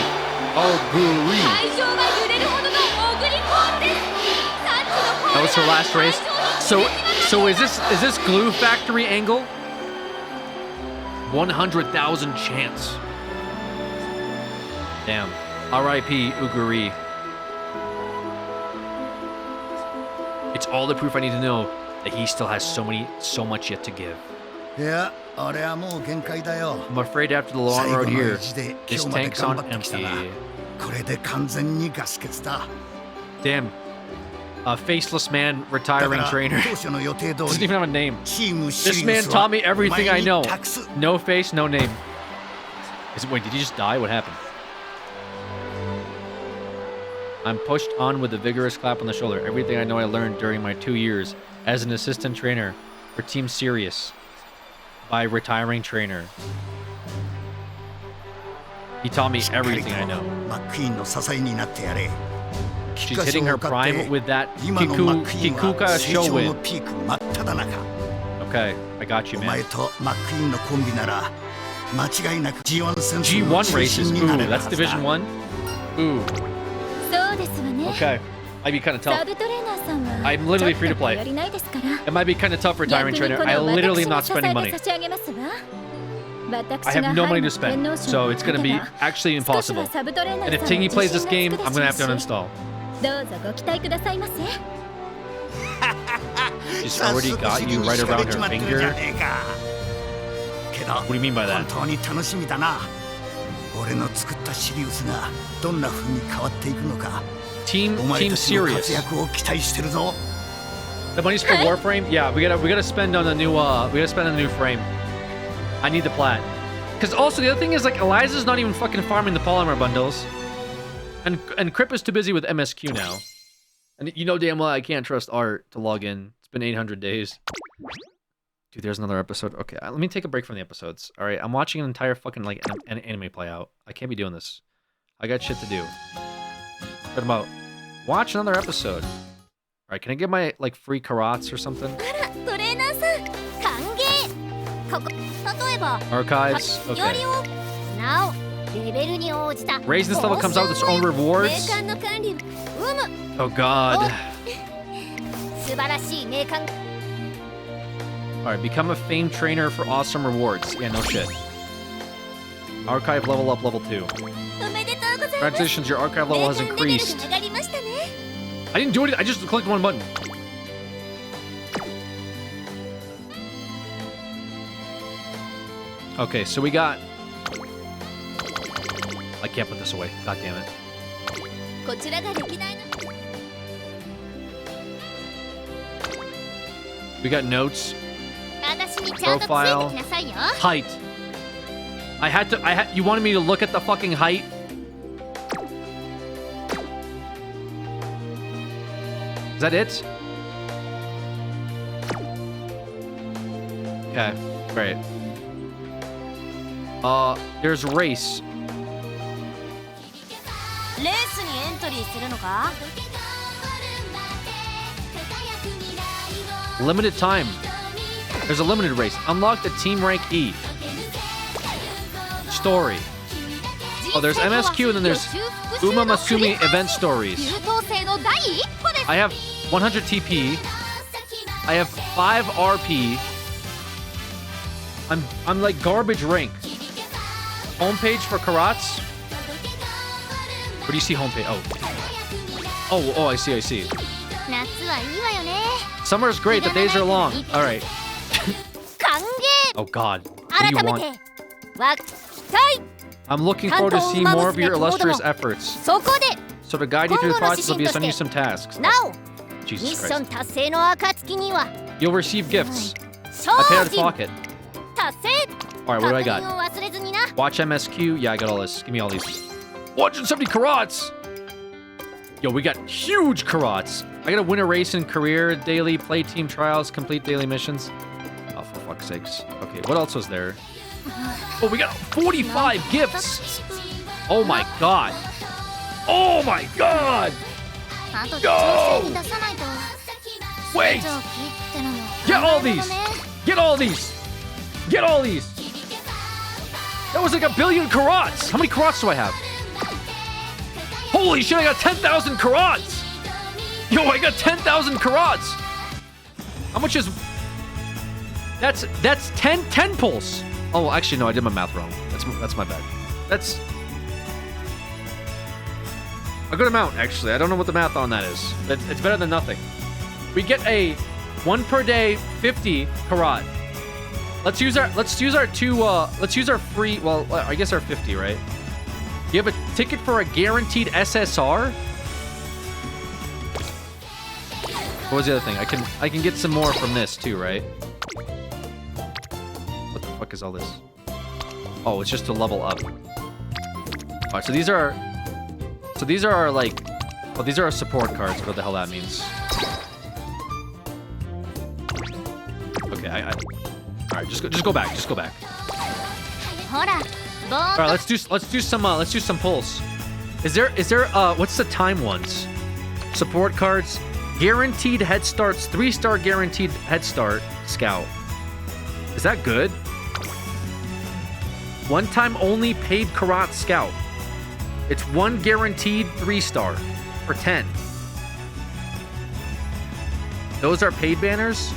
Oguri. That was her last race. So is this Glue Factory angle? 100,000 chance. Damn. R.I.P. Oguri. It's all the proof I need to know that he still has so much yet to give. Yeah. I'm afraid after the long road here, this tank's on empty. Damn. A faceless man, retiring trainer. Doesn't even have a name. This man taught me everything I know. No face, no name. Wait, did he just die? What happened? I'm pushed on with a vigorous clap on the shoulder. Everything I know I learned during my 2 years as an assistant trainer for Team Sirius. By retiring trainer. He taught me everything I know. She's hitting her prime with that Kikuka show win. Okay, I got you, man. G1 races. Ooh, that's Division 1? Ooh. Okay. Might be kind of tough. I'm literally free to play. It might be kind of tough for retiring trainer. I literally am not spending money. I have no money to spend, so it's going to be actually impossible. And if Tingy plays this game, I'm going to have to uninstall. She's already got you right around her finger? What do you mean by that? 俺の作ったシリウスがどんな風に変わっていくのか Team お前たちの Serious. 活躍を期待してるぞ The money's for Warframe? Yeah, we gotta spend on a new frame. I need the plat. Cause also the other thing is like Eliza's not even fucking farming the polymer bundles. And Crip is too busy with MSQ now. And you know damn well I can't trust Art to log in. It's been 800 days. Dude, there's another episode. Okay, let me take a break from the episodes. Alright, I'm watching an entire fucking like an anime play out. I can't be doing this. I got shit to do. What about watch another episode? Alright, can I get my like free karats or something? Archives. Okay. Raise this level comes out with its own rewards. Oh god. Alright, become a famed trainer for awesome rewards. Yeah, no shit. Archive level up level 2. Congratulations, your archive level has increased. I didn't do it, I just clicked one button. Okay, so we got... I can't put this away. God damn it. We got notes. Profile. Height. You wanted me to look at the fucking height? Is that it? Okay, great. There's race. Limited time. There's a limited race. Unlock the team rank E. Story. Oh, there's MSQ and then there's Uma Masumi event stories. I have 100 TP. I have 5 RP. I'm like garbage rank. Homepage for Karats. Where do you see homepage? Oh, I see. Summer is great, the days are long. Alright. Oh god. What do you want? I'm looking forward to seeing more of your illustrious efforts. So to guide you through the process, I'll be assigning you some tasks. Jesus Christ. You'll receive gifts. I pay out of pocket. Alright, what do I got? Watch MSQ. Yeah, I got all this. Give me all these. 170 karats! Yo, we got huge karats. I gotta win a race in career, daily, play team trials, complete daily missions. Oh, for fuck's sakes. Okay, what else was there? Oh, we got 45 gifts! Oh my god. Oh my god! Go! Wait! Get all these! Get all these! Get all these! That was like 1 billion karats! How many karats do I have? Holy shit, I got 10,000 karats! Yo, I got 10,000 karats! How much is... That's 10 pulse! Oh, actually, no, I did my math wrong. That's my bad. That's... a good amount, actually. I don't know what the math on that is. It's better than nothing. We get a 1 per day 50 karat. Let's use our free, well, I guess our 50, right? You have a ticket for a guaranteed SSR? What was the other thing? I can get some more from this too, right? What the fuck is all this? Oh, it's just to level up. Alright, so these are our like, oh, these are our support cards, whatever the hell that means. Okay, alright, just go back. Alright, let's do some pulls. Is there what's the time ones? Support cards, guaranteed head starts, 3-star guaranteed head start scout. Is that good? One time only paid karat scout. It's 1 guaranteed 3-star for 10. Those are paid banners?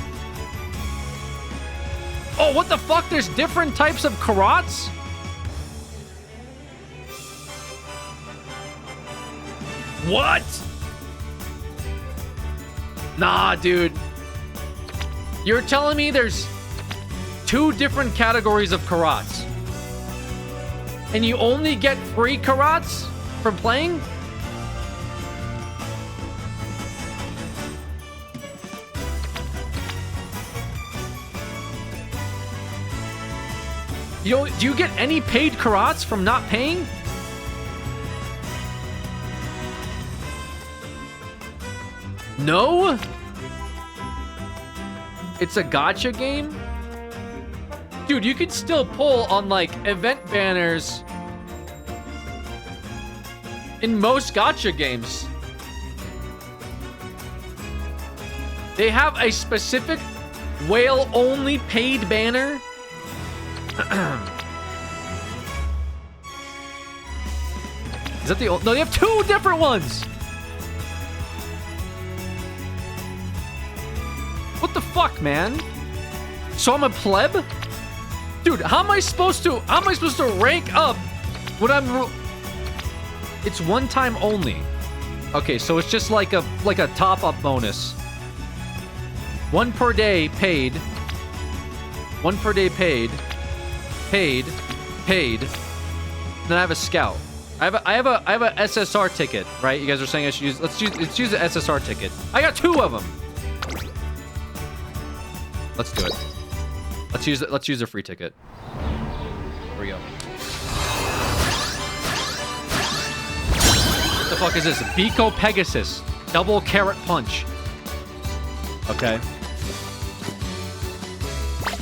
Oh, what the fuck? There's different types of karats? What? Nah, dude. You're telling me there's 2 different categories of karats? And you only get free karats from playing? Do you get any paid karats from not paying? No? It's a gacha game? Dude, you can still pull on like event banners in most gacha games. They have a specific whale only paid banner. Is that the no, they have two different ones. What the fuck, man? So I'm a pleb? Dude, how am I supposed to rank up when I'm it's one time only. Okay, so it's just like a top up bonus. One per day paid. One per day paid. Paid. Then I have a scout. I have a SSR ticket, right? You guys are saying I should use let's use the SSR ticket. I got two of them. Let's do it. Let's use a free ticket. Here we go. What the fuck is this? Biko Pegasus. Double carrot punch. Okay.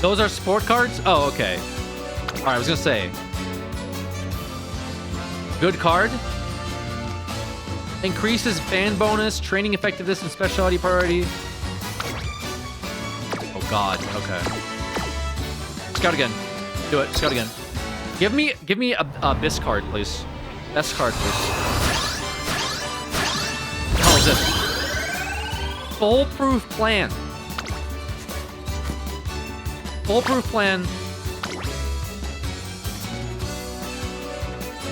Those are sport cards? Oh, okay. Alright, I was gonna say. Good card. Increases fan bonus, training effectiveness, and specialty priority. Oh god, okay. Scout again. Do it, scout again. Give me a BIS card, please. Best card, please. What the hell is this? Foolproof plan. Foolproof plan.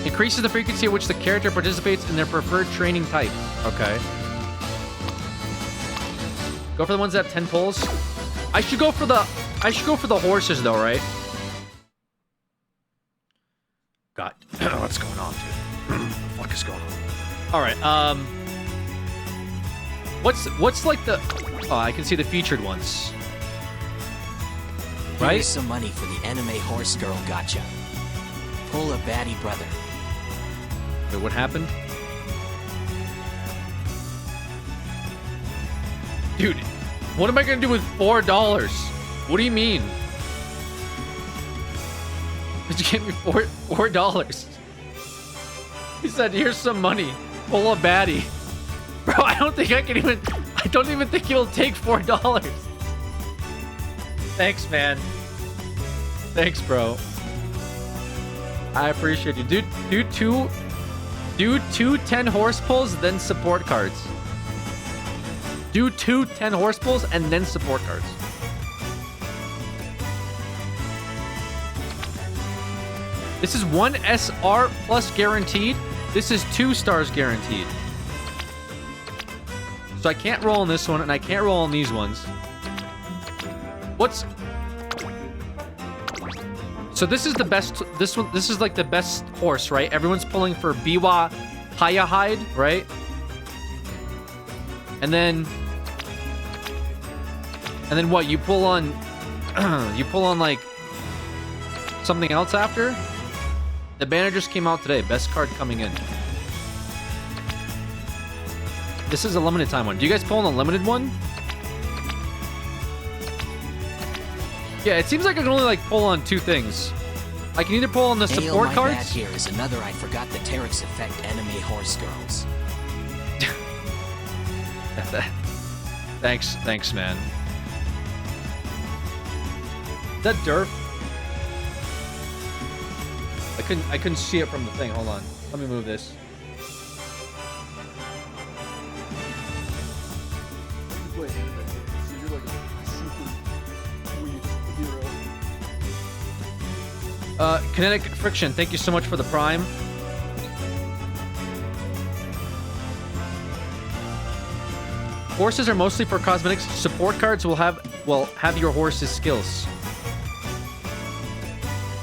Increases the frequency at which the character participates in their preferred training type. Okay. Go for the ones that have 10 pulls. I should go for the horses though, right? God, what's going on, dude? What the fuck is going on? All right. What's like the? Oh, I can see the featured ones. Right. Here's some money for the anime horse girl gacha. Pull a baddie brother. Wait, what happened? Dude, what am I gonna do with $4? What do you mean? Did you get me $4? He said, here's some money. Pull a baddie. Bro, I don't even think he'll take $4. Thanks, man. Thanks, bro. I appreciate you. Do two 10 horse pulls, then support cards. Do 2 10 horse pulls and then support cards. This is 1 SR plus guaranteed. This is 2 stars guaranteed. So I can't roll on this one, and I can't roll on these ones. What's... So this is the best... This is like the best horse, right? Everyone's pulling for Biwa Haya Hide, right? And then what? You pull on... you pull on, like... something else after? The banner just came out today. Best card coming in. This is a limited time one. Do you guys pull on a limited one? Yeah, it seems like I can only like pull on 2 things. I can either pull on the support cards. Bad here is another I forgot the Terex effect anime horse girls. Thanks, man. Is that Durf? I couldn't see it from the thing. Hold on. Let me move this. You play anime games, so you're like a super weak hero. Kinetic Friction, thank you so much for the Prime. Horses are mostly for cosmetics. Support cards will have your horse's skills.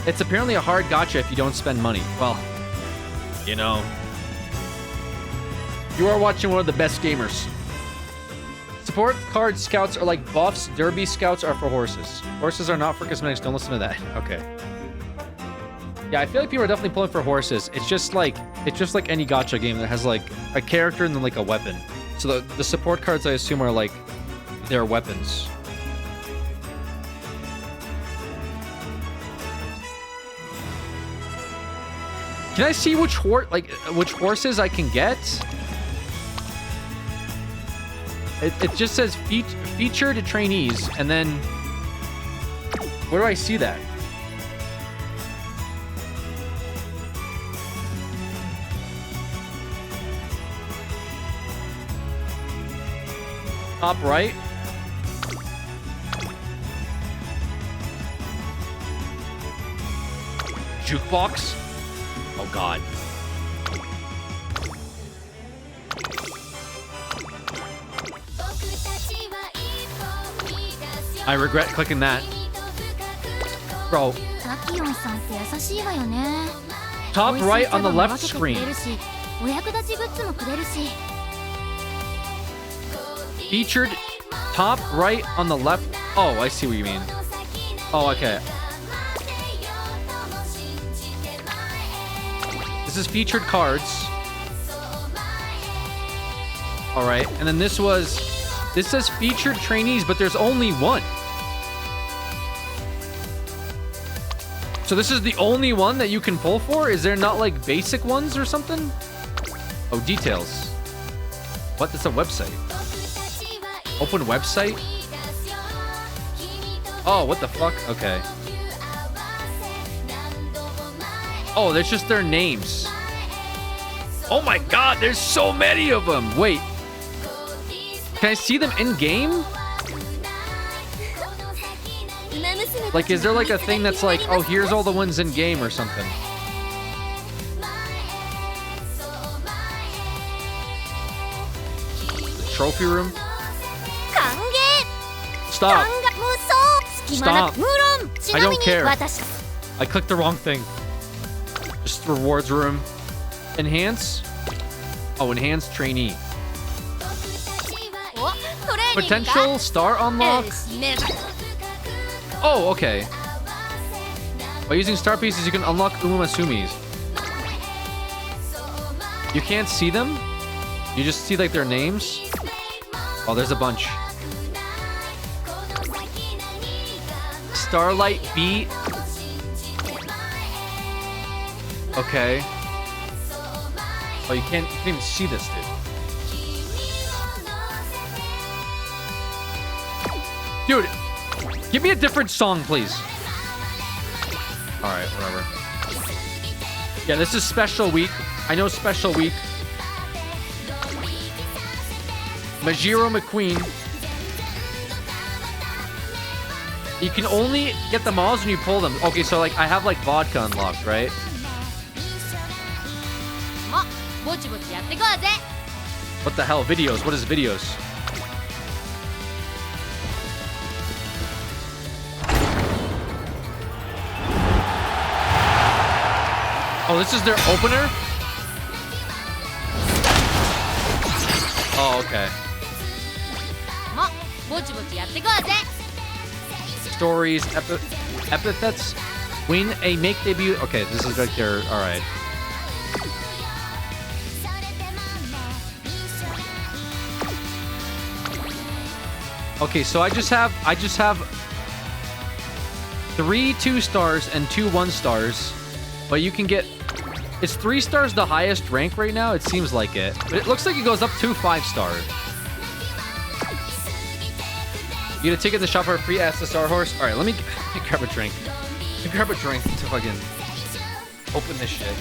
It's apparently a hard gacha if you don't spend money. Well, you know. You are watching one of the best gamers. Support card scouts are like buffs. Derby scouts are for horses. Horses are not for cosmetics. Don't listen to that. Okay. Yeah, I feel like people are definitely pulling for horses. It's just like any gacha game that has like a character and then like a weapon. So the support cards I assume are like their weapons. Can I see which horses I can get? It just says featured trainees, and then where do I see that? Top right. Jukebox. Oh God. I regret clicking that. Bro. Top right on the left screen. Featured top right on the left. Oh, I see what you mean. Oh, okay. This is featured cards. All right, and then this says featured trainees, but there's only one. So this is the only one that you can pull for? Is there not like basic ones or something? Oh, details. What? That's a website. Open website? Oh, what the fuck? Okay. Oh, that's just their names. Oh my God, there's so many of them. Wait. Can I see them in game? Like, is there like a thing that's like, oh, here's all the ones in game or something? The trophy room? Stop. Stop. I don't care. I clicked the wrong thing. Just rewards room. Enhance? Oh, enhance trainee. Potential star unlock. Oh, okay. By using star pieces, you can unlock Umamasumis. You can't see them? You just see like their names? Oh, there's a bunch. Starlight Beat. Okay. Oh, you can't even see this, dude. Dude, give me a different song, please. Alright, whatever. Yeah, this is special week. I know special week. Majiro McQueen. You can only get the mods when you pull them. Okay, so like I have like vodka unlocked, right? What the hell? Videos. What is videos? Oh, this is their opener? Oh, okay. Stories, epithets, win a make debut. Okay, this is like their, all right. Okay, so I just have 3 2-stars and 2 1-stars, but you can get, is 3 stars the highest rank right now? It seems like it, but it looks like it goes up to 5-star. You get a ticket in the shop for a free SSR horse. All right, let me grab a drink. Let me grab a drink to fucking open this shit.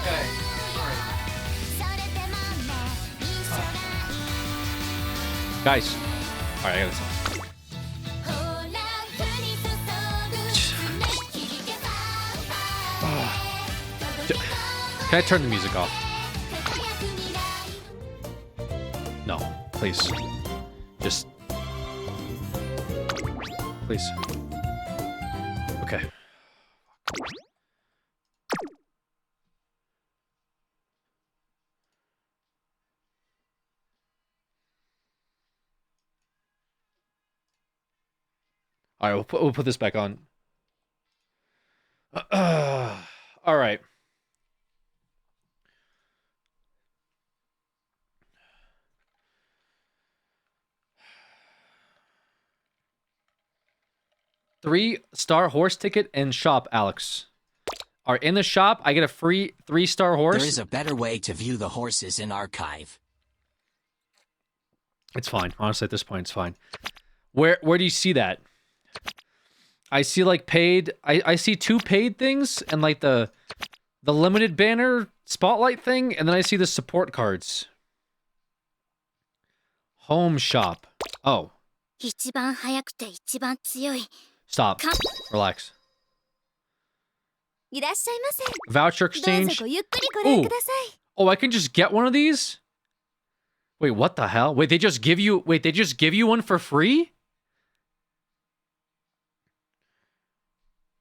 Okay. Guys. Alright, I got this. Can I turn the music off? No, please. Just... Please. Okay. Alright, we'll put this back on. Alright. Three-star horse ticket and shop, Alex. Are in the shop, I get a free 3-star horse. There is a better way to view the horses in archive. It's fine. Honestly, at this point, it's fine. Where do you see that? I see like paid. I see 2 paid things and like the limited banner spotlight thing, and then I see the support cards. Home shop. Oh. Stop. Relax. Voucher exchange. Ooh. Oh, I can just get one of these? Wait, what the hell? Wait, they just give you one for free?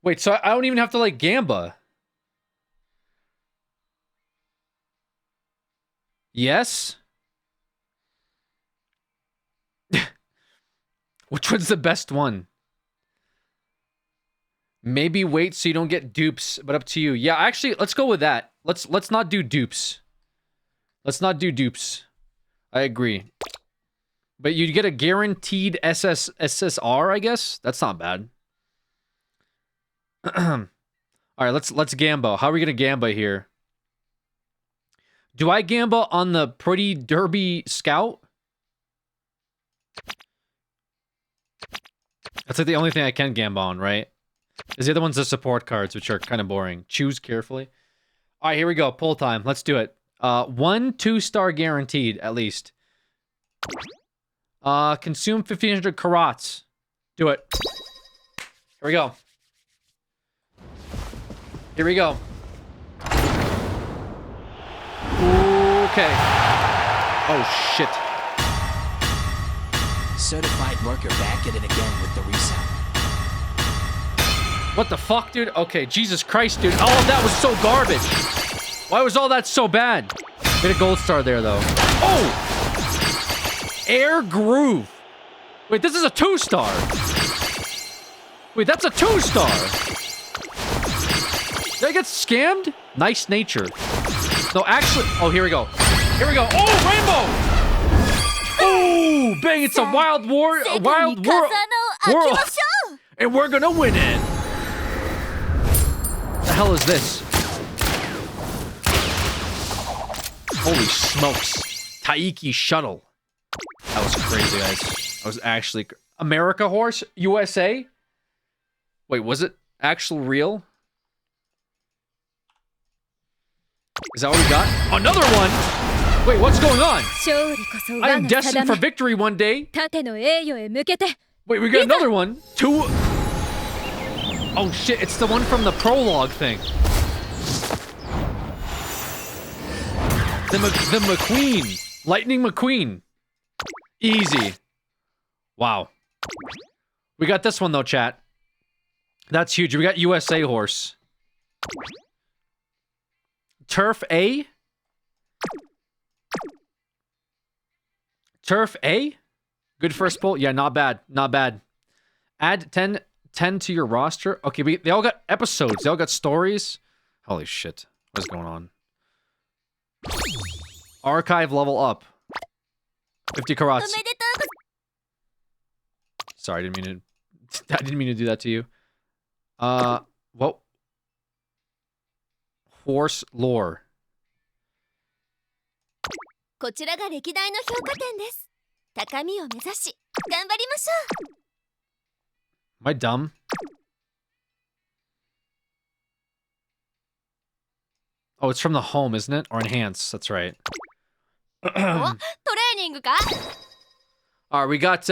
Wait, so I don't even have to like Gamba. Yes? Which one's the best one? Maybe wait so you don't get dupes, but up to you. Yeah, actually, let's go with that. Let's not do dupes. Let's not do dupes. I agree. But you get a guaranteed SSR, I guess? That's not bad. Alright, let's Gamba. How are we gonna Gamba here? Do I Gamba on the Pretty Derby Scout? That's like the only thing I can Gamba on, right? Because the other one's the support cards, which are kind of boring. Choose carefully. Alright, here we go. Pull time. Let's do it. 1 2-star guaranteed, at least. Consume 1,500 carats. Do it. Here we go. Here we go. Okay. Oh, shit. Certified worker back at it again with the resell. What the fuck, dude? Okay, Jesus Christ, dude. All of that was so garbage. Why was all that so bad? Get a gold star there, though. Oh! Air Groove. Wait, this is a 2-star. Wait, that's a 2-star. Did I get scammed? Nice nature. No, actually... Oh, here we go. Here we go. Oh, rainbow! Oh, bang, it's a wild war... Wild world... And we're gonna win it. What the hell is this? Holy smokes. Taiki Shuttle. That was crazy, guys. That was actually... America Horse? USA? Wait, was it actual real? Is that what we got? Another one? Wait, what's going on? I am destined for victory one day. Wait, we got another one? 2... Oh shit, it's the one from the prologue thing. The McQueen. Lightning McQueen. Easy. Wow. We got this one though, chat. That's huge. We got USA horse. Turf A? Turf A? Good first pull. Yeah, not bad. Not bad. Add 10 to your roster. Okay, they all got episodes. They all got stories. Holy shit. What's going on? Archive level up. 50 carats. Sorry, I didn't mean to do that to you. What? Horse lore. こちらが歴代の評価点です。高みを目指し、頑張りましょう。 Am I dumb? Oh, it's from the home, isn't it? Or enhance. That's right. トレーニングか All right, we got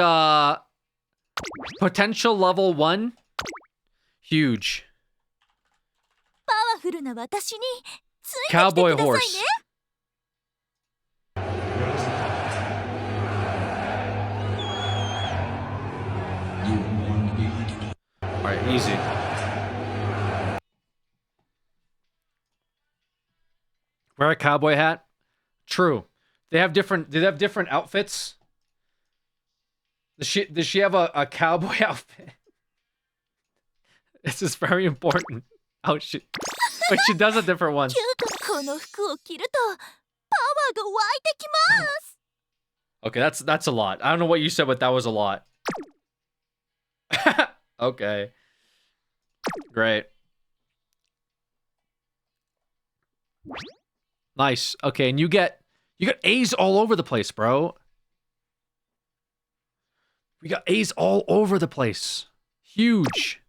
potential level 1. Huge. パワフルな私についてきて Cowboy くださいね horse. All right, easy. Wear a cowboy hat. True. They have different. Do they have different outfits? Does she have a cowboy outfit? This is very important. Oh shit! Wait, she does a different one. この服を着るとパワーが湧いてきます Okay, that's a lot. I don't know what you said, but that was a lot. Okay. Great. Nice. Okay, and you got A's all over the place, bro. We got A's all over the place. Huge.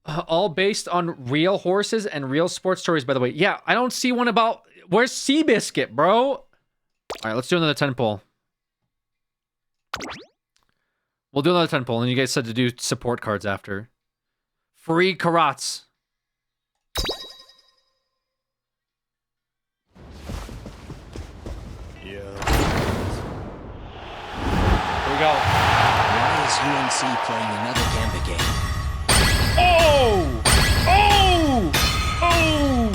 All based on real horses and real sports stories, by the way. Yeah, I don't see one about... Where's Seabiscuit, bro? All right, let's do another 10 pull. We'll do another 10 pull, and you guys said to do support cards after. Free Karats. Here we go. Why is UNC playing another Gambit game? Oh! Oh! Oh!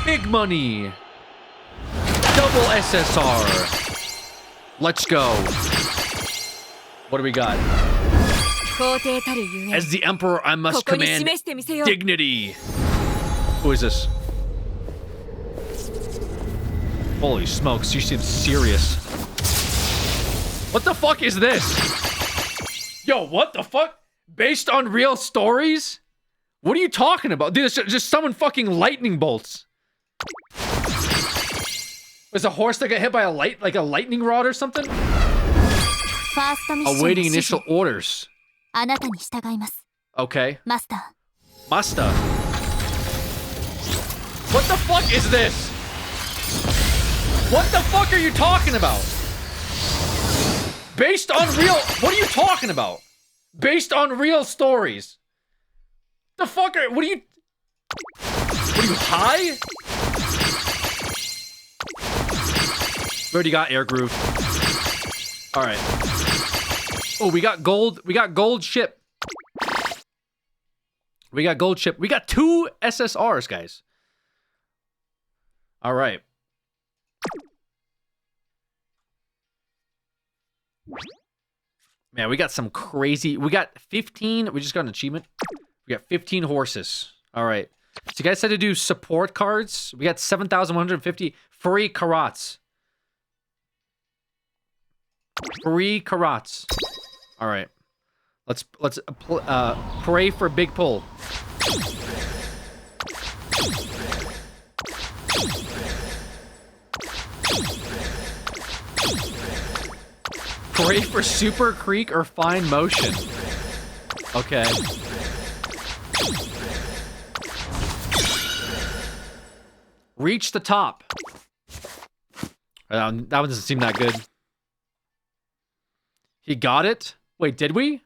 Big money. Double SSR. Let's go. What do we got? 皇帝たるゆえ As the Emperor, I must ここに command 示してみせよう dignity. Who is this? Holy smokes, you seem serious. What the fuck is this? Yo, what the fuck? Based on real stories? What are you talking about? Dude, just summon fucking lightning bolts. Was a horse that got hit by a lightning rod or something? ファーストミッションの Awaiting 指示 initial orders. あなたに従います Okay. マスタ Master. What the fuck is this? What the fuck are you talking about? Based on real... What are you talking about? Based on real stories. The fuck are... What are you... What are you, high? We already got Air Groove. Alright. Oh, we got gold. We got gold ship. We got gold ship. We got 2 SSRs, guys. Alright. Man, we got some crazy... We got 15... We just got an achievement. We got 15 horses. Alright. So you guys said to do support cards. We got 7,150 free Karats. Free Karats. Alright. Let's pray for big pull. Pray for super creek or fine motion. Okay. Reach the top. That one doesn't seem that good. He got it? Wait, did we?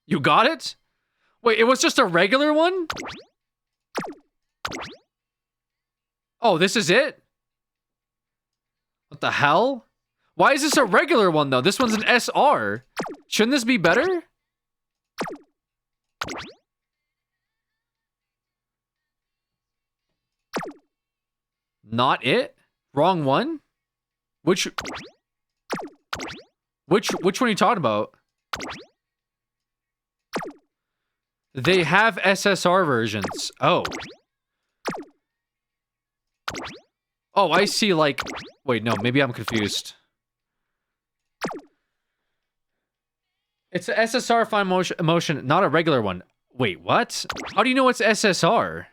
You got it? Wait, it was just a regular one? Oh, this is it? What the hell? Why is this a regular one, though? This one's an SR. Shouldn't this be better? Not it? Wrong one? Which one are you talking about? They have SSR versions. Oh. Oh, I see, like... Wait, no, maybe I'm confused. It's an SSR fine motion, not a regular one. Wait, what? How do you know it's SSR?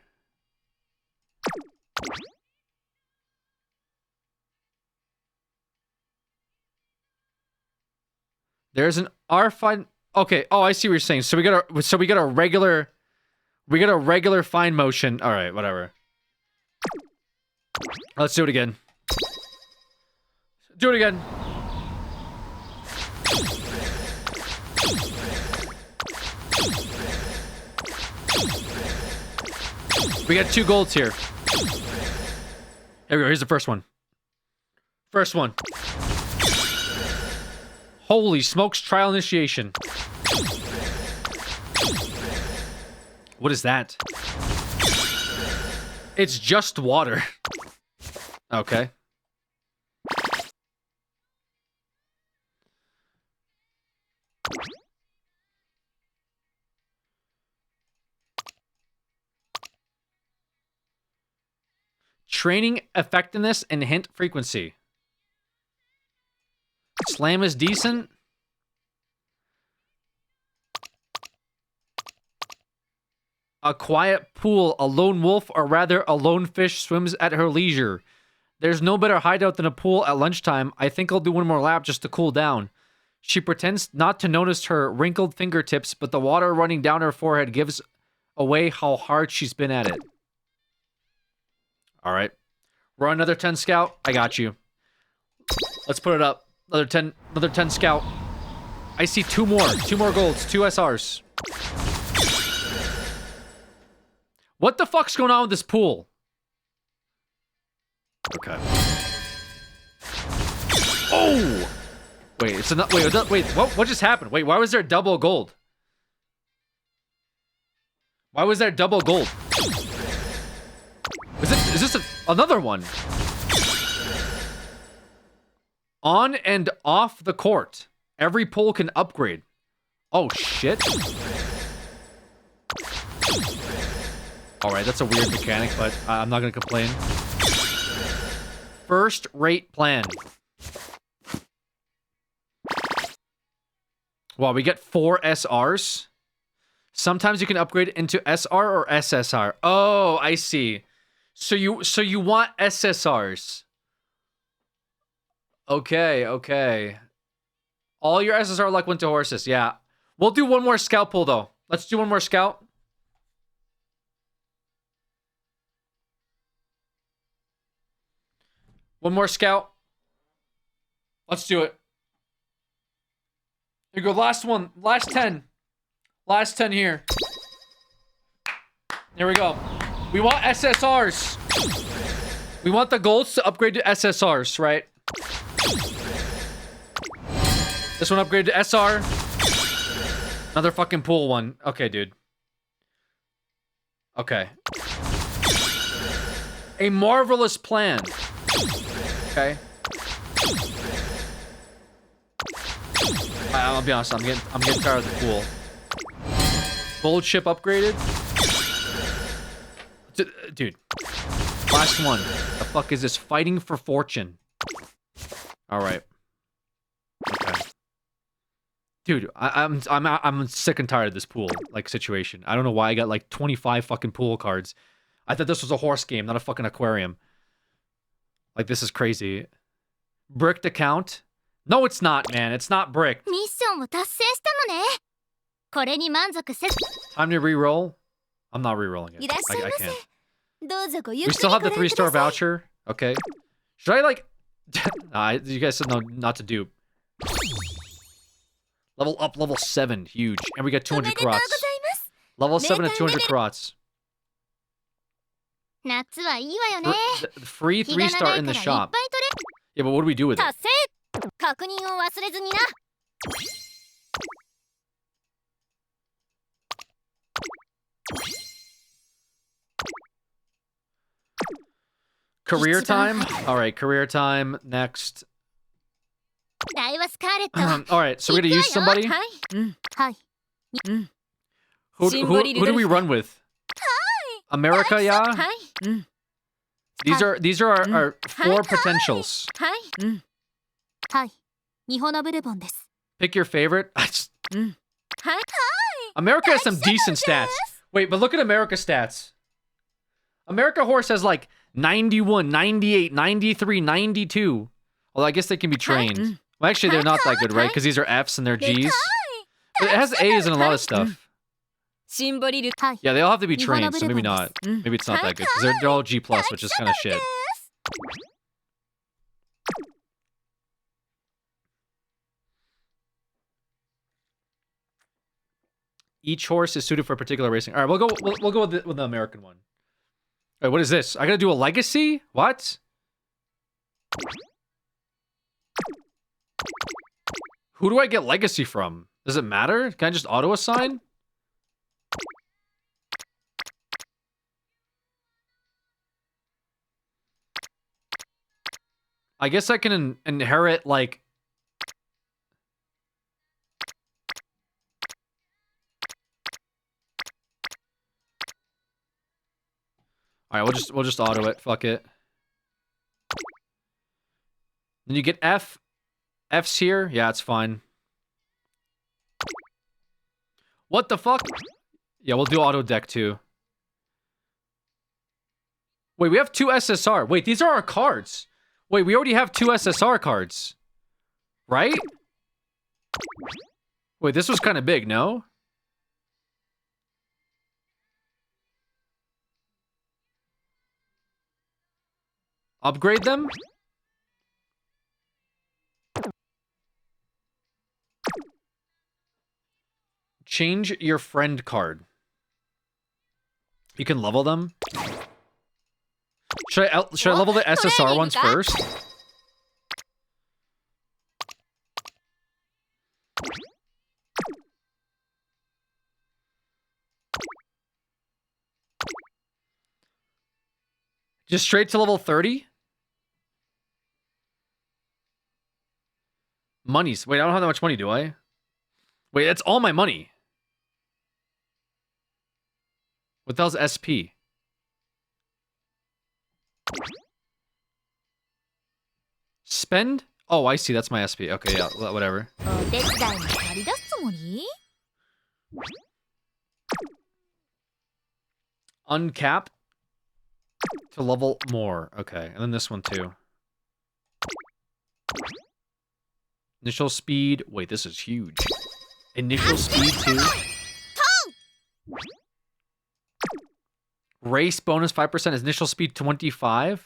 There's an R5. Okay. Oh, I see what you're saying. So we got a regular fine motion. All right, whatever. Let's do it again. Do it again. We got 2 golds here. Here we go. Here's the first one. First one. Holy smokes, trial initiation. What is that? It's just water. Okay. Training effectiveness and hint frequency. Slam is decent. A quiet pool, a lone wolf, or rather a lone fish swims at her leisure. There's no better hideout than a pool at lunchtime. I think I'll do one more lap just to cool down. She pretends not to notice her wrinkled fingertips, but the water running down her forehead gives away how hard she's been at it. All right. Run another 10 scout. I got you. Let's put it up. Another 10 scout. I see 2 more. 2 more golds. 2 SRs. What the fuck's going on with this pool? Okay. Oh! Wait, it's another. Wait, what just happened? Wait, why was there double gold? Why was there double gold? Is this another one? On and off the court. Every pole can upgrade. Oh, shit. Alright, that's a weird mechanic, but I'm not going to complain. First rate plan. Wow, we get 4 SRs. Sometimes you can upgrade into SR or SSR. Oh, I see. So you want SSRs. Okay. All your SSR luck went to horses. Yeah. We'll do one more scout pull, though. Let's do one more scout. One more scout. Let's do it. Here we go. Last one. Last 10. Last 10 here. Here we go. We want SSRs. We want the golds to upgrade to SSRs, right? This one upgraded to SR. Another fucking pool one. Okay, dude. Okay. A marvelous plan. Okay. I'll be honest, I'm getting tired of the pool. Gold ship upgraded. Dude. Last one. The fuck is this? Fighting for fortune. Alright. Okay. Dude, I'm sick and tired of this pool like situation. I don't know why I got like 25 fucking pool cards. I thought this was a horse game, not a fucking aquarium. Like, this is crazy. Bricked account? No, it's not, man. It's not bricked. Time to re-roll? I'm not re-rolling it. I can't. We still have the 3-star voucher. Okay. Should I, like... you guys said no, not to dupe. Level up, level 7. Huge. And we got 200 karats. Level 7 at 200 karats. Free 3-star in the shop. Yeah, but what do we do with it? Career time? Alright, career time. Next. Alright, so we're gonna use somebody? Who do we run with? America, yeah? These are our 4 potentials. Pick your favorite. America has some decent stats. Wait, but look at America's stats. America Horse has like 91, 98, 93, 92. Well, I guess they can be trained. Well, actually, they're not that good, right? Because these are Fs and they're Gs. But it has A's and a lot of stuff. Yeah, they all have to be trained, so maybe not. Maybe it's not that good because they're all G+, which is kind of shit. Each horse is suited for particular racing. All right, we'll go with the American one. All right, what is this? I gotta do a legacy? What? Who do I get legacy from? Does it matter? Can I just auto assign? I guess I can inherit like. All right, we'll just auto it. Fuck it. Then you get F. F's here. Yeah, it's fine. What the fuck? Yeah, we'll do auto deck too. Wait, we have 2 SSR. Wait, these are our cards. Wait, we already have 2 SSR cards. Right? Wait, this was kind of big, no? Upgrade them? Change your friend card. You can level them. Should I level the SSR ones first? Just straight to level 30? Monies. Wait, I don't have that much money, do I? Wait, that's all my money. What the hell's SP? Spend? Oh, I see. That's my SP. Okay, yeah, whatever. Uncap to level more. Okay, and then this one too. Initial speed. Wait, this is huge. Initial speed too. Race bonus 5%. Initial speed 25.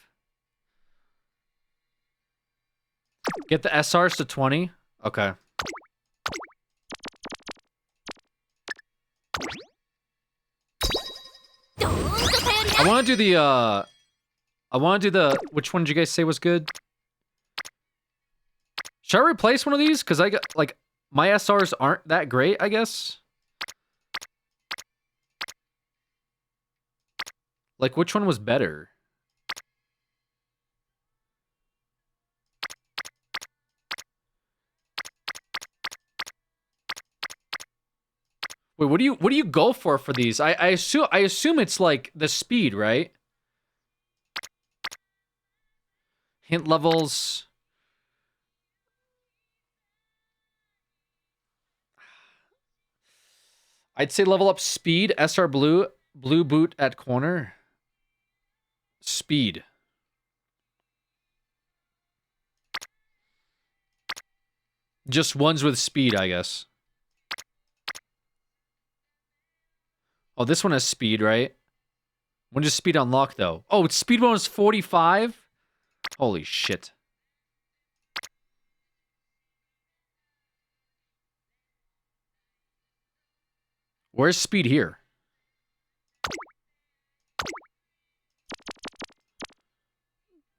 Get the SRs to 20. Okay. I want to do the which one did you guys say was good? Should I replace one of these? Because I got, like, my SRs aren't that great, I guess. Like, which one was better? Wait, what do you go for these? I assume it's like the speed, right? Hint levels. I'd say level up speed, SR blue boot at corner. Speed. Just ones with speed, I guess. Oh, this one has speed, right? When does speed unlock, though? Oh, it's speed bonus 45? Holy shit. Where's speed here?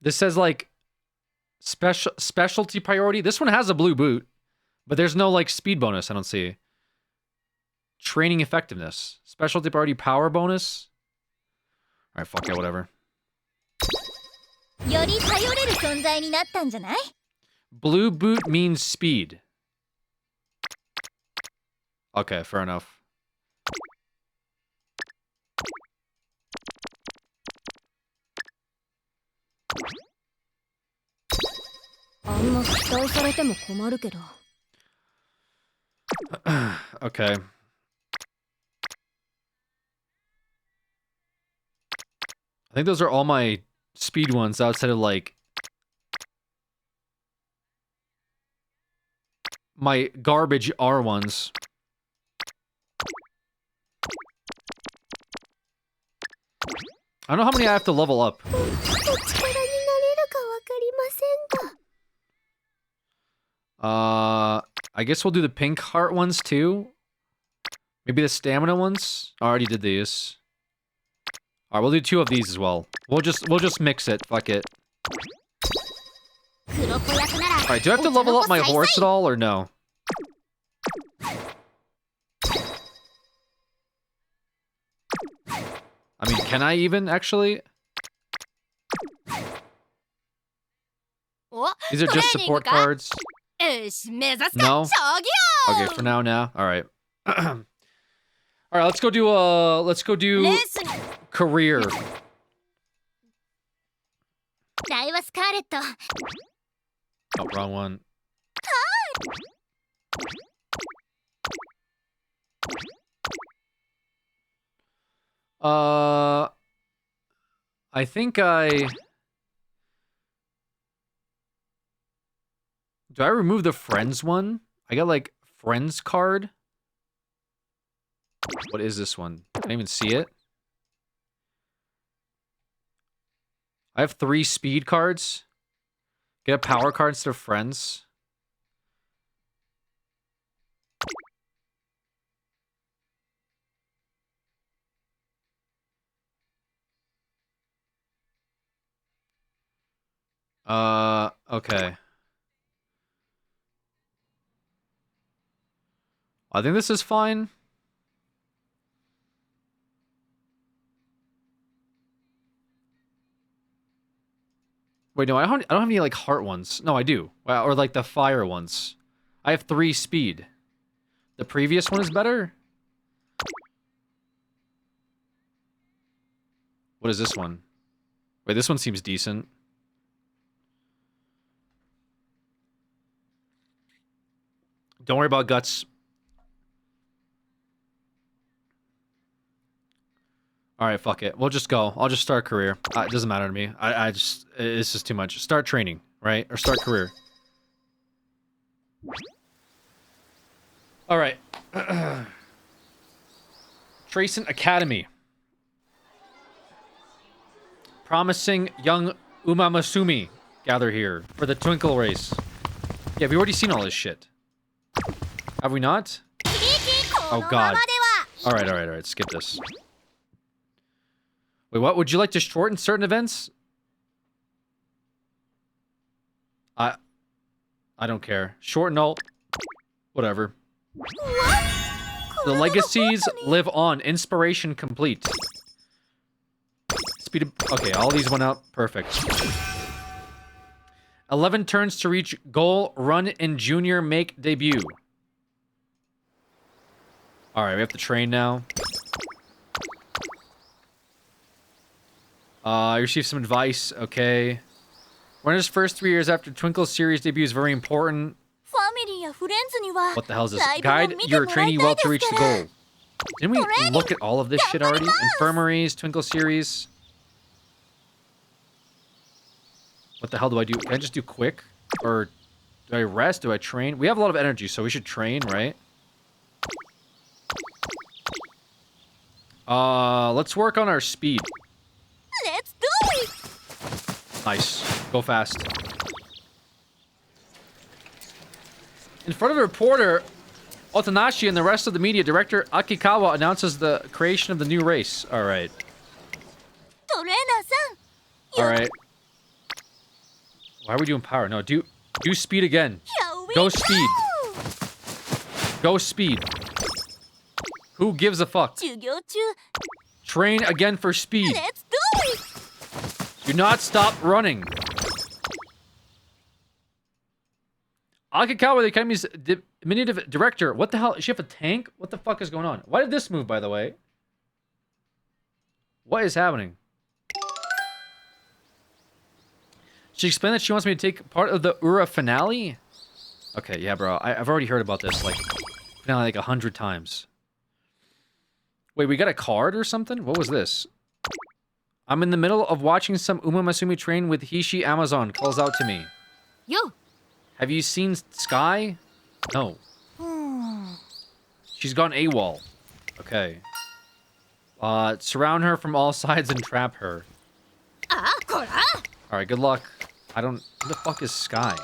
This says, like, specialty priority. This one has a blue boot, but there's no, like, speed bonus, I don't see. Training effectiveness. Specialty priority power bonus. Alright, fuck it, whatever. Blue boot means speed. Okay, fair enough. Okay. I think those are all my speed ones outside of, like... my garbage R ones. I don't know how many I have to level up. I guess we'll do the pink heart ones too. Maybe the stamina ones. I already did these. All right, we'll do 2 of these as well. We'll just mix it. Fuck it. All right, do I have to level up my horse at all or no? I mean, can I even actually? These are just support cards. No? Okay, for now. All right. All right, let's go do career. Oh, wrong one. I think do I remove the friends one? I got like friends card. What is this one? I can't even see it. I have 3 speed cards. Get a power card instead of friends. Okay. I think this is fine. Wait, no, I don't have any, like, heart ones. No, I do. Or, like, the fire ones. I have 3 speed. The previous one is better? What is this one? Wait, this one seems decent. Don't worry about guts. Alright, fuck it. We'll just go. I'll just start career. It doesn't matter to me. It's just too much. Start training, right? Or start career. Alright. Tracent Academy. Promising young Uma Masumi gather here for the Twinkle race. Yeah, we've already seen all this shit. Have we not? Oh god. Alright. Skip this. Wait, what? Would you like to shorten certain events? I don't care. Shorten all. Whatever. The legacies live on. Inspiration complete. Speed of... Okay, all these went out. Perfect. 11 turns to reach goal. Run in junior make debut. Alright, we have to train now. I received some advice. Okay. Runner's first 3 years after Twinkle's series debut is very important. What the hell is this? Guide your trainee well to reach the goal. Didn't we look at all of this shit already? Infirmaries, Twinkle series. What the hell do I do? Can I just do quick? Or do I rest? Do I train? We have a lot of energy, so we should train, right? Let's work on our speed. Let's do it! Nice. Go fast. In front of the reporter, Otanashi and the rest of the media, director Akikawa announces the creation of the new race. Alright. Alright. Why are we doing power? No, do speed again. Go speed. Go speed. Who gives a fuck? Train again for speed. Let's do it! Do not stop running. Akikawa, the Academy's diminutive director. What the hell? Does she have a tank? What the fuck is going on? Why did this move, by the way? What is happening? She explained that she wants me to take part of the Ura finale? Okay, yeah, bro. I've already heard about this, like, finale like 100 times. Wait, we got a card or something? What was this? I'm in the middle of watching some Uma Masumi train with Hishi Amazon. Calls out to me. Yo. Have you seen Sky? No. She's gone AWOL. Okay. Surround her from all sides and trap her. Alright, good luck. I don't... Who the fuck is Sky?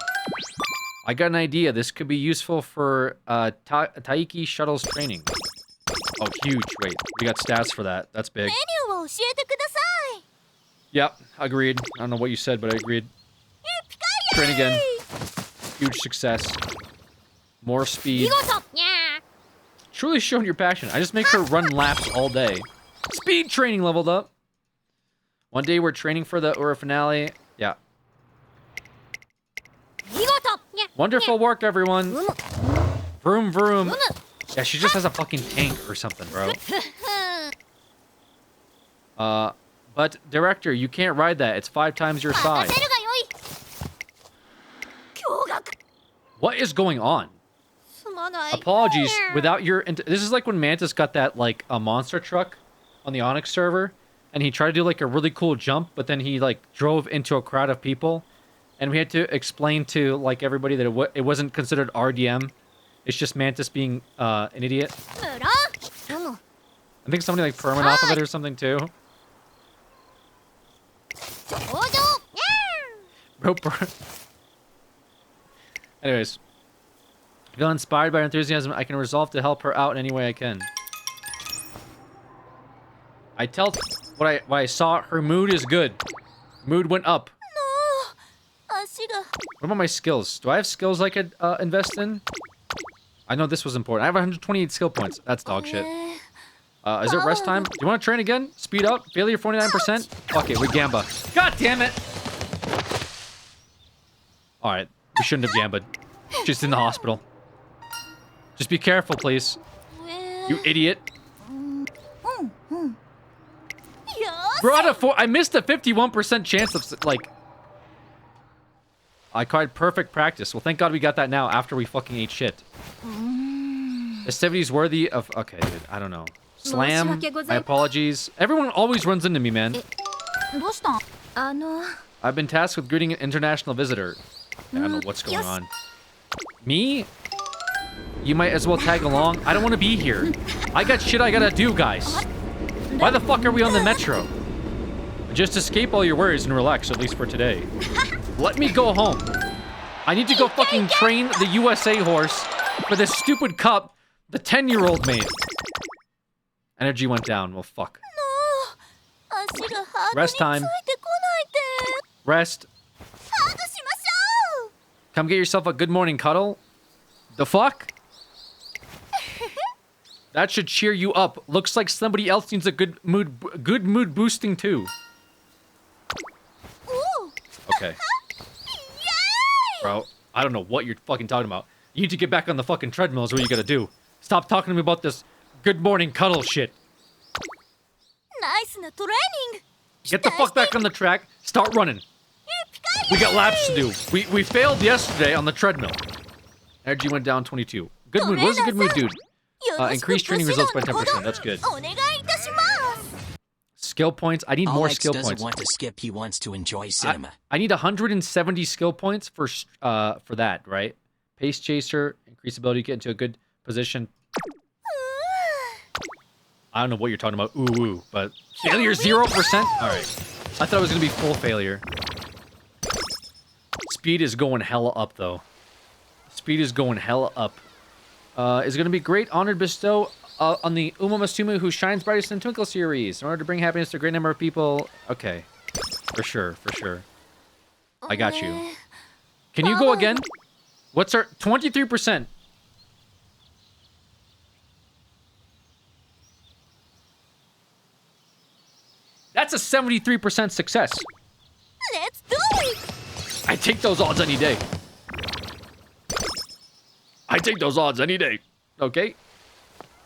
I got an idea. This could be useful for Taiki Shuttle's training. Oh, huge. Wait, we got stats for that. That's big. Yep, agreed. I don't know what you said, but I agreed. Train again. Huge success. More speed. Truly showing your passion. I just make her run laps all day. Speed training leveled up. One day we're training for the Ura finale. Yeah. Wonderful work, everyone. Vroom, vroom. Yeah, she just has a fucking tank or something, bro. But, director, you can't ride that. It's 5 times your size. What is going on? Apologies, without your... This is like when Mantis got that, like, a monster truck on the Onyx server, and he tried to do, like, a really cool jump, but then he, like, drove into a crowd of people, and we had to explain to, like, everybody that it wasn't considered RDM. It's just Mantis being, an idiot. I think somebody, like, permanent off of it or something, too. Anyways. I feel inspired by her enthusiasm. I can resolve to help her out in any way I can. I tell what I saw. Her mood is good. Mood went up. What about my skills? Do I have skills I could invest in? I know this was important. I have 128 skill points. That's dog shit. Is it rest time? Do you want to train again? Speed up. Failure 49%? Fuck it. We Gamba. God damn it! Alright. We shouldn't have Gamba'd. She's in the hospital. Just be careful, please. You idiot. Bro, I missed a 51% chance of, like... I called perfect practice. Well, thank God we got that now after we fucking ate shit. The 70's worthy of... Okay, dude. I don't know. Slam. My apologies. Everyone always runs into me, man. I've been tasked with greeting an international visitor. I don't know what's going on. Me? You might as well tag along. I don't want to be here. I got shit I gotta do, guys. Why the fuck are we on the metro? Just escape all your worries and relax, at least for today. Let me go home. I need to go fucking train the USA horse for this stupid cup the 10-year-old made. Energy went down. Well, fuck. Rest time. Rest. Come get yourself a good morning cuddle. The fuck? That should cheer you up. Looks like somebody else needs a good mood boosting too. Okay. Bro, I don't know what you're fucking talking about. You need to get back on the fucking treadmill is what you gotta do. Stop talking to me about this good morning cuddle shit. Get the fuck back on the track. Start running. We got laps to do. We failed yesterday on the treadmill. Energy went down 22. Good mood. What is a good mood, dude? Increased training results by 10%. That's good. Skill points. I need more skill points. Doesn't want to skip. He wants to enjoy cinema. I need 170 skill points for that, right? Pace chaser. Increase ability to get into a good position. I don't know what you're talking about. Ooh, but failure 0%? Alright. I thought it was going to be full failure. Speed is going hella up, though. Speed is going hella up. Is going to be great honor to bestow on the Uma Musume who shines brightest in Twinkle series in order to bring happiness to a great number of people. Okay. For sure, for sure. I got you. Can you go again? What's our... 23%. That's a 73% success. Let's do it! I take those odds any day. I take those odds any day. Okay.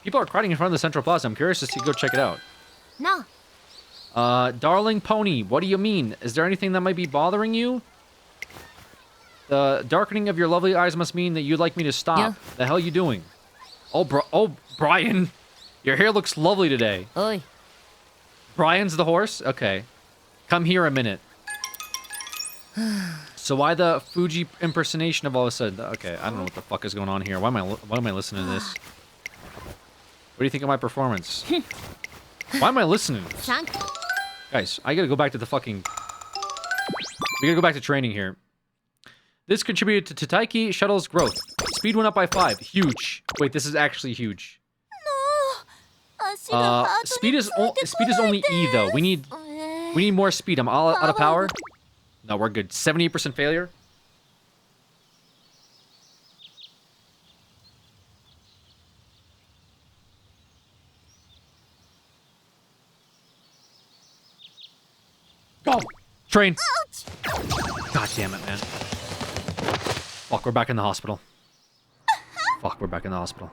People are crowding in front of the Central Plaza. I'm curious to go check it out. No. Darling Pony, what do you mean? Is there anything that might be bothering you? The darkening of your lovely eyes must mean that you'd like me to stop. Yeah. The hell you doing? Oh, Brian. Your hair looks lovely today. Oi. Brian's the horse? Okay. Come here a minute. So why the Fuji impersonation of all of a sudden? Okay, I don't know what the fuck is going on here. Why am I listening to this? What do you think of my performance? Why am I listening to this? Guys, I gotta go back to the fucking... We gotta go back to training here. This contributed to Taiki Shuttle's growth. Speed went up by 5. Huge. Wait, this is actually huge. Speed is only E though. We need more speed. I'm all out of power. No, we're good. 78% failure. Go! Train! God damn it, man. Fuck, we're back in the hospital. Fuck, we're back in the hospital.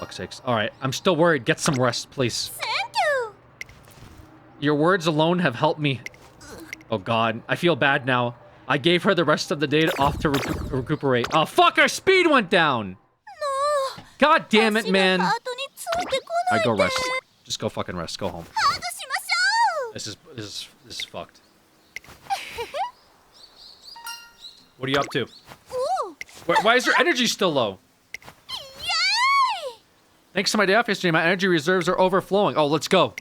Fuck's sakes. Alright, I'm still worried. Get some rest, please. Your words alone have helped me. Oh god, I feel bad now. I gave her the rest of the day off to recuperate. Oh fuck, our speed went down! God damn it, man. Alright, go rest. Just go fucking rest. Go home. This is fucked. What are you up to? Why is your energy still low? Thanks to my day off yesterday, my energy reserves are overflowing. Oh, let's go.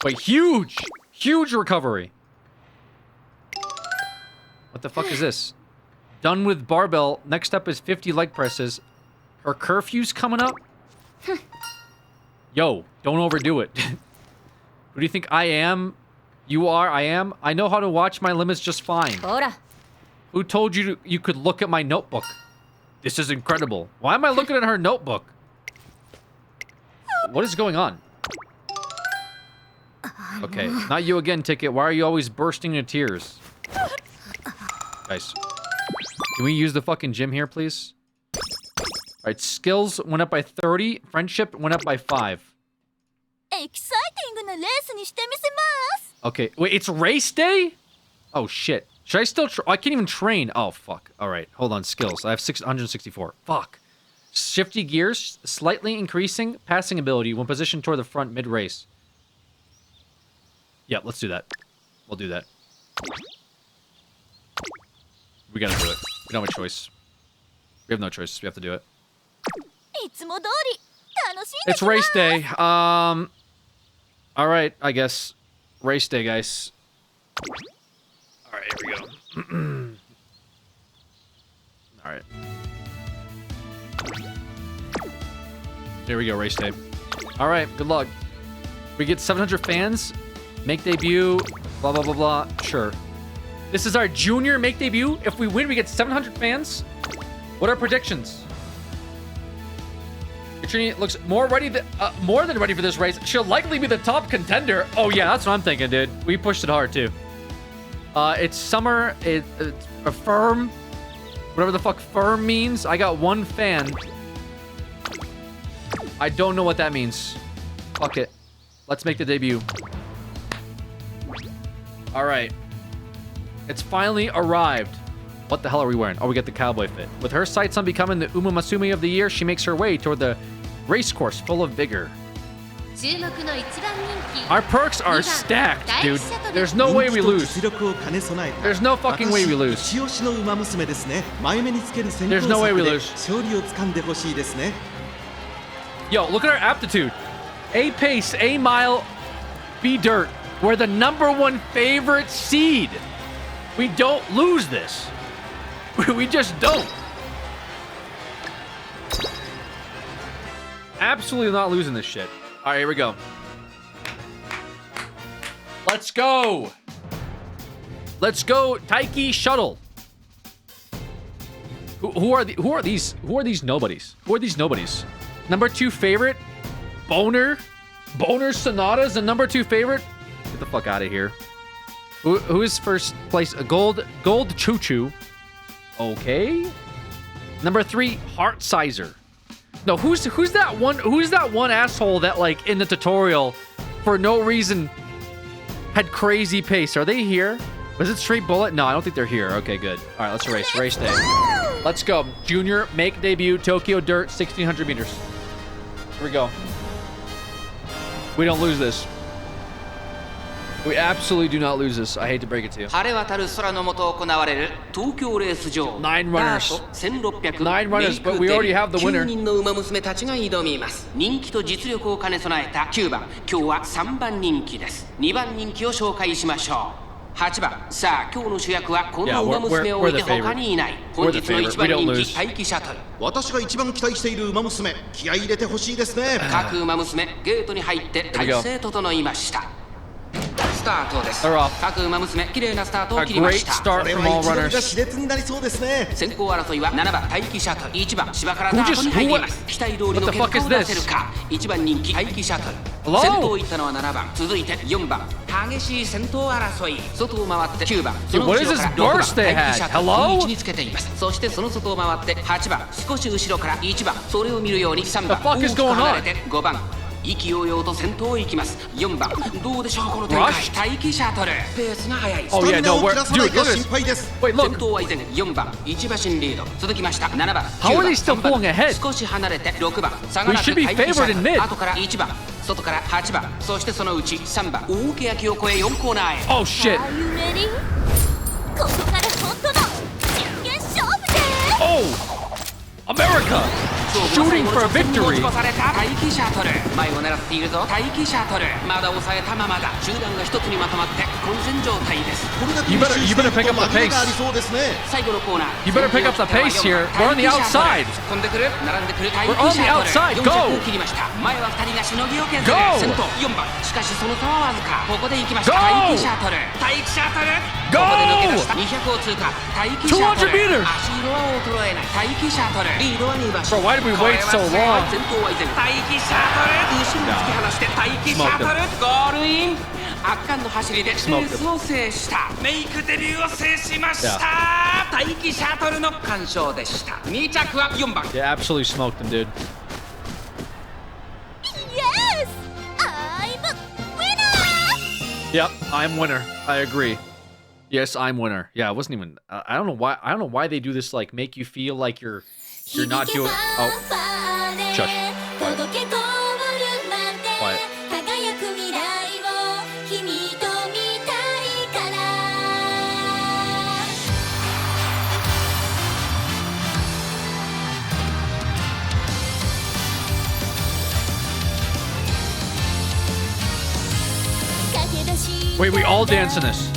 Wait, huge recovery. What the fuck is this? Done with barbell. Next up is 50 leg presses. Are curfews coming up? Yo, don't overdo it. Who do you think I am? You are, I am? I know how to watch my limits just fine. Who told you you could look at my notebook? This is incredible. Why am I looking at her notebook? What is going on? Okay, not you again, Ticket. Why are you always bursting into tears? Guys, can we use the fucking gym here, please? Alright, skills went up by 30. Friendship went up by 5. Okay, wait, it's race day? Oh, shit. Should I still... I can't even train. Oh, fuck. Alright, hold on. Skills. I have 664. Fuck. Shifty gears, slightly increasing passing ability when positioned toward the front mid-race. Yeah, let's do that. We'll do that. We gotta do it. We don't have a choice. We have no choice. We have to do it. It's race day. Alright, I guess. Race day, guys. Alright, here we go. Alright. Here we go, race day. Alright, good luck. We get 700 fans. Make debut. Blah, blah, blah, blah. Sure. This is our junior make debut. If we win, we get 700 fans. What are predictions? Katrini looks more than ready for this race. She'll likely be the top contender. Oh, yeah, that's what I'm thinking, dude. We pushed it hard, too. It's summer. It's a firm. Whatever the fuck firm means. I got 1 fan. I don't know what that means. Fuck it. Let's make the debut. Alright. It's finally arrived. What the hell are we wearing? Oh, we got the cowboy fit. With her sights on becoming the Uma Masumi of the year, she makes her way toward the race course full of vigor. Our perks are stacked, dude. There's no way we lose. There's no fucking way we lose. There's no way we lose. Yo, look at our aptitude. A pace, A mile, B dirt. We're the #1 favorite seed. We don't lose this. We just don't. Absolutely not losing this shit. All right, here we go. Let's go. Let's go, Taiki Shuttle. Who are these nobodies? Who are these nobodies? #2 favorite, Boner Sonata's the #2 favorite. Get the fuck out of here. Who is first place? Gold Choo Choo. Okay. #3 Heart Sizer. No, who's that one? Who's that one asshole that like in the tutorial for no reason had crazy pace? Are they here? Was it Straight Bullet? No, I don't think they're here. Okay, good. All right, let's race. Race day. Let's go. Junior make debut. Tokyo Dirt 1600 meters. Here we go. We don't lose this. We absolutely do not lose this. I hate to break it to you. 晴れ渡る空の下行われる東京レース場 Nine runners. ダート1600 Nine runners, but we already have the winner. 9人の馬娘たちが挑みます。人気と実力を兼ね備えた9番、今日は3番人気です。2番人気を紹介しましょう。8番、さあ今日の主役はこの馬娘を置いて他にいない。本日の1番人気、待機シャトル。私が一番期待している馬娘、気合い入れてほしいですね。各馬娘、ゲートに入って体勢整いました。スタートです。各馬娘、綺麗なスタートを切りました。これは一番が熾烈になりそうですね。先行争いは7番、待機シャトル。1番、芝からダートに入ります。期待通りの結果を出せるか。1番人気、待機シャトル。先頭行ったのは7番、続いて4番。激しい先頭争い。外を回って9番、その後ろから6番、待機シャトル。いい位置につけています。そしてその外を回って8番、少し後ろから1番、それを見るように3番、大きく離れて5番。意気揚々と先頭を行きます。4番、どうでしょうこの展開。待機シャトル、ペースが速い。スタミナを切らさないか心配です。先頭は以前4番、1馬身リード。続きました7番、How are they still pulling ahead? 少し離れて6番、差がなく待機シャトル。後から1番、外から8番、そしてそのうち3番、大けやきを越え4コーナーへ。Oh shit! ここから本当の真剣勝負です。 Oh! America! Shooting for a victory! 待機シャトル、前を狙っているぞ。待機シャトル、まだ抑えたままだ。集団が一つにまとまって混戦状態です。You better pick up the pace. 最後のコーナー。You better pick up the pace here. We're on the outside. 飛んでくる、並んでくる。 We're on the outside. Go! 4着を切りました。前は2人がしのぎを削る。 Go! 先頭4番、しかしその差はわずか。ここで行きました。 Go! 待機シャトル、待機シャトル。 Go! ここで抜け出した。200を通過。待機シャトル。 200 meters! 足色は衰えない。待機シャトル、リードは2馬身。 Bro, why did we wait so long? 先頭は以前、待機シャトル、後ろに突き放して待機シャトル、ゴールイン。圧巻の走りでレースを制した。メイクデビューを制しました。待機シャトルの完勝でした。2着は4番。 Yeah, absolutely smoked him, dude. Yes! I'm winner! Yep, I'm winner. I agree. Yes, I'm winner. Yeah, it wasn't even. I don't know why. I don't know why they do this. Like, make you feel like you're not doing. Oh, shush. Quiet. Quiet. Wait, we all dance in this.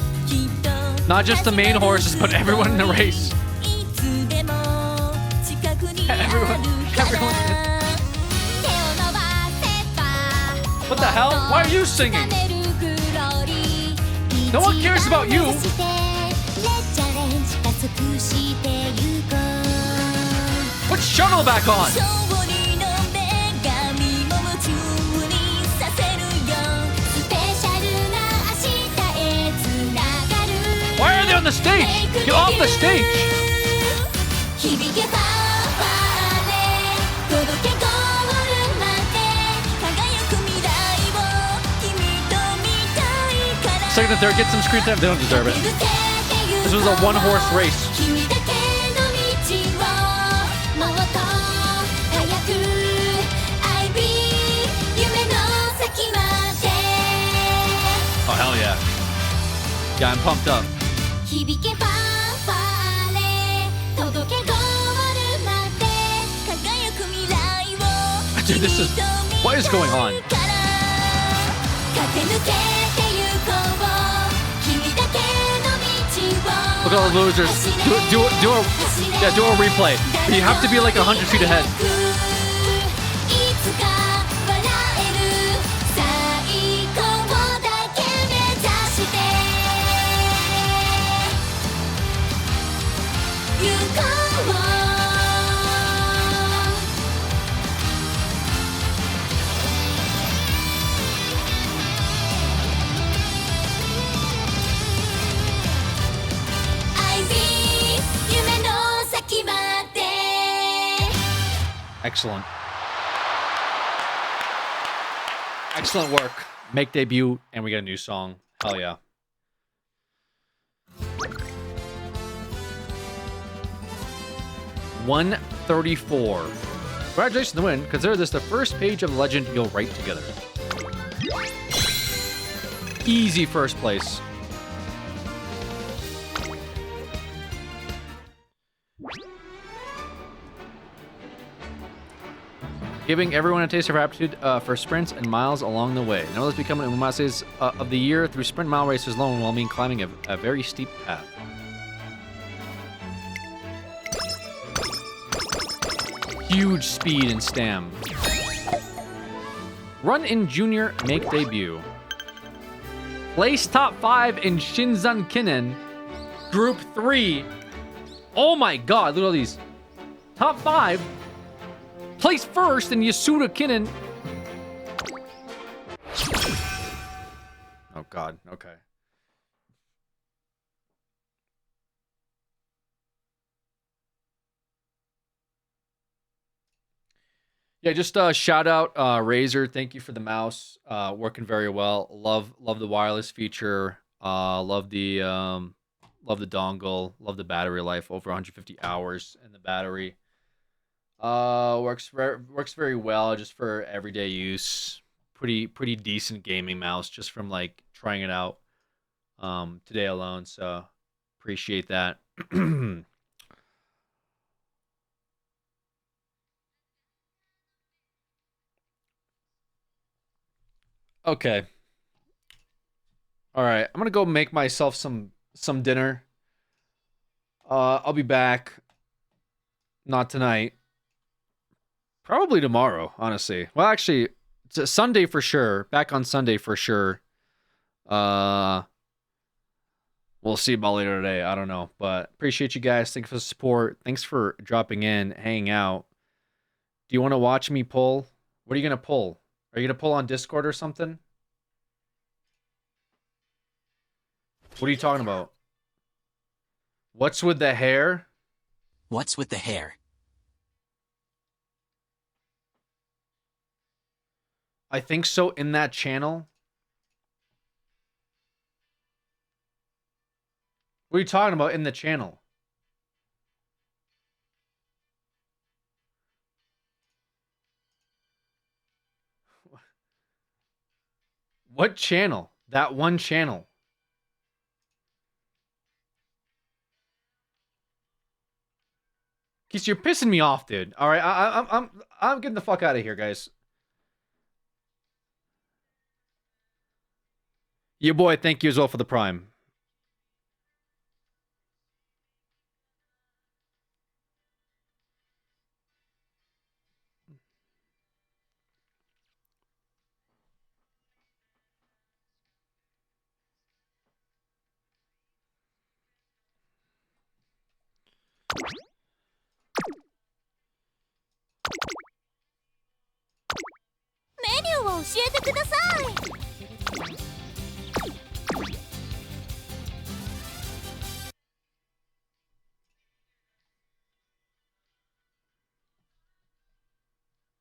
Not just the main horses, but everyone in the race. Everyone. What the hell? Why are you singing? No one cares about you. Put shuttle back on. Why are they on the stage? Get off the stage. Second and third, get some screen time. They don't deserve it. This was a one-horse race. Oh, hell yeah. Yeah, I'm pumped up. Dude, this is... What is going on? Look at all the losers. Do a replay. You have to be like 100 feet ahead. Excellent. Excellent work. Make debut, and we got a new song. Hell yeah. $134. Congratulations on the win. Consider this the first page of legend you'll write together. Easy first place. Giving everyone a taste of aptitude for sprints and miles along the way. Now let's become Umase's of the year through sprint mile races alone while being climbing a very steep path. Huge speed and stam. Run in junior, make debut. Place top 5 in Shinzankinen, Group 3. Oh my god, look at all these. Top 5. Place first in Yasuda Kinen. Oh god, okay. Yeah, just shout out Razer. Thank you for the mouse. Working very well. Love the wireless feature. Love the dongle. Love the battery life. Over 150 hours in the battery. Works very well just for everyday use. Pretty decent gaming mouse just from like trying it out today alone. So appreciate that. Okay. All right, I'm gonna go make myself some dinner. I'll be back. Not tonight. Probably tomorrow, honestly. Well, actually, it's Sunday for sure. Back on Sunday for sure. We'll see about later today. I don't know, but appreciate you guys. Thanks for the support. Thanks for dropping in, hanging out. Do you want to watch me pull? What are you gonna pull? Are you gonna pull on Discord or something? What are you talking about? What's with the hair? What's with the hair? I think so in that channel. What are you talking about in the channel? What channel? That one channel. Keith, you're pissing me off, dude. All right, I'm getting the fuck out of here, guys. Your boy, thank you as well for the Prime. Menu を教えてください。